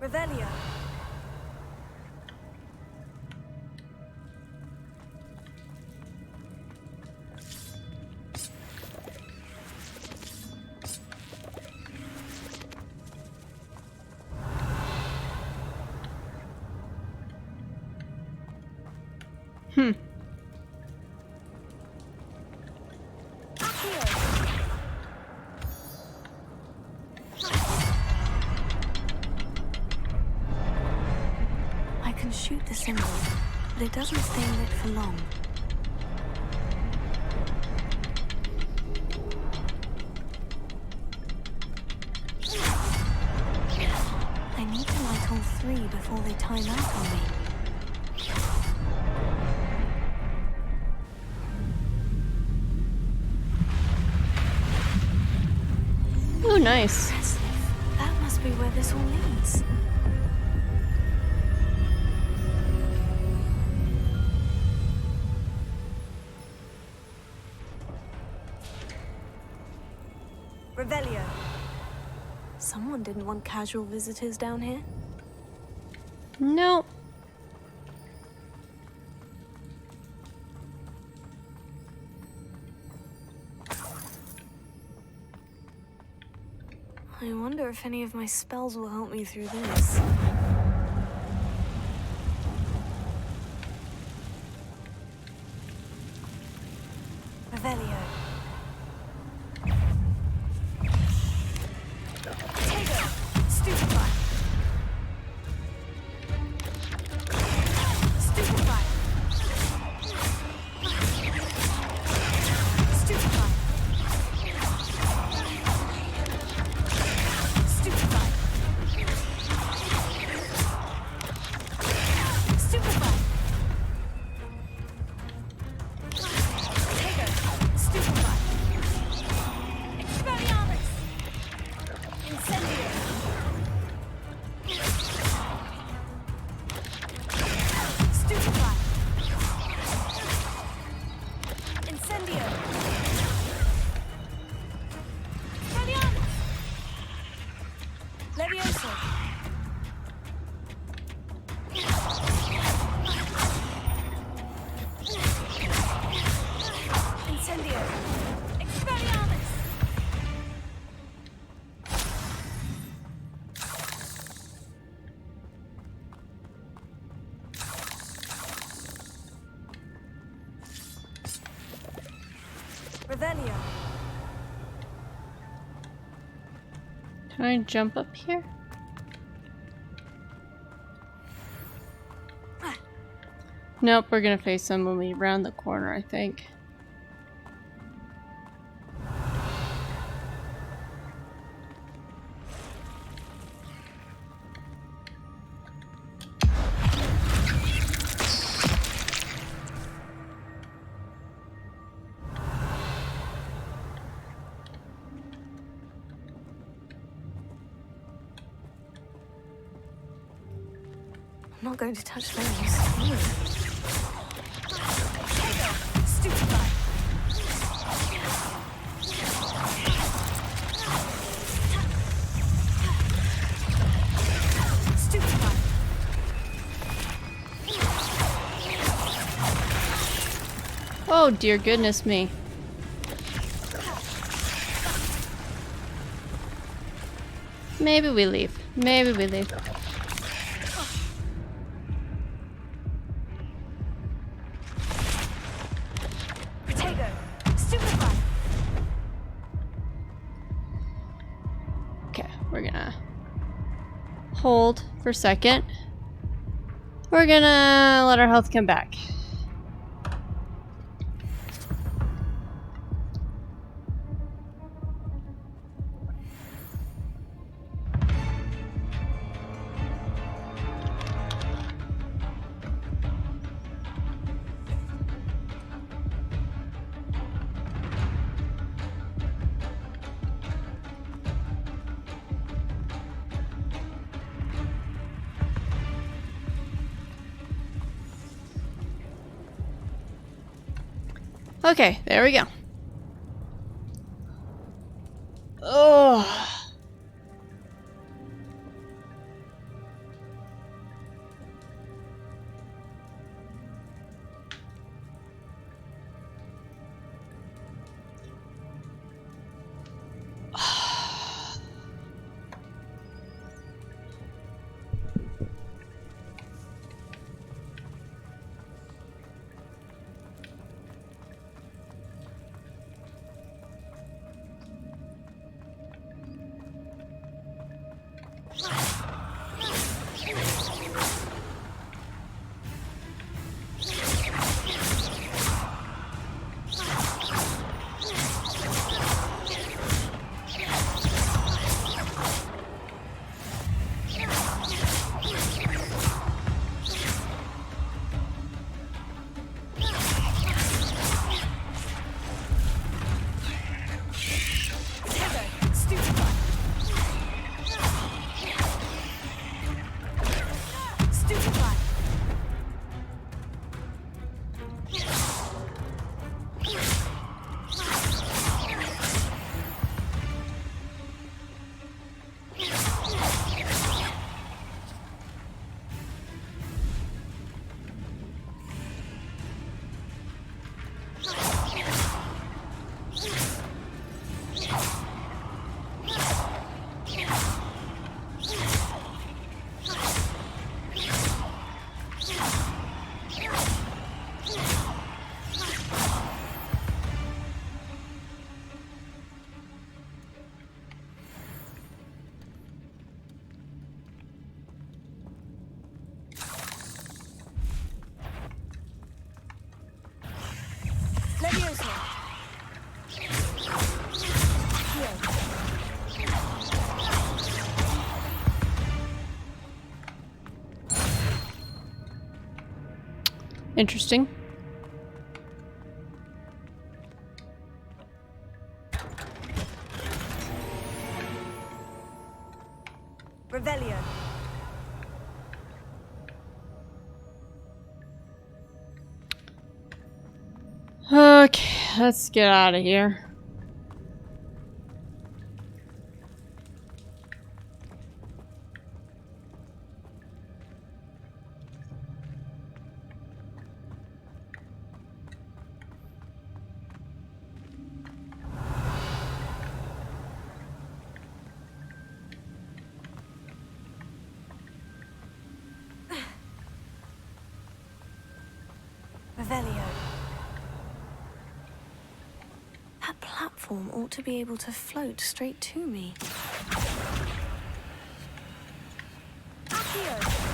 Revelio. I can shoot the symbol, but it doesn't stay lit for long. I need to light all three before they time out on me. Oh, nice. Impressive. That must be where this all leads. Revelio. Someone didn't want casual visitors down here. No. I wonder if any of my spells will help me through this. Revelio. Potato. Stupefy. Stupefy. Stupefy. Stupefy. Stupefy. Potato. Stupefy. Expelliarmus. Incendio. Stupefy. Incendio. Expelliarmus. Levioso. Incendio. Expelliarmus. Revelio. Can I jump up here? Nope, we're gonna face them when we round the corner, I think. I'm not going to touch those. Stupefy. Stupefy. Oh dear goodness me. Maybe we leave. Maybe we leave. Potato. Stupefy. Okay, we're gonna hold for a second. We're gonna let our health come back. Okay, there we go. Oh. Interesting. Revelio. Okay, let's get out of here. Revelio. That platform ought to be able to float straight to me. Accio.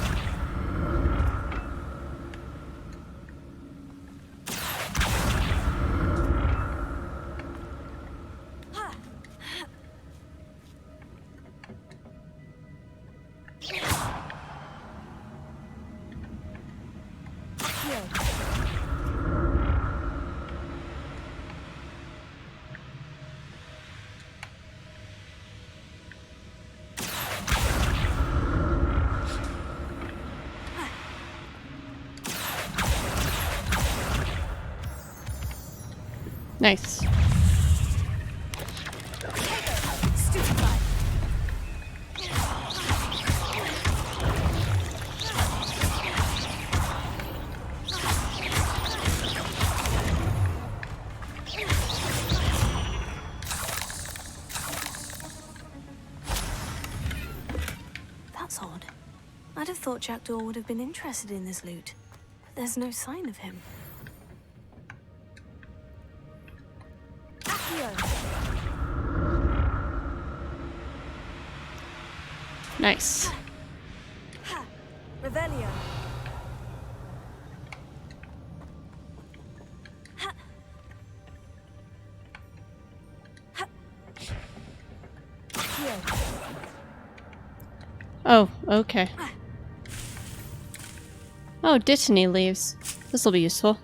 Nice. That's odd. I'd have thought Jackdaw would have been interested in this loot, but there's no sign of him. Nice. Revelio. Oh, okay. Oh, Dittany leaves. This will be useful.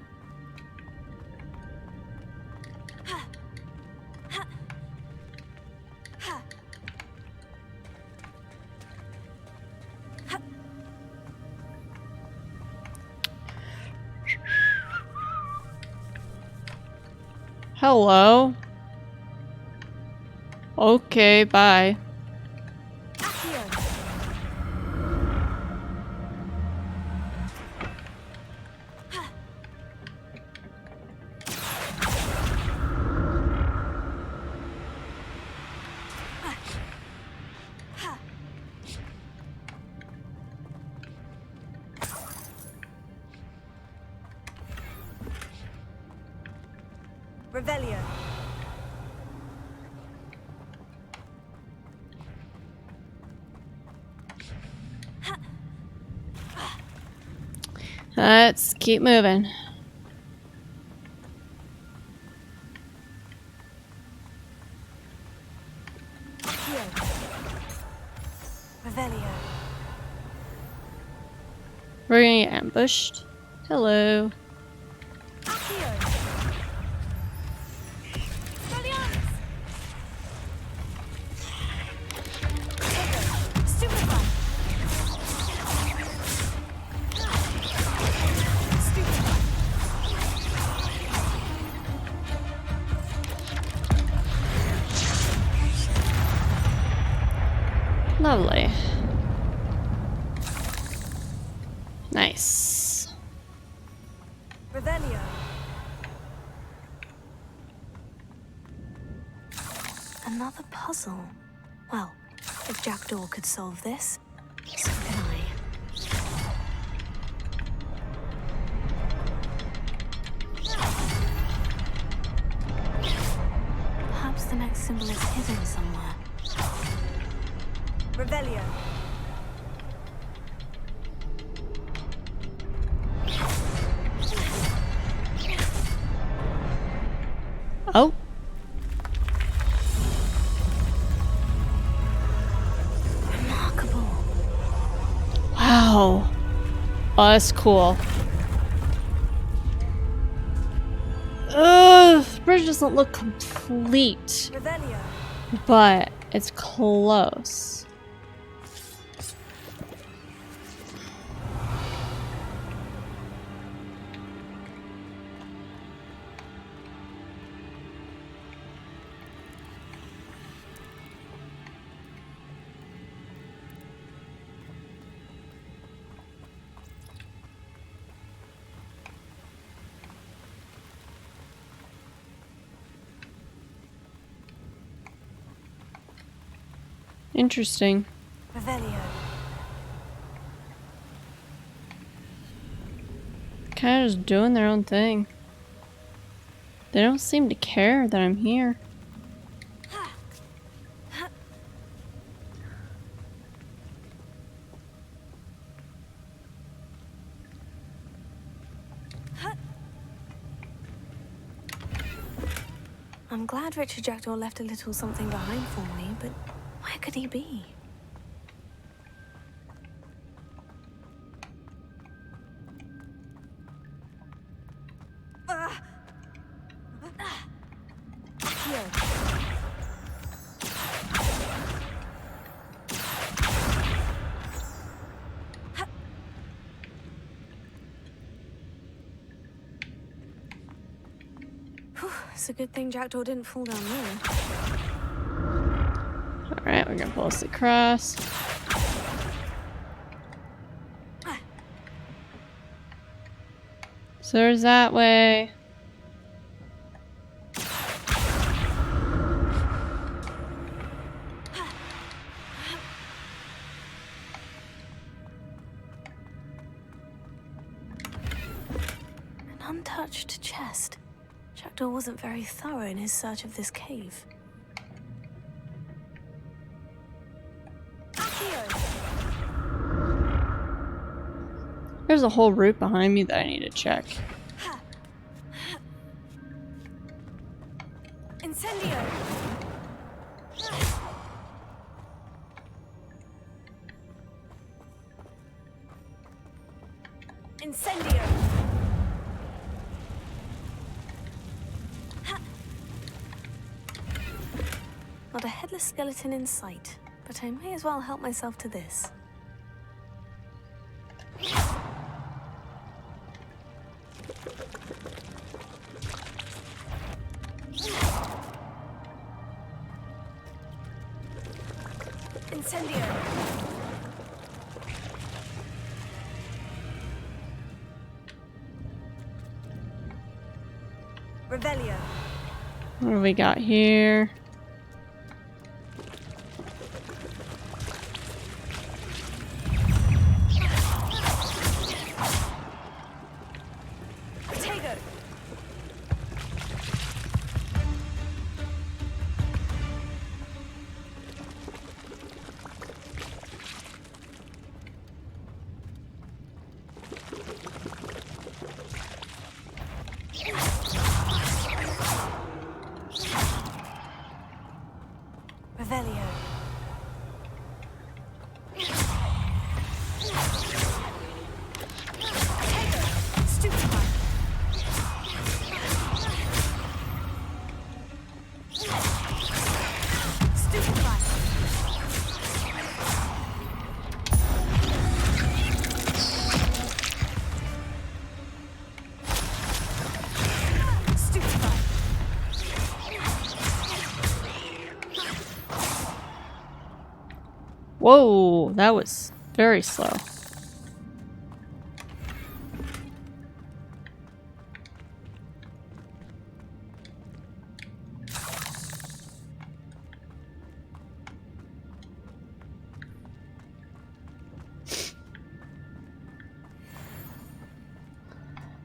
Hello. Okay, bye. Revelio. Let's keep moving. Revelio. We're gonna get ambushed. Hello. Lovely. Nice. Revelio. Another puzzle. Well, if Jackdaw could solve this, so can I. Perhaps the next symbol is hidden somewhere. Revelio. Oh. Remarkable. Wow. Oh, that's cool. The bridge doesn't look complete, Revelio. but it's close. Interesting. Revelio. Kind of just doing their own thing. They don't seem to care that I'm here. I'm glad Richard Jackdaw left a little something behind for me, but where could he be? It's a good thing Jackdaw didn't fall down there. Alright, we're gonna pull us across. So there's that way. An untouched chest. Jackdaw wasn't very thorough in his search of this cave. There's a whole route behind me that I need to check. Incendio! Incendio! Not a headless skeleton in sight, but I may as well help myself to this. Incendio! Revelio! What do we got here? Revelio. Stupefy. Stupefy. Stupefy. Whoa, that was very slow.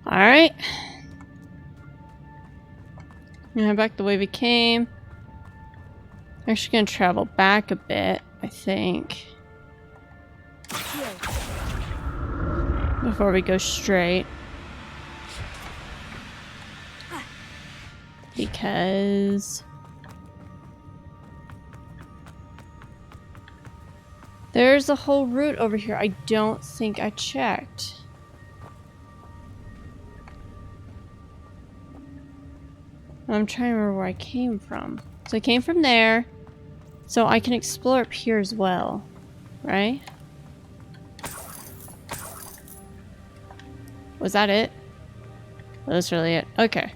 All right. Head back the way we came. I'm actually gonna travel back a bit, I think, before we go straight, because there's a whole route over here I don't think I checked. I'm trying to remember where I came from. So I came from there. So I can explore up here as well. Right? Was that it? That's really it. Okay.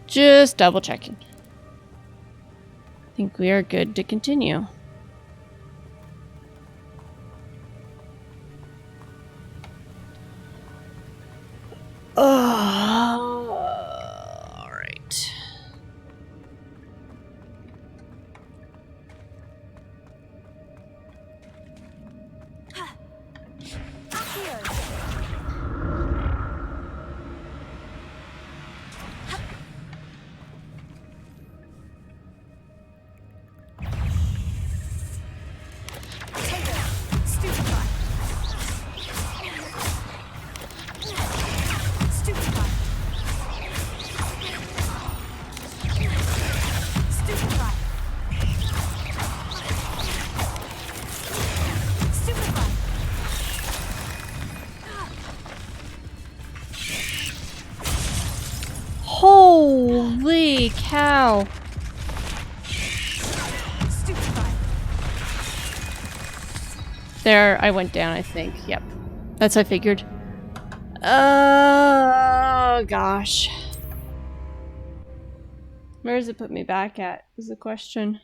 Just double checking. I think we are good to continue. All right. Holy cow. There, I went down, I think. Yep. That's what I figured. Oh, gosh. Where does it put me back at, is the question.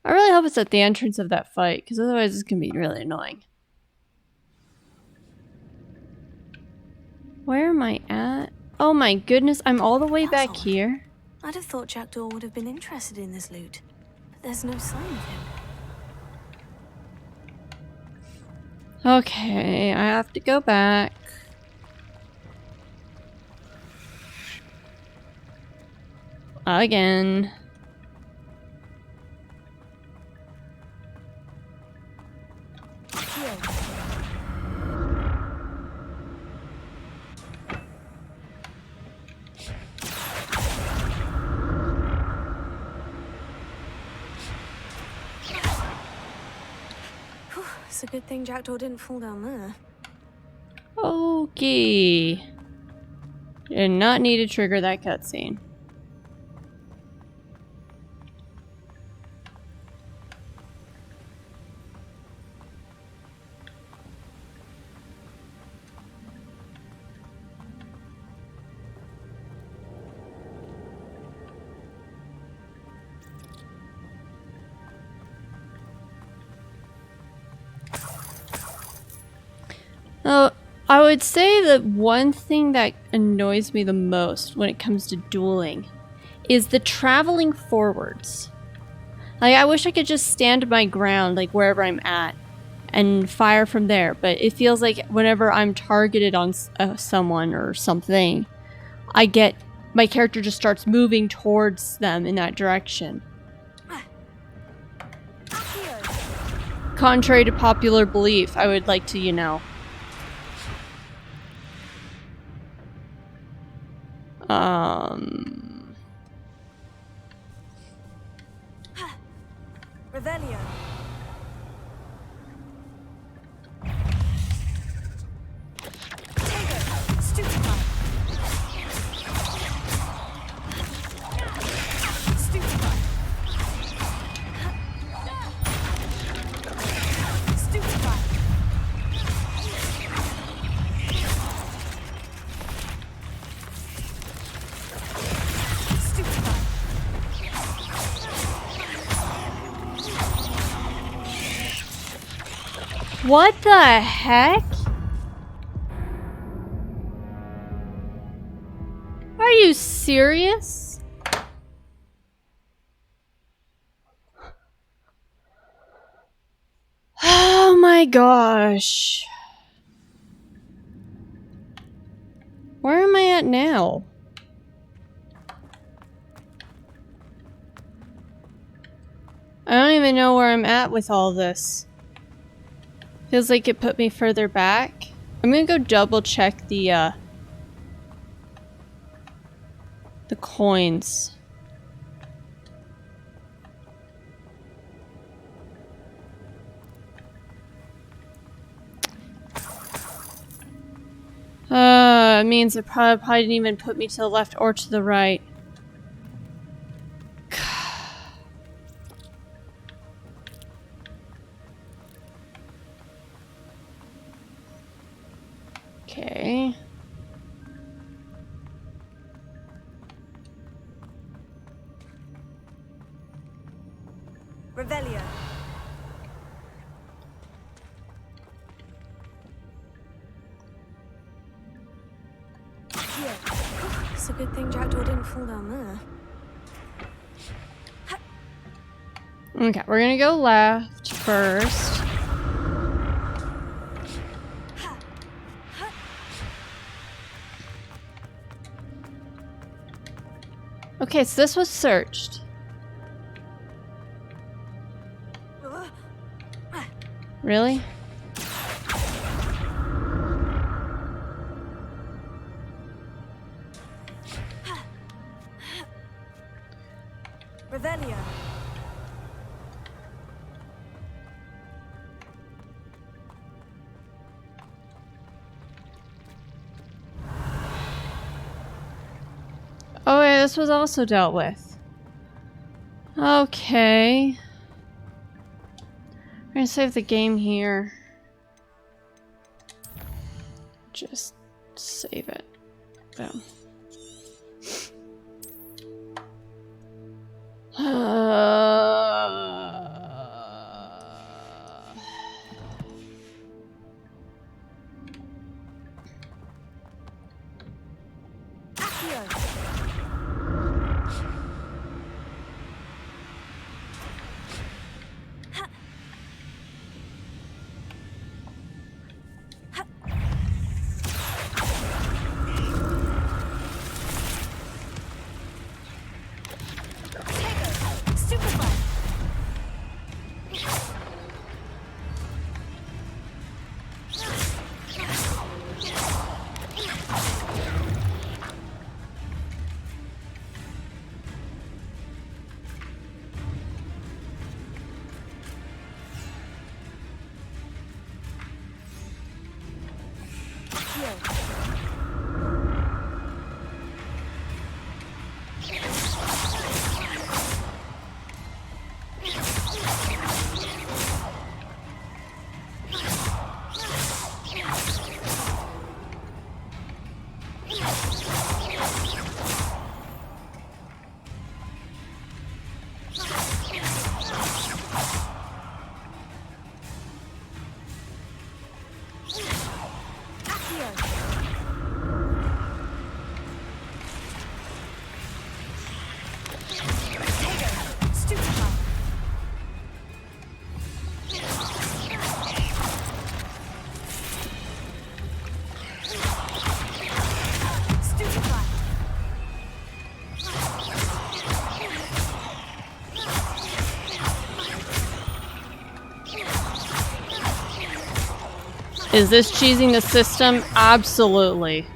I really hope it's at the entrance of that fight, because otherwise this can be really annoying. Where am I at? Oh my goodness, I'm all the way back here. I'd have thought Jackdaw would have been interested in this loot, but there's no sign of him. Okay, I have to go back. Again. It's a good thing Jackdaw didn't fall down there. Okay. Did not need to trigger that cutscene. Oh, I would say that one thing that annoys me the most when it comes to dueling is the traveling forwards. Like, I wish I could just stand my ground, like, wherever I'm at and fire from there, but it feels like whenever I'm targeted on someone or something, my character just starts moving towards them in that direction. Contrary to popular belief, I would like to, you know, Revelio. What the heck? Are you serious? Oh my gosh. Where am I at now? I don't even know where I'm at with all this. Feels like it put me further back. I'm gonna go double check the coins. It means it probably didn't even put me to the left or to the right. Okay. Revelio. Yeah. It's a good thing Jackdaw didn't fall down there. Okay, we're gonna go left first. Okay, so this was searched. Really? Revelio. Oh yeah, this was also dealt with. Okay. We're gonna save the game here. Just save it. Boom. Is this cheesing the system? Absolutely.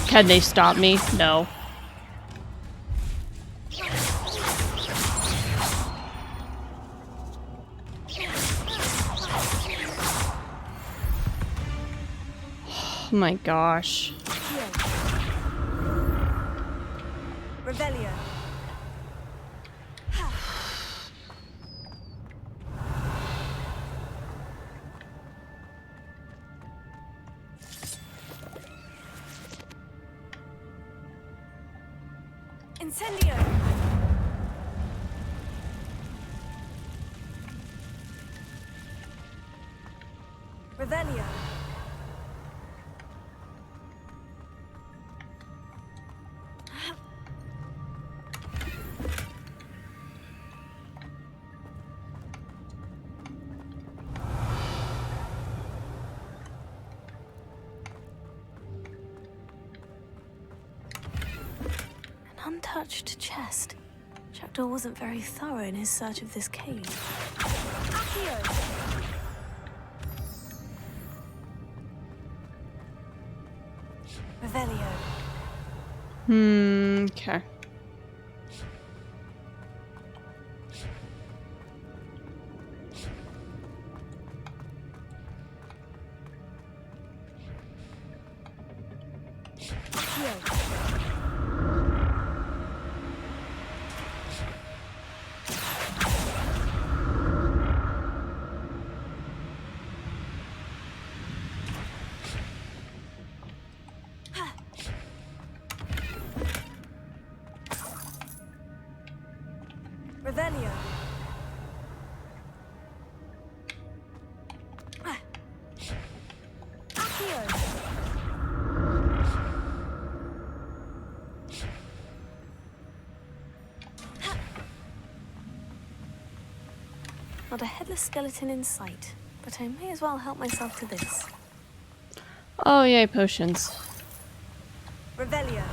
Can they stop me? No. Oh my gosh. Revelio. Incendio. Revelio. An untouched chest. Jackdaw wasn't very thorough in his search of this cave. Accio. Revelio. Okay. Revelio. Not a headless skeleton in sight, but I may as well help myself to this. Oh, yay, potions. Revelio.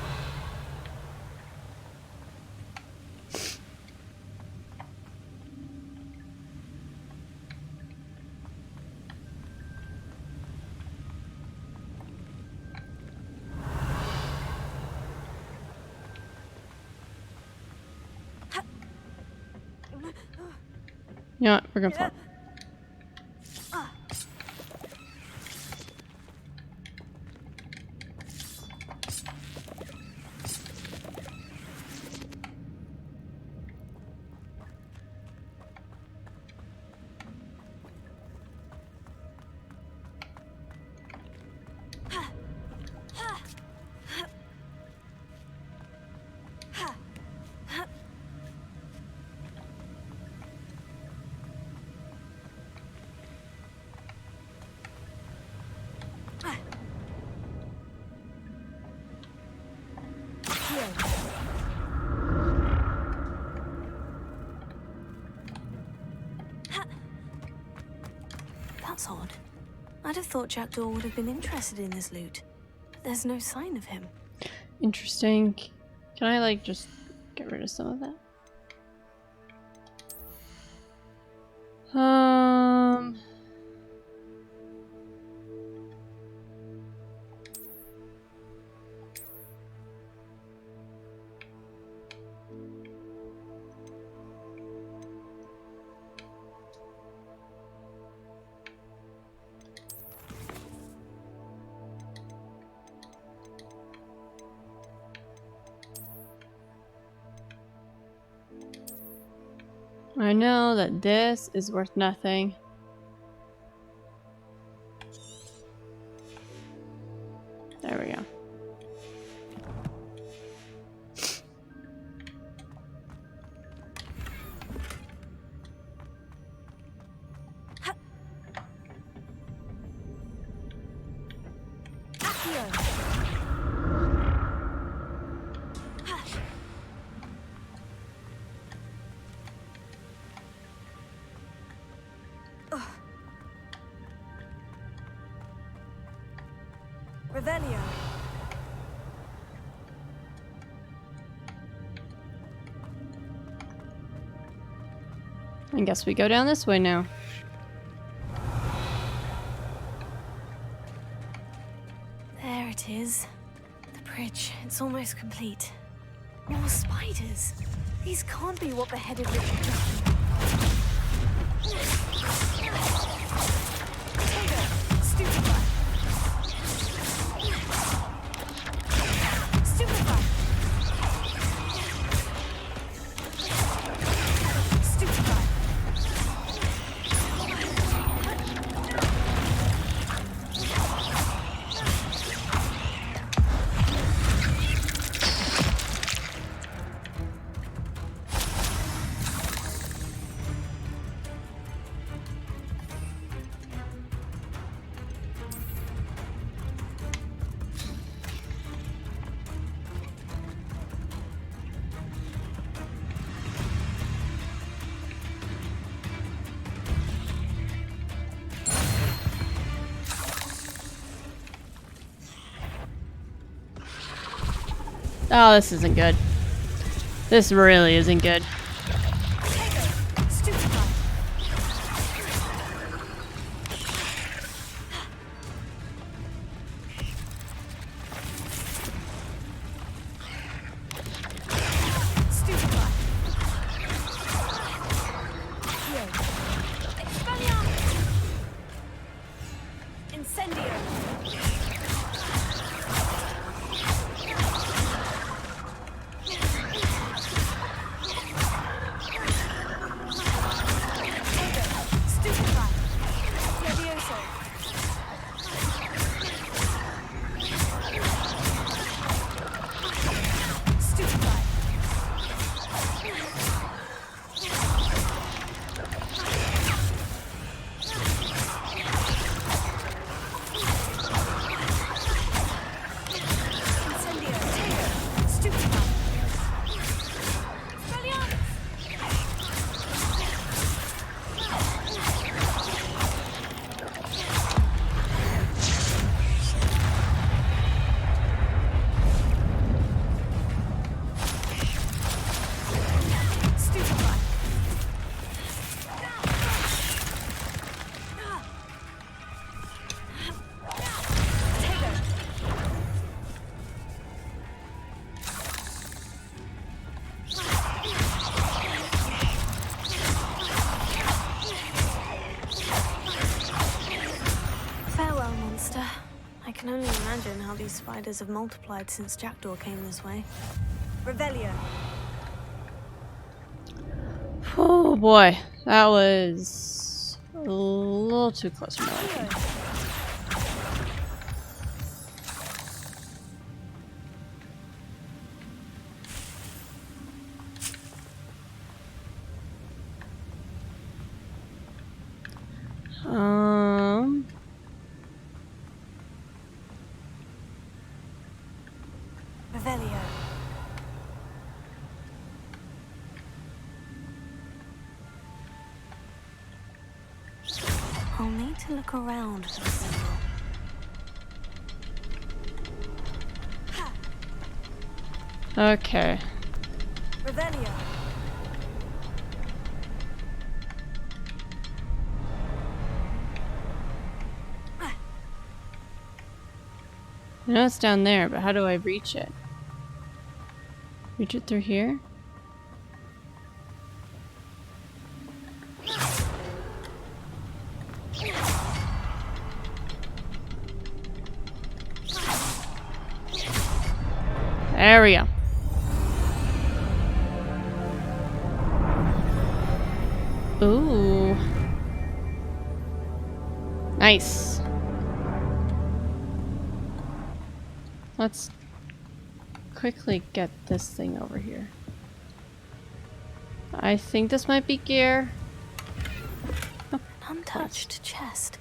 You know what? We're gonna fall. That's odd. I'd have thought Jackdaw would have been interested in this loot, but there's no sign of him. Interesting. Can I, like, just get rid of some of that? I know that this is worth nothing. There we go. Revelio. I guess we go down this way now. There it is. The bridge. It's almost complete. More spiders. These can't be what the headed Richard Jackson. Oh, this isn't good. This really isn't good. I can only imagine how these spiders have multiplied since Jackdaw came this way. Revelio. Oh boy, that was a little too close for my liking. Revelio. I'll need to look around for the symbol. Okay. Revelio. I know it's down there, but how do I reach it? Reach it through here? There we go. Ooh. Nice. Let's quickly get this thing over here. I think this might be gear. An untouched chest.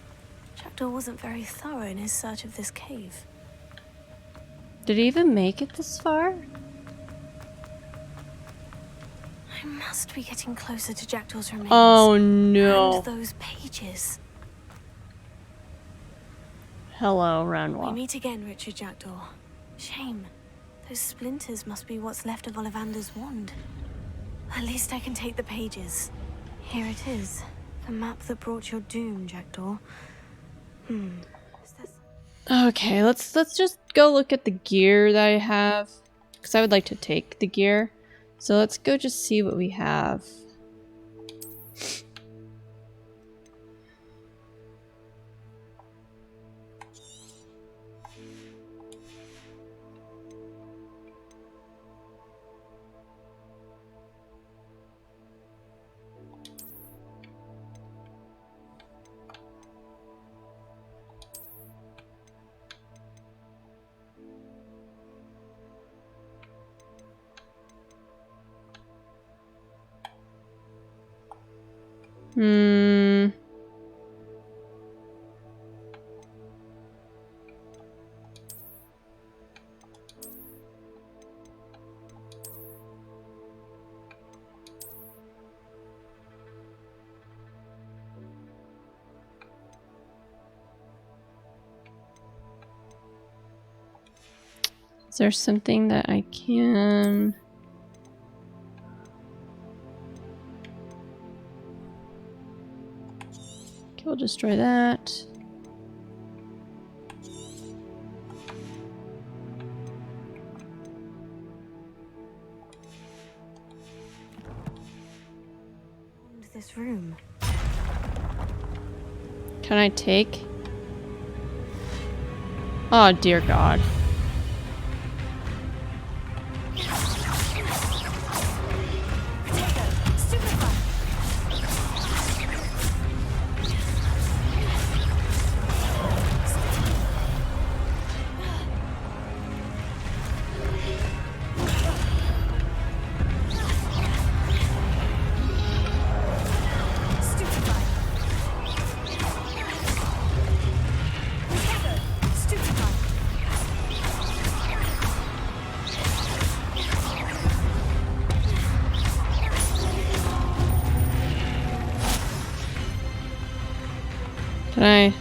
Jackdaw wasn't very thorough in his search of this cave. Did he even make it this far? I must be getting closer to Jackdaw's remains. Oh no. And those pages. Hello, We Ravenclaw. meet again, Richard Jackdaw. Shame. Those splinters must be what's left of Ollivander's wand. At least I can take the pages. Here it is. The map that brought your doom, Jackdaw. Okay, let's just go look at the gear that I have, because I would like to take the gear. So let's go just see what we have. Is there something that I can... Okay, we'll destroy that. This room. Can I take? Oh, dear God. Can I?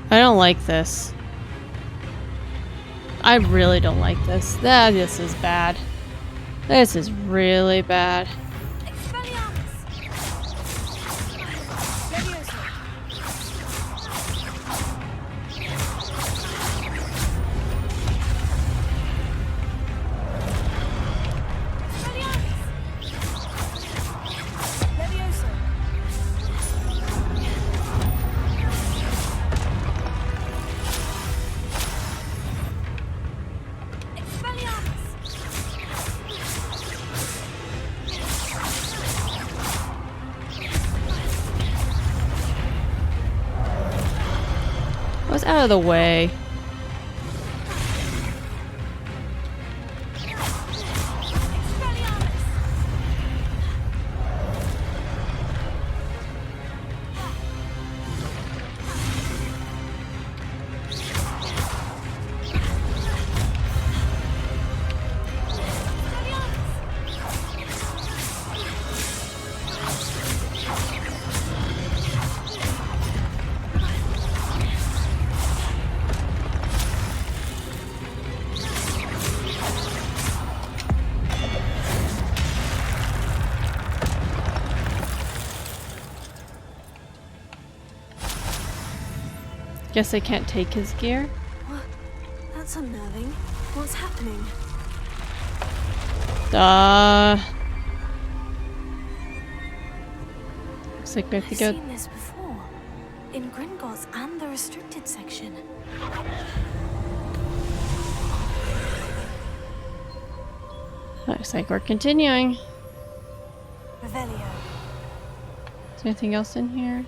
I don't like this. I really don't like this. This is bad. This is really bad. I was out of the way. Guess I can't take his gear. What? That's unnerving. What's happening? Looks like we have to go. I've seen this before. In Gringotts and the restricted section. Looks like we're continuing. Revelio. Is there anything else in here?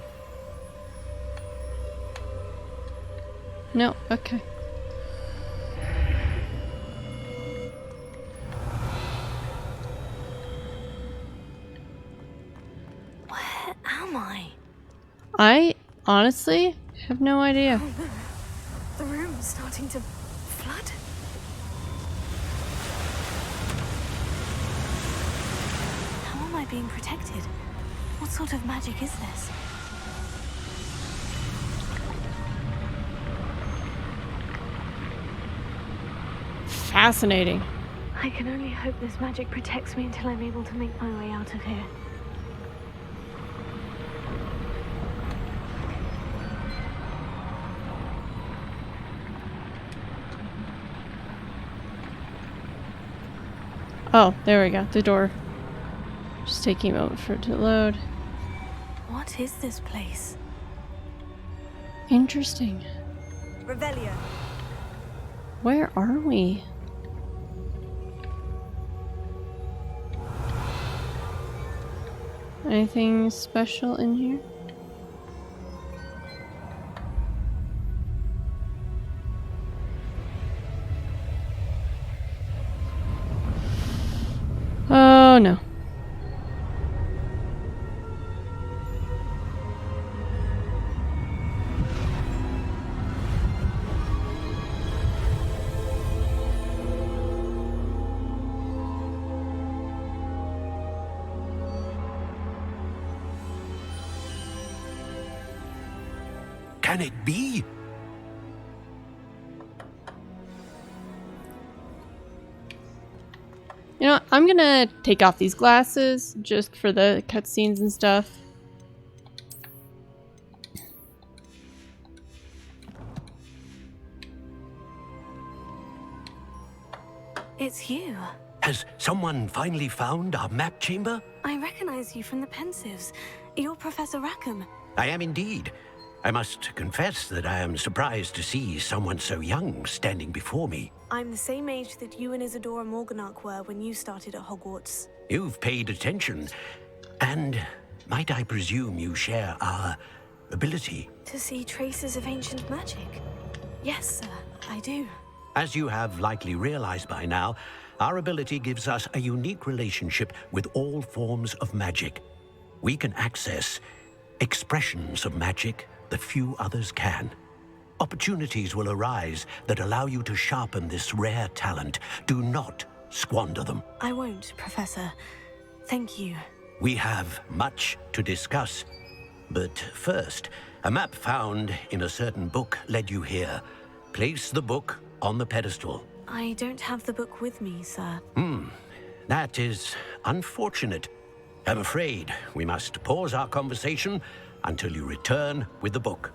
No, okay. Where am I? I honestly have no idea. Oh no. The room's starting to flood. How am I being protected? What sort of magic is this? Fascinating. I can only hope this magic protects me until I'm able to make my way out of here. Oh, there we go. The door. Just taking a moment for it to load. What is this place? Interesting. Revelio. Where are we? Anything special in here? Oh no. Can it be? You know, I'm gonna take off these glasses just for the cutscenes and stuff. It's you. Has someone finally found our map chamber? I recognize you from the Pensives. You're Professor Rackham. I am indeed. I must confess that I am surprised to see someone so young standing before me. I'm the same age that you and Isadora Morganach were when you started at Hogwarts. You've paid attention. And might I presume you share our ability? To see traces of ancient magic? Yes, sir, I do. As you have likely realized by now, our ability gives us a unique relationship with all forms of magic. We can access expressions of magic that few others can. Opportunities will arise that allow you to sharpen this rare talent. Do not squander them. I won't, Professor. Thank you. We have much to discuss. But first, a map found in a certain book led you here. Place the book on the pedestal. I don't have the book with me, sir. That is unfortunate. I'm afraid we must pause our conversation until you return with the book.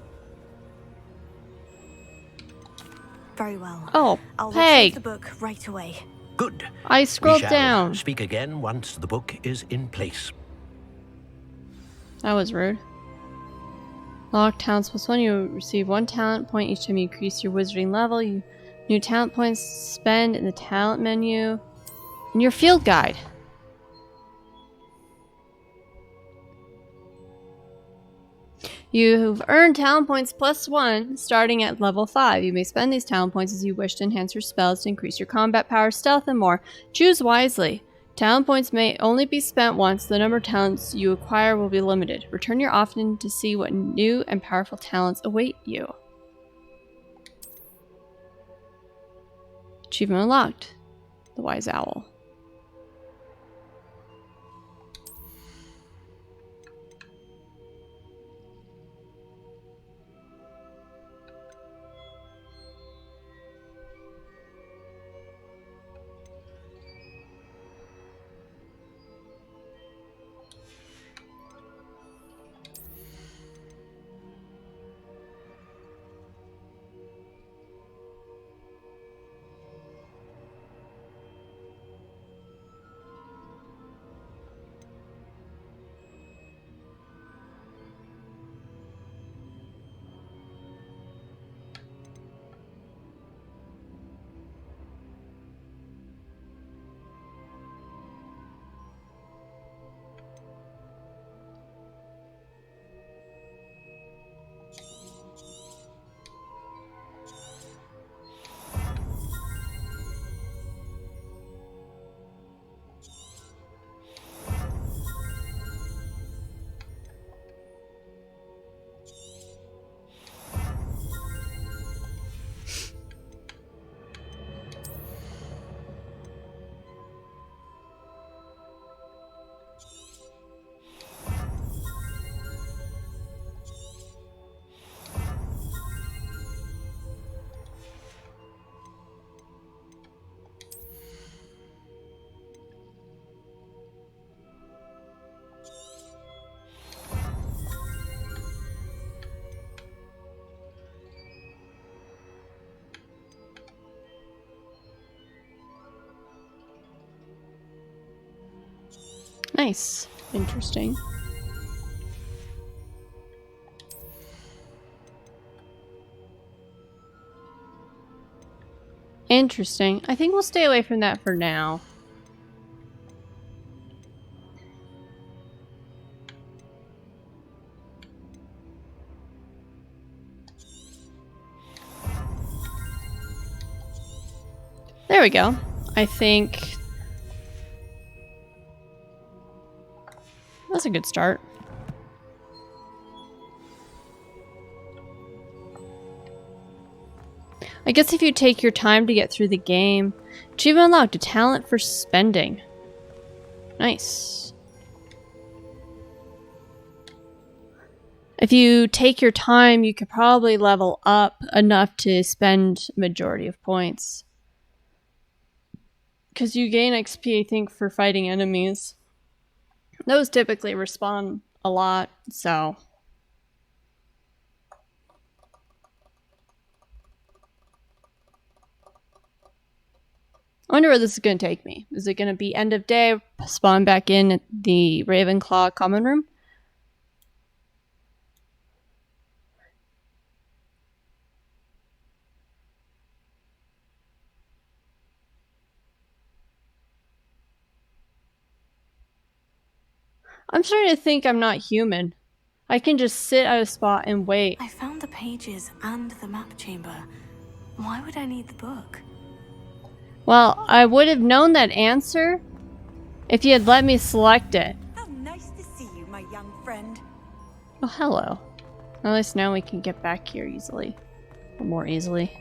Very well. Oh, I'll hey. retrieve the book right away. Good. I scrolled we shall down. Speak again once the book is in place. That was rude. Lock talents +1. You receive 1 talent point each time you increase your wizarding level. New talent points spend in the talent menu. In your field guide. You've earned talent points +1 starting at level 5. You may spend these talent points as you wish to enhance your spells, to increase your combat power, stealth, and more. Choose wisely. Talent points may only be spent once. The number of talents you acquire will be limited. Return here often to see what new and powerful talents await you. Achievement unlocked. The Wise Owl. Nice. Interesting. Interesting. I think we'll stay away from that for now. There we go. I think that's a good start. I guess if you take your time to get through the game. Achievement unlocked, a talent for spending. Nice. If you take your time, you could probably level up enough to spend majority of points. Because you gain XP, I think, for fighting enemies. Those typically respawn a lot, so... I wonder where this is going to take me. Is it going to be end of day, spawn back in at the Ravenclaw common room? I'm starting to think I'm not human. I can just sit at a spot and wait. I found the pages and the map chamber. Why would I need the book? Well, I would have known that answer if you had let me select it. How nice to see you, my young friend. Oh, hello. At least now we can get back here easily. Or more easily.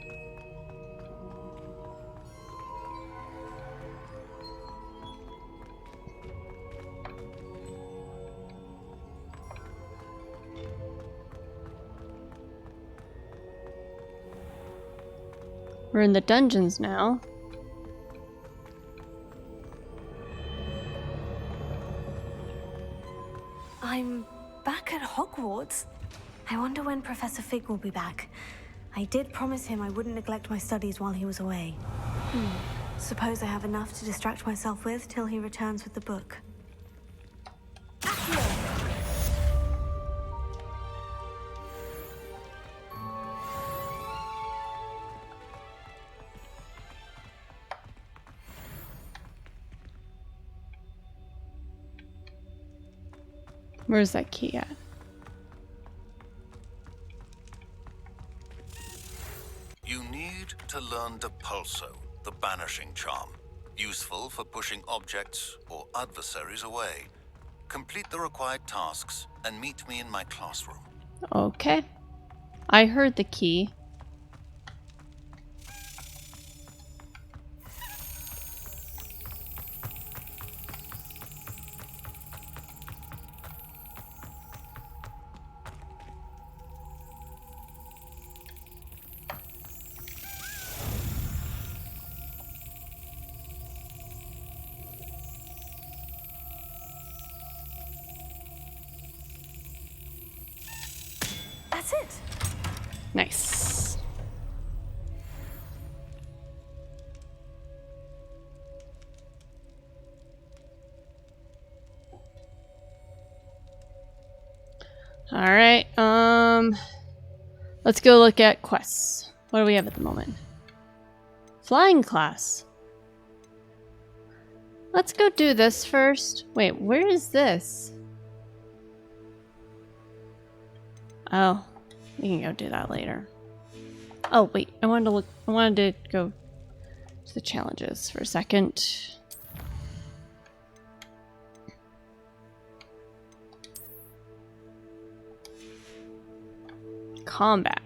We're in the dungeons now. I'm back at Hogwarts. I wonder when Professor Fig will be back. I did promise him I wouldn't neglect my studies while he was away. Suppose I have enough to distract myself with till he returns with the book. Where's that key at? You need to learn Depulso, the banishing charm. Useful for pushing objects or adversaries away. Complete the required tasks and meet me in my classroom. Okay. I heard the key. That's it. Nice. All right. Let's go look at quests. What do we have at the moment? Flying class. Let's go do this first. Wait, where is this? Oh, we can go do that later. Oh, wait. I wanted to go to the challenges for a second. Combat.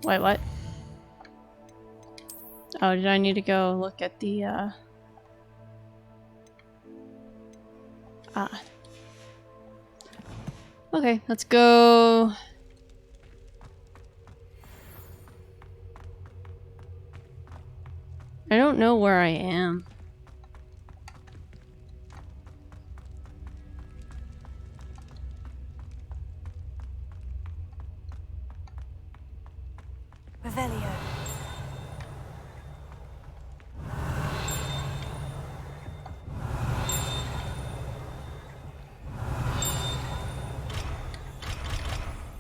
Wait, what? Oh, did I need to go look at the, Okay, let's go. I don't know where I am. Revelio.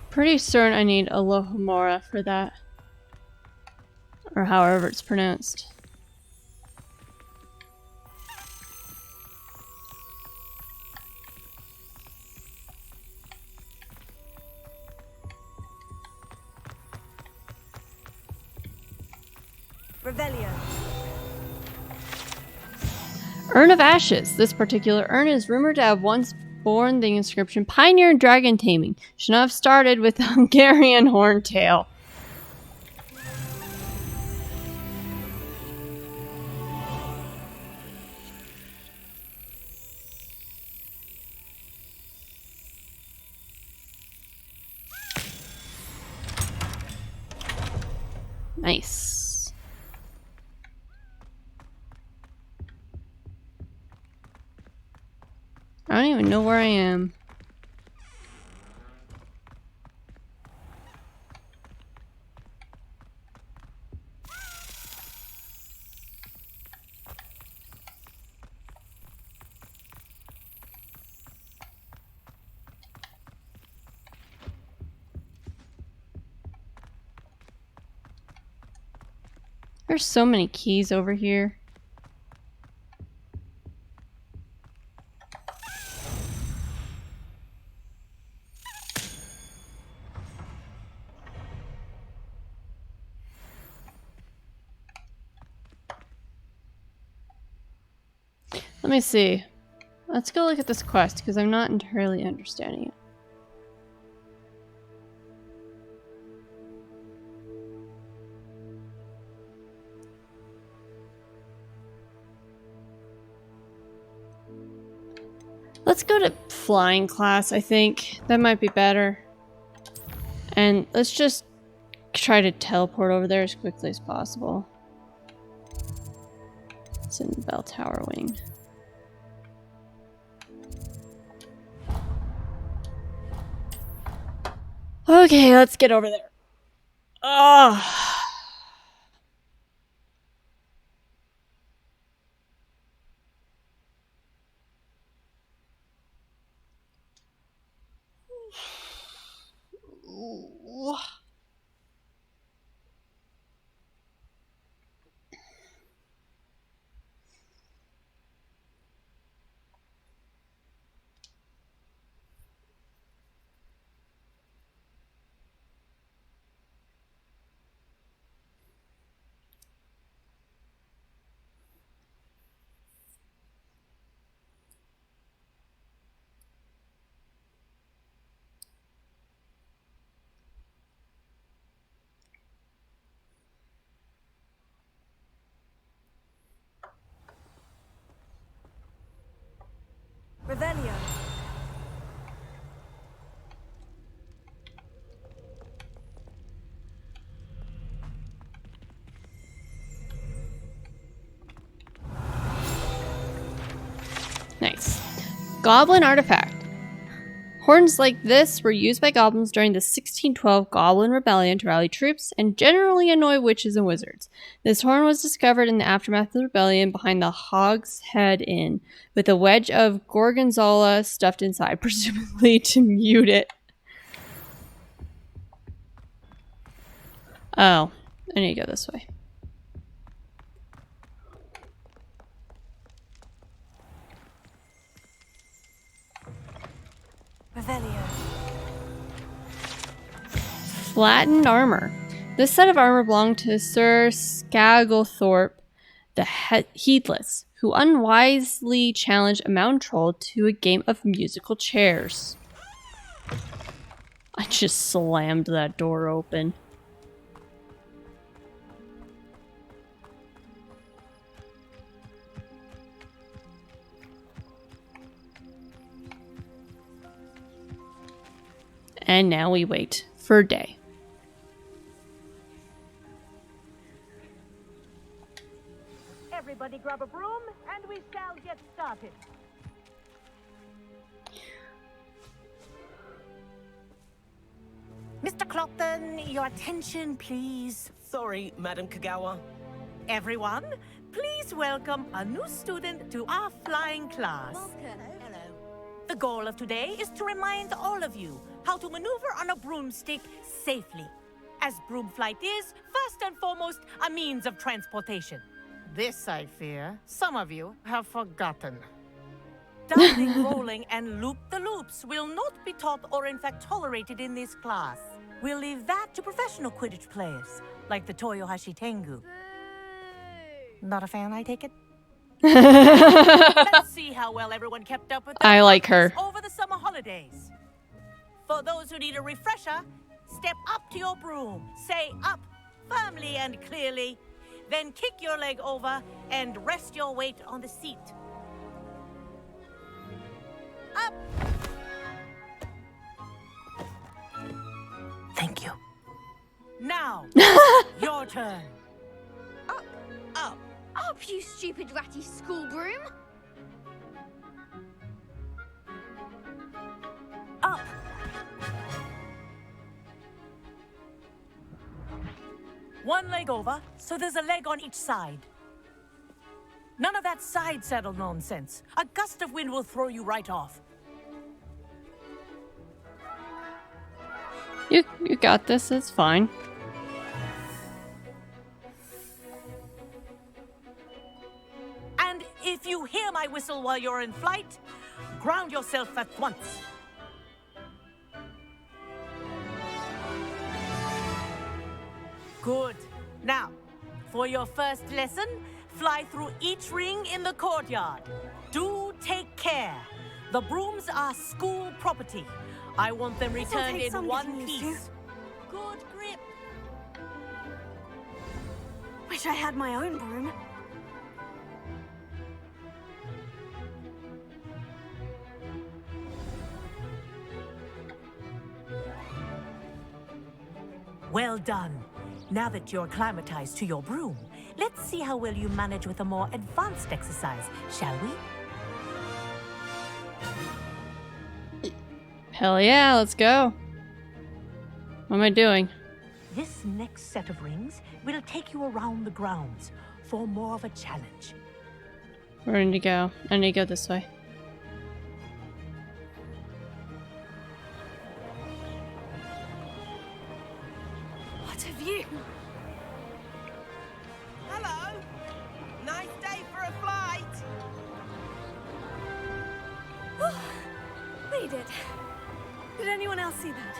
Pretty certain I need Alohomora for that. Or however it's pronounced. Revelio. Urn of Ashes. This particular urn is rumored to have once borne the inscription Pioneer in Dragon Taming. Should not have started with the Hungarian Horntail. Nice. I don't even know where I am. There's so many keys over here. Let me see. Let's go look at this quest because I'm not entirely understanding it. Let's go to flying class, I think. That might be better. And let's just try to teleport over there as quickly as possible. It's in the bell tower wing. Okay, let's get over there. Ugh. Revelio. Nice. Goblin artifact. Horns like this were used by goblins during the 1612 Goblin Rebellion to rally troops and generally annoy witches and wizards. This horn was discovered in the aftermath of the rebellion behind the Hog's Head Inn, with a wedge of gorgonzola stuffed inside, presumably to mute it. Oh, I need to go this way. Revelio. Flattened armor. This set of armor belonged to Sir Scagglethorpe the Heedless, who unwisely challenged a mountain troll to a game of musical chairs. I just slammed that door open. And now we wait for day. Everybody grab a broom and we shall get started. Mr. Clopton, your attention, please. Sorry, Madam Kagawa. Everyone, please welcome a new student to our flying class. Hello. The goal of today is to remind all of you how to maneuver on a broomstick safely, as broom flight is, first and foremost, a means of transportation. This, I fear, some of you have forgotten. Diving, rolling, and loop-the-loops will not be taught or in fact tolerated in this class. We'll leave that to professional Quidditch players, like the Toyohashi Tengu. Not a fan, I take it? Let's see how well everyone kept up with their I like her. over the summer holidays. For those who need a refresher, step up to your broom, say up firmly and clearly, then kick your leg over and rest your weight on the seat. Up! Thank you. Now, your turn. Up, you stupid ratty school broom! Up! One leg over, so there's a leg on each side. None of that side saddle nonsense. A gust of wind will throw you right off. You got this, it's fine. And if you hear my whistle while you're in flight, ground yourself at once. Good. Now, for your first lesson, fly through each ring in the courtyard. Do take care. The brooms are school property. I want them This'll returned take in some one getting used to. piece. Good grip. Wish I had my own broom. Well done. Now that you're acclimatized to your broom, let's see how well you manage with a more advanced exercise, shall we? Hell yeah, let's go. What am I doing? This next set of rings will take you around the grounds for more of a challenge. Where do I need to go? I need to go this way. What a view! Hello. Nice day for a flight. Made it. Did anyone else see that?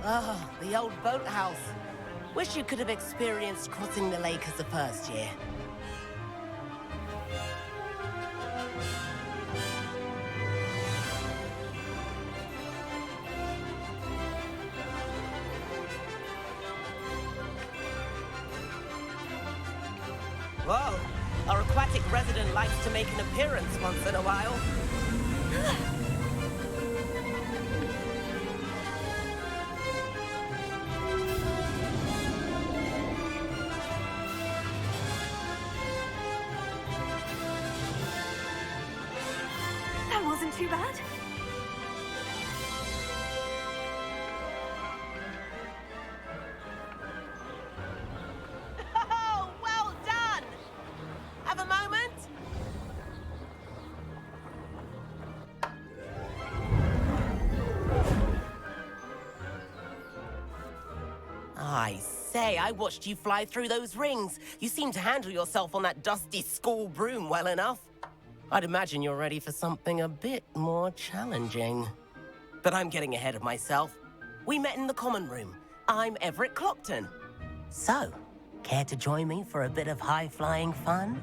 Oh, the old boathouse. Wish you could have experienced crossing the lake as the first year. Whoa, our aquatic resident likes to make an appearance once in a while. That wasn't too bad. Oh, well done! Have a moment? I say, I watched you fly through those rings. You seem to handle yourself on that dusty school broom well enough. I'd imagine you're ready for something a bit more challenging. But I'm getting ahead of myself. We met in the common room. I'm Everett Clockton. So, care to join me for a bit of high-flying fun?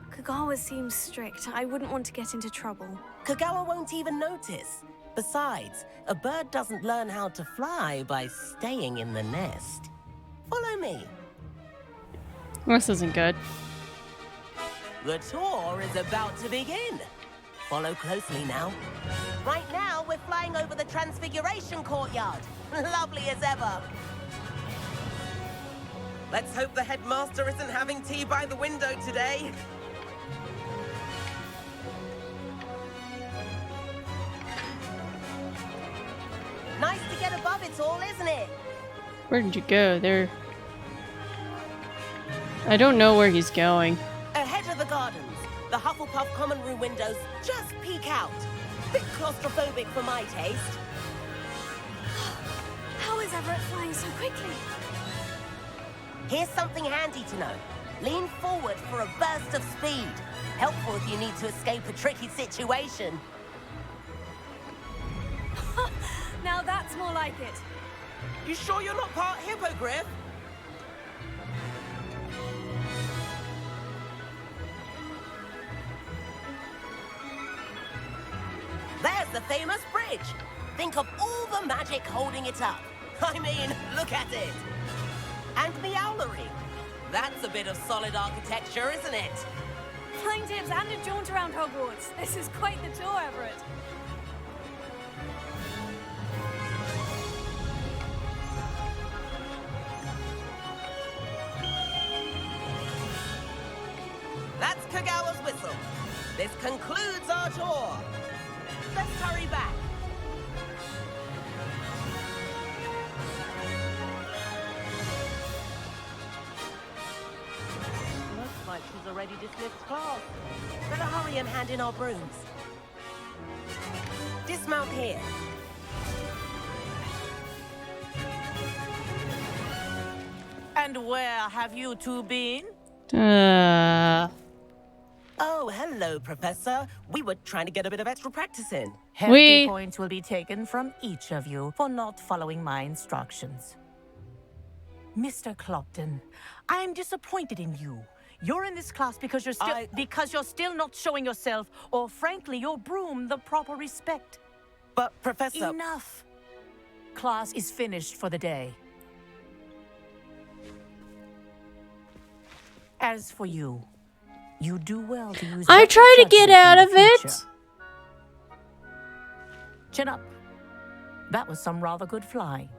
Kagawa seems strict. I wouldn't want to get into trouble. Kagawa won't even notice. Besides, a bird doesn't learn how to fly by staying in the nest. Follow me. This isn't good. The tour is about to begin. Follow closely now. Right now, we're flying over the Transfiguration Courtyard. Lovely as ever. Let's hope the headmaster isn't having tea by the window today. Nice to get above it all, isn't it? Where did you go? There. I don't know where he's going. Ahead of the gardens, the Hufflepuff common room windows just peek out. Bit claustrophobic for my taste. How is Everett flying so quickly? Here's something handy to know. Lean forward for a burst of speed. Helpful if you need to escape a tricky situation. Now that's more like it. You sure you're not part hippogriff? There's the famous bridge. Think of all the magic holding it up. I mean, look at it. And the owlery. That's a bit of solid architecture, isn't it? Flying tips and a jaunt around Hogwarts. This is quite the tour, Everett. That's Kagawa's whistle. This concludes our tour. Let's hurry back. Looks like she's already dismissed class. Better hurry and hand in our brooms. Dismount here. And where have you two been? Oh, hello, Professor. We were trying to get a bit of extra practice in. Hefty points will be taken from each of you for not following my instructions. Mr. Clopton, I'm disappointed in you. You're in this class because you're still not showing yourself, or frankly, your broom the proper respect. But, Professor... Enough. Class is finished for the day. As for you, you do well to use. I try to get out of it. Chin up. That was some rather good flying.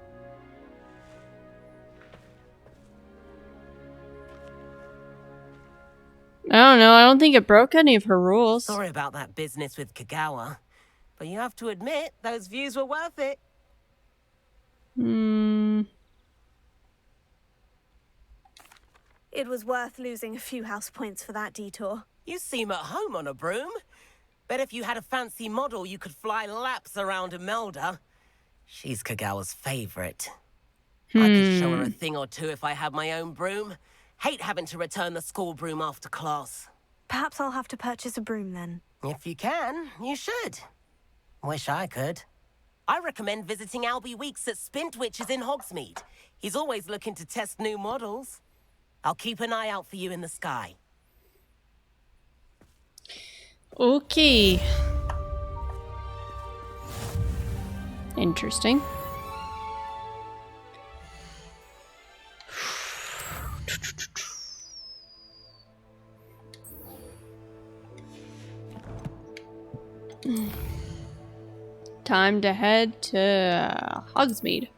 I don't know. I don't think it broke any of her rules. Sorry about that business with Kagawa, but you have to admit those views were worth it. It was worth losing a few house points for that detour. You seem at home on a broom. Bet if you had a fancy model, you could fly laps around Imelda. She's Kagawa's favorite. I could show her a thing or two if I had my own broom. Hate having to return the school broom after class. Perhaps I'll have to purchase a broom then. If you can, you should. Wish I could. I recommend visiting Albie Weeks at Spintwitches in Hogsmeade. He's always looking to test new models. I'll keep an eye out for you in the sky. Okay. Interesting. Time to head to Hogsmeade.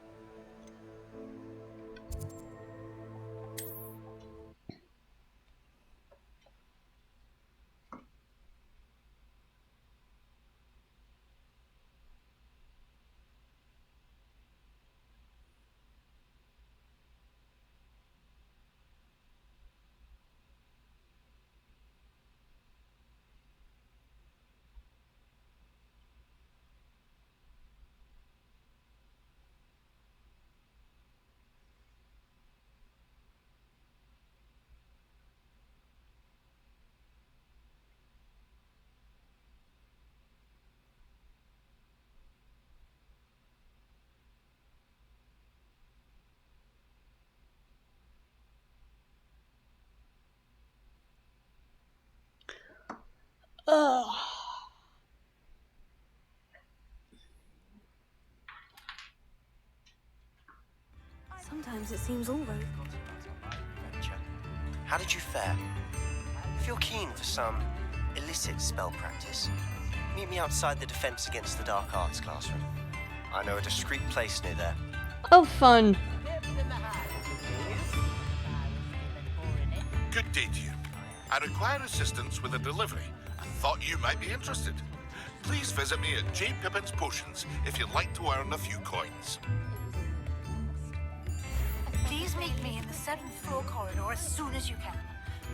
Ugh. Sometimes it seems all right. How did you fare? If you're keen for some illicit spell practice, meet me outside the Defense Against the Dark Arts classroom. I know a discreet place near there. Oh, fun. Good day to you. I require assistance with a delivery and thought you might be interested. Please visit me at J. Pippin's Potions if you'd like to earn a few coins. Please meet me in the 7th floor corridor as soon as you can.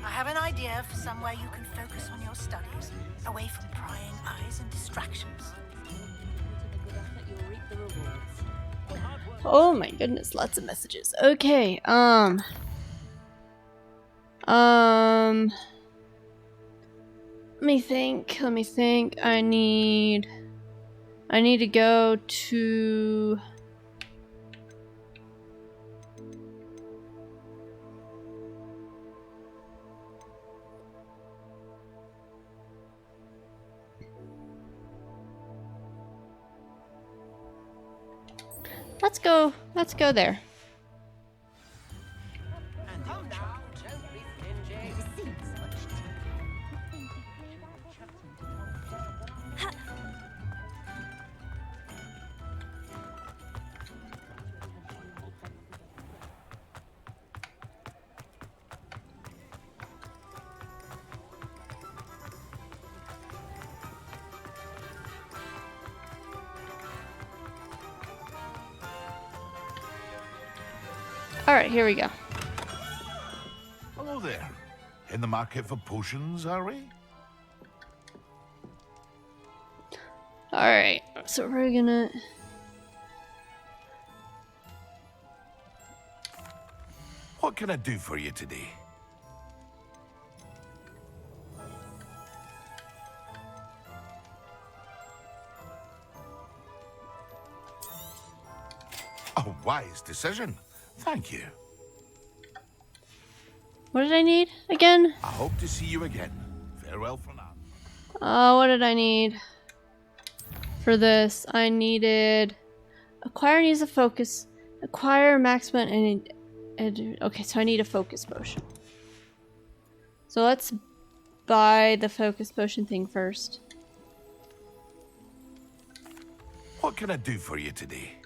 I have an idea for somewhere you can focus on your studies, away from prying eyes and distractions. Oh my goodness, lots of messages. Okay, let me think. I need to go to Let's go there. Alright, here we go. Hello there. In the market for potions, are we? Alright, so we're gonna... What can I do for you today? A wise decision. Thank you. What did I need again? I hope to see you again. Farewell for now. What did I need for this? I needed acquire needs a focus, acquire maximum and okay, so I need a focus potion. So let's buy the focus potion thing first. What can I do for you today?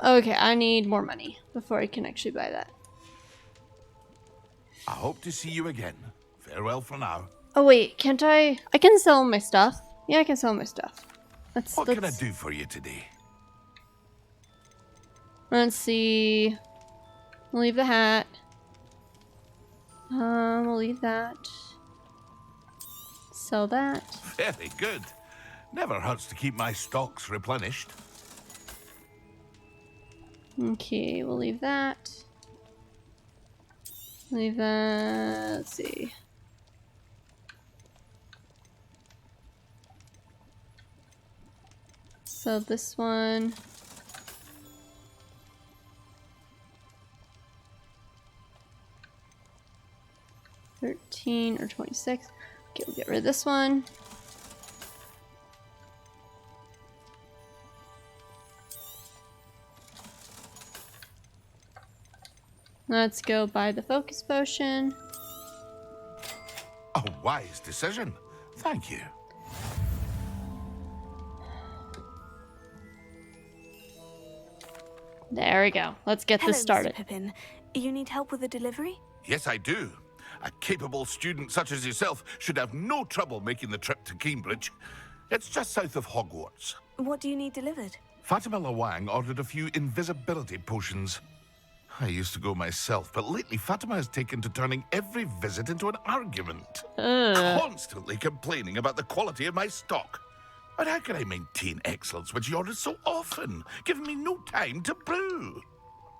Okay, I need more money before I can actually buy that. I hope to see you again. Farewell for now. Oh wait, can't I? I can sell my stuff. Yeah, I can sell my stuff. What can I do for you today? Let's see. We'll leave the hat. We'll leave that. Sell that. Very good. Never hurts to keep my stocks replenished. Okay, we'll leave that. Leave that. Let's see. So this one. $13 or $26. Okay, we'll get rid of this one. Let's go buy the focus potion. A wise decision. Thank you. There we go. Let's get this started. Mr. Pippin. You need help with the delivery? Yes, I do. A capable student such as yourself should have no trouble making the trip to Cambridge. It's just south of Hogwarts. What do you need delivered? Fatima Lawang ordered a few invisibility potions. I used to go myself, but lately Fatima has taken to turning every visit into an argument. Constantly complaining about the quality of my stock. But how can I maintain excellence when she orders so often, giving me no time to brew?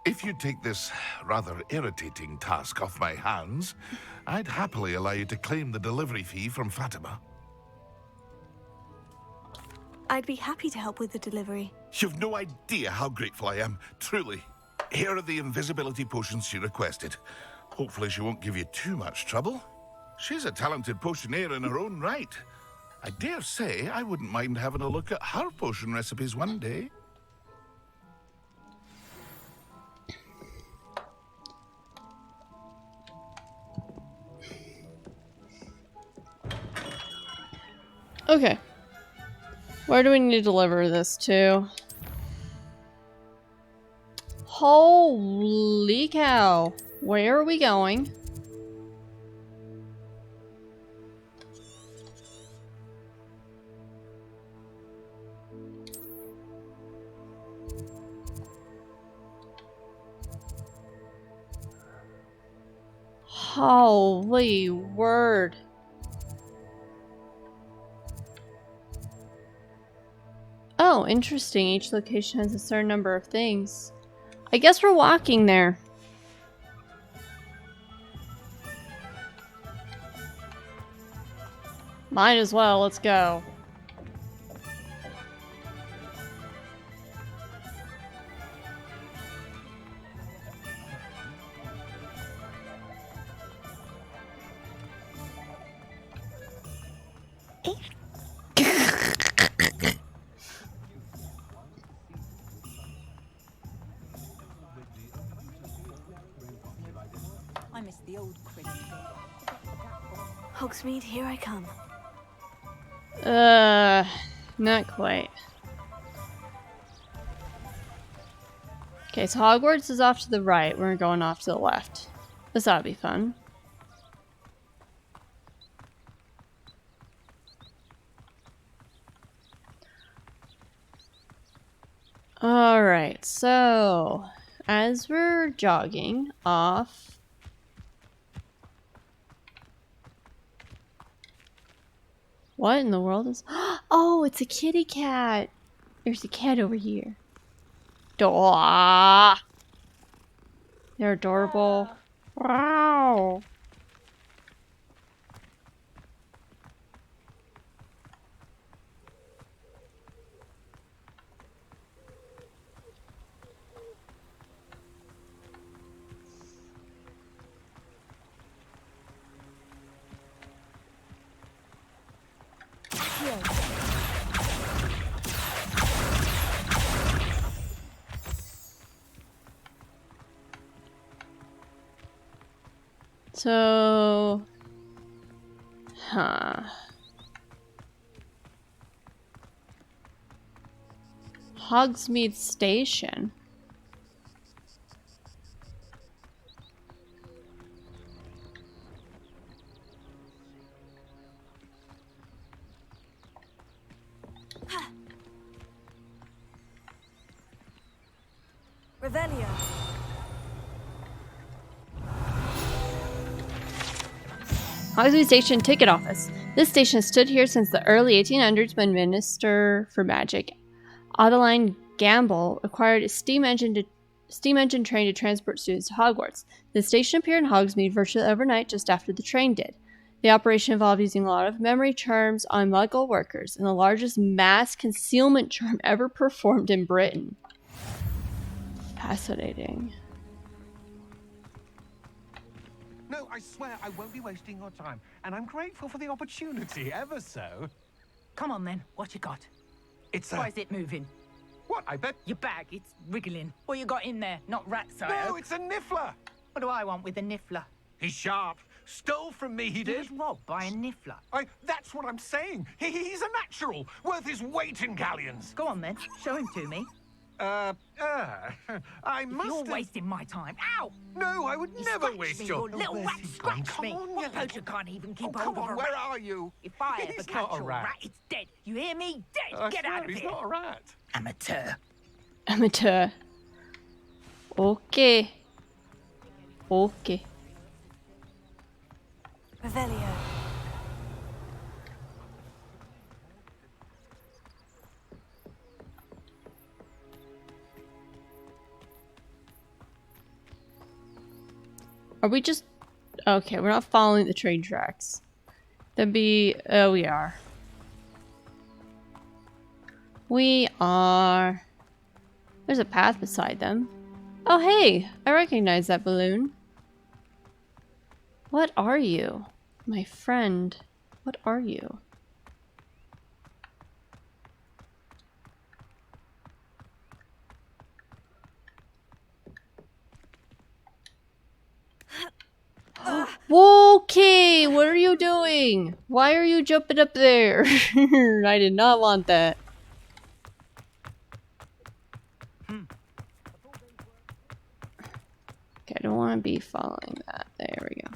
If you take this rather irritating task off my hands, I'd happily allow you to claim the delivery fee from Fatima. I'd be happy to help with the delivery. You've no idea how grateful I am, truly. Here are the invisibility potions she requested. Hopefully she won't give you too much trouble. She's a talented potioneer in her own right. I dare say I wouldn't mind having a look at her potion recipes one day. Okay. Where do we need to deliver this to? Holy cow. Where are we going? Holy word. Oh, interesting. Each location has a certain number of things. I guess we're walking there. Might as well. Let's go. I miss the old Quidditch. Hogsmeade, here I come. Not quite. Okay, so Hogwarts is off to the right. We're going off to the left. This ought to be fun. Alright, so as we're jogging off, what in the world is... Oh, it's a kitty cat. There's a cat over here. Aww. They're adorable. Wow. So, Hogsmeade Station. Revelio. Hogsmeade Station Ticket Office. This station has stood here since the early 1800s when Minister for Magic Adeline Gamble acquired a steam engine train to transport students to Hogwarts. The station appeared in Hogsmeade virtually overnight just after the train did. The operation involved using a lot of memory charms on Muggle workers and the largest mass concealment charm ever performed in Britain. Fascinating. No, I swear I won't be wasting your time, and I'm grateful for the opportunity, ever so. Come on then, what you got? It's Why is it moving? What, I bet? Your bag, it's wriggling. What you got in there? Not rats, I hope. No, it's a niffler! What do I want with a niffler? He's sharp. Stole from me, he He did. was robbed by a niffler. That's what I'm saying. He's a natural, worth his weight in galleons. Go on then, show him to me. I If must you're have... wasting my time. Ow! No, I would never Scratch waste me, your... you little where's rat, he gone? scratch Come me. on, What you- poacher can't even keep Oh, hold come of on, a where rat? are you? If I He's ever not catch a your rat. rat, it's dead. You hear me? Dead. I Get swear out of he's here. not a rat. Amateur. Amateur. Okay. Okay. Revelio. Are we just... Okay, we're not following the train tracks. That'd be... Oh, we are. We are... There's a path beside them. Oh, hey! I recognize that balloon. What are you? My friend. What are you? Okay, what are you doing? Why are you jumping up there? I did not want that. Okay, I don't want to be following that. There we go.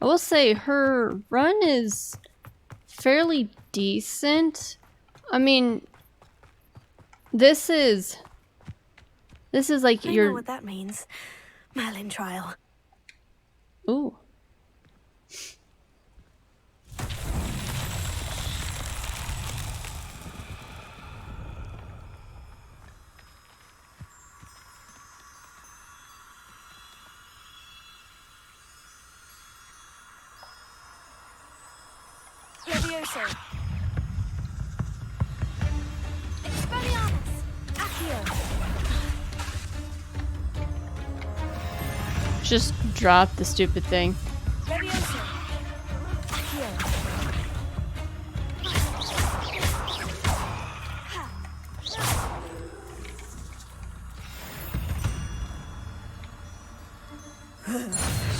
I will say her run is fairly decent. I mean, this is like I your... know what that means. Merlin trial. Ooh. Levioso. Expelliarmus. Accio. Just drop the stupid thing. Levioso. Accio.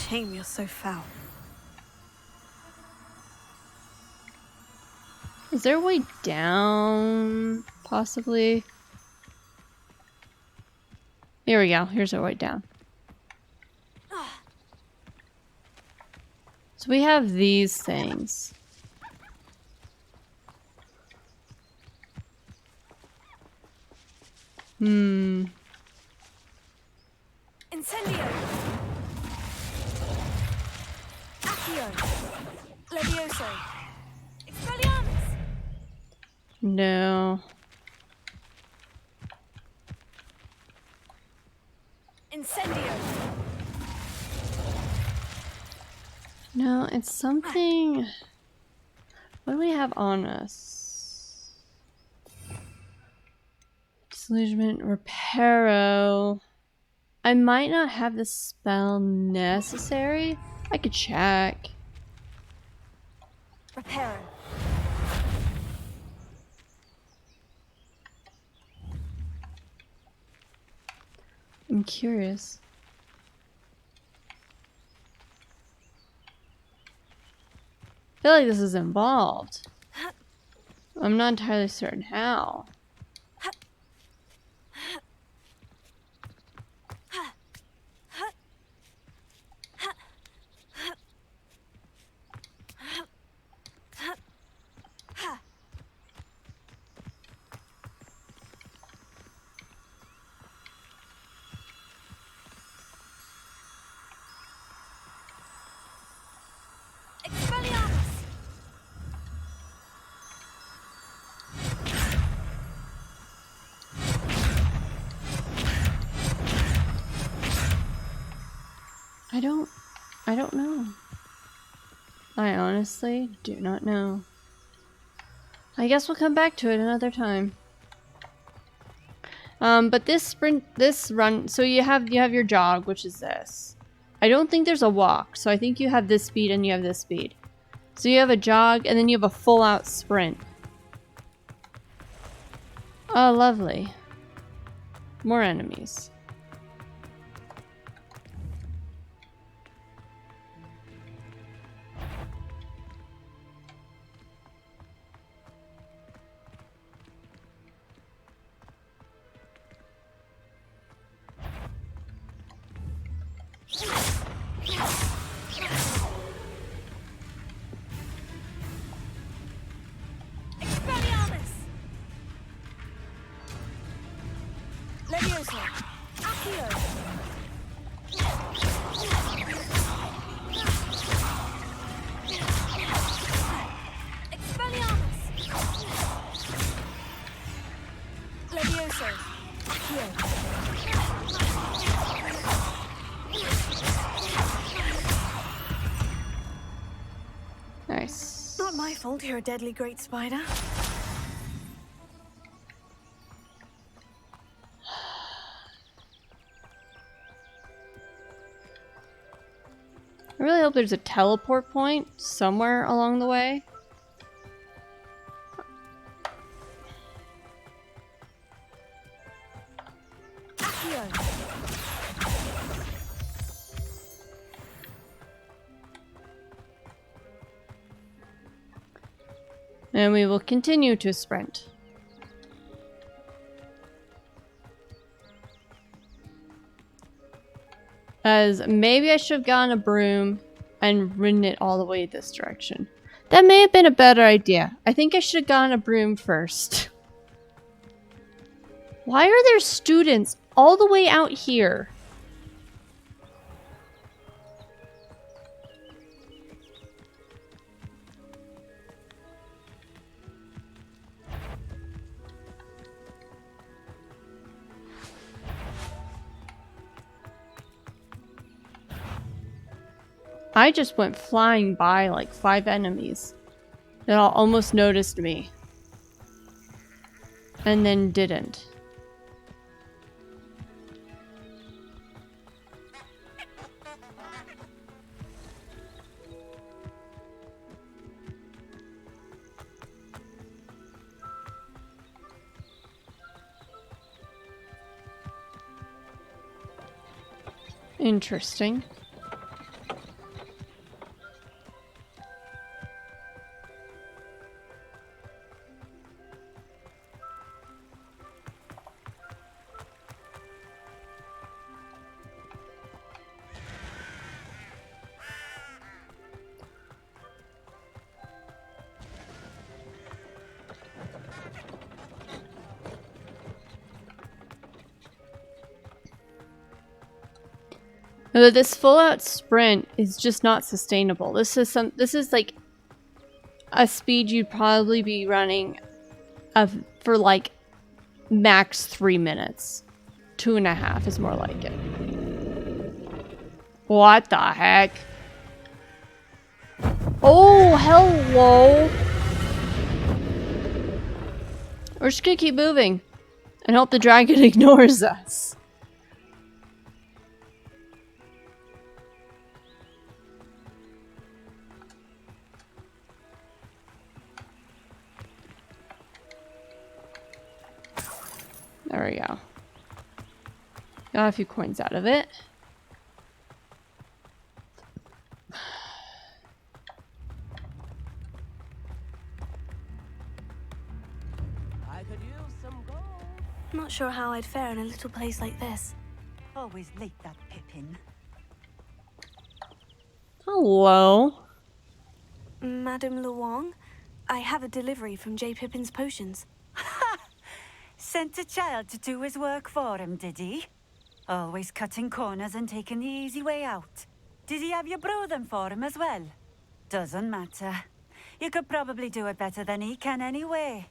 Shame you're so foul. Is there a way down? Possibly. Here we go. Here's our way down. So we have these things. Incendio. Accio. Levioso. Expelliarmus. No. Incendio. No, it's something... What do we have on us? Disillusionment, Reparo. I might not have the spell necessary. I could check. Reparo. I'm curious. I feel like this is involved. I'm not entirely certain how. I don't know. I honestly do not know. I guess we'll come back to it another time. But this run, so you have your jog, which is this. I don't think there's a walk, so I think you have this speed and you have this speed. So you have a jog and then you have a full out sprint. Oh, lovely. More enemies. Nice. Not my fault you're a deadly great spider. I really hope there's a teleport point somewhere along the way. And we will continue to sprint. As maybe I should have gotten a broom and ridden it all the way this direction. That may have been a better idea. I think I should have gotten a broom first. Why are there students all the way out here? I just went flying by like 5 enemies that all almost noticed me. And then didn't. Interesting. This full-out sprint is just not sustainable. This is like a speed you'd probably be running for like max 3 minutes. 2.5 is more like it. What the heck? Oh, hello! We're just gonna keep moving and hope the dragon ignores us. There we go. Got a few coins out of it. I could use some gold. Not sure how I'd fare in a little place like this. Always late, that Pippin. Hello. Madame Luong, I have a delivery from J. Pippin's Potions. Sent a child to do his work for him, did he? Always cutting corners and taking the easy way out. Did he have you brew them for him as well? Doesn't matter. You could probably do it better than he can anyway.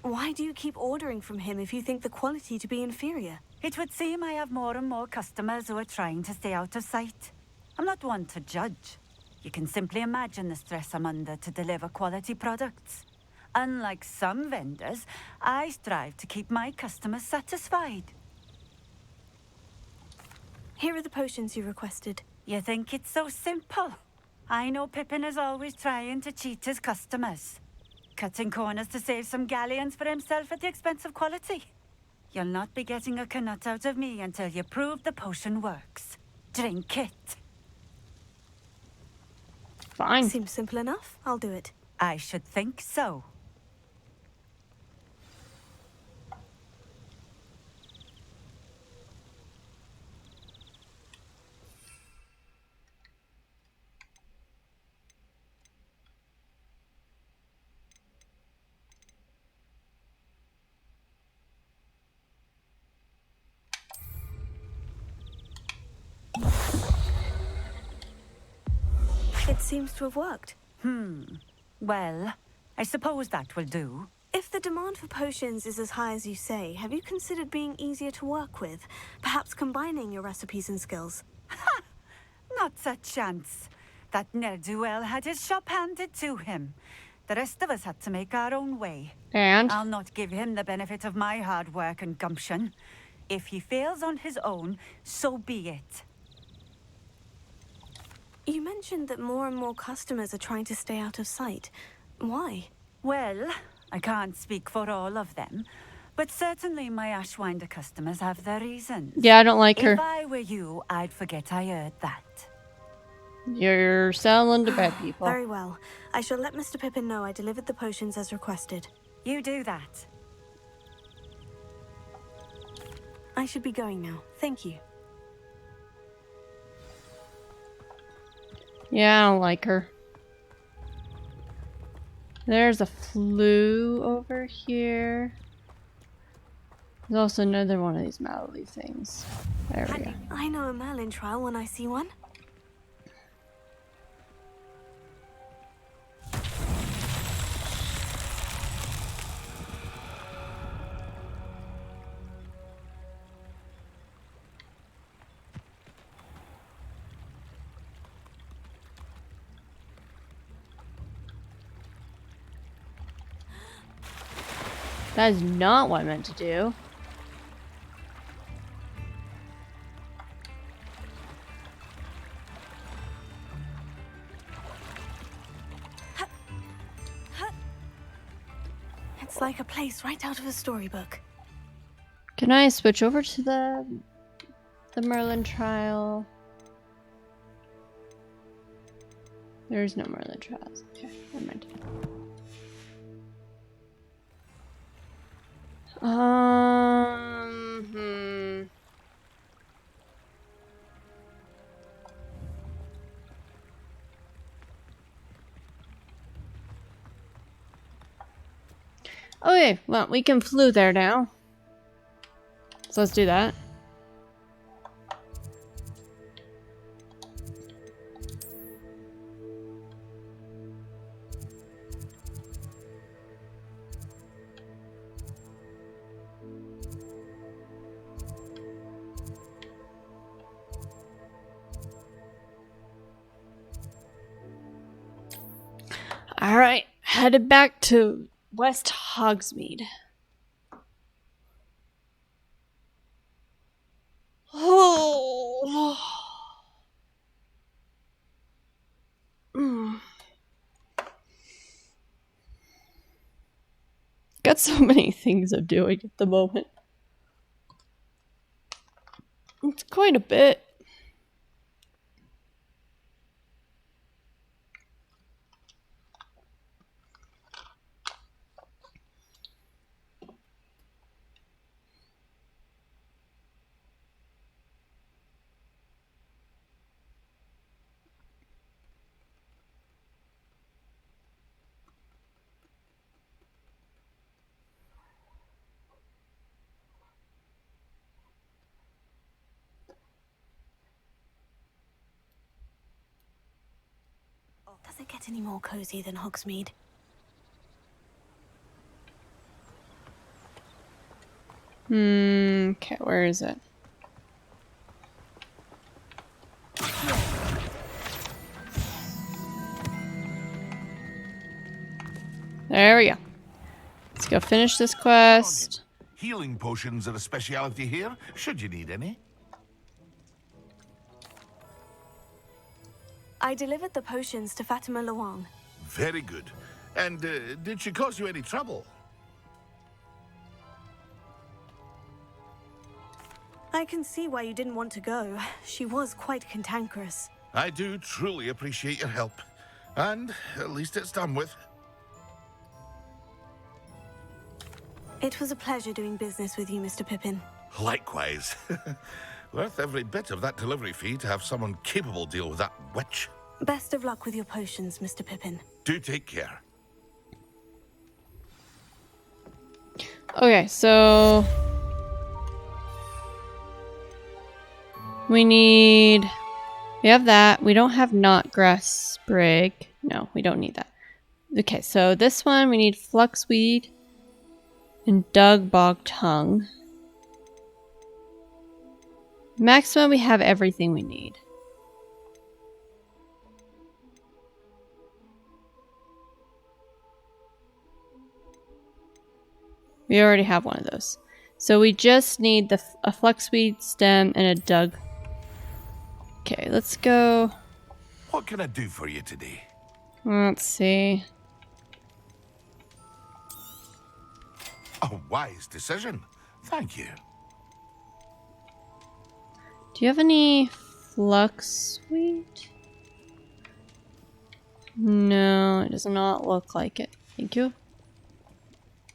Why do you keep ordering from him if you think the quality to be inferior? It would seem I have more and more customers who are trying to stay out of sight. I'm not one to judge. You can simply imagine the stress I'm under to deliver quality products. Unlike some vendors, I strive to keep my customers satisfied. Here are the potions you requested. You think it's so simple? I know Pippin is always trying to cheat his customers. Cutting corners to save some galleons for himself at the expense of quality. You'll not be getting a canut out of me until you prove the potion works. Drink it. Fine. Seems simple enough. I'll do it. I should think so. It seems to have worked. Well, I suppose that will do. If the demand for potions is as high as you say, have you considered being easier to work with? Perhaps combining your recipes and skills? Not a chance. That ne'er-do-well had his shop handed to him. The rest of us had to make our own way. And? I'll not give him the benefit of my hard work and gumption. If he fails on his own, so be it. You mentioned that more and more customers are trying to stay out of sight. Why? Well, I can't speak for all of them, but certainly my Ashwinder customers have their reasons. Yeah, I don't like her. If I were you, I'd forget I heard that. You're selling to bad people. Very well. I shall let Mr. Pippin know I delivered the potions as requested. You do that. I should be going now. Thank you. Yeah, I don't like her. There's a flue over here. There's also another one of these malady things. There we go. I know a Merlin trial when I see one. That is not what I meant to do. It's like a place right out of a storybook. Can I switch over to the Merlin trial? There's no Merlin trials. Okay, never mind. Okay, well, we can flew there now. So let's do that. Alright, headed back to West Hogsmeade. Oh. got so many things I'm doing at the moment. It's quite a bit. Does it get any more cozy than Hogsmeade? Okay, where is it? There we go. Let's go finish this quest. Healing potions are a speciality here, should you need any. I delivered the potions to Fatima Luang. Very good. And did she cause you any trouble? I can see why you didn't want to go. She was quite cantankerous. I do truly appreciate your help. And at least it's done with. It was a pleasure doing business with you, Mr. Pippin. Likewise. Worth every bit of that delivery fee to have someone capable deal with that witch. Best of luck with your potions, Mr. Pippin. Do take care. Okay, so we have that. We don't have knotgrass sprig. No, we don't need that. Okay, so this one we need fluxweed and Dug Bog Tongue. Maximum, we have everything we need. We already have one of those. So we just need a fluxweed stem and a Dug. Okay, let's go. What can I do for you today? Let's see. A wise decision. Thank you. Do you have any fluxweed? No, it does not look like it. Thank you.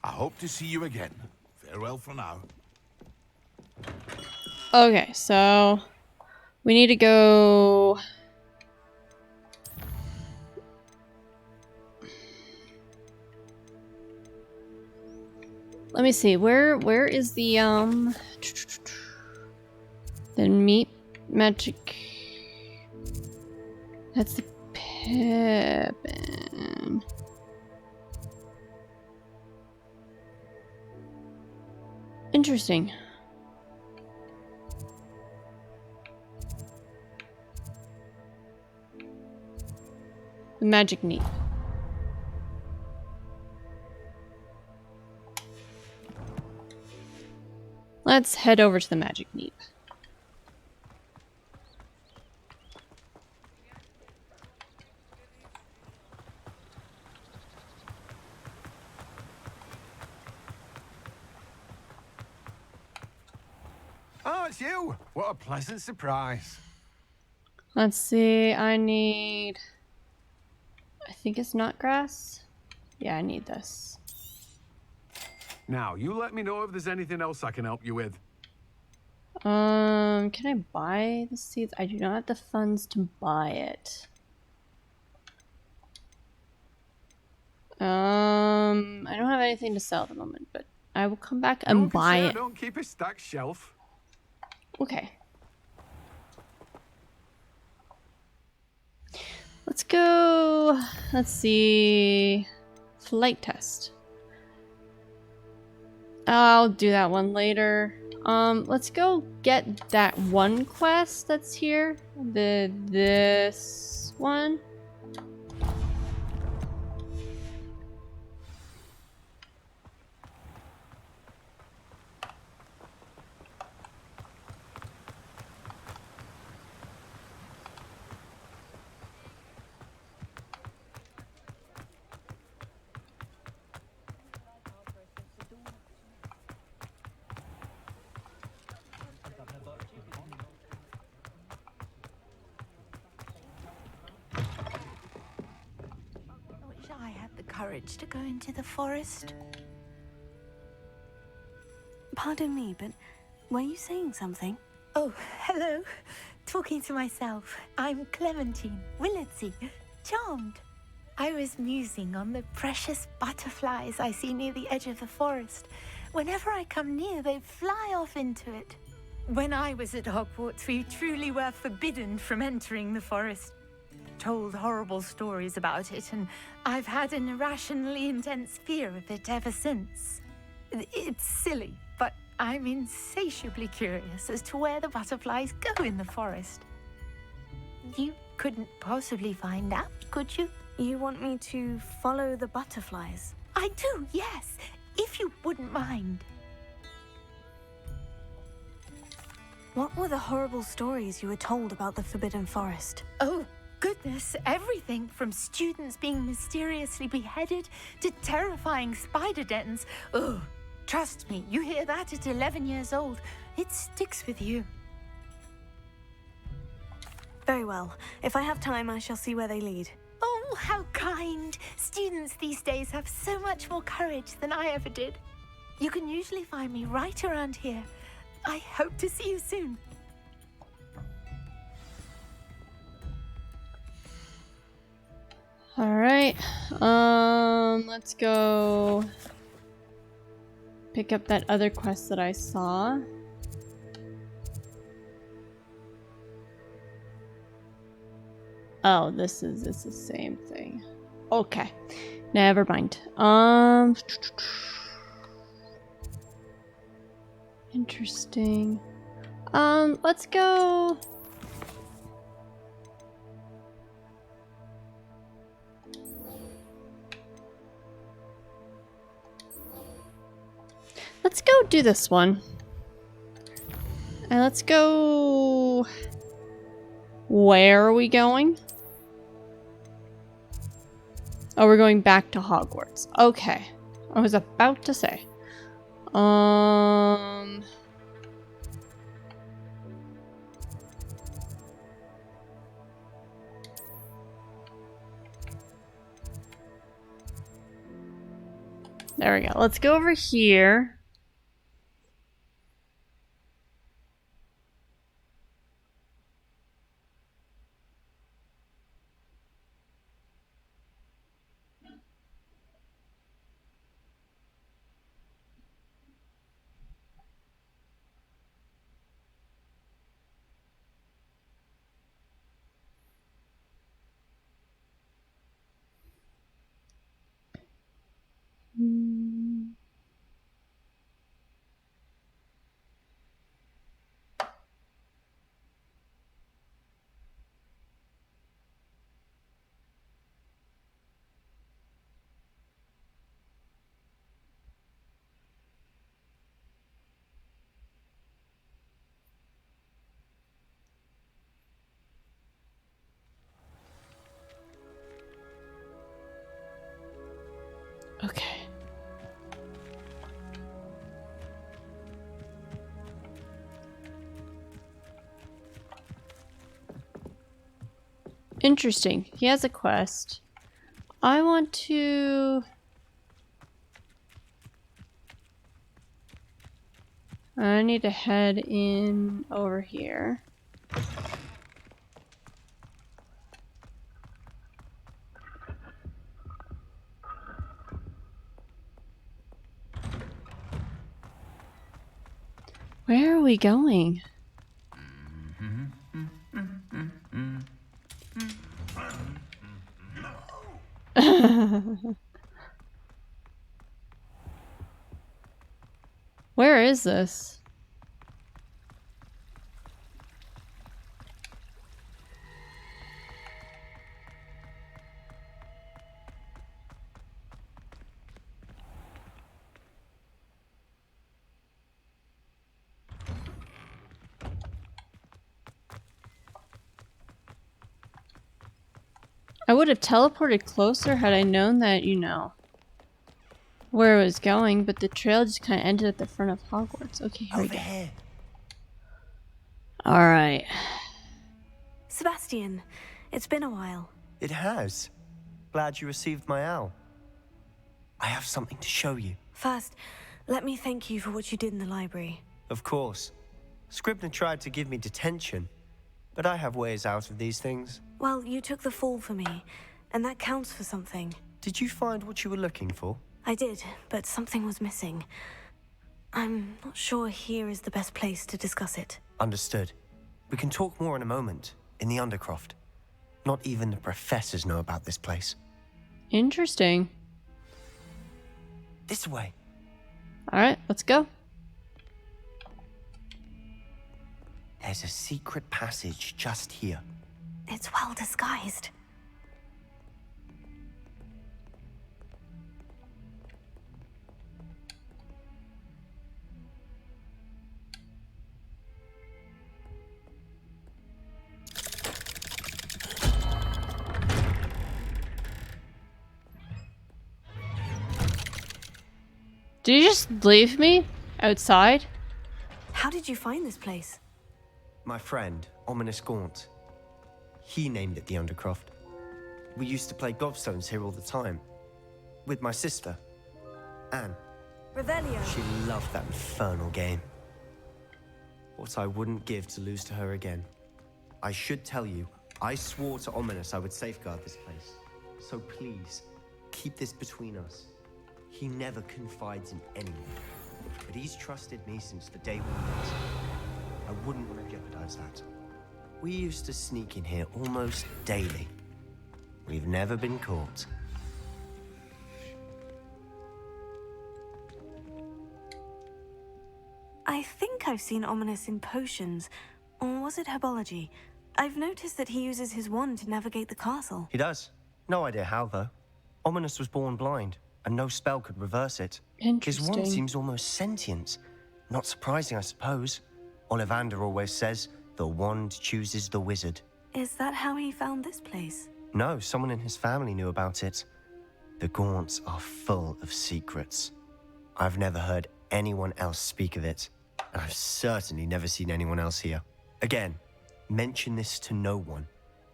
I hope to see you again. Farewell for now. Okay, so we need to go. Let me see. Where is the meat magic? That's the Pippin. Interesting. The magic neat. Let's head over to the magic neat. Oh, it's you! What a pleasant surprise. Let's see, I think it's knotgrass. Yeah, I need this. Now, you let me know if there's anything else I can help you with. Can I buy the seeds? I do not have the funds to buy it. I don't have anything to sell at the moment, but I will come back and buy it. Don't keep a stacked shelf. Okay. Let's go. Let's see. Flight test. I'll do that one later. Let's go get that one quest that's here. This one. I had the courage to go into the forest. Pardon me, but were you saying something? Oh, hello. Talking to myself. I'm Clementine, Willardsey, charmed. I was musing on the precious butterflies I see near the edge of the forest. Whenever I come near, they fly off into it. When I was at Hogwarts, we truly were forbidden from entering the forest. Told horrible stories about it, and I've had an irrationally intense fear of it ever since. It's silly, but I'm insatiably curious as to where the butterflies go in the forest. You couldn't possibly find out, could you? You want me to follow the butterflies? I do, yes, if you wouldn't mind. What were the horrible stories you were told about the Forbidden Forest? Oh, goodness, everything from students being mysteriously beheaded to terrifying spider dens. Ugh, trust me, you hear that at 11 years old, it sticks with you. Very well. If I have time, I shall see where they lead. Oh, how kind. Students these days have so much more courage than I ever did. You can usually find me right around here. I hope to see you soon. All right. Let's go pick up that other quest that I saw. Oh, this is the same thing. Okay. Never mind. Interesting. Let's go. Let's go do this one. And let's go. Where are we going? Oh, we're going back to Hogwarts. Okay. I was about to say. There we go. Let's go over here. Okay. Interesting. He has a quest. I want to... I need to head in over here. Where are we going? Where is this? I would have teleported closer had I known that, you know, where it was going, but the trail just kind of ended at the front of Hogwarts. Okay, here we go. Alright. Sebastian, it's been a while. It has. Glad you received my owl. I have something to show you. First, let me thank you for what you did in the library. Of course. Scribner tried to give me detention, but I have ways out of these things. Well, you took the fall for me, and that counts for something. Did you find what you were looking for? I did, but something was missing. I'm not sure here is the best place to discuss it. Understood. We can talk more in a moment, in the Undercroft. Not even the professors know about this place. Interesting. This way. Alright, let's go. There's a secret passage just here. It's well disguised. Did you just leave me outside? How did you find this place? My friend, Ominous Gaunt. He named it the Undercroft. We used to play gobstones here all the time. With my sister, Anne. Revelio. She loved that infernal game. What I wouldn't give to lose to her again. I should tell you, I swore to Ominous I would safeguard this place. So please, keep this between us. He never confides in anyone, but he's trusted me since the day we met. I wouldn't want to jeopardize that. We used to sneak in here almost daily. We've never been caught. I think I've seen Ominous in potions, or was it herbology? I've noticed that he uses his wand to navigate the castle. He does. No idea how, though. Ominous was born blind, and no spell could reverse it. His wand seems almost sentient. Not surprising, I suppose. Ollivander always says, the wand chooses the wizard. Is that how he found this place? No, someone in his family knew about it. The Gaunts are full of secrets. I've never heard anyone else speak of it, and I've certainly never seen anyone else here. Again, mention this to no one,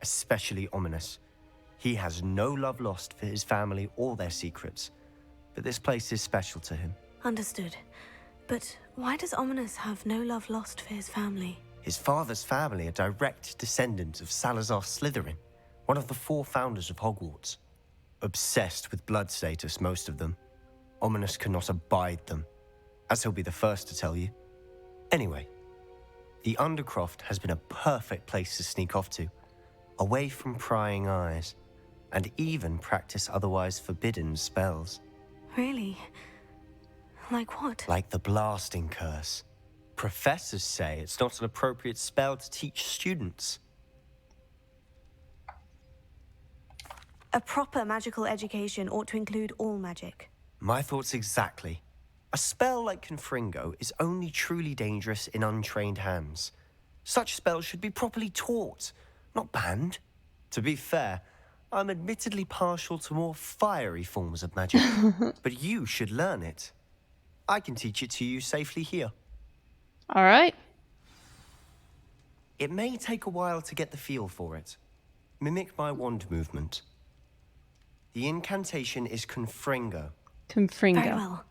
especially Ominous. He has no love lost for his family or their secrets, but this place is special to him. Understood. But why does Ominous have no love lost for his family? His father's family are direct descendants of Salazar Slytherin, one of the 4 founders of Hogwarts. Obsessed with blood status, most of them. Ominous cannot abide them, as he'll be the first to tell you. Anyway, the Undercroft has been a perfect place to sneak off to, away from prying eyes, and even practice otherwise forbidden spells. Really? Like what? Like the blasting curse. Professors say it's not an appropriate spell to teach students. A proper magical education ought to include all magic. My thoughts exactly. A spell like Confringo is only truly dangerous in untrained hands. Such spells should be properly taught, not banned. To be fair, I'm admittedly partial to more fiery forms of magic, but you should learn it. I can teach it to you safely here. All right. It may take a while to get the feel for it. Mimic my wand movement. The incantation is Confringo. Confringo. Very well.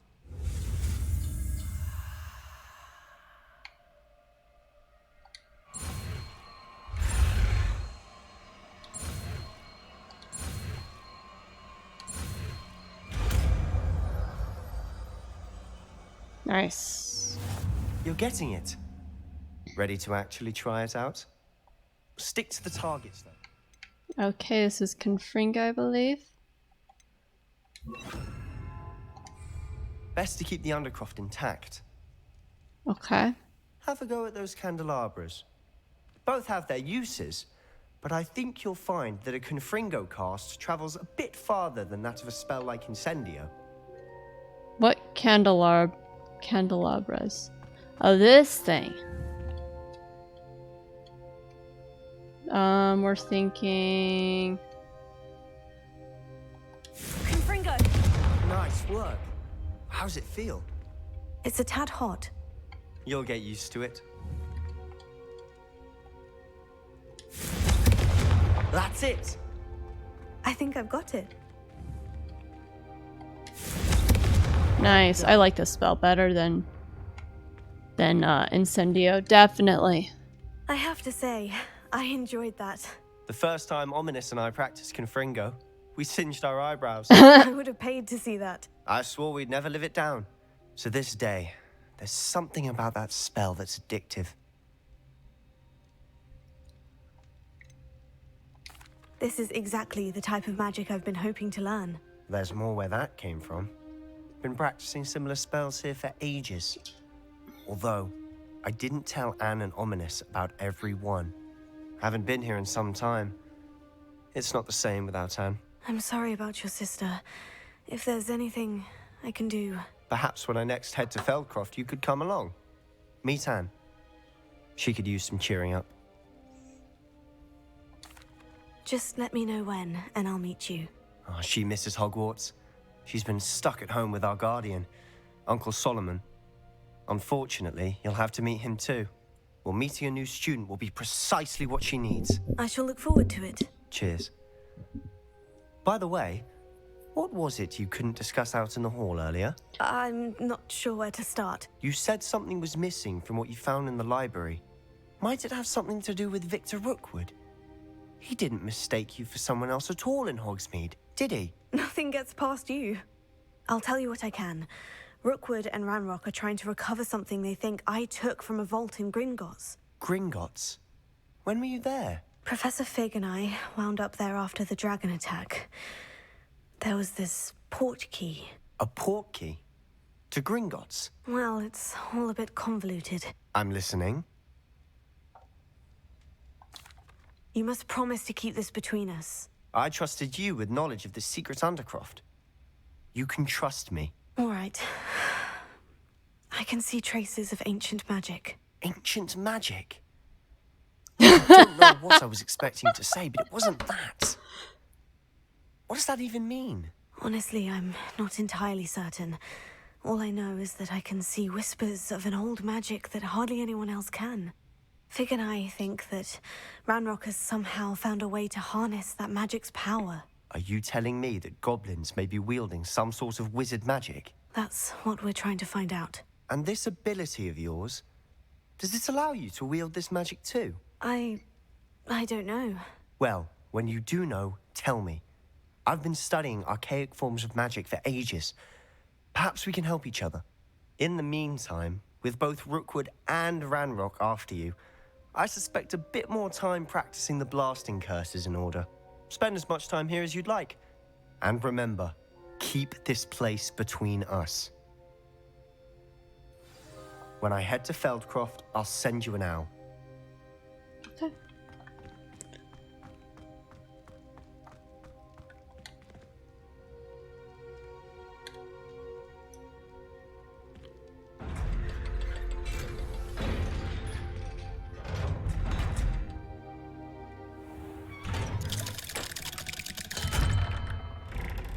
Nice. You're getting it. Ready to actually try it out? Stick to the targets, though. Okay, this is Confringo, I believe. Best to keep the Undercroft intact. Okay. Have a go at those candelabras. Both have their uses, but I think you'll find that a Confringo cast travels a bit farther than that of a spell like Incendio. What candelabras? Oh, this thing. We're thinking... Confringo! Nice work. How's it feel? It's a tad hot. You'll get used to it. That's it! I think I've got it. Nice. I like this spell better than Incendio. Definitely. I have to say, I enjoyed that. The first time Ominous and I practiced Confringo, we singed our eyebrows. I would have paid to see that. I swore we'd never live it down. To this day, there's something about that spell that's addictive. This is exactly the type of magic I've been hoping to learn. There's more where that came from. Been practicing similar spells here for ages. Although, I didn't tell Anne and Ominous about every one. Haven't been here in some time. It's not the same without Anne. I'm sorry about your sister. If there's anything I can do... Perhaps when I next head to Feldcroft, you could come along. Meet Anne. She could use some cheering up. Just let me know when, and I'll meet you. Oh, she misses Hogwarts. She's been stuck at home with our guardian, Uncle Solomon. Unfortunately, you'll have to meet him too. Well, meeting a new student will be precisely what she needs. I shall look forward to it. Cheers. By the way, what was it you couldn't discuss out in the hall earlier? I'm not sure where to start. You said something was missing from what you found in the library. Might it have something to do with Victor Rookwood? He didn't mistake you for someone else at all in Hogsmeade, did he? Nothing gets past you. I'll tell you what I can. Rookwood and Ranrock are trying to recover something they think I took from a vault in Gringotts. Gringotts? When were you there? Professor Fig and I wound up there after the dragon attack. There was this port key. A port key? To Gringotts? Well, it's all a bit convoluted. I'm listening. You must promise to keep this between us. I trusted you with knowledge of the secret Undercroft. You can trust me. All right. I can see traces of ancient magic. Ancient magic? I don't know what I was expecting to say, but it wasn't that. What does that even mean? Honestly, I'm not entirely certain. All I know is that I can see whispers of an old magic that hardly anyone else can. Fig and I think that Ranrock has somehow found a way to harness that magic's power. Are you telling me that goblins may be wielding some sort of wizard magic? That's what we're trying to find out. And this ability of yours, does it allow you to wield this magic too? I don't know. Well, when you do know, tell me. I've been studying archaic forms of magic for ages. Perhaps we can help each other. In the meantime, with both Rookwood and Ranrock after you, I suspect a bit more time practicing the blasting curse is in order. Spend as much time here as you'd like. And remember, keep this place between us. When I head to Feldcroft, I'll send you an owl. Okay.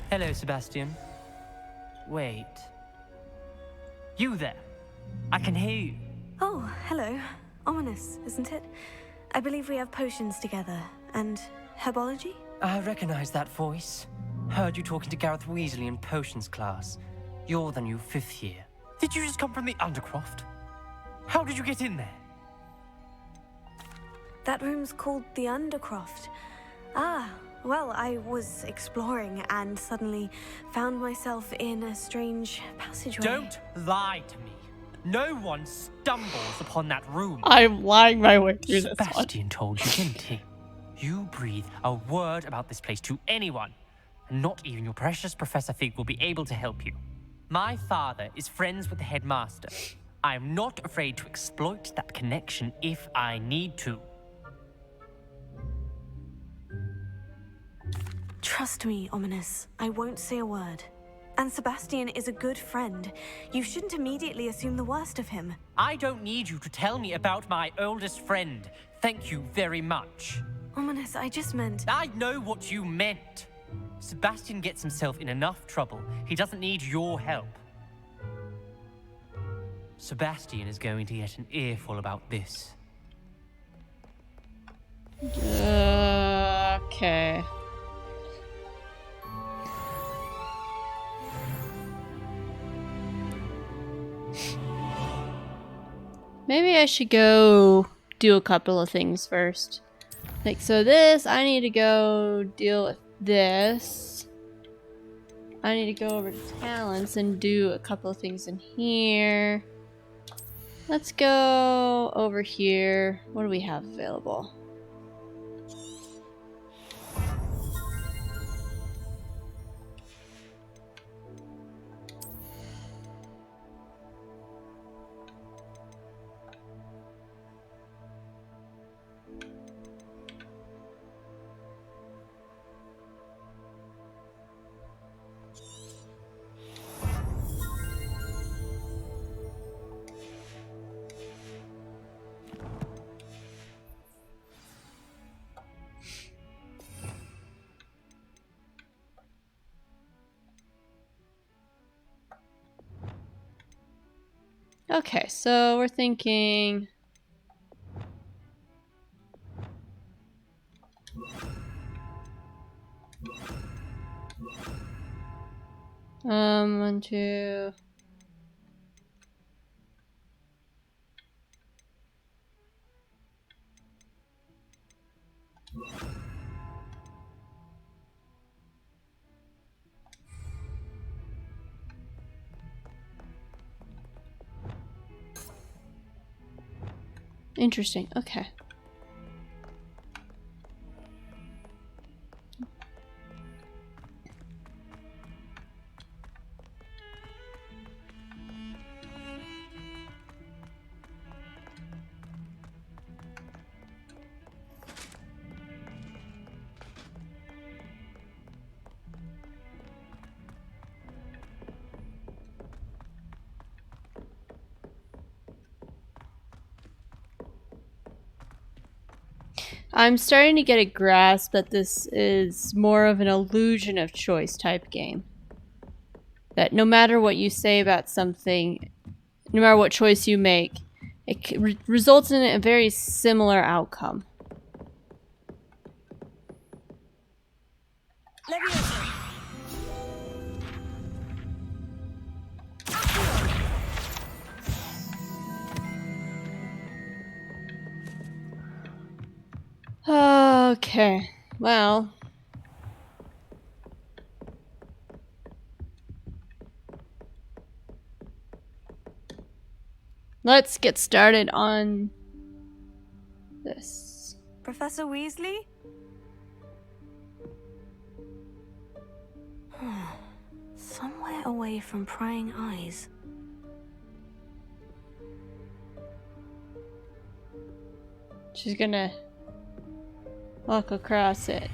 Hello, Sebastian. Wait. You there? I can hear you. Oh, hello. Ominous, isn't it? I believe we have potions together. And herbology? I recognize that voice. Heard you talking to Gareth Weasley in potions class. You're the new 5th year. Did you just come from the Undercroft? How did you get in there? That room's called the Undercroft. Ah, well, I was exploring and suddenly found myself in a strange passageway. Don't lie to me. No one stumbles upon that room. I'm lying my way through this one. Sebastian told you, didn't he? You breathe a word about this place to anyone, and not even your precious Professor Fig will be able to help you. My father is friends with the headmaster. I am not afraid to exploit that connection if I need to. Trust me, Ominous. I won't say a word. And Sebastian is a good friend. You shouldn't immediately assume the worst of him. I don't need you to tell me about my oldest friend. Thank you very much. Ominous, I just meant... I know what you meant. Sebastian gets himself in enough trouble. He doesn't need your help. Sebastian is going to get an earful about this. Okay. Maybe I should go do a couple of things first. Like, so this, I need to go deal with this. I need to go over to talents and do a couple of things in here. Let's go over here. What do we have available? Okay, so we're thinking... One, two... Interesting, okay. I'm starting to get a grasp that this is more of an illusion of choice type game. That no matter what you say about something, no matter what choice you make, it results in a very similar outcome. Okay, well. Let's get started on this. Professor Weasley? Somewhere away from prying eyes. She's gonna walk across it.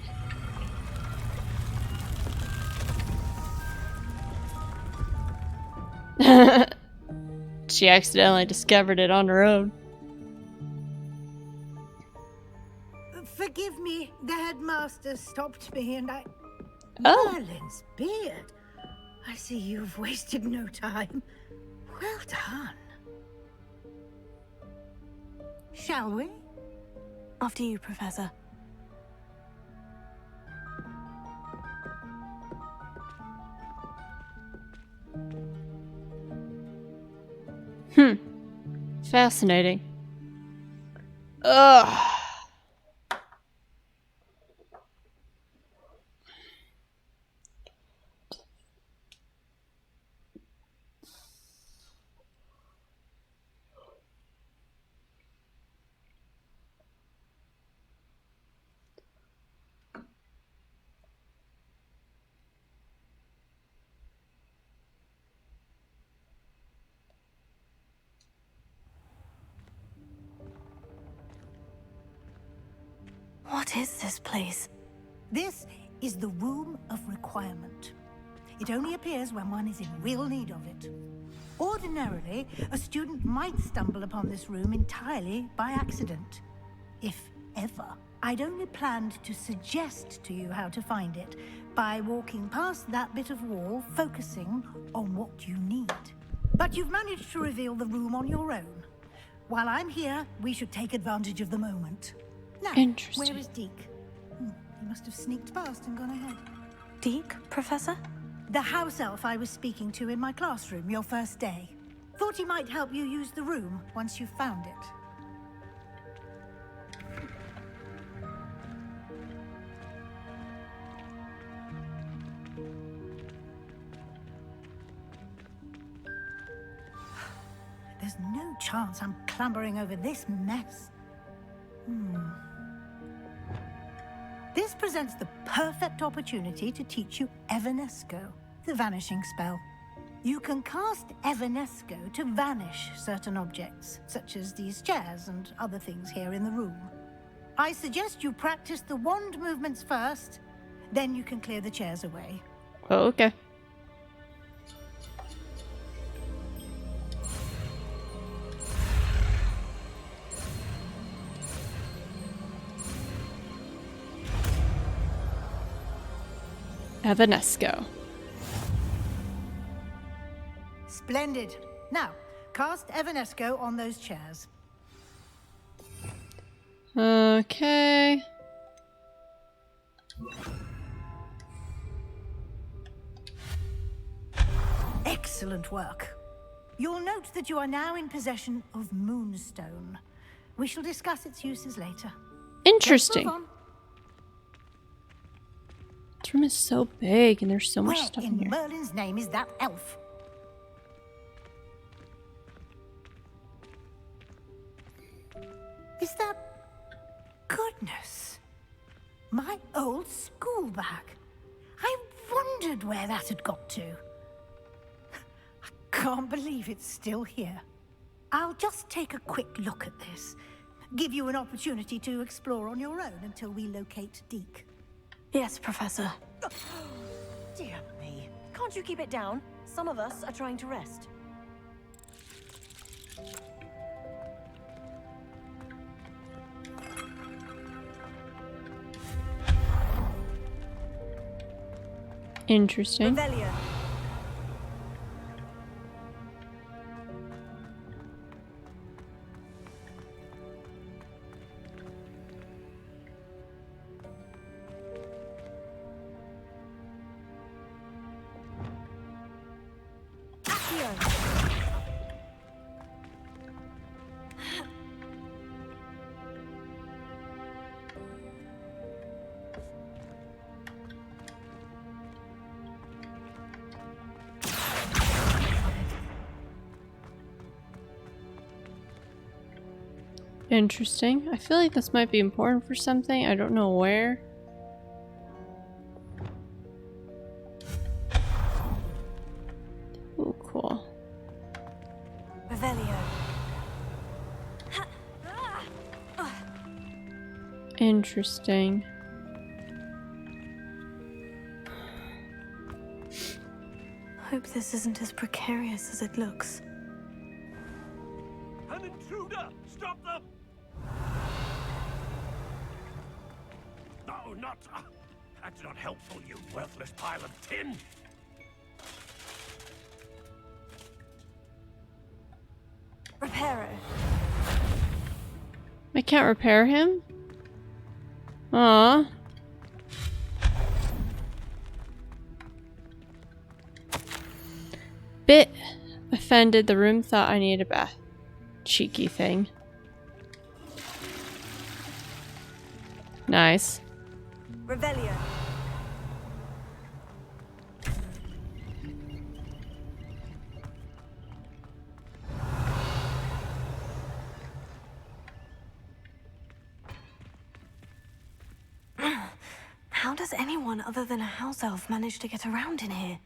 She accidentally discovered it on her own. Forgive me, the headmaster stopped me and I... Oh. Merlin's beard. I see you've wasted no time. Well done. Shall we? After you, Professor. Fascinating. Ugh. What is this place? This is the Room of Requirement. It only appears when one is in real need of it. Ordinarily, a student might stumble upon this room entirely by accident. If ever. I'd only planned to suggest to you how to find it by walking past that bit of wall, focusing on what you need. But you've managed to reveal the room on your own. While I'm here, we should take advantage of the moment. Now, where is Deke? He must have sneaked past and gone ahead. Deke, Professor? The house elf I was speaking to in my classroom your first day. Thought he might help you use the room once you've found it. There's no chance I'm clambering over this mess. This presents the perfect opportunity to teach you Evanesco, the vanishing spell. You can cast Evanesco to vanish certain objects, such as these chairs and other things here in the room. I suggest you practice the wand movements first, then you can clear the chairs away. Oh, okay. Evanesco. Splendid. Now, cast Evanesco on those chairs. Okay. Excellent work. You'll note that you are now in possession of Moonstone. We shall discuss its uses later. Interesting. Let's move on. This room is so big and there's so much Where stuff in in here. Merlin's name is that elf? Is that... Goodness. My old school bag. I wondered where that had got to. I can't believe it's still here. I'll just take a quick look at this. Give you an opportunity to explore on your own until we locate Deke. Yes, Professor. Dear me. Can't you keep it down? Some of us are trying to rest. Interesting. Revelio. Interesting. I feel like this might be important for something. I don't know where. Oh, cool. Revelio. Interesting. Hope this isn't as precarious as it looks. An intruder! Stop them! No, not... that's not helpful, you worthless pile of tin! Reparo. I can't repair him? Aww. Bit offended. The room thought I needed a bath. Cheeky thing. Nice. Revelio. How does anyone other than a house elf manage to get around in here?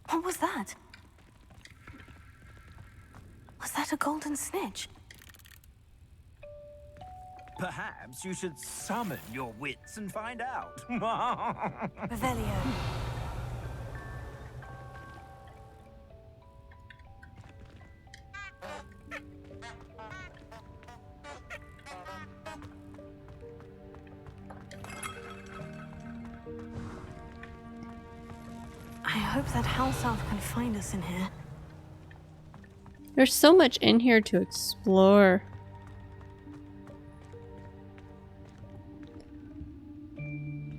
What was that? Was that a golden snitch? Perhaps you should summon your wits and find out. Revelio. I hope that house elf can find us in here. There's so much in here to explore.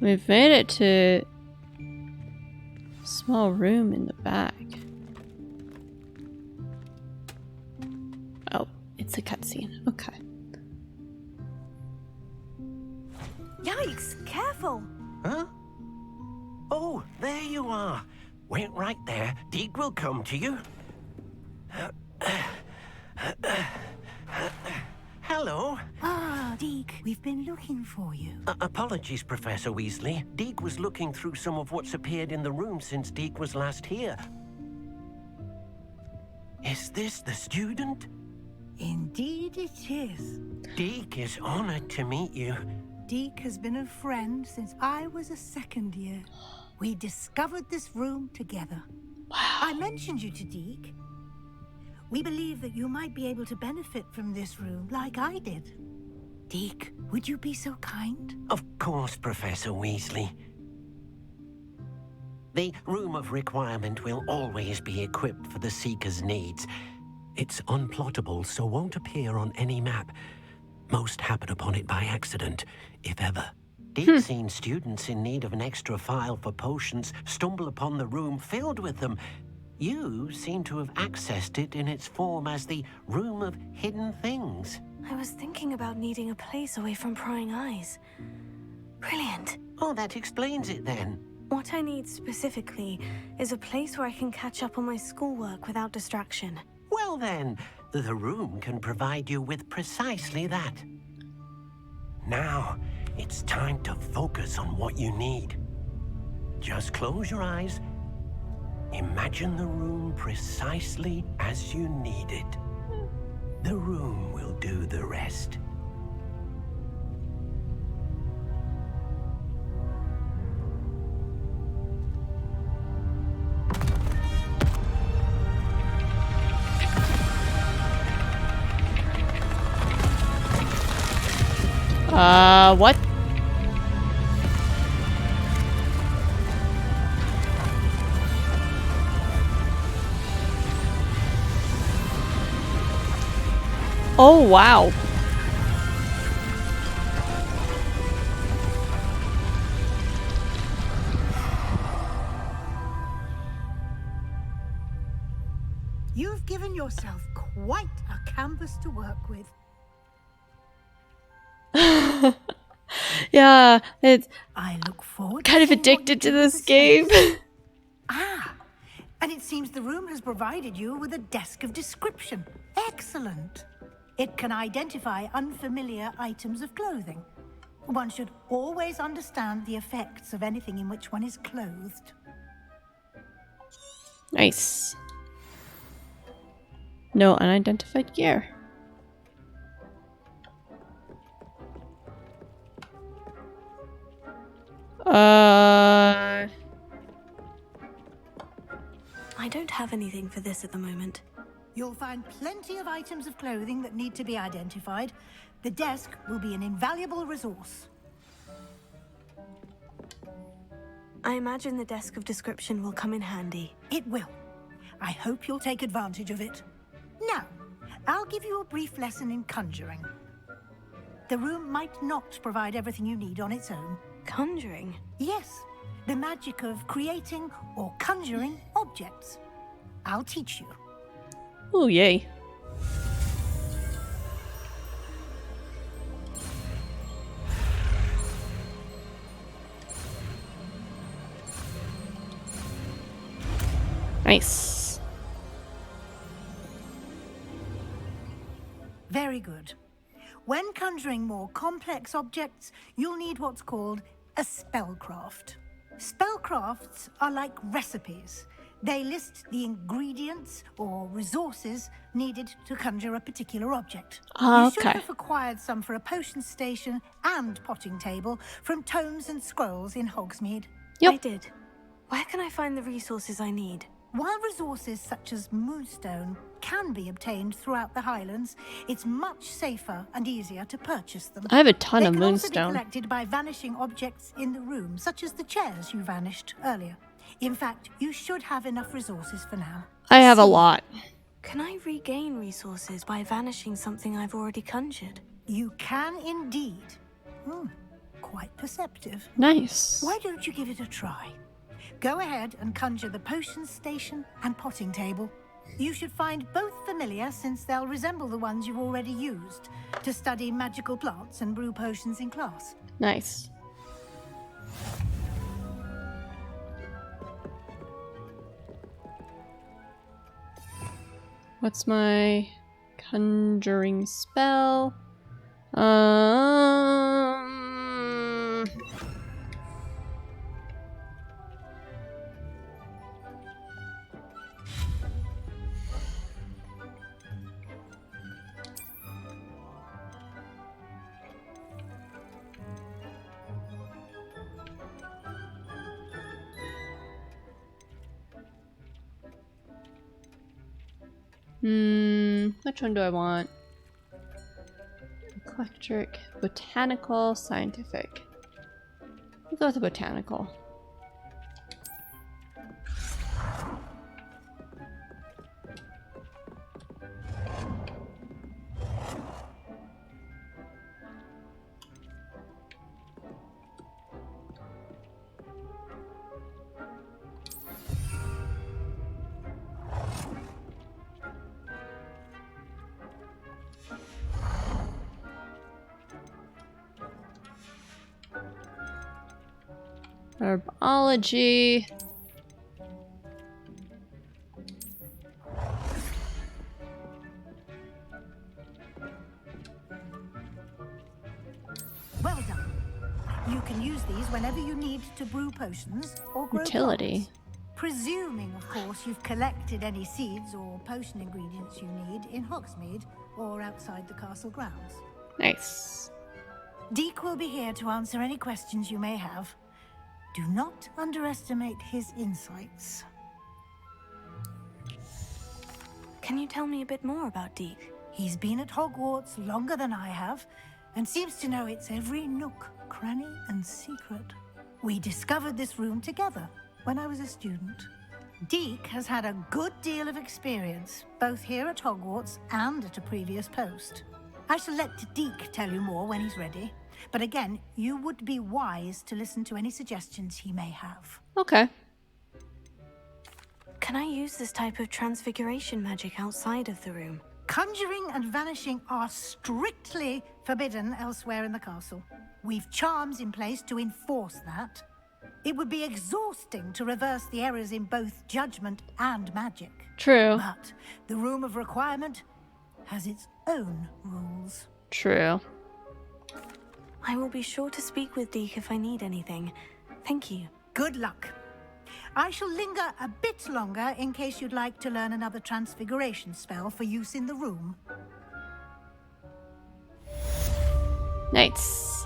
We've made it to a small room in the back. Oh, it's a cutscene. Okay. Yikes! Careful! Huh? Oh, there you are. Wait right there. Deke will come to you. Hello. Ah, Deke, we've been looking for you. Apologies, Professor Weasley. Deke was looking through some of what's appeared in the room since Deke was last here. Is this the student? Indeed it is. Deke is honored to meet you. Deke has been a friend since I was a second year. We discovered this room together. Wow. I mentioned you to Deke. We believe that you might be able to benefit from this room like I did. Deke, would you be so kind? Of course, Professor Weasley. The Room of Requirement will always be equipped for the Seeker's needs. It's unplottable, so won't appear on any map. Most happen upon it by accident, if ever. Deke's seen students in need of an extra file for potions stumble upon the room filled with them. You seem to have accessed it in its form as the Room of Hidden Things. I was thinking about needing a place away from prying eyes. Brilliant. Oh, that explains it then. What I need specifically is a place where I can catch up on my schoolwork without distraction. Well then, the room can provide you with precisely that. Now, it's time to focus on what you need. Just close your eyes. Imagine the room precisely as you need it. The room will do the rest. What? Oh, wow. You've given yourself quite a canvas to work with. Yeah, it's I look forward kind of addicted to this game. And it seems the room has provided you with a desk of description. Excellent. It can identify unfamiliar items of clothing. One should always understand the effects of anything in which one is clothed. Nice. No unidentified gear. I don't have anything for this at the moment. You'll find plenty of items of clothing that need to be identified. The desk will be an invaluable resource. I imagine the desk of description will come in handy. It will. I hope you'll take advantage of it. Now, I'll give you a brief lesson in conjuring. The room might not provide everything you need on its own. Conjuring? Yes, the magic of creating or conjuring objects. I'll teach you. Oh, yay. Nice. Very good. When conjuring more complex objects, you'll need what's called a spellcraft. Spellcrafts are like recipes. They list the ingredients or resources needed to conjure a particular object. You should have acquired some for a potion station and potting table from tomes and scrolls in Hogsmeade. Yep. I did. Where can I find the resources I need? While resources such as moonstone can be obtained throughout the Highlands, it's much safer and easier to purchase them. I have a ton of They can also moonstone. be collected by vanishing objects in the room, such as the chairs you vanished earlier. In fact, you should have enough resources for now. I have a lot. Can I regain resources by vanishing something I've already conjured? You can indeed. quite perceptive. Nice. Why don't you give it a try? Go ahead and conjure the potions station and potting table. You should find both familiar since they'll resemble the ones you've already used to study magical plants and brew potions in class. Nice. What's my conjuring spell? Which one do I want? Eclectic, botanical, scientific. We'll go with the botanical. Herbology. Well done. You can use these whenever you need to brew potions or grow Utility. plants. Presuming, of course, you've collected any seeds or potion ingredients you need in Hogsmeade or outside the castle grounds. Nice. Deek will be here to answer any questions you may have. Do not underestimate his insights. Can you tell me a bit more about Deek? He's been at Hogwarts longer than I have, and seems to know its every nook, cranny, and secret. We discovered this room together when I was a student. Deek has had a good deal of experience, both here at Hogwarts and at a previous post. I shall let Deek tell you more when he's ready. But again, you would be wise to listen to any suggestions he may have. Okay. Can I use this type of transfiguration magic outside of the room? Conjuring and vanishing are strictly forbidden elsewhere in the castle. We've charms in place to enforce that. It would be exhausting to reverse the errors in both judgment and magic. True. But the Room of Requirement has its own rules. True. I will be sure to speak with Deek if I need anything. Thank you. Good luck. I shall linger a bit longer in case you'd like to learn another transfiguration spell for use in the room. Nice.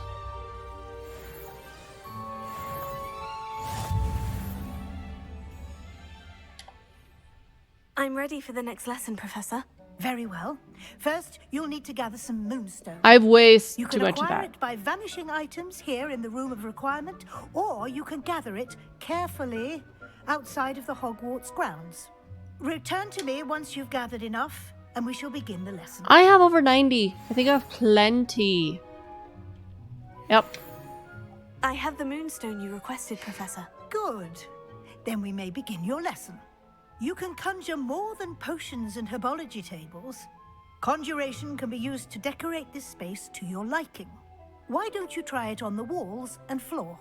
I'm ready for the next lesson, Professor. Very well. First, you'll need to gather some moonstone. I've wasted You too can much of acquire that. it by vanishing items here in the Room of Requirement, or you can gather it carefully outside of the Hogwarts grounds. Return to me once you've gathered enough, and we shall begin the lesson. I have over 90. I think I have plenty. Yep. I have the moonstone you requested, Professor. Good. Then we may begin your lesson. You can conjure more than potions and herbology tables. Conjuration can be used to decorate this space to your liking. Why don't you try it on the walls and floor?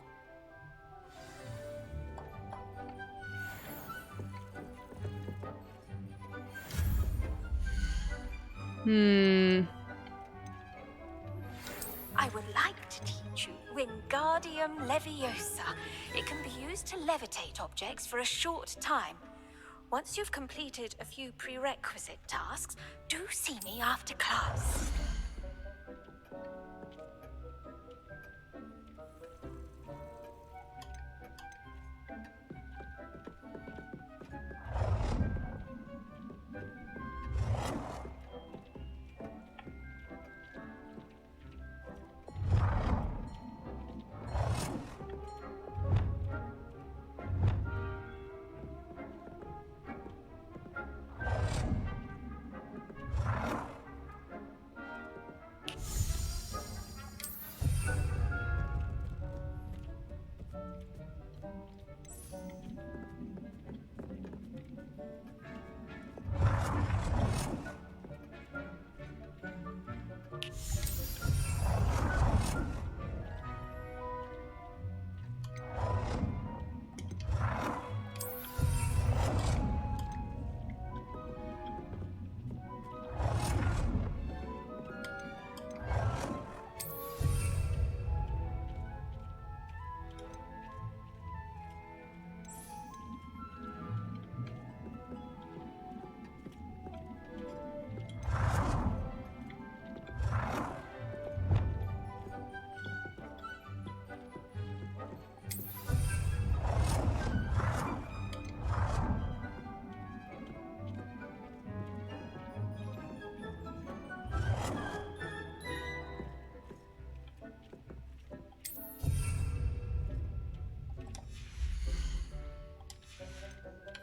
I would like to teach you Wingardium Leviosa. It can be used to levitate objects for a short time. Once you've completed a few prerequisite tasks, do see me after class.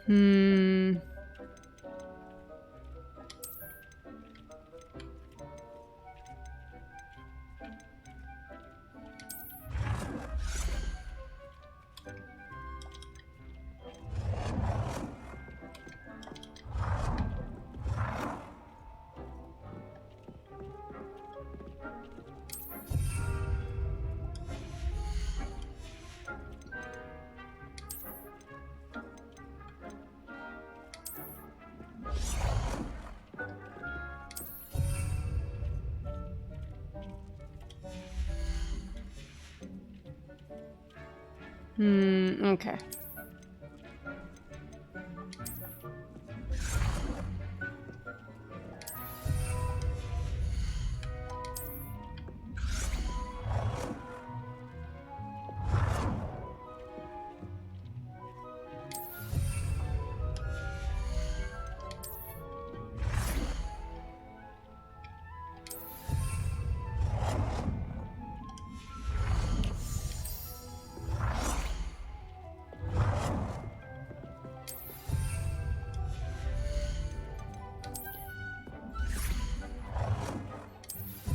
Hmm. Okay.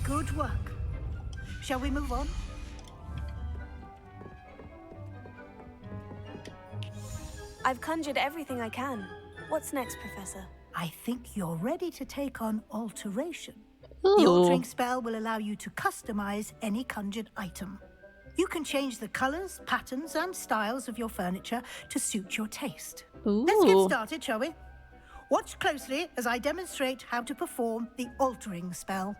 Good work. Shall we move on? I've conjured everything I can. What's next, Professor? I think you're ready to take on alteration. Ooh. The altering spell will allow you to customize any conjured item. You can change the colors, patterns, and styles of your furniture to suit your taste. Ooh. Let's get started, shall we? Watch closely as I demonstrate how to perform the altering spell.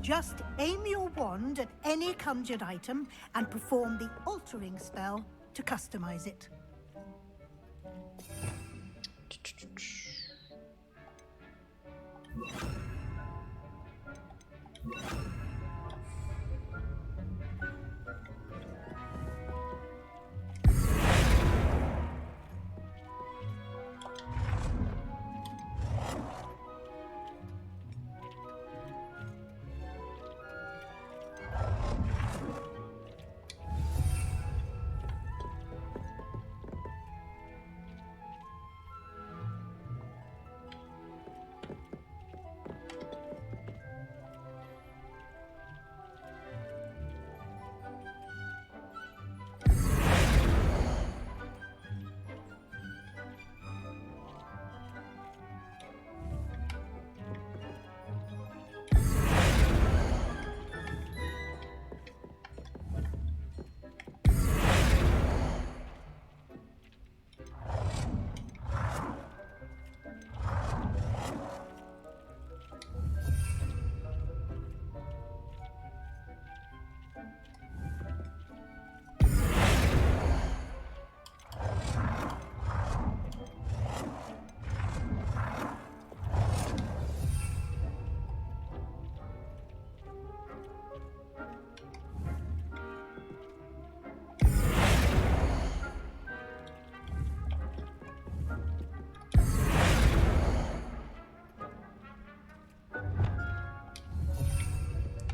Just aim your wand at any conjured item and perform the altering spell to customize it.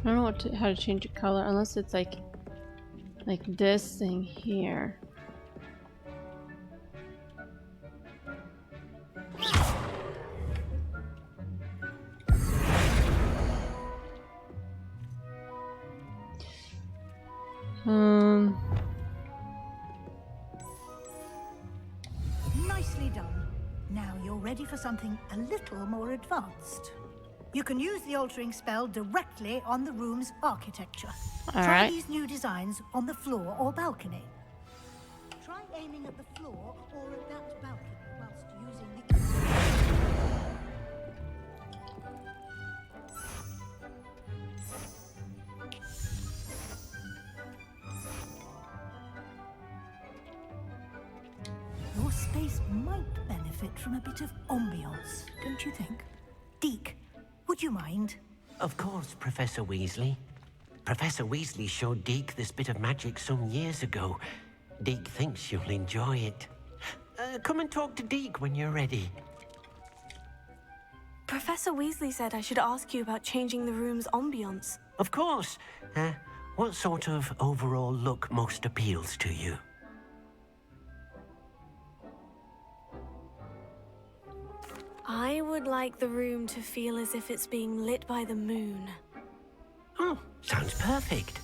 I don't know how to change the color unless it's like this thing here. Nicely done. Now you're ready for something a little more advanced. You can use the altering spell directly on the room's architecture. All Try right. these new designs on the floor or balcony. Try aiming at the floor or at that balcony whilst using the... Your space might benefit from a bit of ambiance, don't you think? Deke, would you mind? Of course, Professor Weasley. Professor Weasley showed Deke this bit of magic some years ago. Deke thinks you'll enjoy it. Come and talk to Deke when you're ready. Professor Weasley said I should ask you about changing the room's ambience. Of course. What sort of overall look most appeals to you? I would like the room to feel as if it's being lit by the moon. Oh, sounds perfect.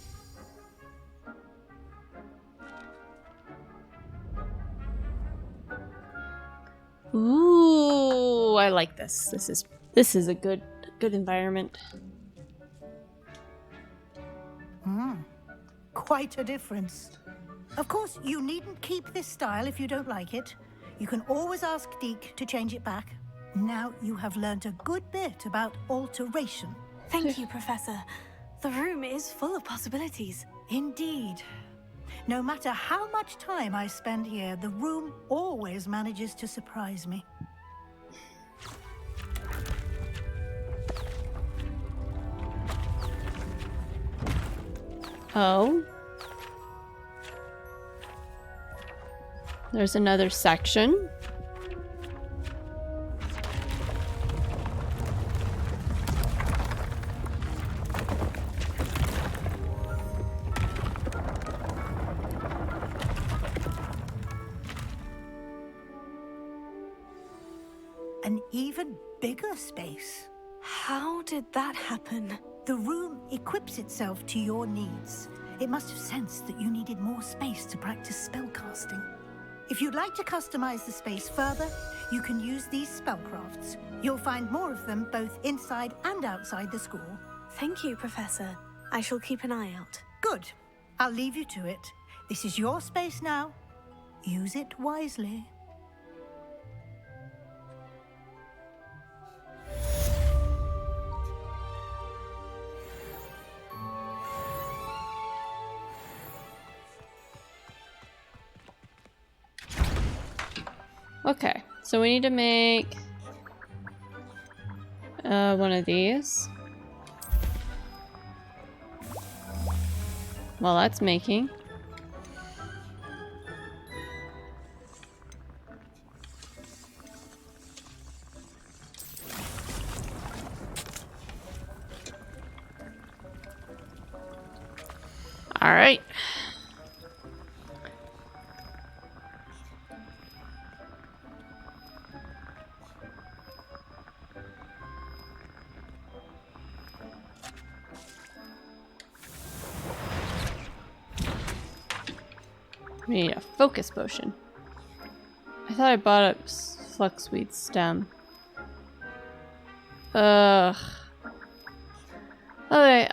Ooh, I like this. This is a good environment. Quite a difference. Of course, you needn't keep this style if you don't like it. You can always ask Deke to change it back. Now you have learnt a good bit about alteration. Thank you, Professor. The room is full of possibilities. Indeed. No matter how much time I spend here, the room always manages to surprise me. Oh. There's another section. An even bigger space. How did that happen? The room equips itself to your needs. It must have sensed that you needed more space to practice spellcasting. If you'd like to customize the space further, you can use these spellcrafts. You'll find more of them both inside and outside the school. Thank you, Professor. I shall keep an eye out. Good. I'll leave you to it. This is your space now. Use it wisely. Okay, so we need to make one of these. Well, that's making. All right. We need a focus potion. I thought I bought a Fluxweed stem. Ugh. Okay,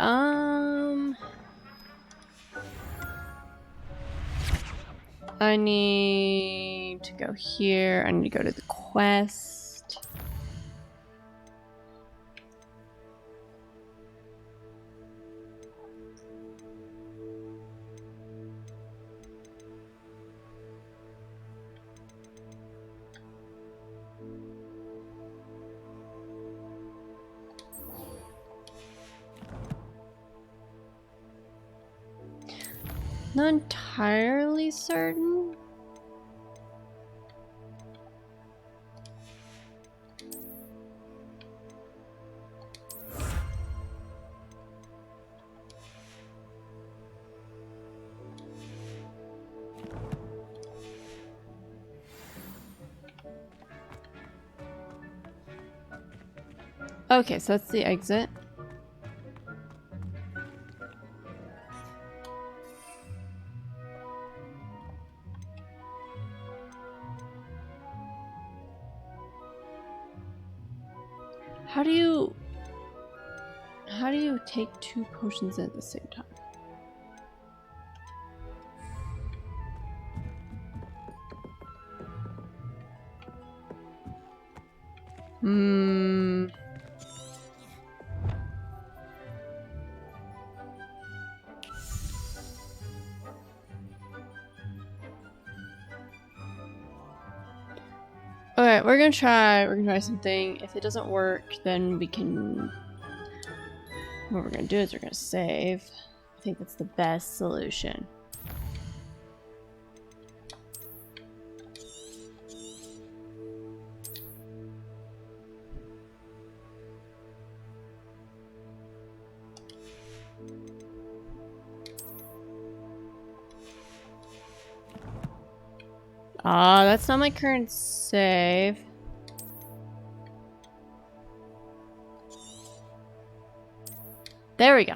I need to go here. I need to go to the quest. Not entirely certain. Okay, so that's the exit. How do you take 2 potions at the same time? Okay, we're gonna try something. If it doesn't work, then we can, what we're gonna do is we're gonna save. I think that's the best solution. That's not my current save. There we go.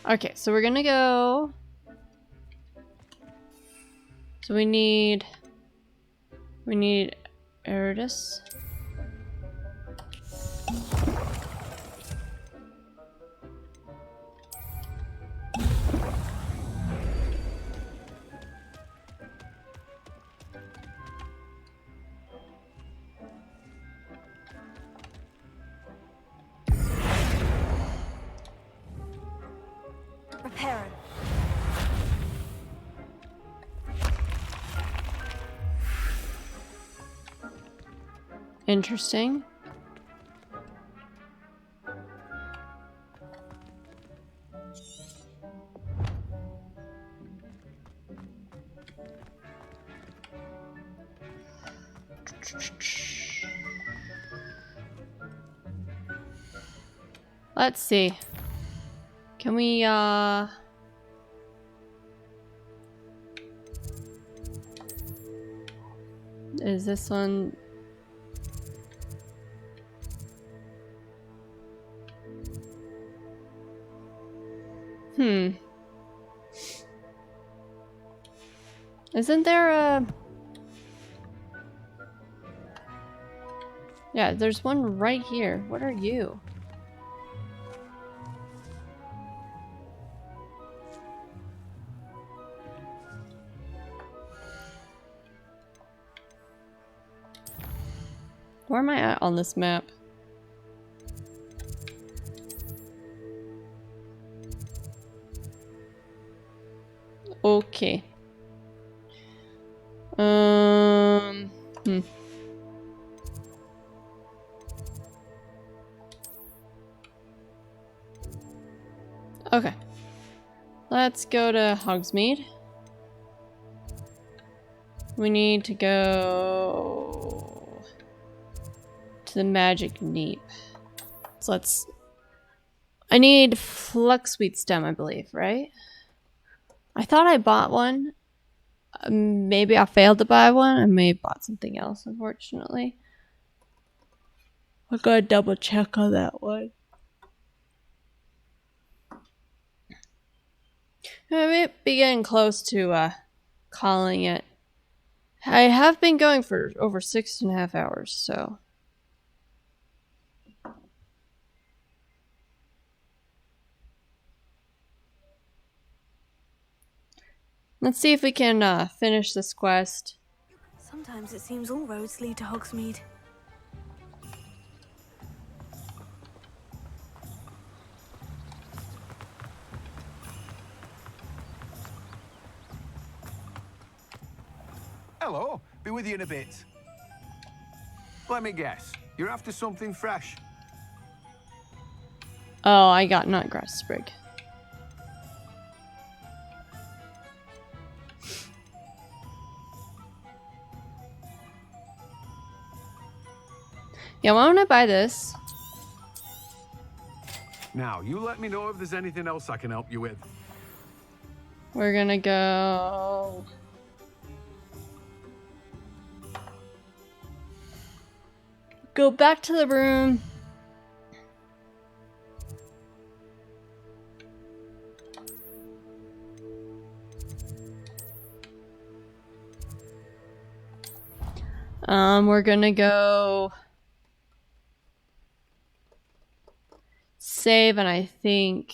Okay, so we're gonna go. So we need Eridus. Reparo. Interesting. Let's see. Can we, is this one? Isn't there a... Yeah, there's one right here. What are you? Where am I at on this map? Okay. Okay. Let's go to Hogsmeade. We need to go to the Magic Neep. So let's... I need Fluxweed Stem, I believe, right? I thought I bought one. Maybe I failed to buy one. I may have bought something else, unfortunately. I gotta double check on that one. I may be getting close to calling it. I have been going for over 6.5 hours, so... Let's see if we can finish this quest. Sometimes it seems all roads lead to Hogsmeade. Hello, be with you in a bit. Let me guess, you're after something fresh. Oh, I got Nutgrass Sprig. Yeah, why don't I buy this? Now, you let me know if there's anything else I can help you with. We're gonna go... Go back to the room. We're gonna go... Save, and I think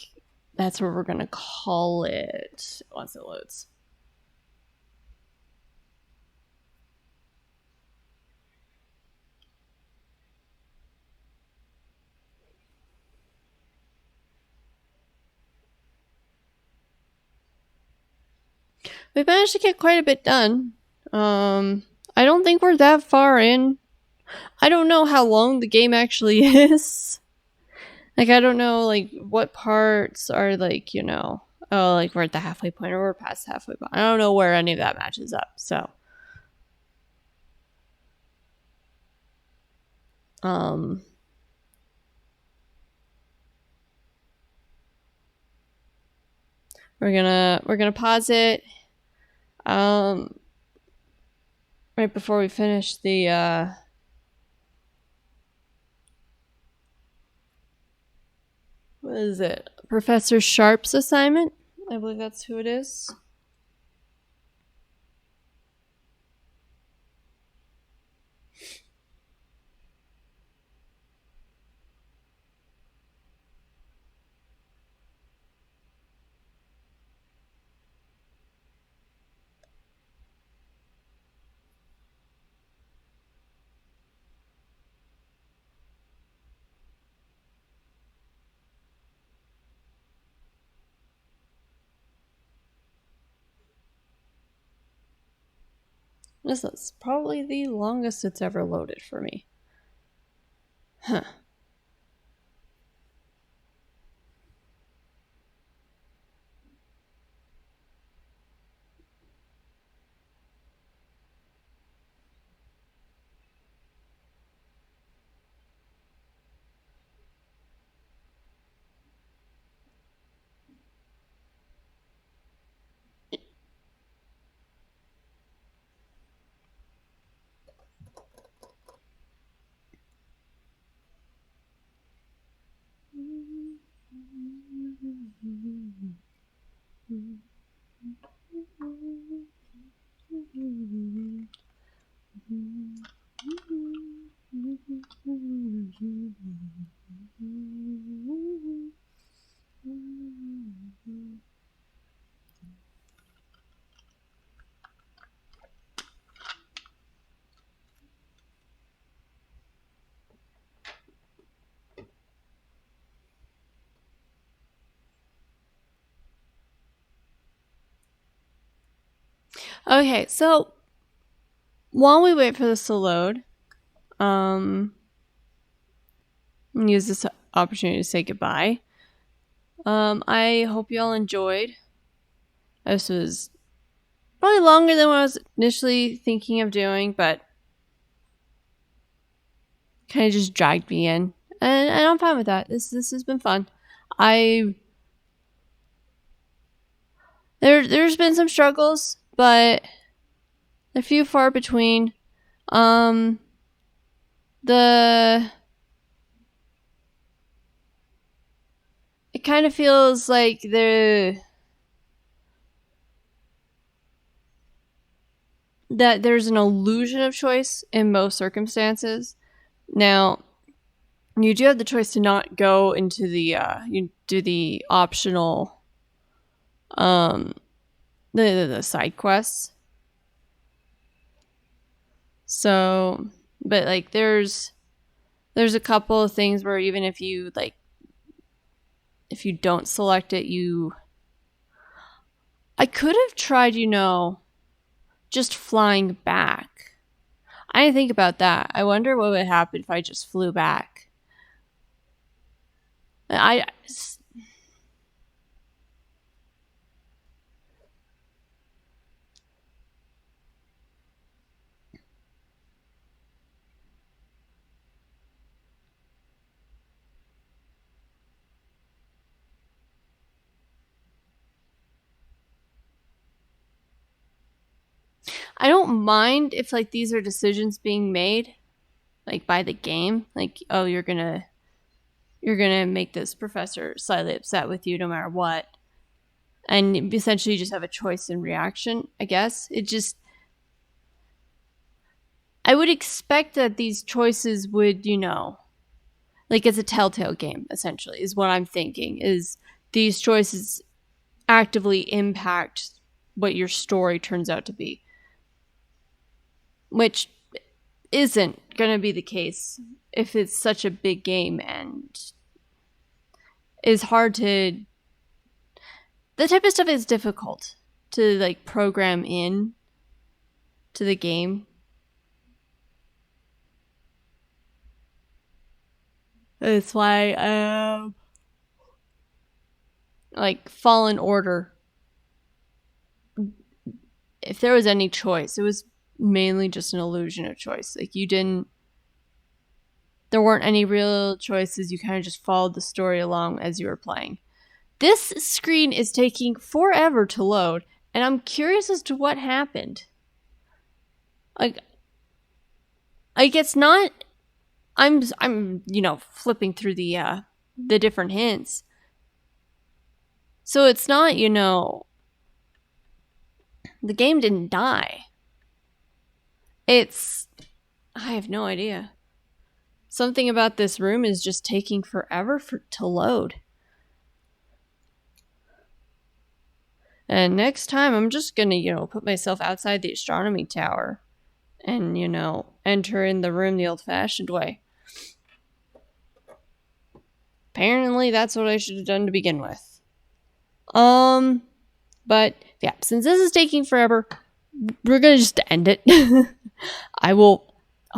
that's where we're gonna call it once it loads. We managed to get quite a bit done. I don't think we're that far in. I don't know how long the game actually is. Like, I don't know, like, what parts are, like, you know, oh, like, we're at the halfway point or we're past the halfway point. I don't know where any of that matches up, so. We're gonna pause it. Right before we finish the what is it? Professor Sharp's assignment? I believe that's who it is. This is probably the longest it's ever loaded for me. Huh. Okay, so while we wait for this to load, use this opportunity to say goodbye. I hope you all enjoyed. This was probably longer than what I was initially thinking of doing, but kind of just dragged me in, and I'm fine with that. This has been fun. There's been some struggles, but they're few far between. It kind of feels like that there's an illusion of choice in most circumstances. Now, you do have the choice to not go into the you do the optional the side quests. So, but like there's a couple of things where even if you don't select it, I could have tried, just flying back. I didn't think about that. I wonder what would happen if I just flew back. I don't mind if like these are decisions being made like by the game, like, oh, you're gonna make this professor slightly upset with you no matter what, and essentially you just have a choice in reaction. I guess I would expect that these choices would, like it's a telltale game, essentially, is what I'm thinking, is these choices actively impact what your story turns out to be, which isn't going to be the case if it's such a big game and is hard to... The type of stuff is difficult to like program in to the game. That's why like Fallen Order, if there was any choice, it was mainly just an illusion of choice. Like there weren't any real choices. You kind of just followed the story along as you were playing. This screen is taking forever to load, and I'm curious as to what happened. Like it's not. I'm flipping through the different hints. So it's not, the game didn't die. I have no idea. Something about this room is just taking forever to load. And next time I'm just gonna, put myself outside the astronomy tower and, enter in the room the old-fashioned way. Apparently that's what I should have done to begin with. But yeah, since this is taking forever, we're gonna just end it. I'll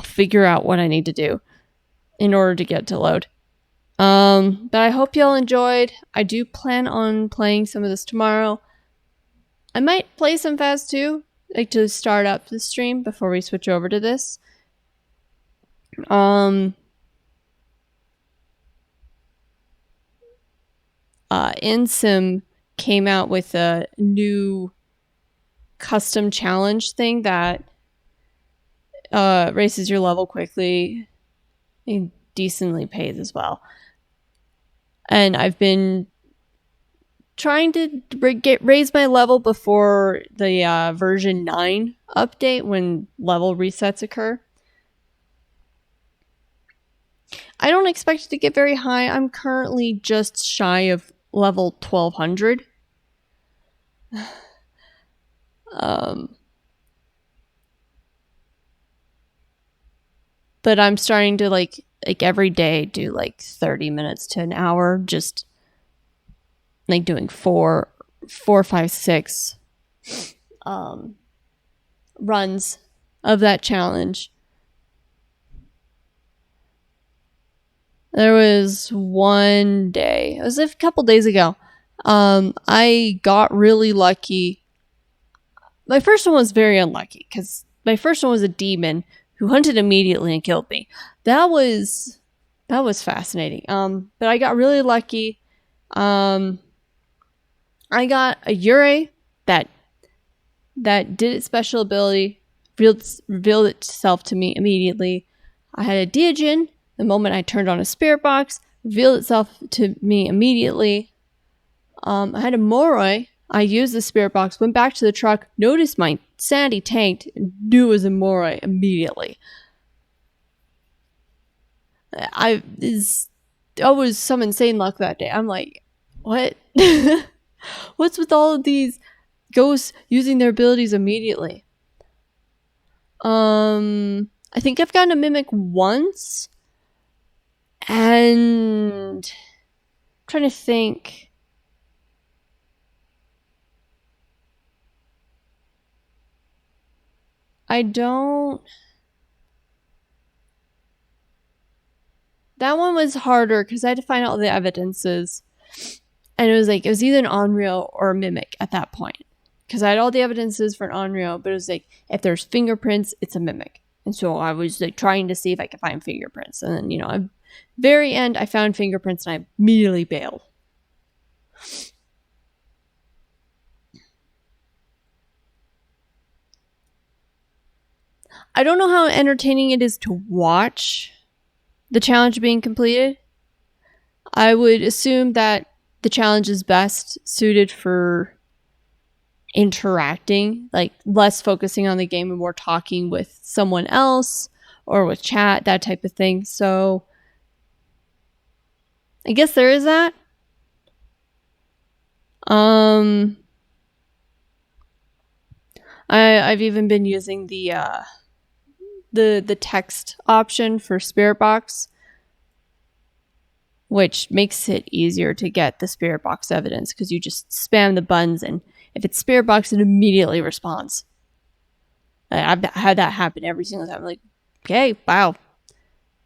figure out what I need to do in order to get to load. But I hope y'all enjoyed. I do plan on playing some of this tomorrow. I might play some Phase 2, like to start up the stream before we switch over to this. Insim came out with a new custom challenge thing that raises your level quickly and decently pays as well. And I've been trying to raise my level before the version 9 update when level resets occur. I don't expect it to get very high. I'm currently just shy of level 1200. But I'm starting to like every day do like 30 minutes to an hour, just like doing 4, 5, 6 runs of that challenge. There was one day, it was a couple days ago, I got really lucky. My first one was very unlucky because my first one was a demon who hunted immediately and killed me. That was fascinating. But I got really lucky. I got a Yurei that did its special ability, revealed itself to me immediately. I had a Deogen. The moment I turned on a spirit box, revealed itself to me immediately. I had a Moroi. I used the spirit box, went back to the truck, noticed my sanity tanked, and knew it was a Moroi immediately. That was some insane luck that day. I'm like, what? What's with all of these ghosts using their abilities immediately? I think I've gotten a mimic once. And I'm trying to think. That one was harder because I had to find all the evidences. And it was either an Onryo or a mimic at that point. Because I had all the evidences for an Onryo, but it was like, if there's fingerprints, it's a mimic. And so I was like trying to see if I could find fingerprints. And then, at the very end, I found fingerprints and I immediately bailed. I don't know how entertaining it is to watch the challenge being completed. I would assume that the challenge is best suited for interacting, like less focusing on the game and more talking with someone else or with chat, that type of thing. So I guess there is that. I've even been using the text option for Spirit Box, which makes it easier to get the Spirit Box evidence because you just spam the buttons, and if it's Spirit Box, it immediately responds. I've had that happen every single time. I'm like, okay, wow.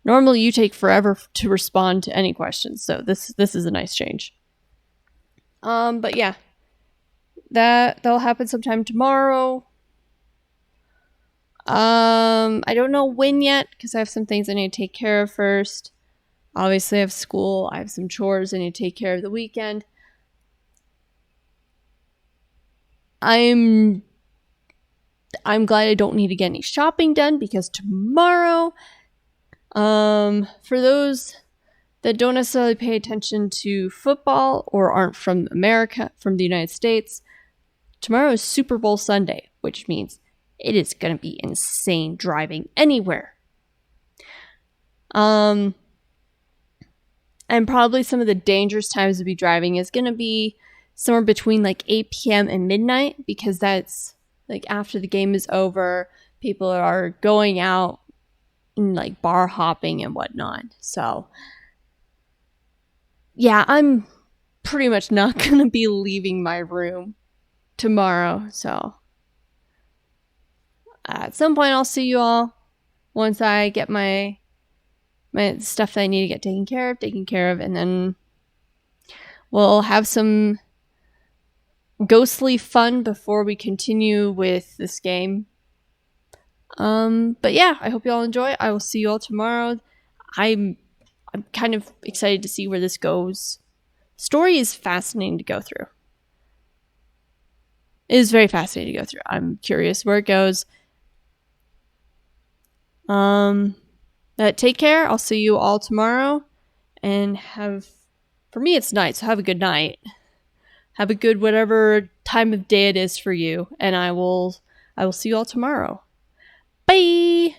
Normally you take forever to respond to any questions, so this is a nice change. But yeah, that'll happen sometime tomorrow. I don't know when yet because I have some things I need to take care of first. Obviously, I have school. I have some chores I need to take care of the weekend. I'm glad I don't need to get any shopping done because tomorrow, for those that don't necessarily pay attention to football or aren't from America, from the United States, tomorrow is Super Bowl Sunday, which means it is going to be insane driving anywhere. And probably some of the dangerous times to be driving is going to be somewhere between like 8 p.m. and midnight, because that's like after the game is over, people are going out and like bar hopping and whatnot. So yeah, I'm pretty much not going to be leaving my room tomorrow. So at some point I'll see you all once I get my stuff that I need to get taken care of, and then we'll have some ghostly fun before we continue with this game. But yeah, I hope you all enjoy. I will see you all tomorrow. I'm kind of excited to see where this goes. Story is fascinating to go through. It is very fascinating to go through. I'm curious where it goes. Take care. I'll see you all tomorrow, and for me it's night, so have a good night. Have a good whatever time of day it is for you, and I will see you all tomorrow. Bye.